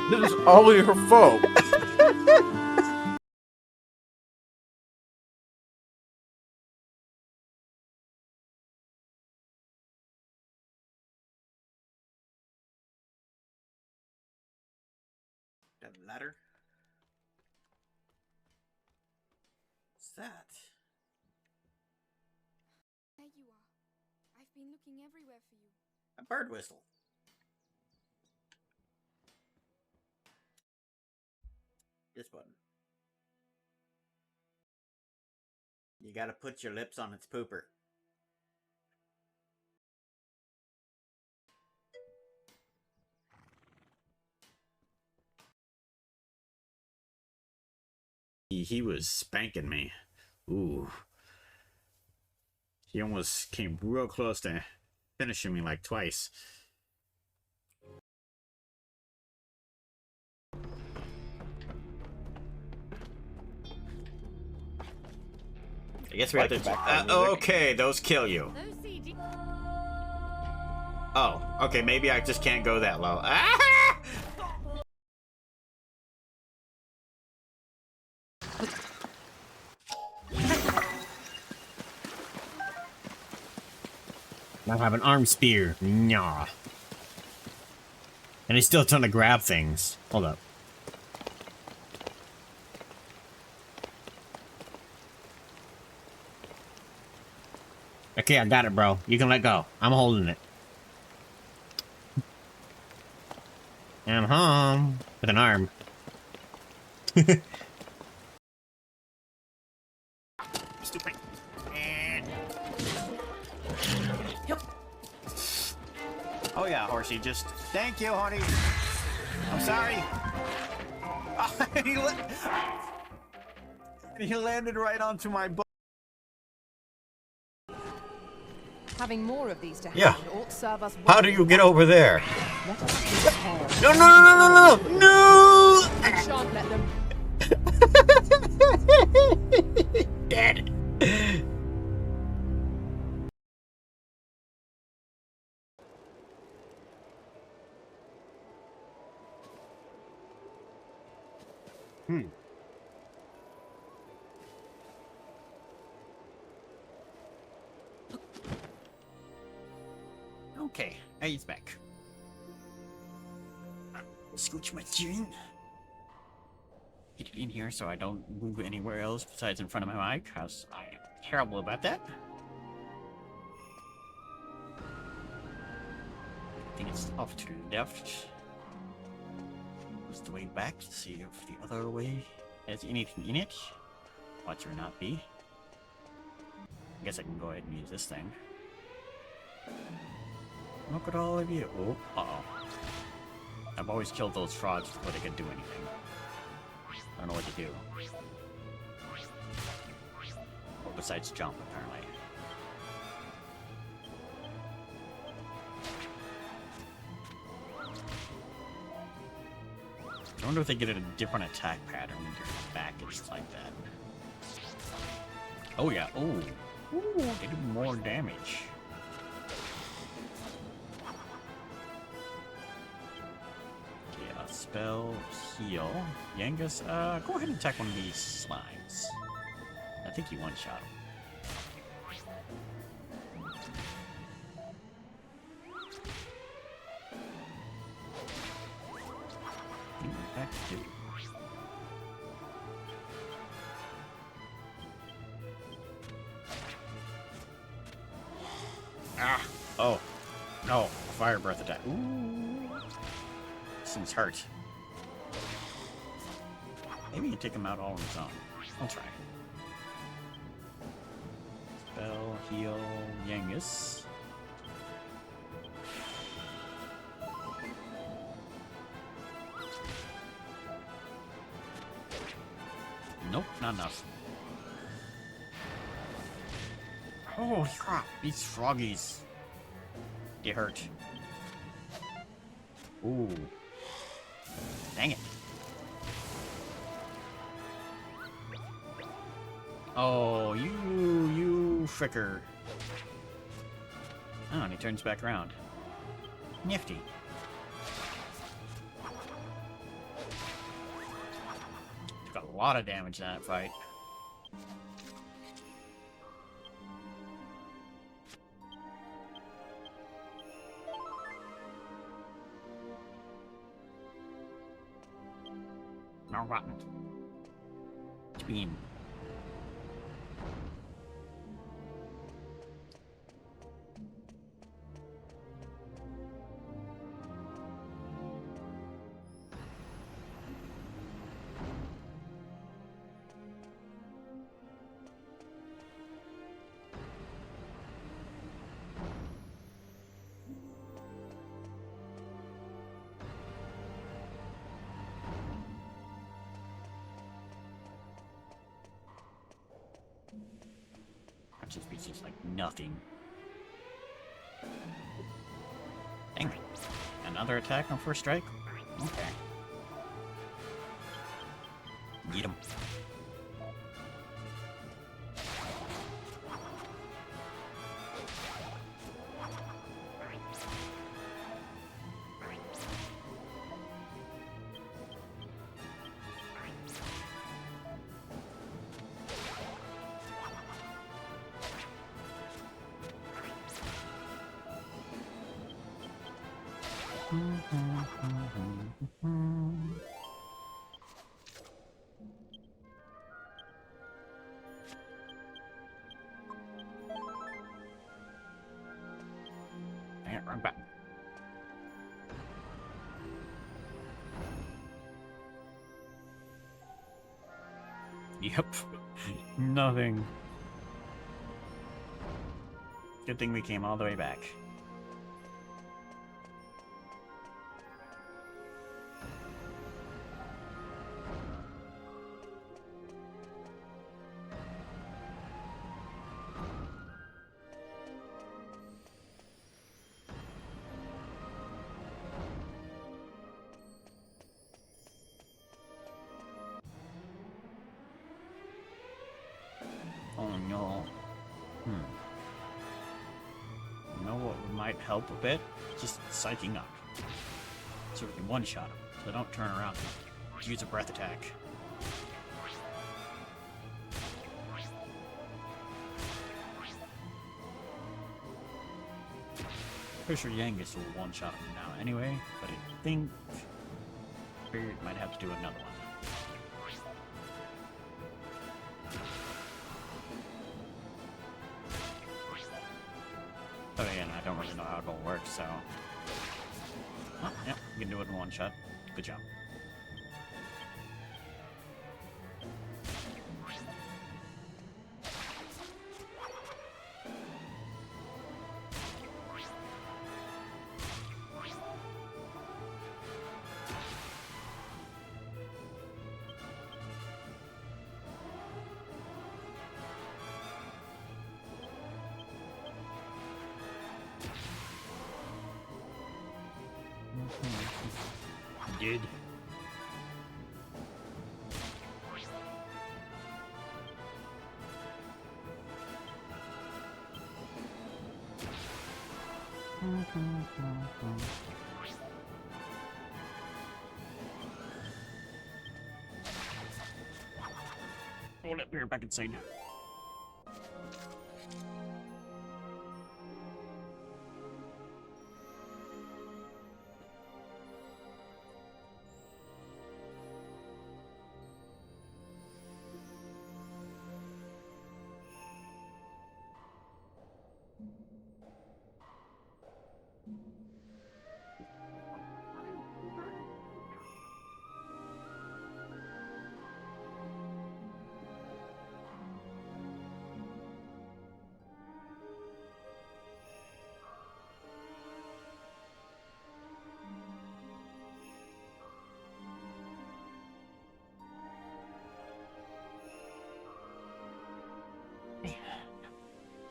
This is all your fault. That ladder? What's that? There you are. I've been looking everywhere for you. A bird whistle. This button. You gotta put your lips on its pooper. He was spanking me. Ooh. He almost came real close to finishing me like twice. I guess we have to... okay, those kill you. Oh, okay, maybe I just can't go that low. Ah! I have an arm spear. Nyah. And he's still trying to grab things. Hold up. Okay, I got it, bro. You can let go. I'm holding it. I'm home. With an arm. Stupid. Oh yeah, horsey, just thank you, honey. I'm sorry. He landed right onto my butt. Having more of these to hand Yeah. ought serve us How well. do you get over there? No, no, no, no, no, no, no! You shan't let them. Dead. Okay, he's back. Scooch my chin. Get it in here so I don't move anywhere else besides in front of my mic, because I am terrible about that. I think it's off to the left. What's the way back to see if the other way has anything in it? Watch or not be. I guess I can go ahead and use this thing. Look at all of you. Oh, uh-oh. I've always killed those frogs before they could do anything. I don't know what to do. Well, besides jump, apparently. I wonder if they get a different attack pattern when they're back. It's like that. Oh yeah. Oh. Ooh, they do more damage. Okay, spell, heal. Yangus, go ahead and attack one of these slimes. I think you one-shot him. Back to ah! Oh. No. Fire breath attack. Ooh. This thing's hurt. Maybe you can take him out all on his own. I'll try. Spell, heal, Yangus. Nope, not enough. Holy crap, these froggies. They hurt. Ooh. Dang it. Oh, you fricker. Oh, and he turns back around. Nifty. Took a lot of damage in that fight. No rotten. Bean. Just be just like nothing. Dang it. Another attack on first strike? Okay. Get him. Dang it, wrong button. Yep. Nothing. Good thing we came all the way back. Oh no. You know what might help a bit? Just psyching up. So we can one-shot them, so they don't turn around and use a breath attack. Pretty sure Yangus will one-shot him now anyway, but I think Ferret might have to do another one. But again, I don't really know how it all works, so... Oh, yeah, you can do it in one shot. Good job. Did. Hold up here, back inside.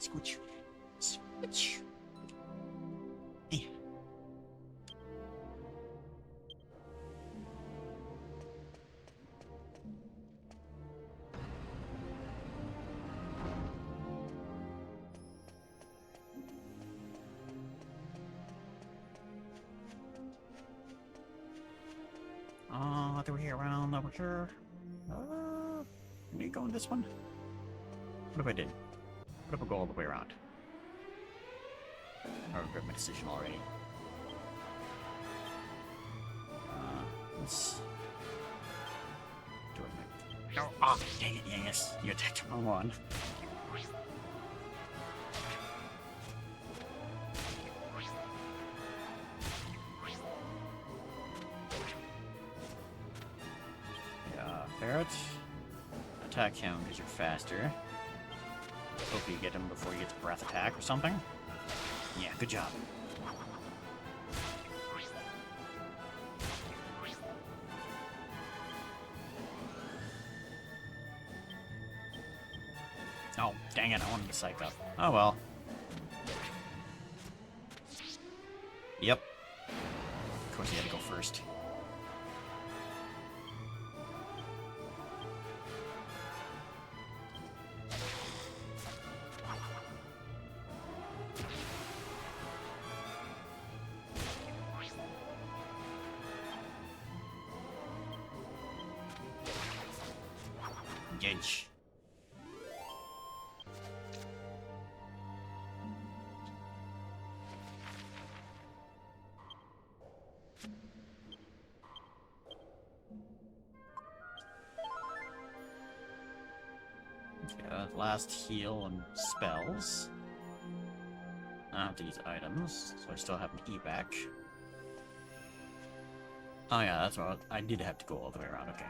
Scooch. Scooch. Hey. Other way around over here. Can you go in this one? What if I did? What if I go all the way around? I regret my decision already. Let's do it. No, oh, dang it, Yangus. You attacked the wrong one. Ferret. Attack him because you're faster. Hope you get him before he gets a breath attack or something. Yeah, good job. Oh, dang it, I wanted to psych up. Oh well. Yep. Of course he had to go first. Engage. Last heal and spells. I don't have to use items, so I still have an E back. Oh yeah, that's what I did have to go all the way around, okay.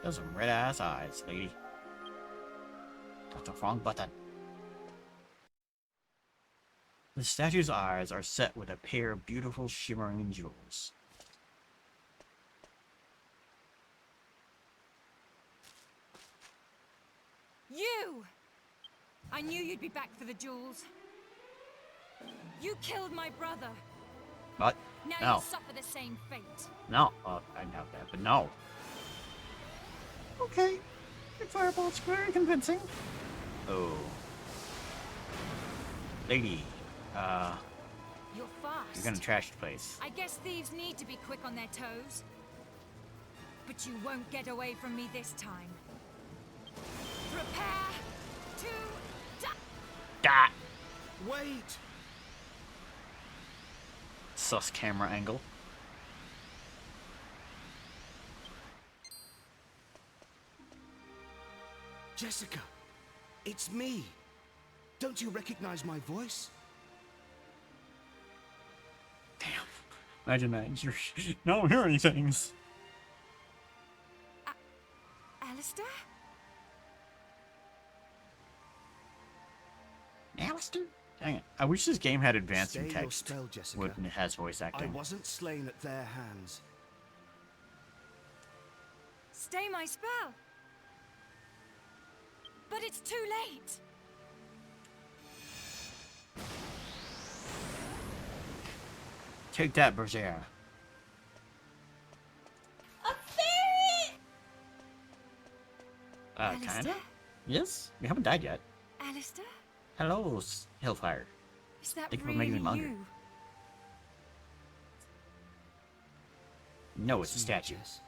Those are red ass eyes, lady. That's the wrong button. The statue's eyes are set with a pair of beautiful shimmering jewels. You! I knew you'd be back for the jewels. You killed my brother. What? Now No. you'll suffer the same fate. No. I doubt that, but no. Okay. Your fireball's very convincing. Oh. Lady, You're fast. you're gonna trash the place. I guess thieves need to be quick on their toes. But you won't get away from me this time. Prepare to Da! Wait! Sus camera angle. Jessica, it's me. Don't you recognize my voice? Damn. Imagine that. You're not hearing things. Alistair? Alistair? Dang it. I wish this game had advanced Stay your text spell, Jessica. when it has voice I acting. wasn't slain at their hands. Stay my spell. But it's too late. Take that, Bergère. A ferret! Kinda? Alistair? Yes? We haven't died yet. Alistair? Hello, Hellfire. Is that Thank you for really making me longer. you? No, it's a statue. Jess.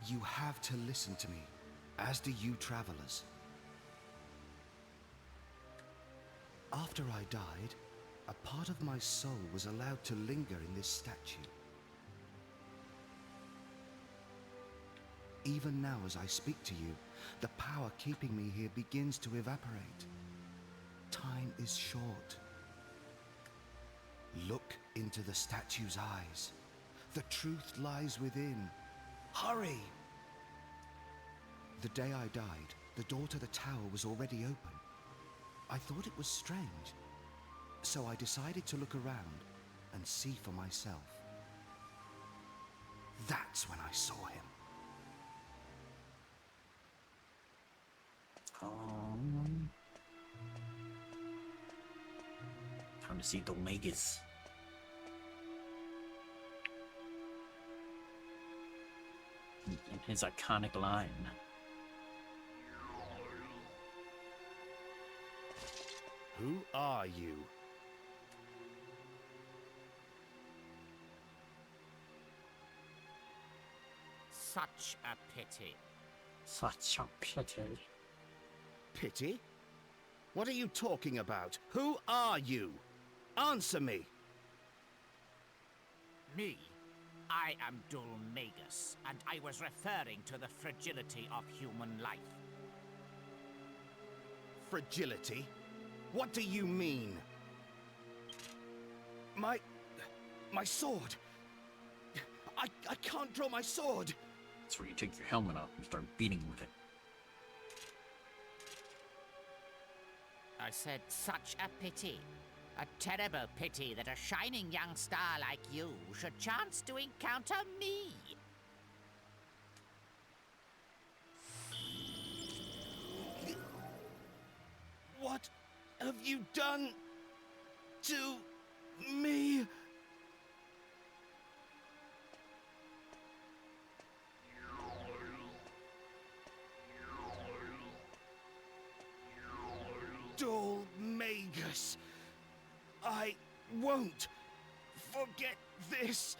You have to listen to me, as do you travelers. After I died, a part of my soul was allowed to linger in this statue. Even now, as I speak to you, the power keeping me here begins to evaporate. Time is short. Look into the statue's eyes. The truth lies within. Hurry! The day I died, the door to the tower was already open. I thought it was strange, so I decided to look around and see for myself. That's when I saw him. Time to see Dolmagus. In his iconic line. Who are you? Such a pity. Such a pity. Pity? What are you talking about? Who are you? Answer me. Me? I am Dulmagus, and I was referring to the fragility of human life. Fragility? What do you mean? My sword. I can't draw my sword. That's where you take your helmet off and start beating with it. I said such a pity. A terrible pity that a shining young star like you should chance to encounter me. What have you done to me? Dulmagus, I won't forget this.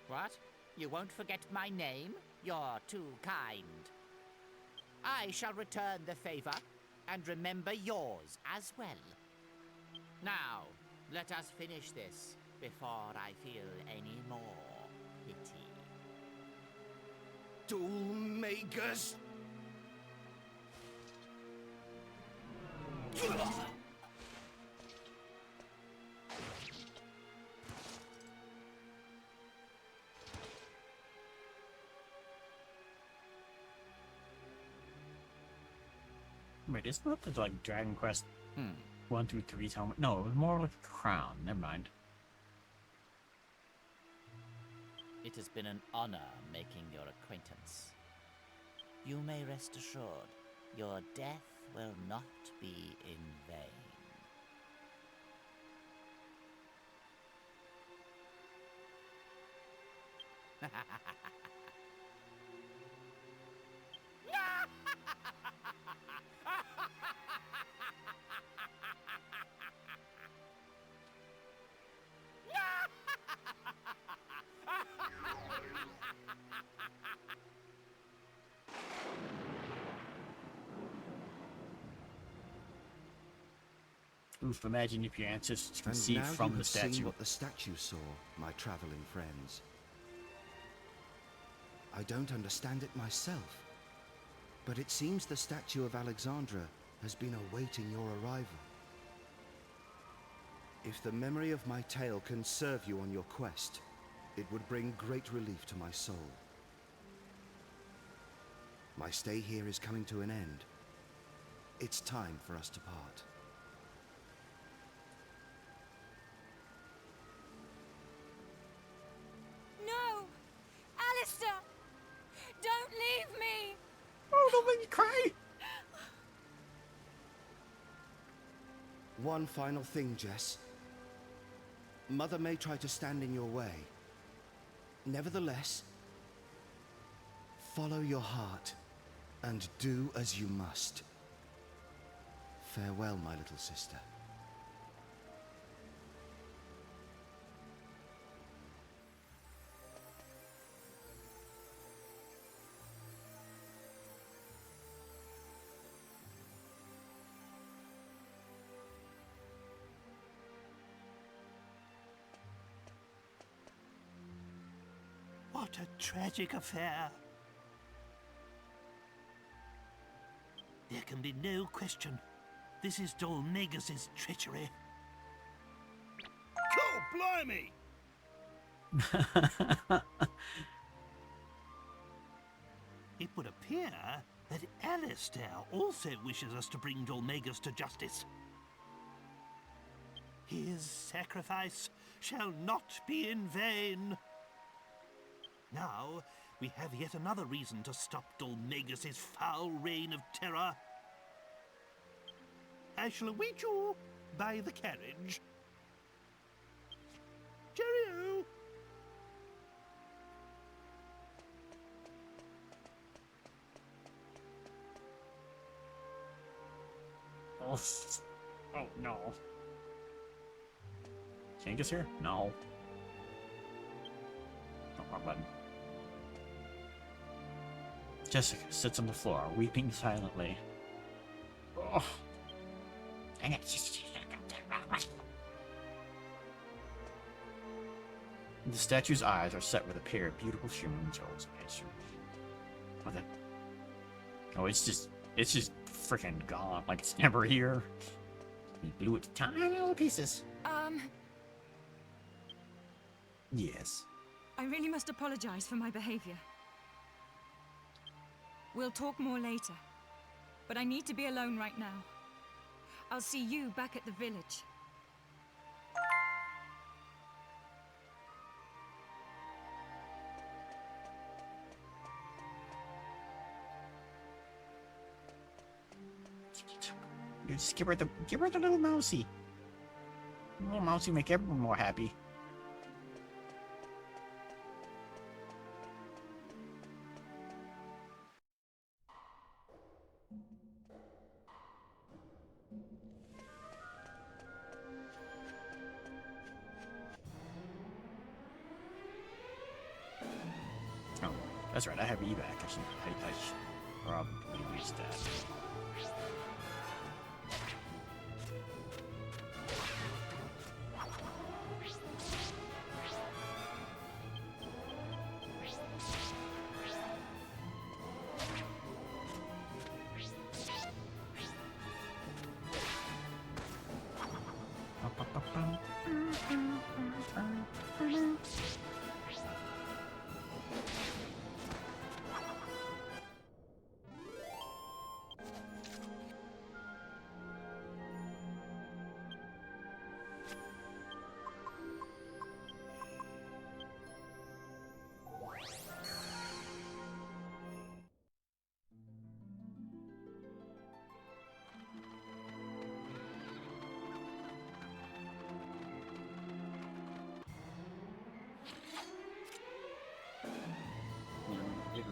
What? You won't forget my name? You're too kind. I shall return the favor and remember yours as well. Now, let us finish this before I feel any more pity. Dulmagus. Wait, isn't that the like Dragon Quest 1 through 3's helmet? No, it was more like a crown. Never mind. It has been an honor making your acquaintance. You may rest assured, your death will not be in vain. Oof, imagine if your ancestors And conceived now from you the have seen statue. what the statue saw, my traveling friends. I don't understand it myself, but it seems the statue of Alexandra has been awaiting your arrival. If the memory of my tale can serve you on your quest, it would bring great relief to my soul. My stay here is coming to an end. It's time for us to part. No! Alistair! Don't leave me! Oh, don't make me cry! One final thing, Jess. Mother may try to stand in your way. Nevertheless, follow your heart and do as you must. Farewell, my little sister. What a tragic affair. There can be no question. This is Dolmagus' treachery. God blimey! It would appear that Alistair also wishes us to bring Dolmagus to justice. His sacrifice shall not be in vain. Now, we have yet another reason to stop Dolmagus' foul reign of terror. I shall await you by the carriage. Cheerio! Oh, oh no. Kangas here? No. Oh, wrong button. Jessica sits on the floor, weeping silently. Oh. Dang it. The statue's eyes are set with a pair of beautiful shimmering jewels. What the? Oh, it's just freaking gone. Like it's never here. He blew it to tiny little pieces. Yes. I really must apologize for my behavior. We'll talk more later, but I need to be alone right now. I'll see you back at the village. You just give her the little mousey. Little mousey make everyone more happy. Oh, that's right. I have E back. I should probably use that.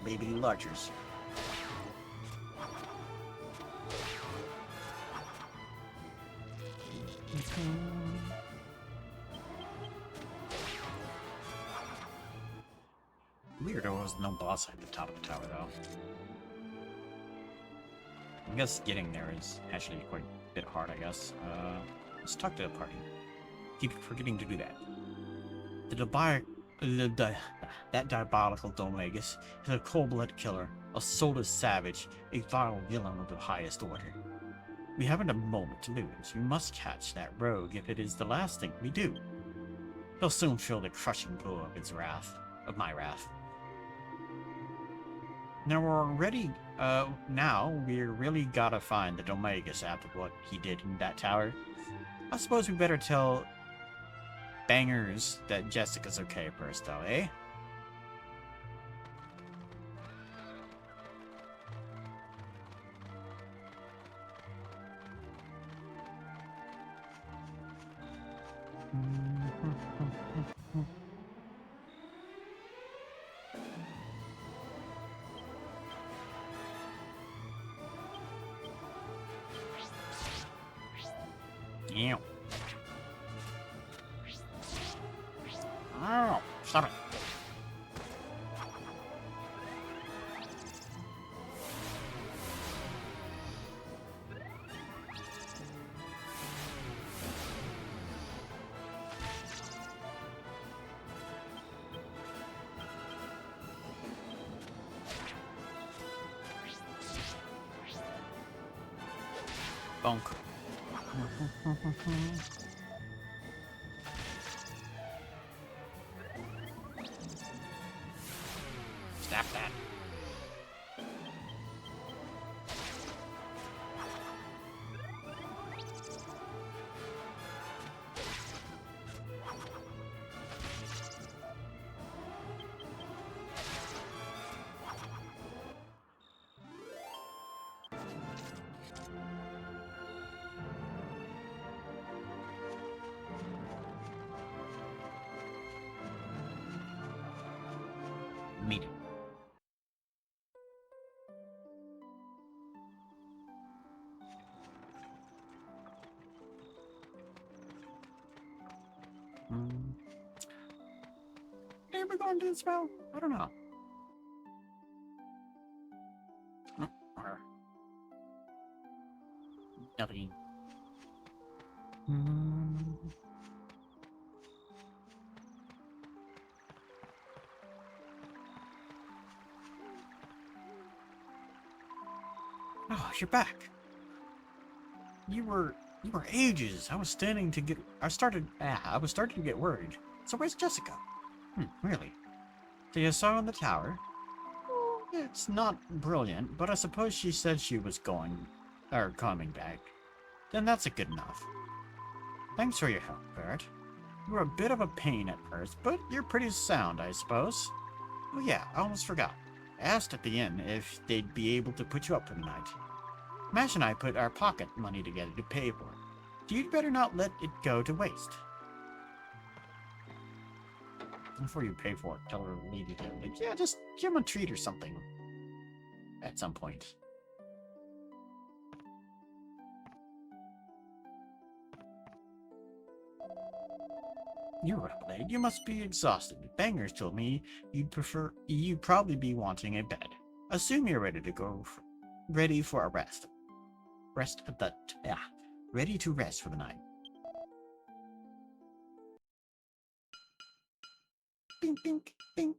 baby larchers. Weird, there was no boss at the top of the tower, though. I guess getting there is actually quite a bit hard, I guess. Let's talk to the party. Keep forgetting to do that. That diabolical Domagus is a cold-blooded killer, a soulless savage, a vile villain of the highest order. We haven't a moment to lose. We must catch that rogue if it is the last thing we do. He'll soon feel the crushing blow of his wrath, of my wrath. Now we really gotta find the Domagus after what he did in that tower. I suppose we better tell Bangers that Jessica's okay first, though, eh? Yeah. Oh, stop it. Bonk. Stop that. Meet him. Are we going to the spell? I don't know. Nothing. Oh, you're back. You were ages. I was starting to get worried. So where's Jessica? Really? So you saw her in the tower? It's not brilliant, but I suppose she said she was coming back. Then that's a good enough. Thanks for your help, Ferret. You were a bit of a pain at first, but you're pretty sound, I suppose. Oh yeah, I almost forgot. I asked at the inn if they'd be able to put you up for the night. Mash and I put our pocket money together to pay for it. You'd better not let it go to waste. Before you pay for it, tell her to leave you there. Like, yeah, just give him a treat or something. At some point. You're up late. You must be exhausted. Bangers told me you'd probably be wanting a bed. Assume you're ready for a rest. Ready to rest for the night. Bink, bink, bink.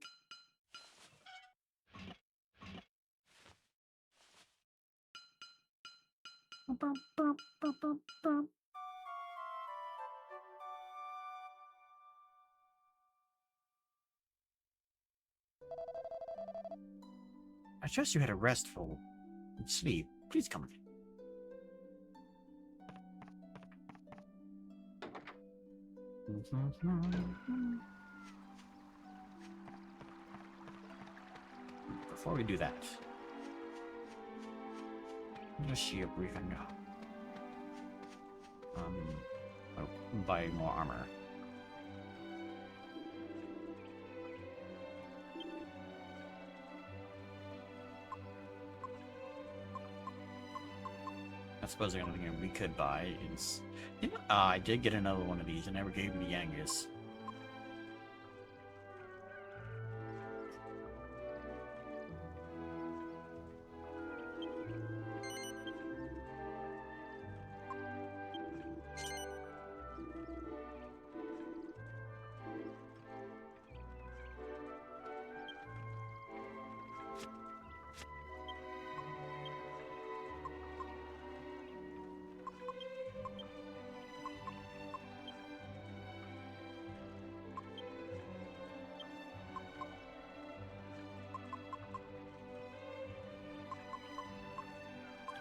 Bum, bum, bum, bum, bum. I trust you had a restful sleep. Please come again. Before we do that, let's see a briefing. Buy more armor. suppose the only thing we could buy is... I did get another one of these. I never gave me the Angus.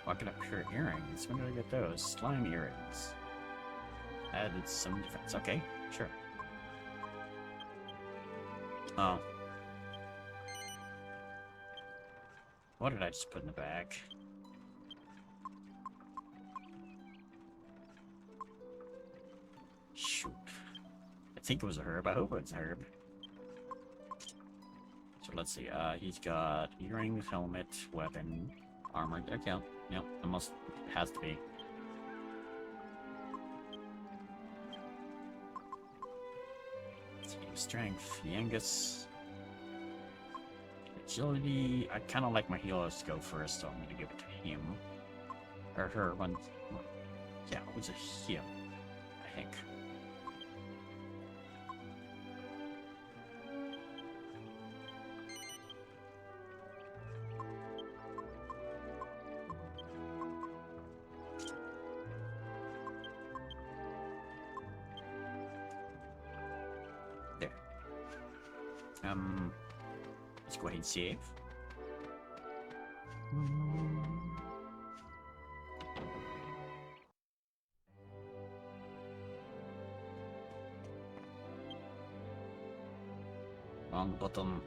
Pocket up her earrings. When did I get those? Slime earrings. Added some defense. Okay, sure. Oh. What did I just put in the bag? Shoot. I think it was a herb. I hope it's a herb. So let's see. He's got earrings, helmet, weapon, armor. Okay. Yep, almost has to be. Let's see, strength, the Angus. Agility. I kind of like my healers to go first, so I'm gonna give it to him. Or her one. Yeah, it was a him, I think. Let's go ahead and save. Wrong button.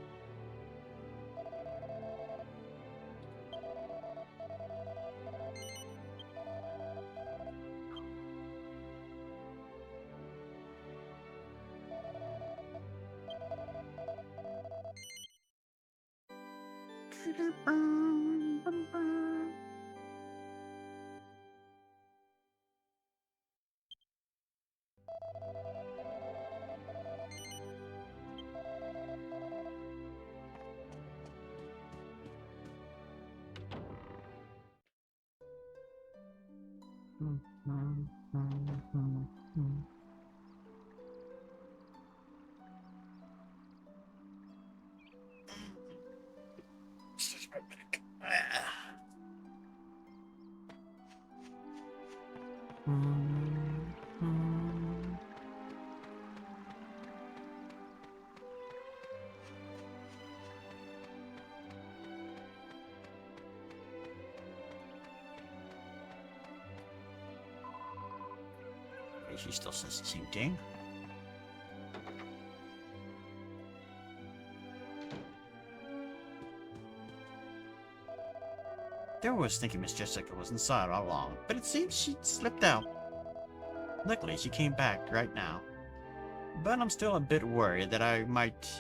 She still says the same thing. There was thinking Miss Jessica was inside all along, but it seems she slipped out. Luckily, she came back right now. But I'm still a bit worried that I might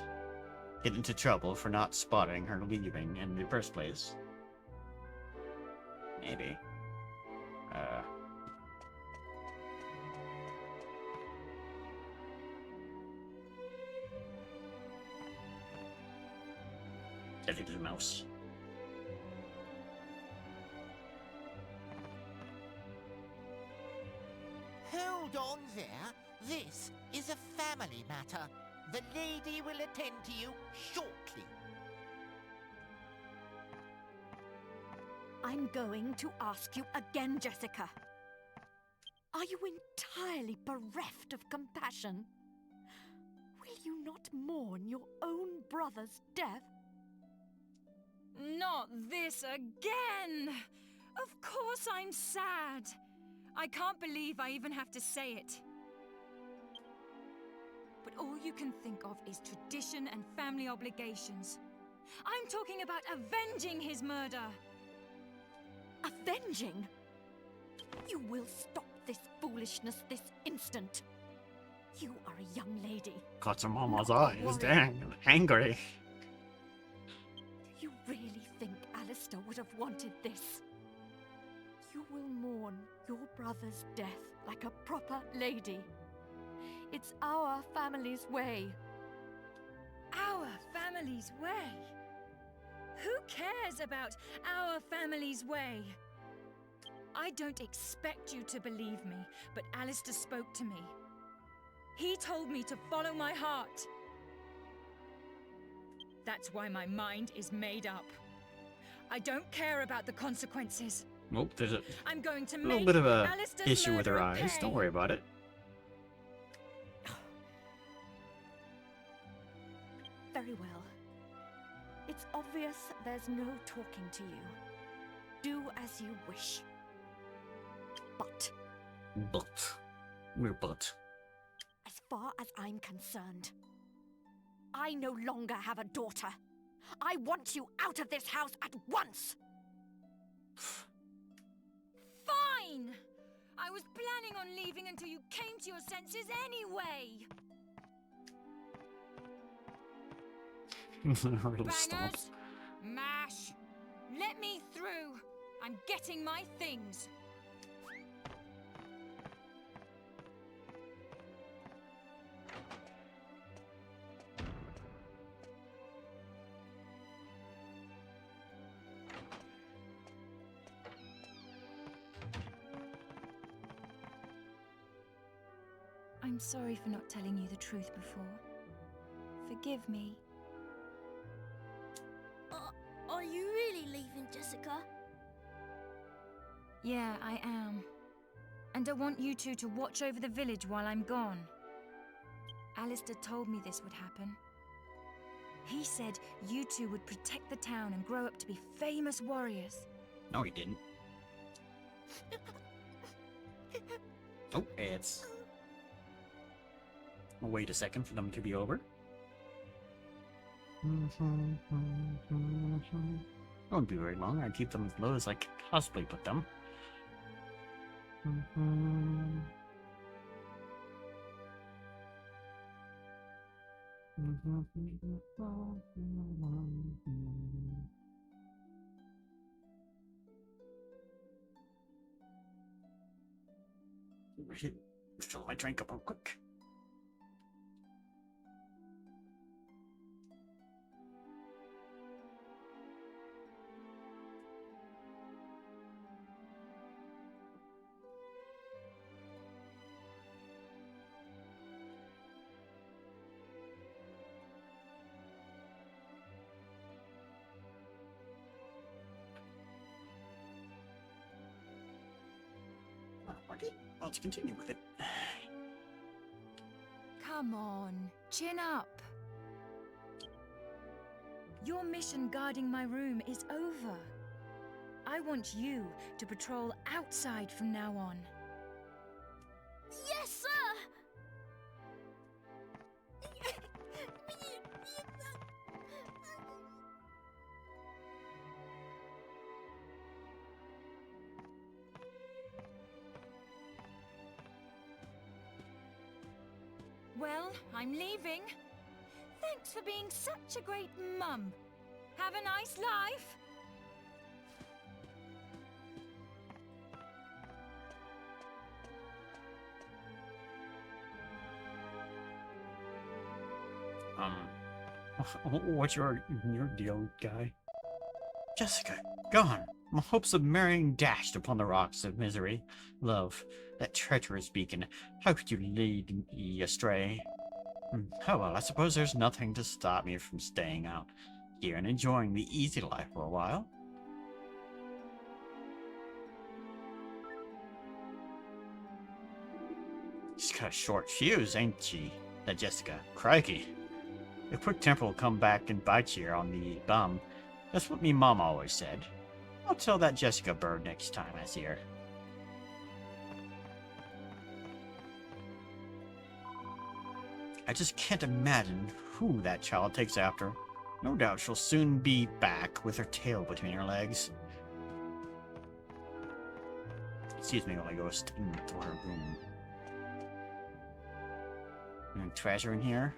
get into trouble for not spotting her leaving in the first place. Maybe. I think there's a mouse. Hold on there. This is a family matter. The lady will attend to you shortly. I'm going to ask you again, Jessica. Are you entirely bereft of compassion? Will you not mourn your own brother's death? Not this again! Of course I'm sad. I can't believe I even have to say it. But all you can think of is tradition and family obligations. I'm talking about avenging his murder. Avenging? You will stop this foolishness this instant. You are a young lady. Got some mama's Not a eyes, warrior. dang, angry. You really think Alistair would have wanted this? You will mourn your brother's death like a proper lady. It's our family's way. Our family's way? Who cares about our family's way? I don't expect you to believe me, but Alistair spoke to me. He told me to follow my heart. That's why my mind is made up. I don't care about the consequences. Well, there's a I'm going to little make bit of a Alistair's issue with her murderer eyes. pay. Don't worry about it. Very well. It's obvious there's no talking to you. Do as you wish. But, But. as far as I'm concerned, I no longer have a daughter. I want you out of this house at once! Fine! I was planning on leaving until you came to your senses anyway! Her little stomp. Bangers! Mash! Let me through! I'm getting my things! I'm sorry for not telling you the truth before. Forgive me. Are you really leaving, Jessica? Yeah, I am. And I want you two to watch over the village while I'm gone. Alistair told me this would happen. He said you two would protect the town and grow up to be famous warriors. No, he didn't. Oh, it's... I'll wait a second for them to be over. Won't be very long. I keep them as low as I can possibly put them. Fill my drink up real quick. Okay, let's continue with it. Come on, chin up. Your mission guarding my room is over. I want you to patrol outside from now on. Yes, sir! Well, I'm leaving. Thanks for being such a great mum. Have a nice life. What's your deal, guy? Jessica, gone. My hopes of marrying dashed upon the rocks of misery. Love, that treacherous beacon, how could you lead me astray? Oh well, I suppose there's nothing to stop me from staying out here and enjoying the easy life for a while. She's got a short fuse, ain't she? That Jessica. Crikey. A quick temper will come back and bite you on the bum. That's what me mom always said. I'll tell that Jessica bird next time I see her. I just can't imagine who that child takes after. No doubt she'll soon be back with her tail between her legs. Excuse me while I go into her room. Any treasure in here?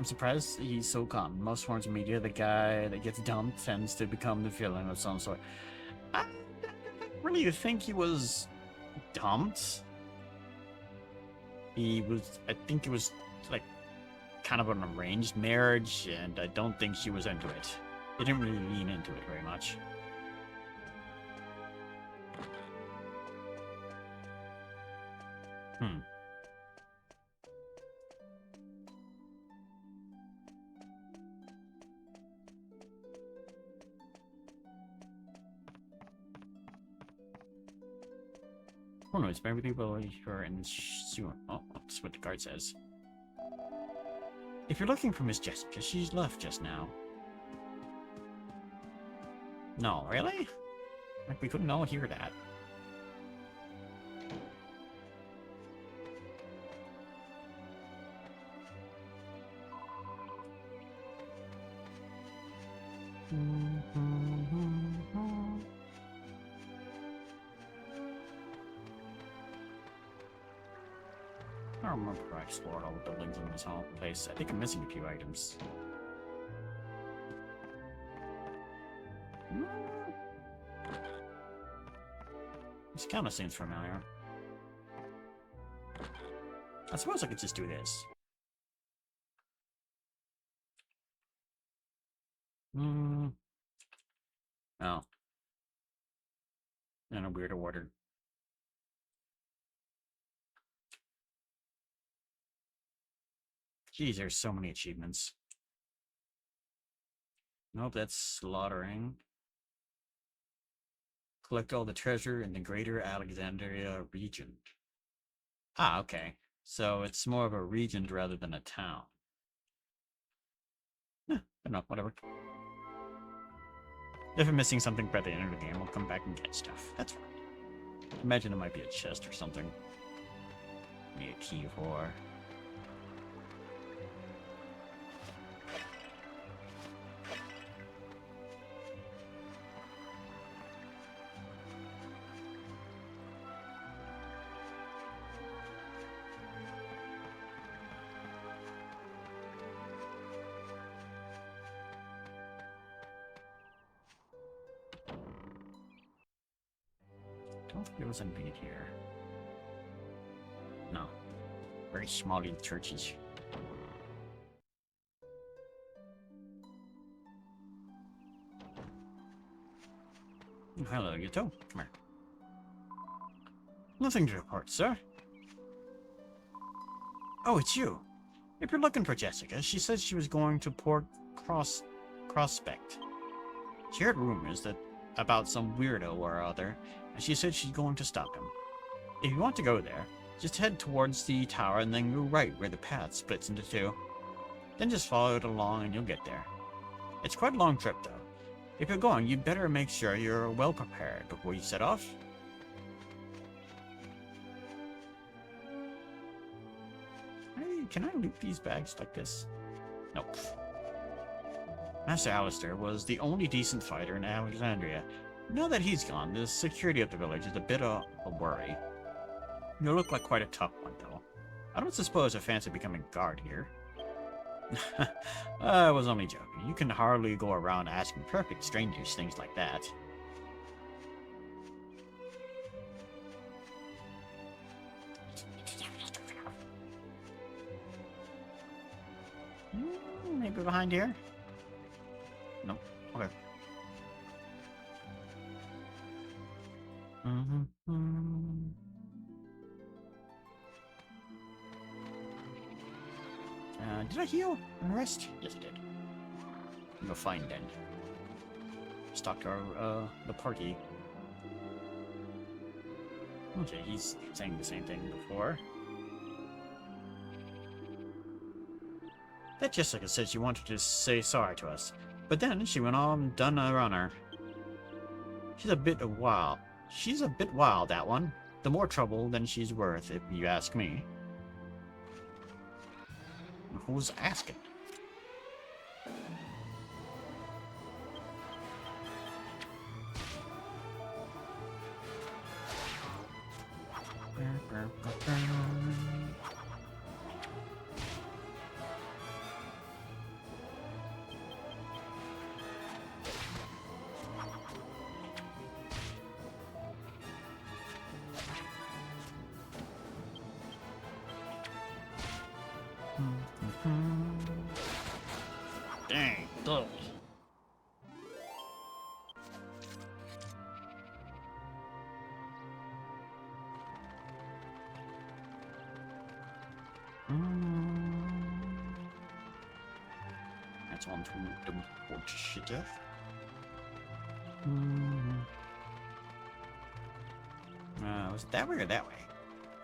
surprised he's so calm. Most forms of media, the guy that gets dumped tends to become the villain of some sort. I really think he was dumped. I think it was like kind of an arranged marriage, and I don't think she was into it. They didn't really lean into it very much. Oh no, it's everything below her and soon. Oh, that's what the card says. If you're looking for Miss Jessica, she's left just now. No, really? Like, we couldn't all hear that. I don't remember if I explored all the buildings in this whole place. I think I'm missing a few items. This kind of seems familiar. I suppose I could just do this. Oh. In a weird order. Geez, there's so many achievements. Nope, that's slaughtering. Collect all the treasure in the greater Alexandria region. Ah, okay. So it's more of a region rather than a town. I don't know, whatever. If I'm missing something by the end of the game, I'll come back and get stuff. That's fine. Imagine it might be a chest or something. Maybe a key for. I don't think there was anything in here. No. Very small little churches. Hello, you too. Come here. Nothing to report, sir. Oh, it's you. If you're looking for Jessica, she said she was going to Port Prospect. She heard rumors that about some weirdo or other, and she said she's going to stop him. If you want to go there, just head towards the tower and then go right where the path splits into two. Then just follow it along and you'll get there. It's quite a long trip though. If you're going, you'd better make sure you're well prepared before you set off. Hey, can I loot these bags like this? Nope. Master Alistair was the only decent fighter in Alexandria. Now that he's gone, the security of the village is a bit of a worry. You look like quite a tough one, though. I don't suppose I fancy becoming a guard here. I was only joking. You can hardly go around asking perfect strangers things like that. Maybe behind here? Nope. Okay. Did I heal and rest? Yes, I did. You're fine then. Stalked our, the party. Okay, he's saying the same thing before. That Jessica said she wanted to say sorry to us, but then she went on done a runner. She's a bit wild. She's a bit wild, that one. The more trouble than she's worth, if you ask me. Who's asking? Dang. Ugh. That's on to the shit. Was it that way or that way?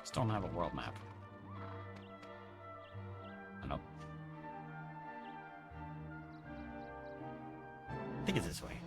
Still don't have a world map. I know. I think it's this way.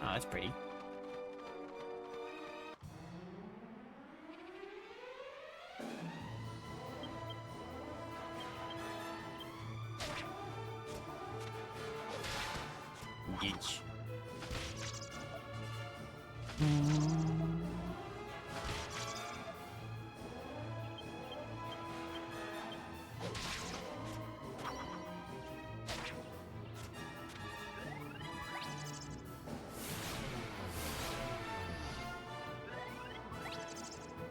Oh, that's pretty. Yeesh.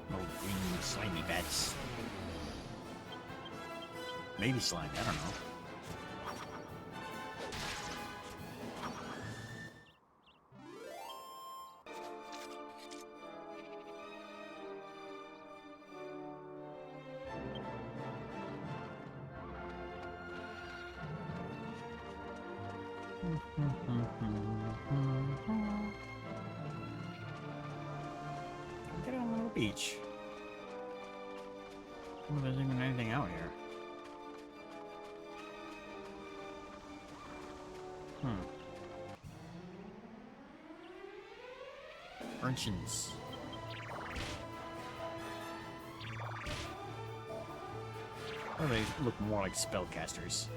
No green slimy bats. Maybe slimy, I don't know. Get on a little beach. Oh, there's even anything out here. Urchins. Or they look more like spellcasters.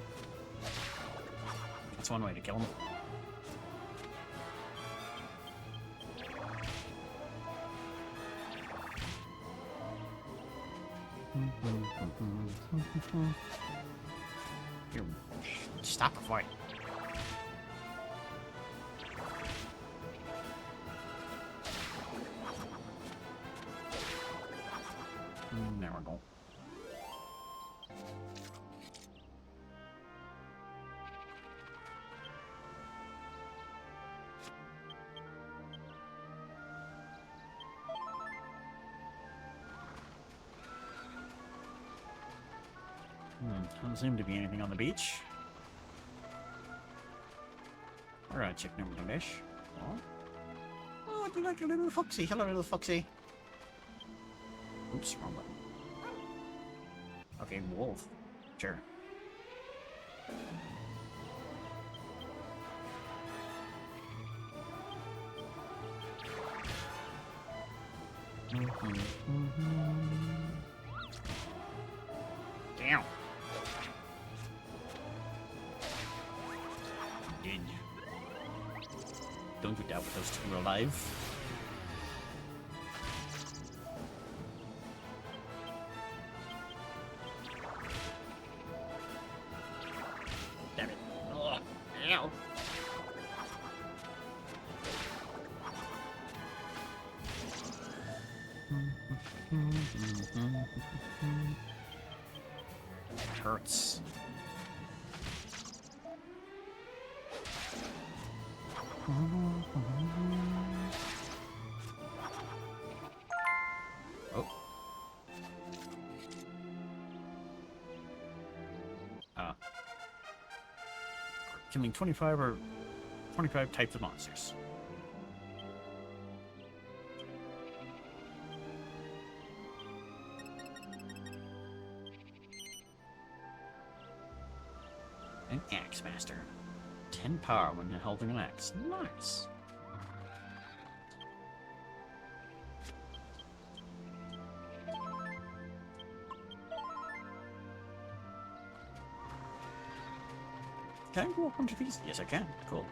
That's one way to kill them. Here, stop before I... There we go. Doesn't seem to be anything on the beach. We're gonna check number one dish. Oh, do you like a little foxy? Hello, little foxy. Oops, wrong button. Okay, wolf. Sure. Damn. Did. Don't you doubt that those two are alive? Damn it. Oh, ow. It hurts. Oh. Killing 25 types of monsters. An axe master. 10 power when you're holding an axe. Nice. Can I go up onto these? Yes, I can. Cool.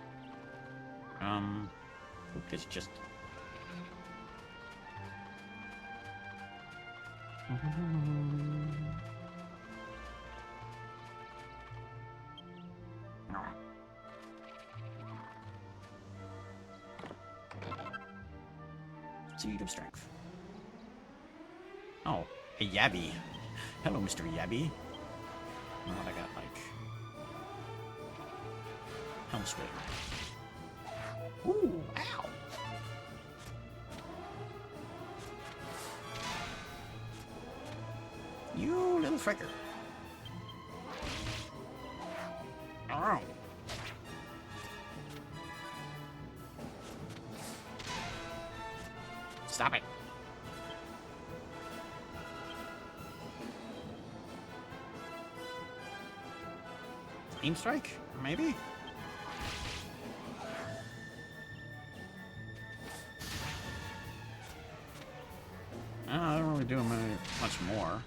It's just... Seed of strength. Oh, a Yabby. Hello, Mr. Yabby. Know what I got, like... Helm Splitter. Ooh, ow! You little fricker. Ow. Stop it. Beam strike? Maybe? I don't really do much more.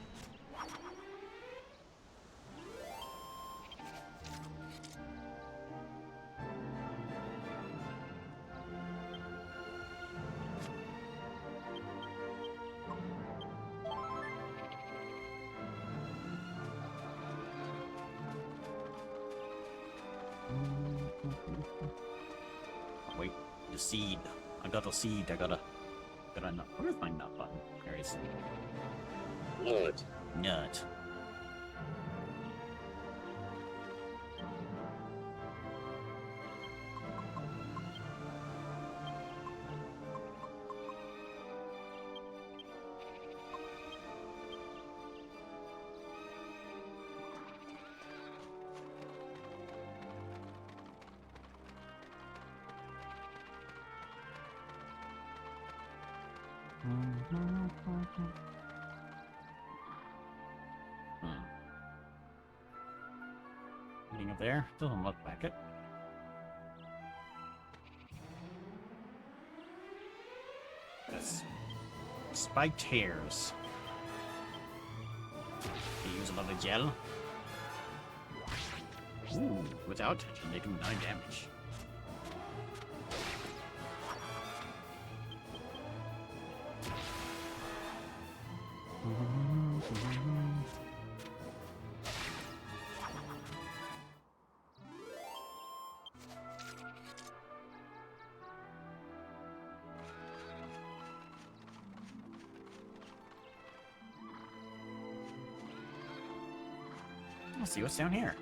Wait, the seed. I got a seed. I got a nut. Where's my nut button? There it is. Nut. Nut. Anything up there? Doesn't look like it. That's spiked hairs. They use a lot of gel. Ooh, without touching, they do 9 damage. Let's see what's down here.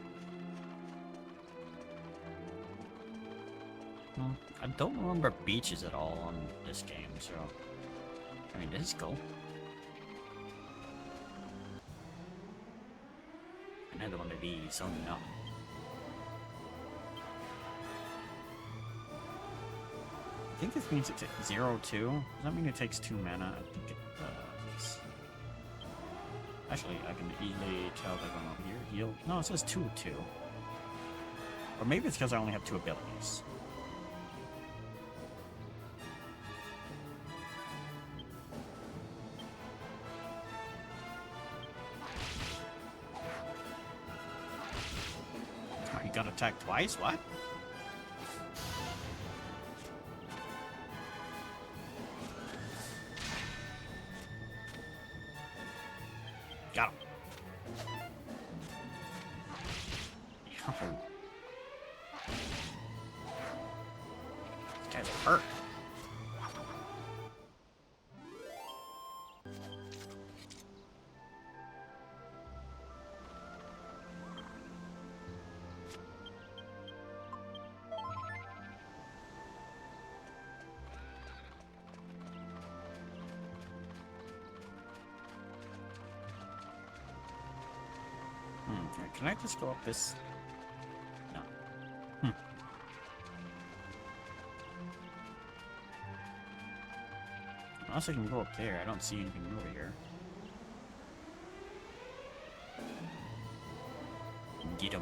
I don't remember beaches at all on this game, so... I mean, this is cool. Another one of these, oh no. I think this means it takes 0-2. Does that mean it takes 2 mana? I think it does. Actually, I can easily tell that I'm over here. Heal. No, it says 2-2. Or maybe it's because I only have 2 abilities. Oh, you got attacked twice? What? Got him. Oh. These guys hurt. Can I just go up this? No. Unless I can go up there. I don't see anything over here. Get him.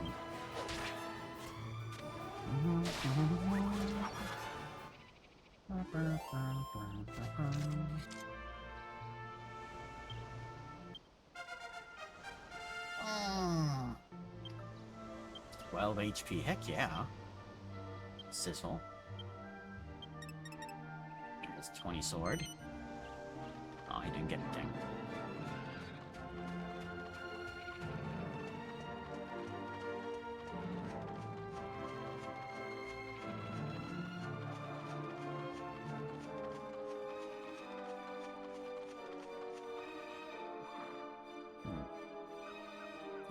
12 HP. Heck yeah. Sizzle. There's 20 sword. Oh, he didn't get anything.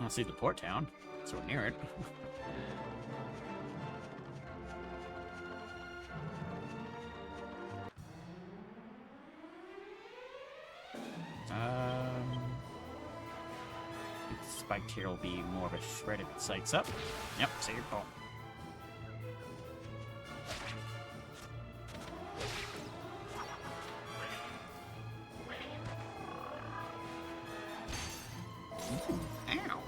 I see the port town, so we're near it. Spiked here will be more of a shred if it sights up. Yep, say your call. Ow!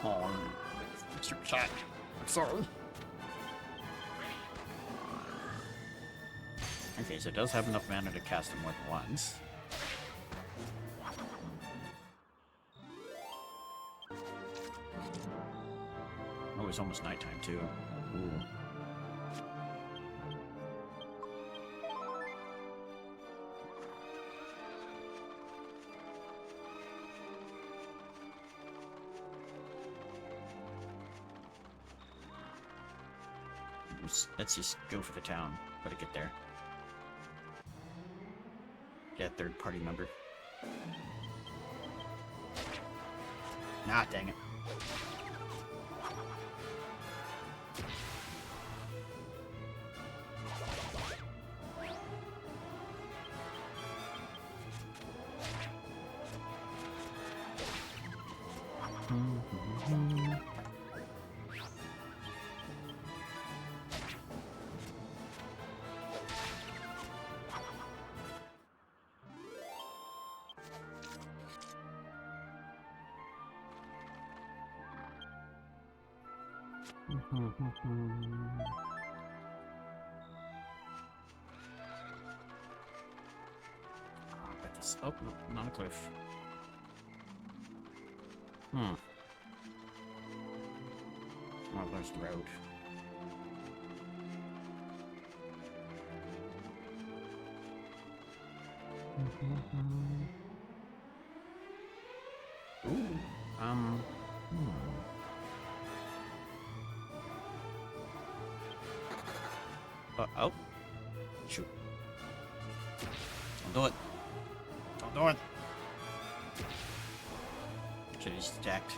Oh, it's your shot. I'm sorry. Okay, so it does have enough mana to cast them more than once. Oh, it's almost nighttime too. Ooh. Let's just go for the town. Gotta get there. Get a third-party member. Ah, dang it. Oh, no, not a cliff. Oh, there's the road. Ooh, oh. Shoot. Don't do it. Don't do it. Should have just attacked.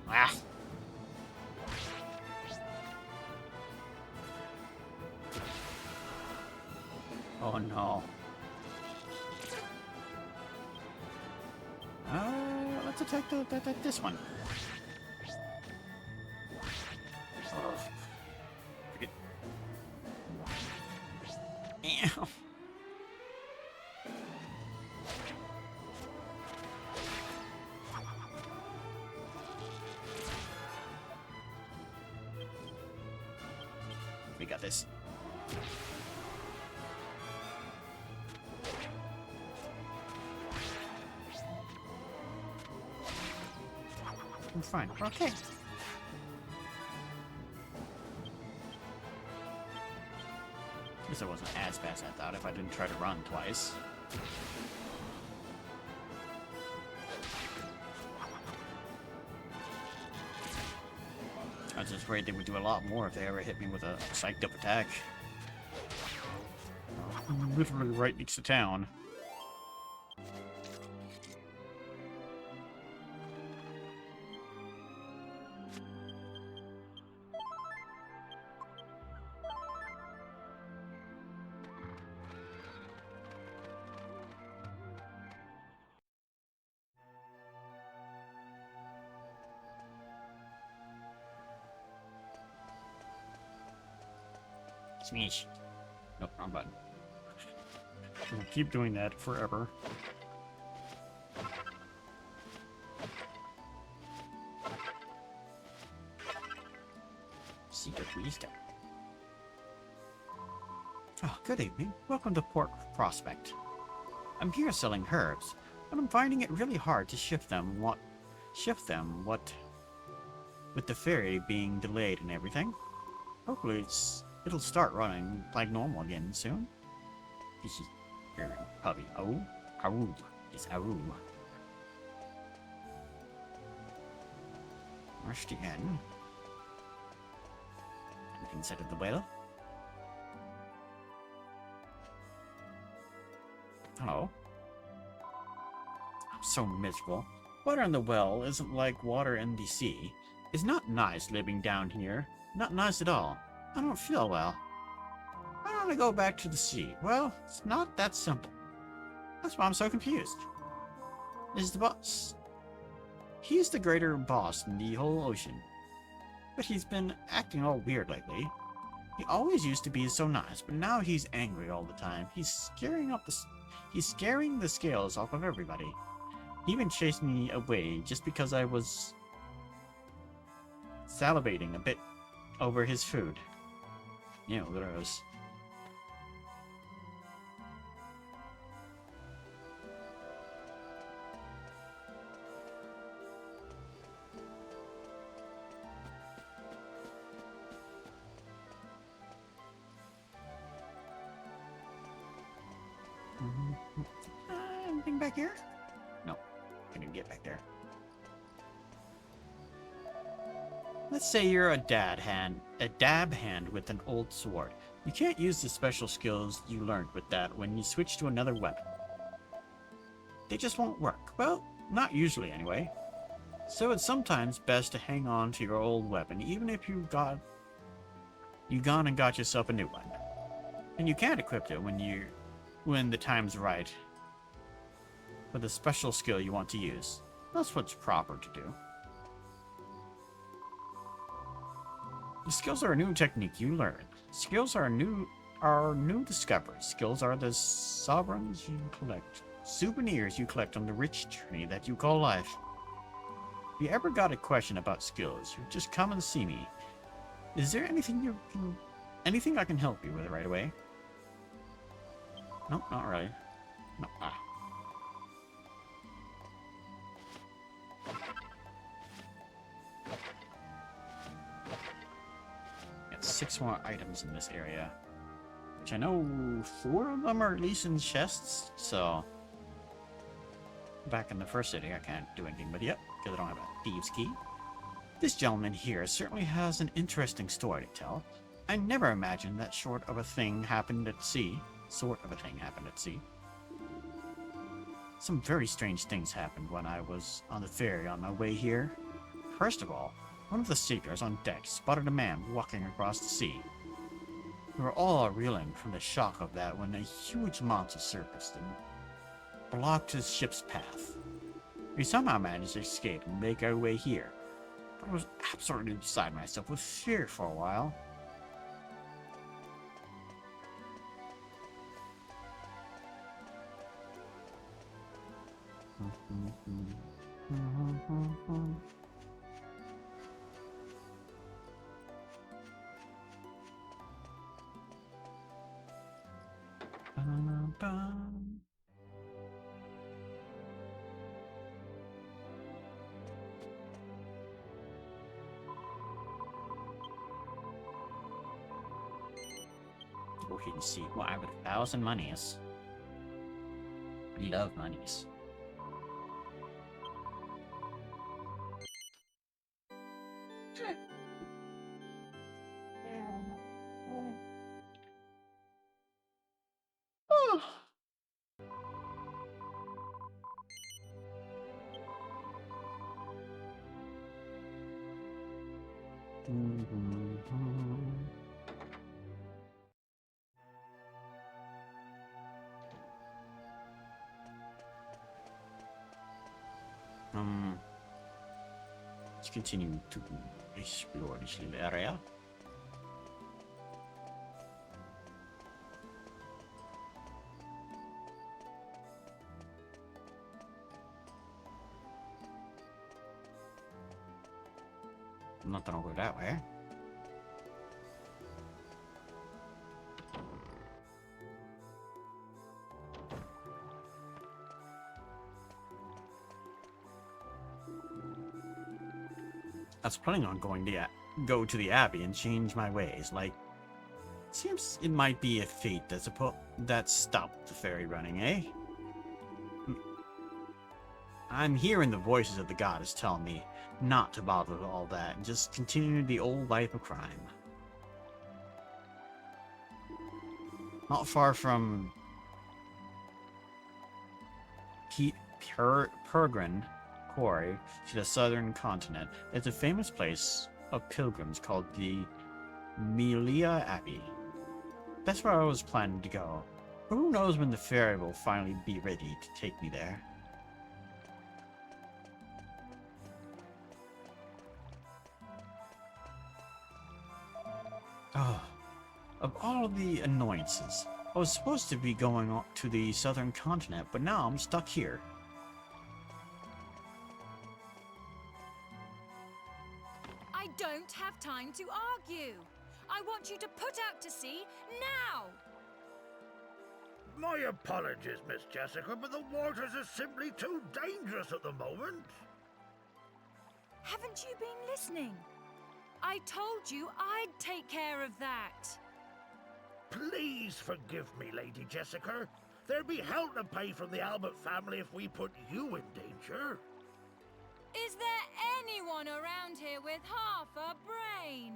Ah. Oh no. Let's attack this one. Forget. Ow. We got this. I'm fine. We're okay. Guess I wasn't as fast as I thought if I didn't try to run twice. I was just afraid they would do a lot more if they ever hit me with a psyched up attack. Literally right next to town. Smash. Nope, wrong button. We'll keep doing that forever. wisdom. Oh, good evening. Welcome to Port Prospect. I'm here selling herbs, but I'm finding it really hard to shift them. What with the ferry being delayed and everything. Hopefully it'll start running like normal again soon. This is puppy. Oh, Aru. It's Aru. Rush the inn. Anything said at the well? Hello. I'm so miserable. Water in the well isn't like water in the sea. It's not nice living down here. Not nice at all. I don't feel well. I want to go back to the sea. Well, it's not that simple. That's why I'm so confused. Is the boss? He's the greater boss in the whole ocean. But he's been acting all weird lately. He always used to be so nice, but now he's angry all the time. He's scaring the scales off of everybody. He even chased me away just because I was salivating a bit over his food. Ew, gross. Anything back here? No, couldn't get back there. Let's say you're a dab hand with an old sword. You can't use the special skills you learned with that when you switch to another weapon. They just won't work. Well, not usually anyway. So it's sometimes best to hang on to your old weapon, even if you gone and got yourself a new one. And you can't equip it when the time's right for the special skill you want to use. That's what's proper to do. The skills are a new technique you learn. Skills are new discoveries. Skills are the sovereigns you collect. Souvenirs you collect on the rich journey that you call life. If you ever got a question about skills, you just come and see me. Is there anything I can help you with right away? Nope, not really. No. Got 6 more items in this area, which I know 4 of them are at least in chests, so back in the first city I can't do anything, but yep, because I don't have a thieves key. This gentleman here certainly has an interesting story to tell. I never imagined that sort of a thing happened at sea. Some very strange things happened when I was on the ferry on my way here. First of all, one of the sailors on deck spotted a man walking across the sea. We were all reeling from the shock of that when a huge monster surfaced and blocked his ship's path. We somehow managed to escape and make our way here, but I was absolutely beside myself with fear for a while. Go ahead and see. Well, I have 1,000 monies. I love monies. Let's continue to explore this little area. Nothing over that way. I was planning on go to the Abbey and change my ways. Like, seems it might be a fate that stopped the ferry running, eh? I'm hearing the voices of the goddess telling me not to bother with all that and just continue the old life of crime. Not far from Pergrin Quarry to the southern continent is a famous place of pilgrims called the Melia Abbey. That's where I was planning to go. But who knows when the ferry will finally be ready to take me there. Oh, of all the annoyances, I was supposed to be going to the southern continent, but now I'm stuck here. I don't have time to argue. I want you to put out to sea now! My apologies, Miss Jessica, but the waters are simply too dangerous at the moment. Haven't you been listening? I told you I'd take care of that. Please forgive me, Lady Jessica. There'd be hell to pay from the Albert family if we put you in danger. Is there anyone around here with half a brain?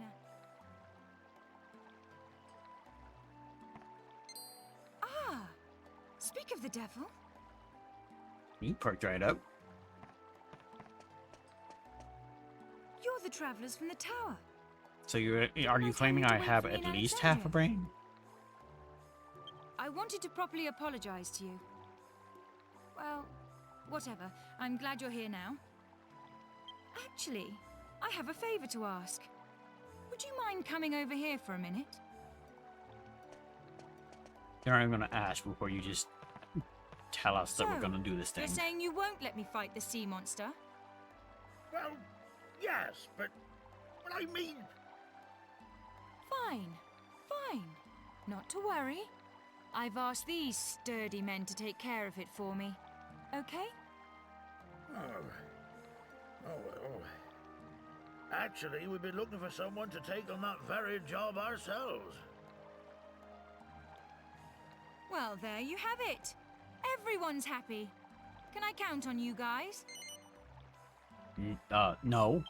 Ah, speak of the devil. He perked right up. You're the travelers from the tower. So are you claiming I have at least half a brain? I wanted to properly apologize to you. Well, whatever. I'm glad you're here now. Actually, I have a favor to ask. Would you mind coming over here for a minute? You're not even going to ask before you just tell us that we're going to do this thing. You're saying you won't let me fight the sea monster? Well, yes, but I mean... Fine, fine. Not to worry. I've asked these sturdy men to take care of it for me. Okay? Oh well. Actually, we've been looking for someone to take on that very job ourselves. Well, there you have it. Everyone's happy. Can I count on you guys? No.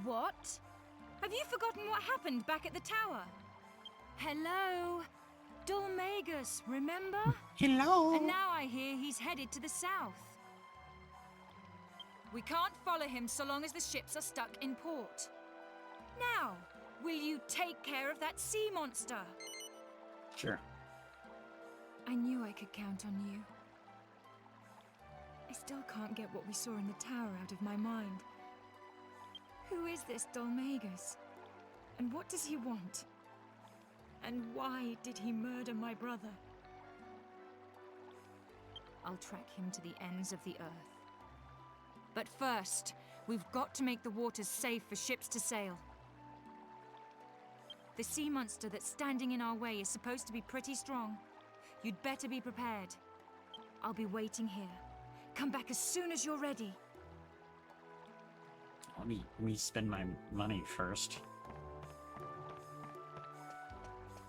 What? Have you forgotten what happened back at the tower? Hello? Dulmagus, remember? Hello? And now I hear he's headed to the south. We can't follow him so long as the ships are stuck in port. Now, will you take care of that sea monster? Sure. I knew I could count on you. I still can't get what we saw in the tower out of my mind. Who is this Dulmagus? And what does he want? And why did he murder my brother? I'll track him to the ends of the earth. But first, we've got to make the waters safe for ships to sail. The sea monster that's standing in our way is supposed to be pretty strong. You'd better be prepared. I'll be waiting here. Come back as soon as you're ready. Let me spend my money first.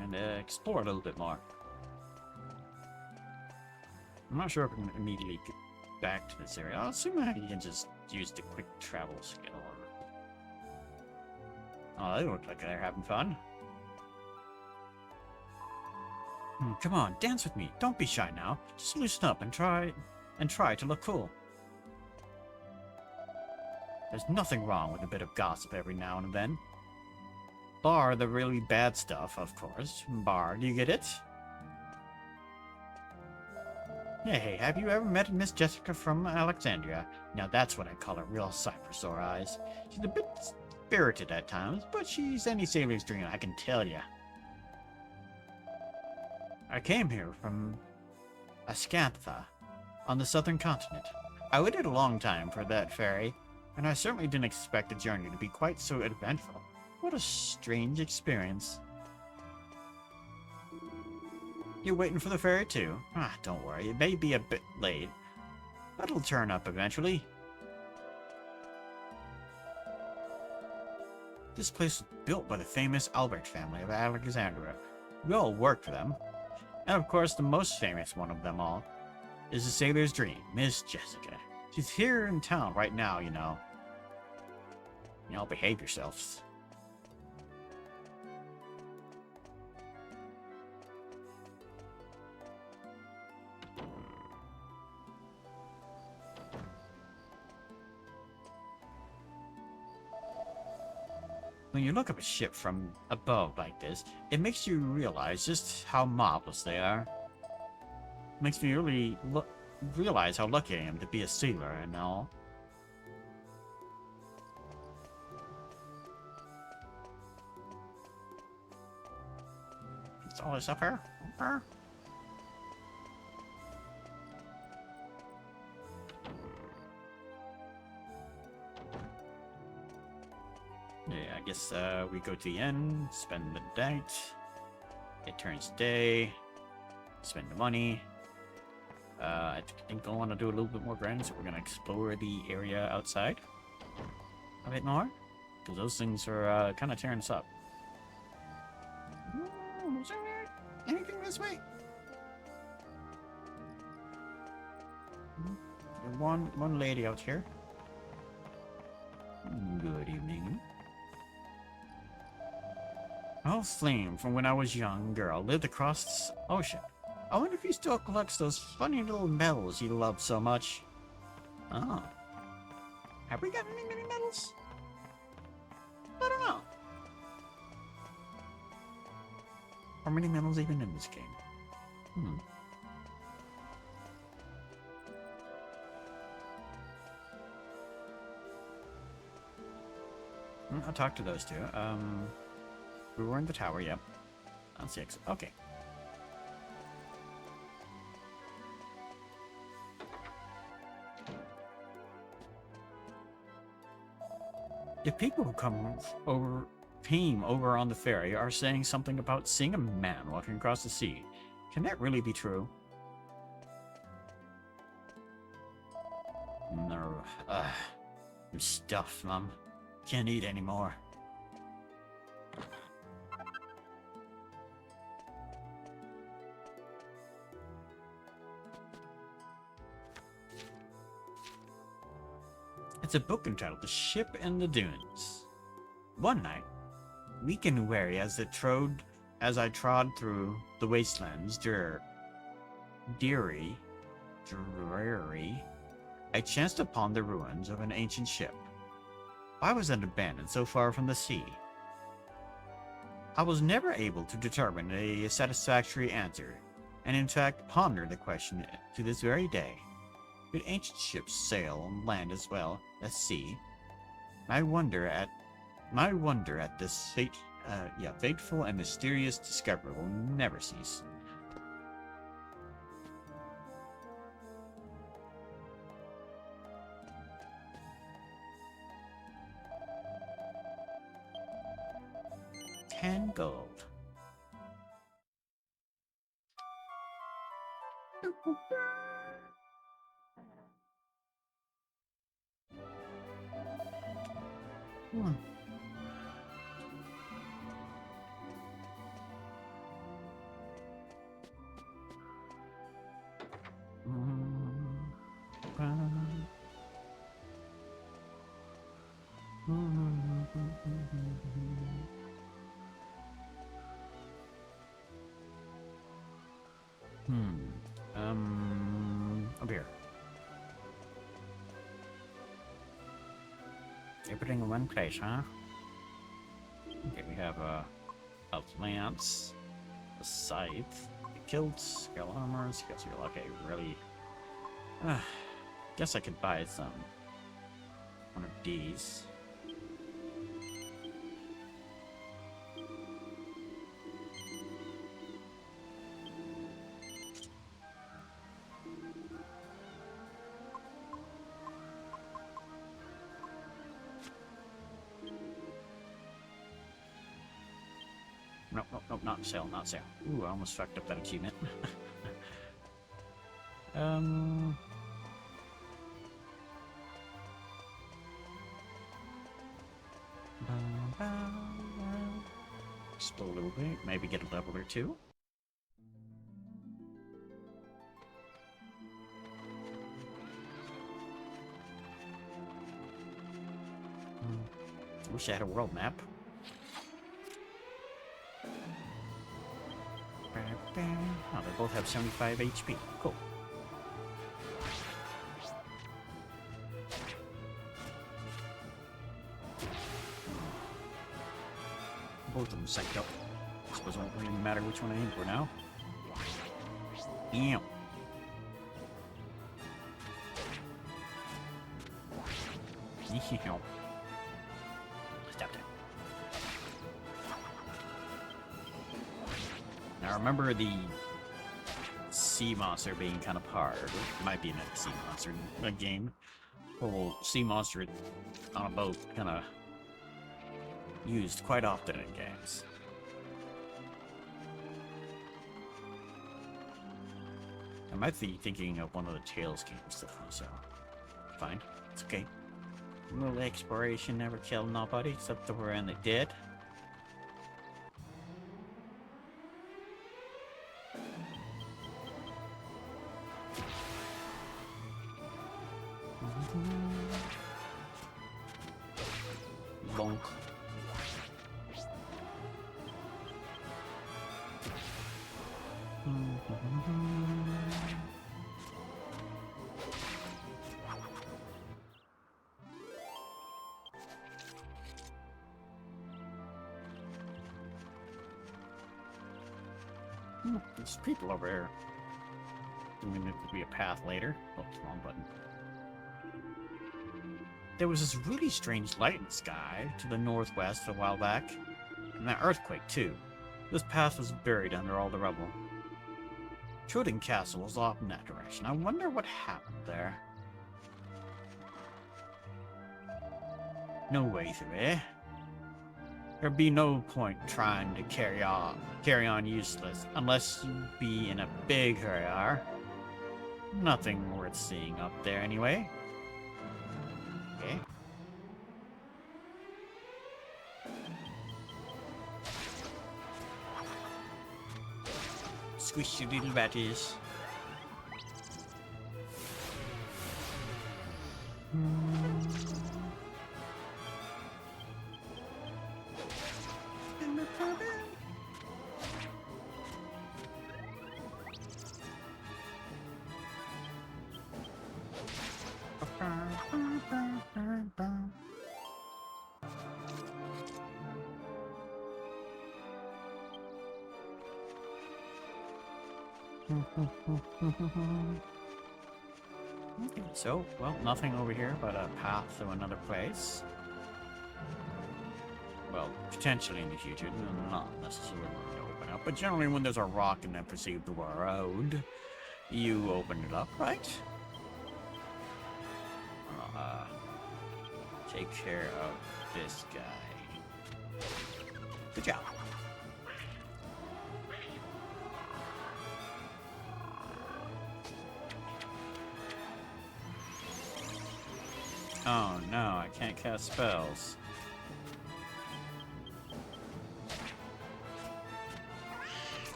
And explore a little bit more. I'm not sure if I can immediately get back to this area. I'll assume I can just use the quick travel skill. Oh, they look like they're having fun. Come on, dance with me. Don't be shy now. Just loosen up and try to look cool. There's nothing wrong with a bit of gossip every now and then. Bar the really bad stuff, of course. Bar, do you get it? Hey, have you ever met Miss Jessica from Alexandria? Now that's what I call a real sight for sore eyes. She's a bit spirited at times, but she's any sailor's dream, I can tell ya. I came here from Ascantha, on the southern continent. I waited a long time for that ferry, and I certainly didn't expect the journey to be quite so eventful. What a strange experience. You're waiting for the ferry too? Ah, don't worry, it may be a bit late, but it'll turn up eventually. This place was built by the famous Albert family of Alexandria. We all worked for them. And of course, the most famous one of them all is the sailor's dream, Miss Jessica. She's here in town right now, you know. You know, behave yourselves. When you look up a ship from above like this, it makes you realize just how marvelous they are. It makes me really realize how lucky I am to be a sailor and all. It's all this up here? Yeah, I guess we go to the inn, spend the night. It turns day. Spend the money. I think I want to do a little bit more grand, so we're going to explore the area outside a bit more. Because those things are kind of tearing us up. Is there anything this way? One lady out here. Good evening. Al Flame, from when I was a young girl, lived across the ocean. I wonder if he still collects those funny little medals he loved so much. Oh. Have we gotten any mini medals? I don't know. Are mini medals even in this game? I'll talk to those two. We were in the tower, yep. On 6. Okay. The people who came over on the ferry are saying something about seeing a man walking across the sea. Can that really be true? No. I'm stuffed, Mum. Can't eat anymore. It's a book entitled The Ship and the Dunes. One night, weak and weary as I trod through the wastelands dreary, I chanced upon the ruins of an ancient ship. Why was it abandoned so far from the sea? I was never able to determine a satisfactory answer, and in fact ponder the question to this very day. Could ancient ships sail on land as well as sea? My wonder at this fateful and mysterious discovery will never cease. Gold. Up here. Everything in one place, huh? Okay, we have a lance, a scythe, a kilt, scale armor, scale seal. Okay, really. Guess I could buy one of these. Nope, not sale, not sale. Ooh, I almost fucked up that achievement. Explore a little bit, maybe get a level or two. Wish I had a world map. Oh, they both have 75 HP. Cool. Both of them psyched up. I suppose it won't really matter which one I aim for now. Ew. Ew. Stop that. Now remember the sea monster being kind of hard. It might be another sea monster in a game. Whole sea monster on a boat kind of used quite often in games. I might be thinking of one of the Tales games, though, so fine. It's okay. Little exploration never killed nobody except the one that did. Bonk. There's people over here. I mean, it could be a path later. Oh, wrong button. There was this really strange light in the sky to the northwest a while back. And that earthquake, too. This path was buried under all the rubble. Troden Castle was off in that direction. I wonder what happened there. No way through, eh? There'd be no point trying to carry on useless unless you be in a big hurry. Nothing worth seeing up there anyway. Okay. Squish your little batties. Okay, so, well, nothing over here but a path to another place. Well, potentially in the future, not necessarily open up, but generally when there's a rock and then perceived road, you open it up, right? Take care of this guy. Good job. Oh no, I can't cast spells.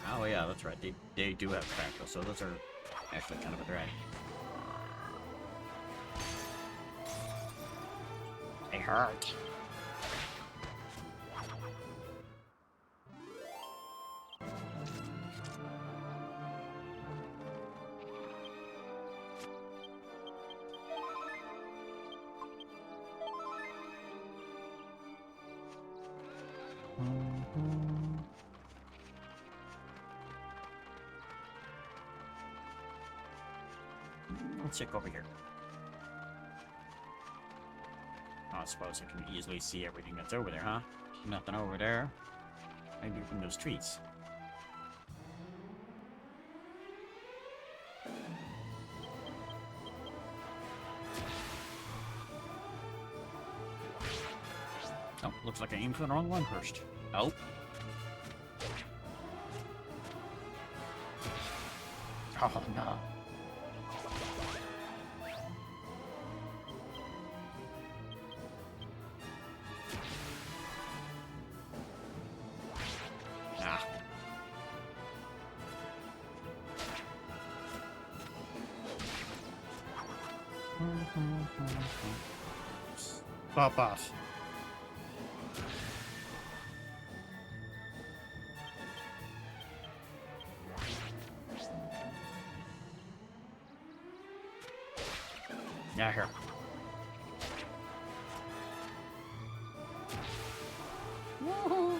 Oh yeah, that's right. They do have crackle, so those are actually kind of a threat. They hurt. Let's check over here. Oh, I suppose I can easily see everything that's over there, huh? Nothing over there. Maybe from those trees. Oh, looks like I aimed for the wrong one first. Oh. Oh, no. Ah. Pop off. Yeah, here. Woohoo!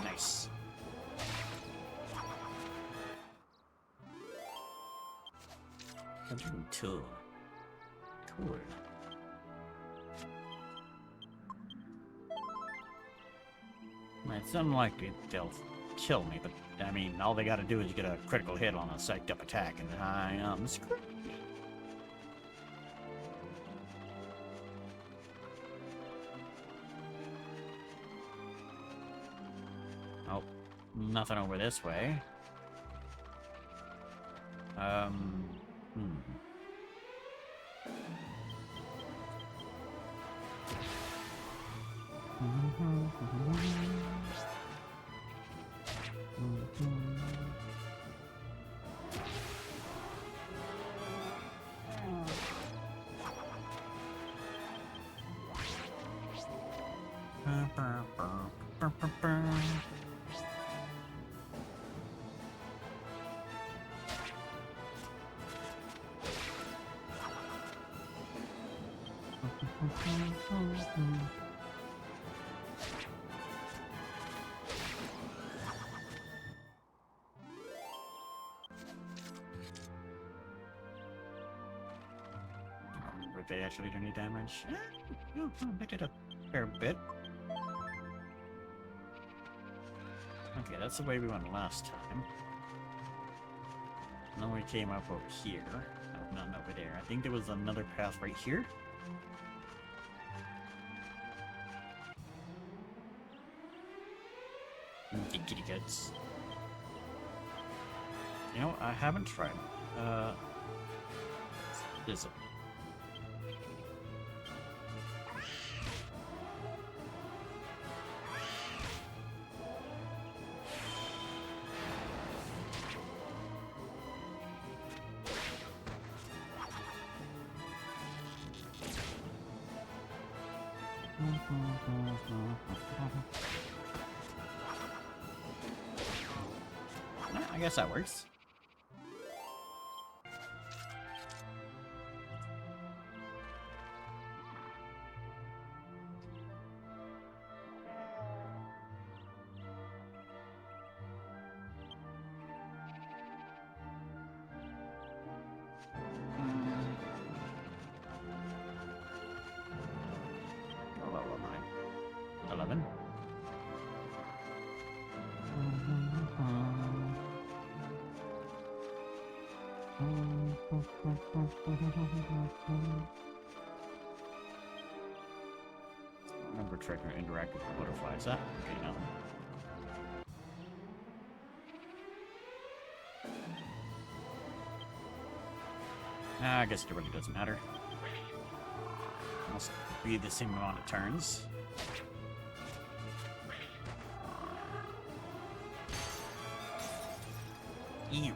Nice. Two. Cool. It's unlikely they'll kill me, but I mean, all they gotta do is get a critical hit on a psyched up attack, and I am screwed. Oh, nothing over this way. They actually do any damage. They did a fair bit. Okay, that's the way we went last time. And then we came up over here. Oh, not over there. I think there was another path right here. Kitty guts. You know, I haven't tried. Is it? I guess that works. Oh, what am I? 11? Remember trigger interact with the butterflies. Ah, okay, now. I guess it really doesn't matter. Must be the same amount of turns. Ew.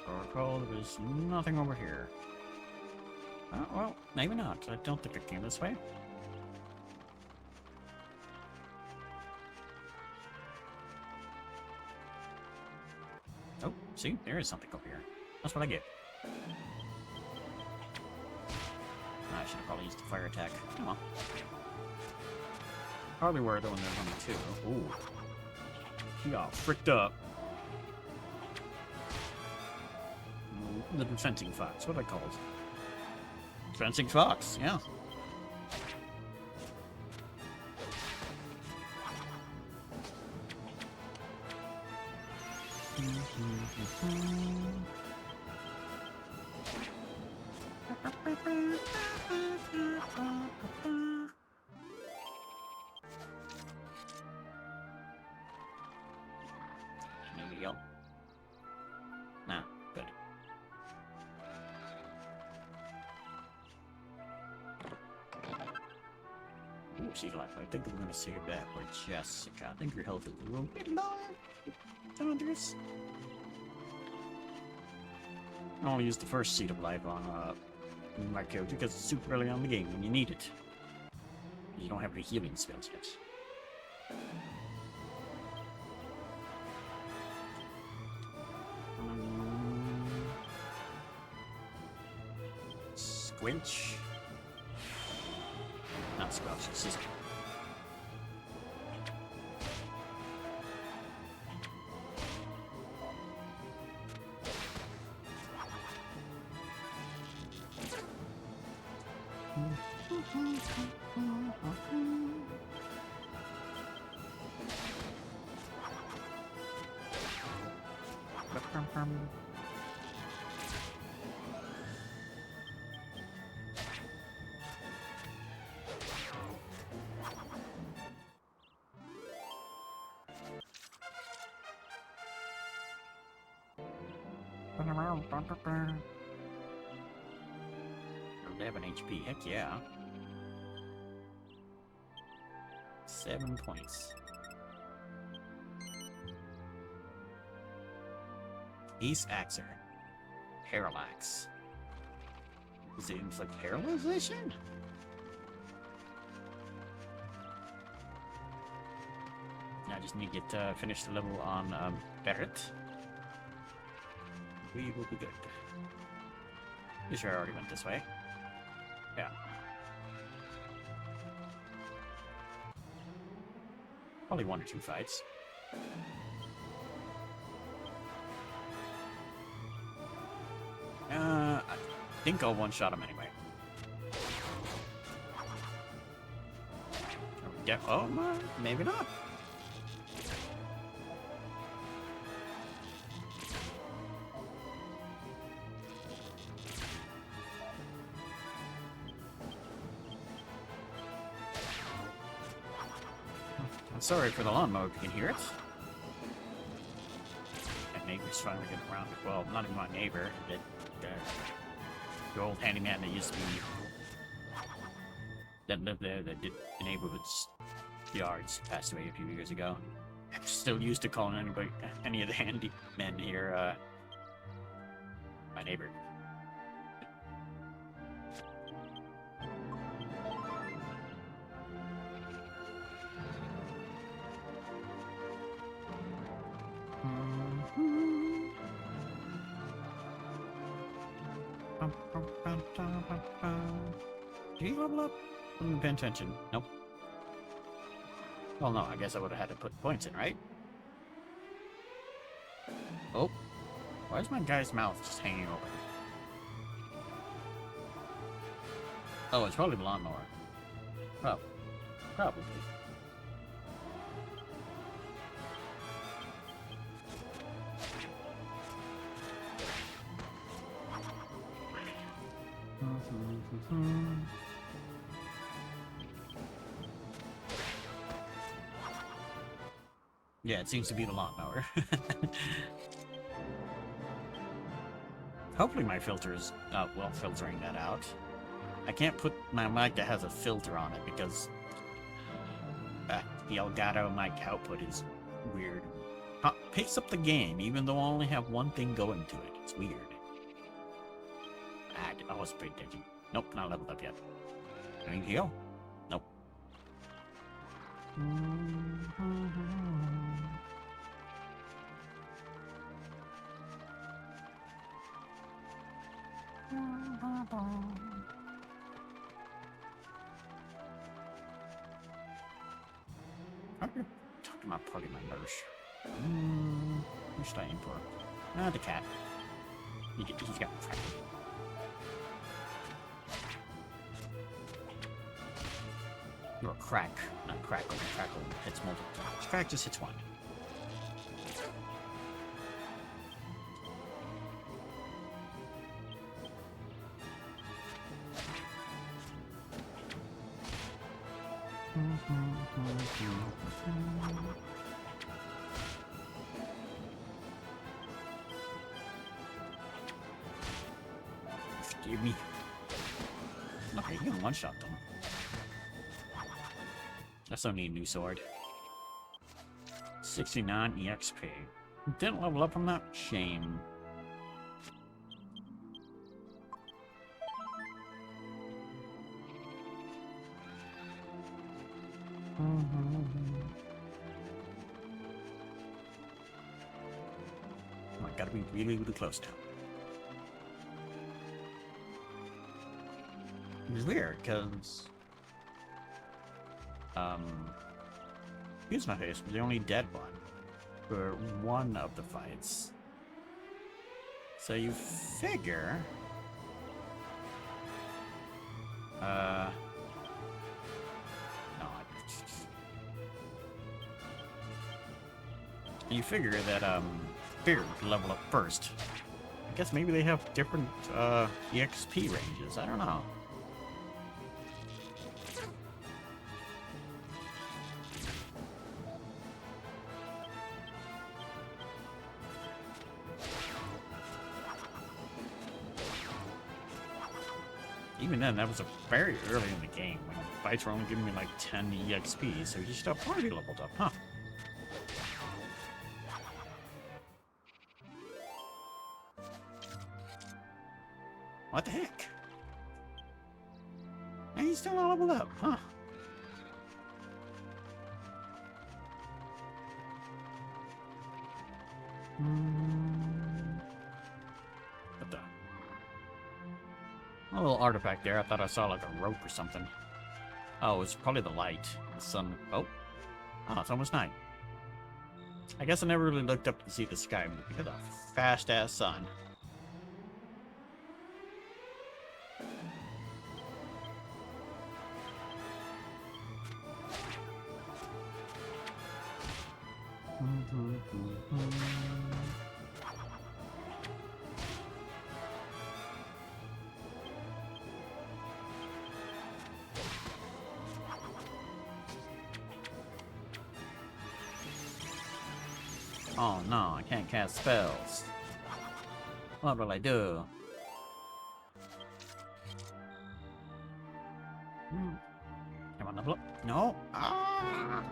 Protocol, there's nothing over here. Well, maybe not. I don't think it came this way. Oh, see? There is something over here. That's what I get. I should have probably used the fire attack. Come on. Probably were the one there's only two. Ooh. He got fricked up. The fencing fox. What I call it? Fencing fox, yeah. Maybe go. Nah, good. Ooh, she's like, I think I'm gonna save that for Jessica. I think your health is a little bit low. Dangerous. I only use the first seed of life on my character because it's super early on in the game when you need it. You don't have any healing spells yet. Squinch. Not squelch, scissor. Around. 11 HP, heck yeah. 7 points. Ace Axer. Parallax. Does it inflict paralyzation? I just need to get finish the level on Ferret. We will be good. You sure I already went this way? Yeah. Probably 1 or 2 fights. I think I'll one-shot him anyway. Oh, maybe not. I'm sorry for the lawnmower if you can hear it. My neighbor's finally getting around it. Well, not even my neighbor. The old handyman that used to be... that lived there, that did the neighborhood's yards, passed away a few years ago. I'm still used to calling any of the handymen here, my neighbor. Did he level up? Wasn't paying attention. Nope. Well, no, I guess I would have had to put points in, right? Oh. Why is my guy's mouth just hanging open? Oh, it's probably the lawnmower. Probably. Yeah, it seems to be the lawnmower. Hopefully my filter is well filtering that out. I can't put my mic that has a filter on it because the Elgato mic output is weird. Picks up the game even though I only have one thing going to it. It's weird. I wasn't paying attention. Nope, not leveled up yet. Any heal? Nope. Talk to my party members. Who should I aim for? The cat. He's got crack. You're a crack, not crackle. Crackle hits multiple times. Crack just hits one. Forgive me. Okay, you can one-shot them. I still need a new sword. 69 EXP. Didn't level up from that? Shame. I gotta be really, really close now. It's weird, because... Here's my face, was the only dead one for one of the fights. So you figure... No, you figure that, Fear would level up first. I guess maybe they have different, EXP ranges, I don't know. Even then, that was very early in the game, when fights were only giving me like 10 EXP, so you should have already leveled up, huh? What the heck? And he's still not leveled up, huh? What the? A little artifact there. I thought I saw like a rope or something. Oh, it's probably the light. The sun. Oh, it's almost night. I guess I never really looked up to see the sky. Look at the fast-ass sun. Oh no, I can't cast spells. What will I do? Come on, level up. No! Ah!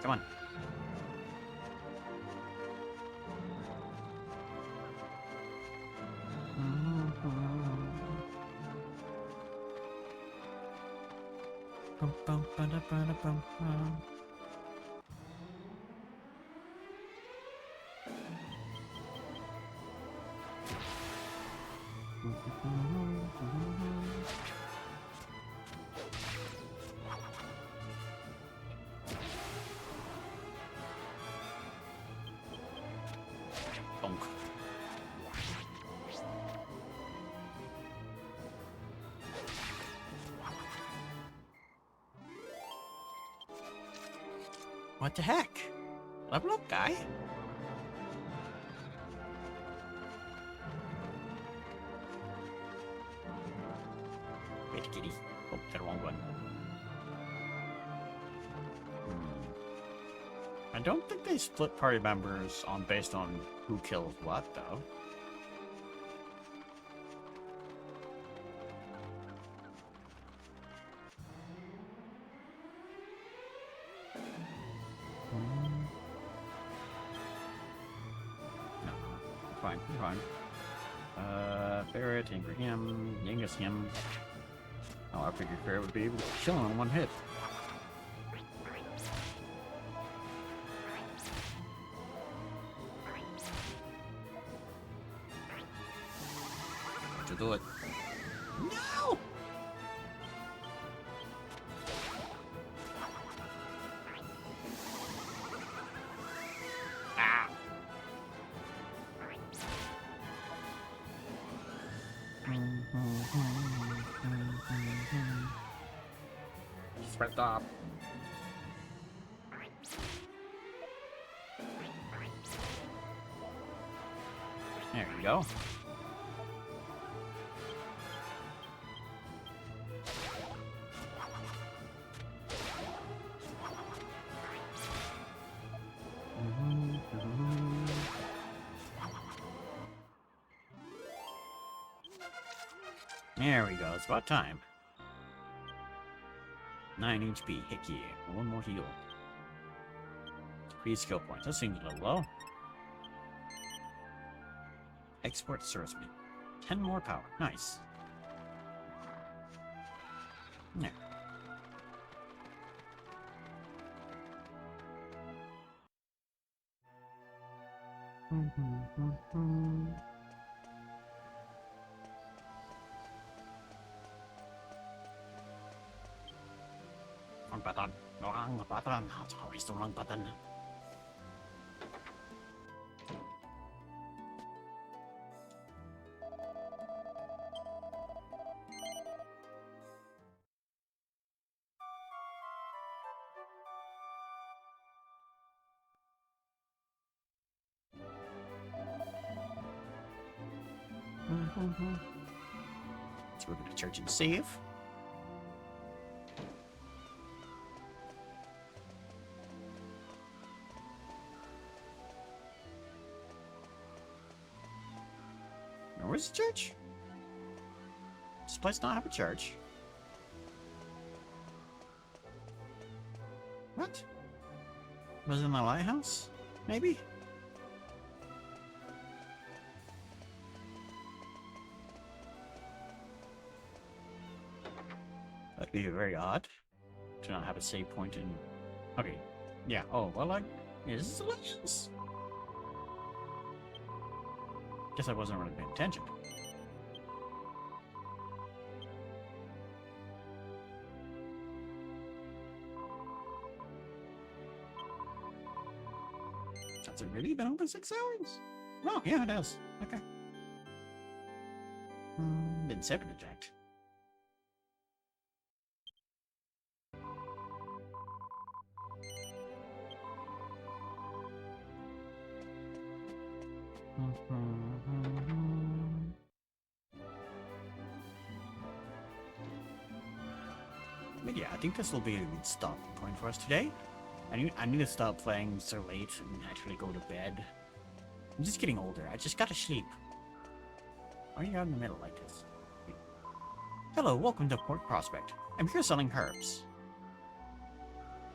Come on. Bonk. What the heck? Level up, guy. Wait, kitty. Oh, got the wrong one. I don't think they split party members on based on who kills what, though. No, fine, fine. Ferret, Angry him, Yangus him. Oh, I figured Ferret would be able to kill him in one hit. To do it. No! Sprint up. There you go. There we go. It's about time. 9 HP. Heck yeah. One more heal. 3 skill points. That seems a little low. Export swordsman. 10 more power. Nice. There. Wrong button. Wrong button. It's always the wrong button. Let's go to the church and save. Now, where's the church? Does this place not have a church? What? Was it in the lighthouse? Maybe? That'd be very odd to not have a save point in. Okay, yeah. Oh well, like, is this Legends? Guess I wasn't really paying attention. Has it really been open 6 hours? Oh yeah, it has. Okay. Been 7 in fact. But yeah, I think this will be a good stopping point for us today. I need to stop playing so late and actually go to bed. I'm just getting older. I just gotta sleep. Why are you out in the middle like this? Hello, welcome to Port Prospect. I'm here selling herbs.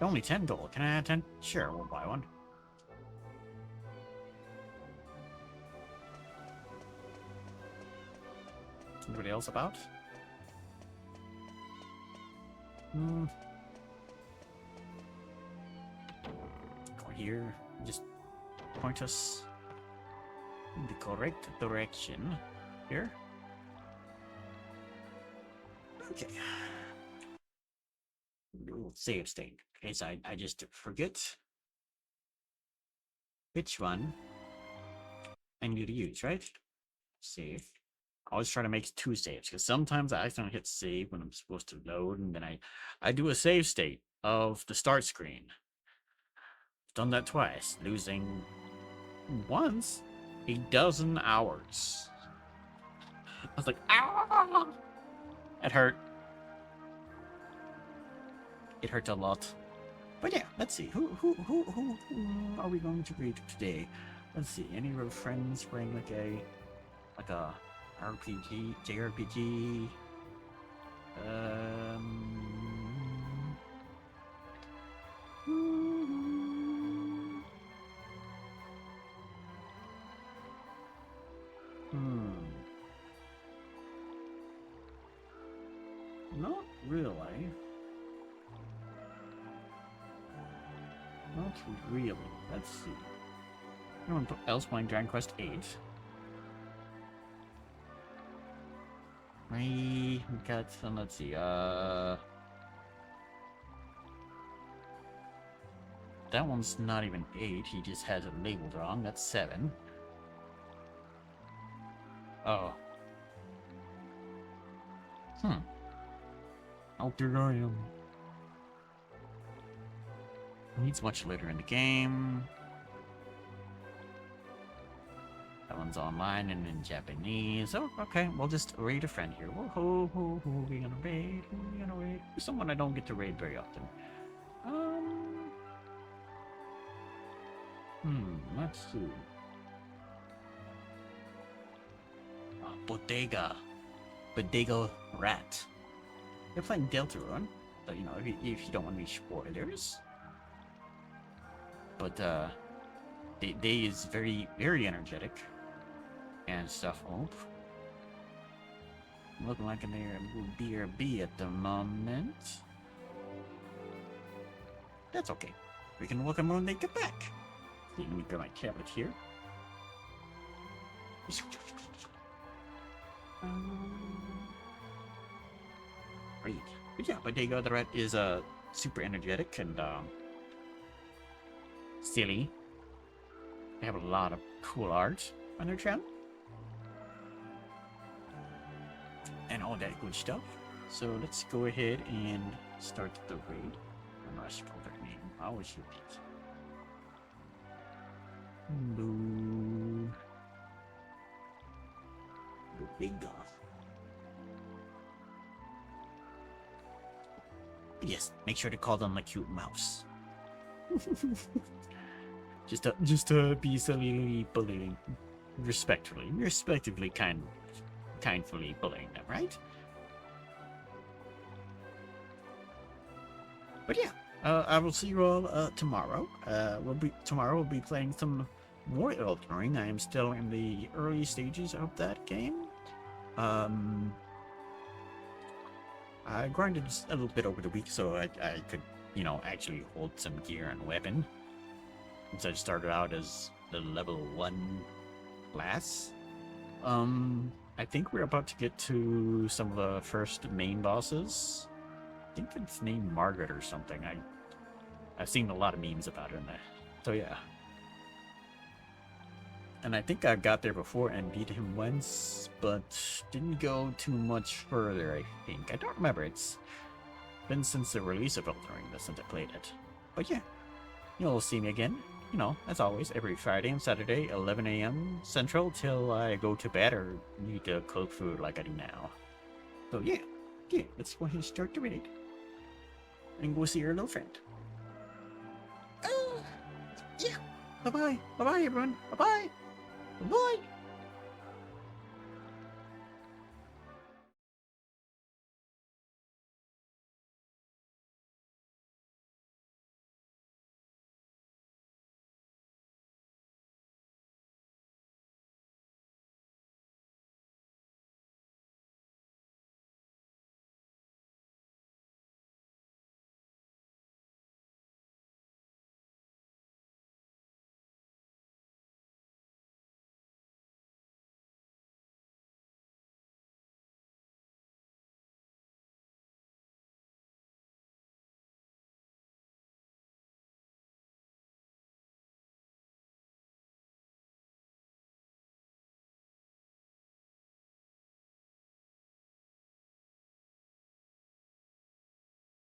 Only 10 gold. Can I add 10? Sure, we'll buy one. Anybody else about? Go here. Just point us in the correct direction. Here. Okay. Little save state. Okay, so I just forget which one I need to use, right? Save. I always try to make 2 saves because sometimes I accidentally hit save when I'm supposed to load, and then I do a save state of the start screen. Done that twice, losing once a dozen hours. I was like, ah! It hurt. It hurt a lot. But yeah, let's see. Who are we going to read today? Let's see. Any of our friends playing like a RPG, JRPG? Not really. Not really. Let's see. Anyone else playing Dragon Quest VIII? We got some, let's see, that one's not even 8, he just has it labeled wrong, that's 7. Oh. How did I am? Needs much later in the game. That one's online and in Japanese. Oh, okay. We'll just raid a friend here. Who we gonna raid? Who we gonna raid? Someone I don't get to raid very often. Let's see. Bodega Rat. They're playing Deltarune, so you know if you don't want any spoilers. But they is very energetic and stuff. Oh, looking like they're BRB at the moment. That's okay. We can welcome them when they get back. Let me grab my tablet here. Great. But yeah, Bodega the Rat is super energetic and silly. They have a lot of cool art on their channel. And all that good stuff. So let's go ahead and start the raid. I'm not sure their name. I always repeat. Boo. Bodega. Yes, make sure to call them a cute mouse. just to be silly bullying, respectively kindly bullying them, right? But yeah, I will see you all tomorrow. Tomorrow we'll be playing some more Elden Ring. I am still in the early stages of that game. I grinded just a little bit over the week so I could, you know, actually hold some gear and weapon. Since I started out as the level 1 class. I think we're about to get to some of the first main bosses. I think it's named Margaret or something. I've seen a lot of memes about it in there. So yeah. And I think I got there before and beat him once, but didn't go too much further, I think. I don't remember. It's been since the release of Elden Ring since I played it. But yeah, you'll see me again, you know, as always, every Friday and Saturday, 11 a.m. Central, till I go to bed or need to cook food like I do now. So yeah, let's go ahead and start the raid. And go see your little friend. Yeah. Bye-bye. Bye-bye, everyone. Bye-bye. Bye-bye.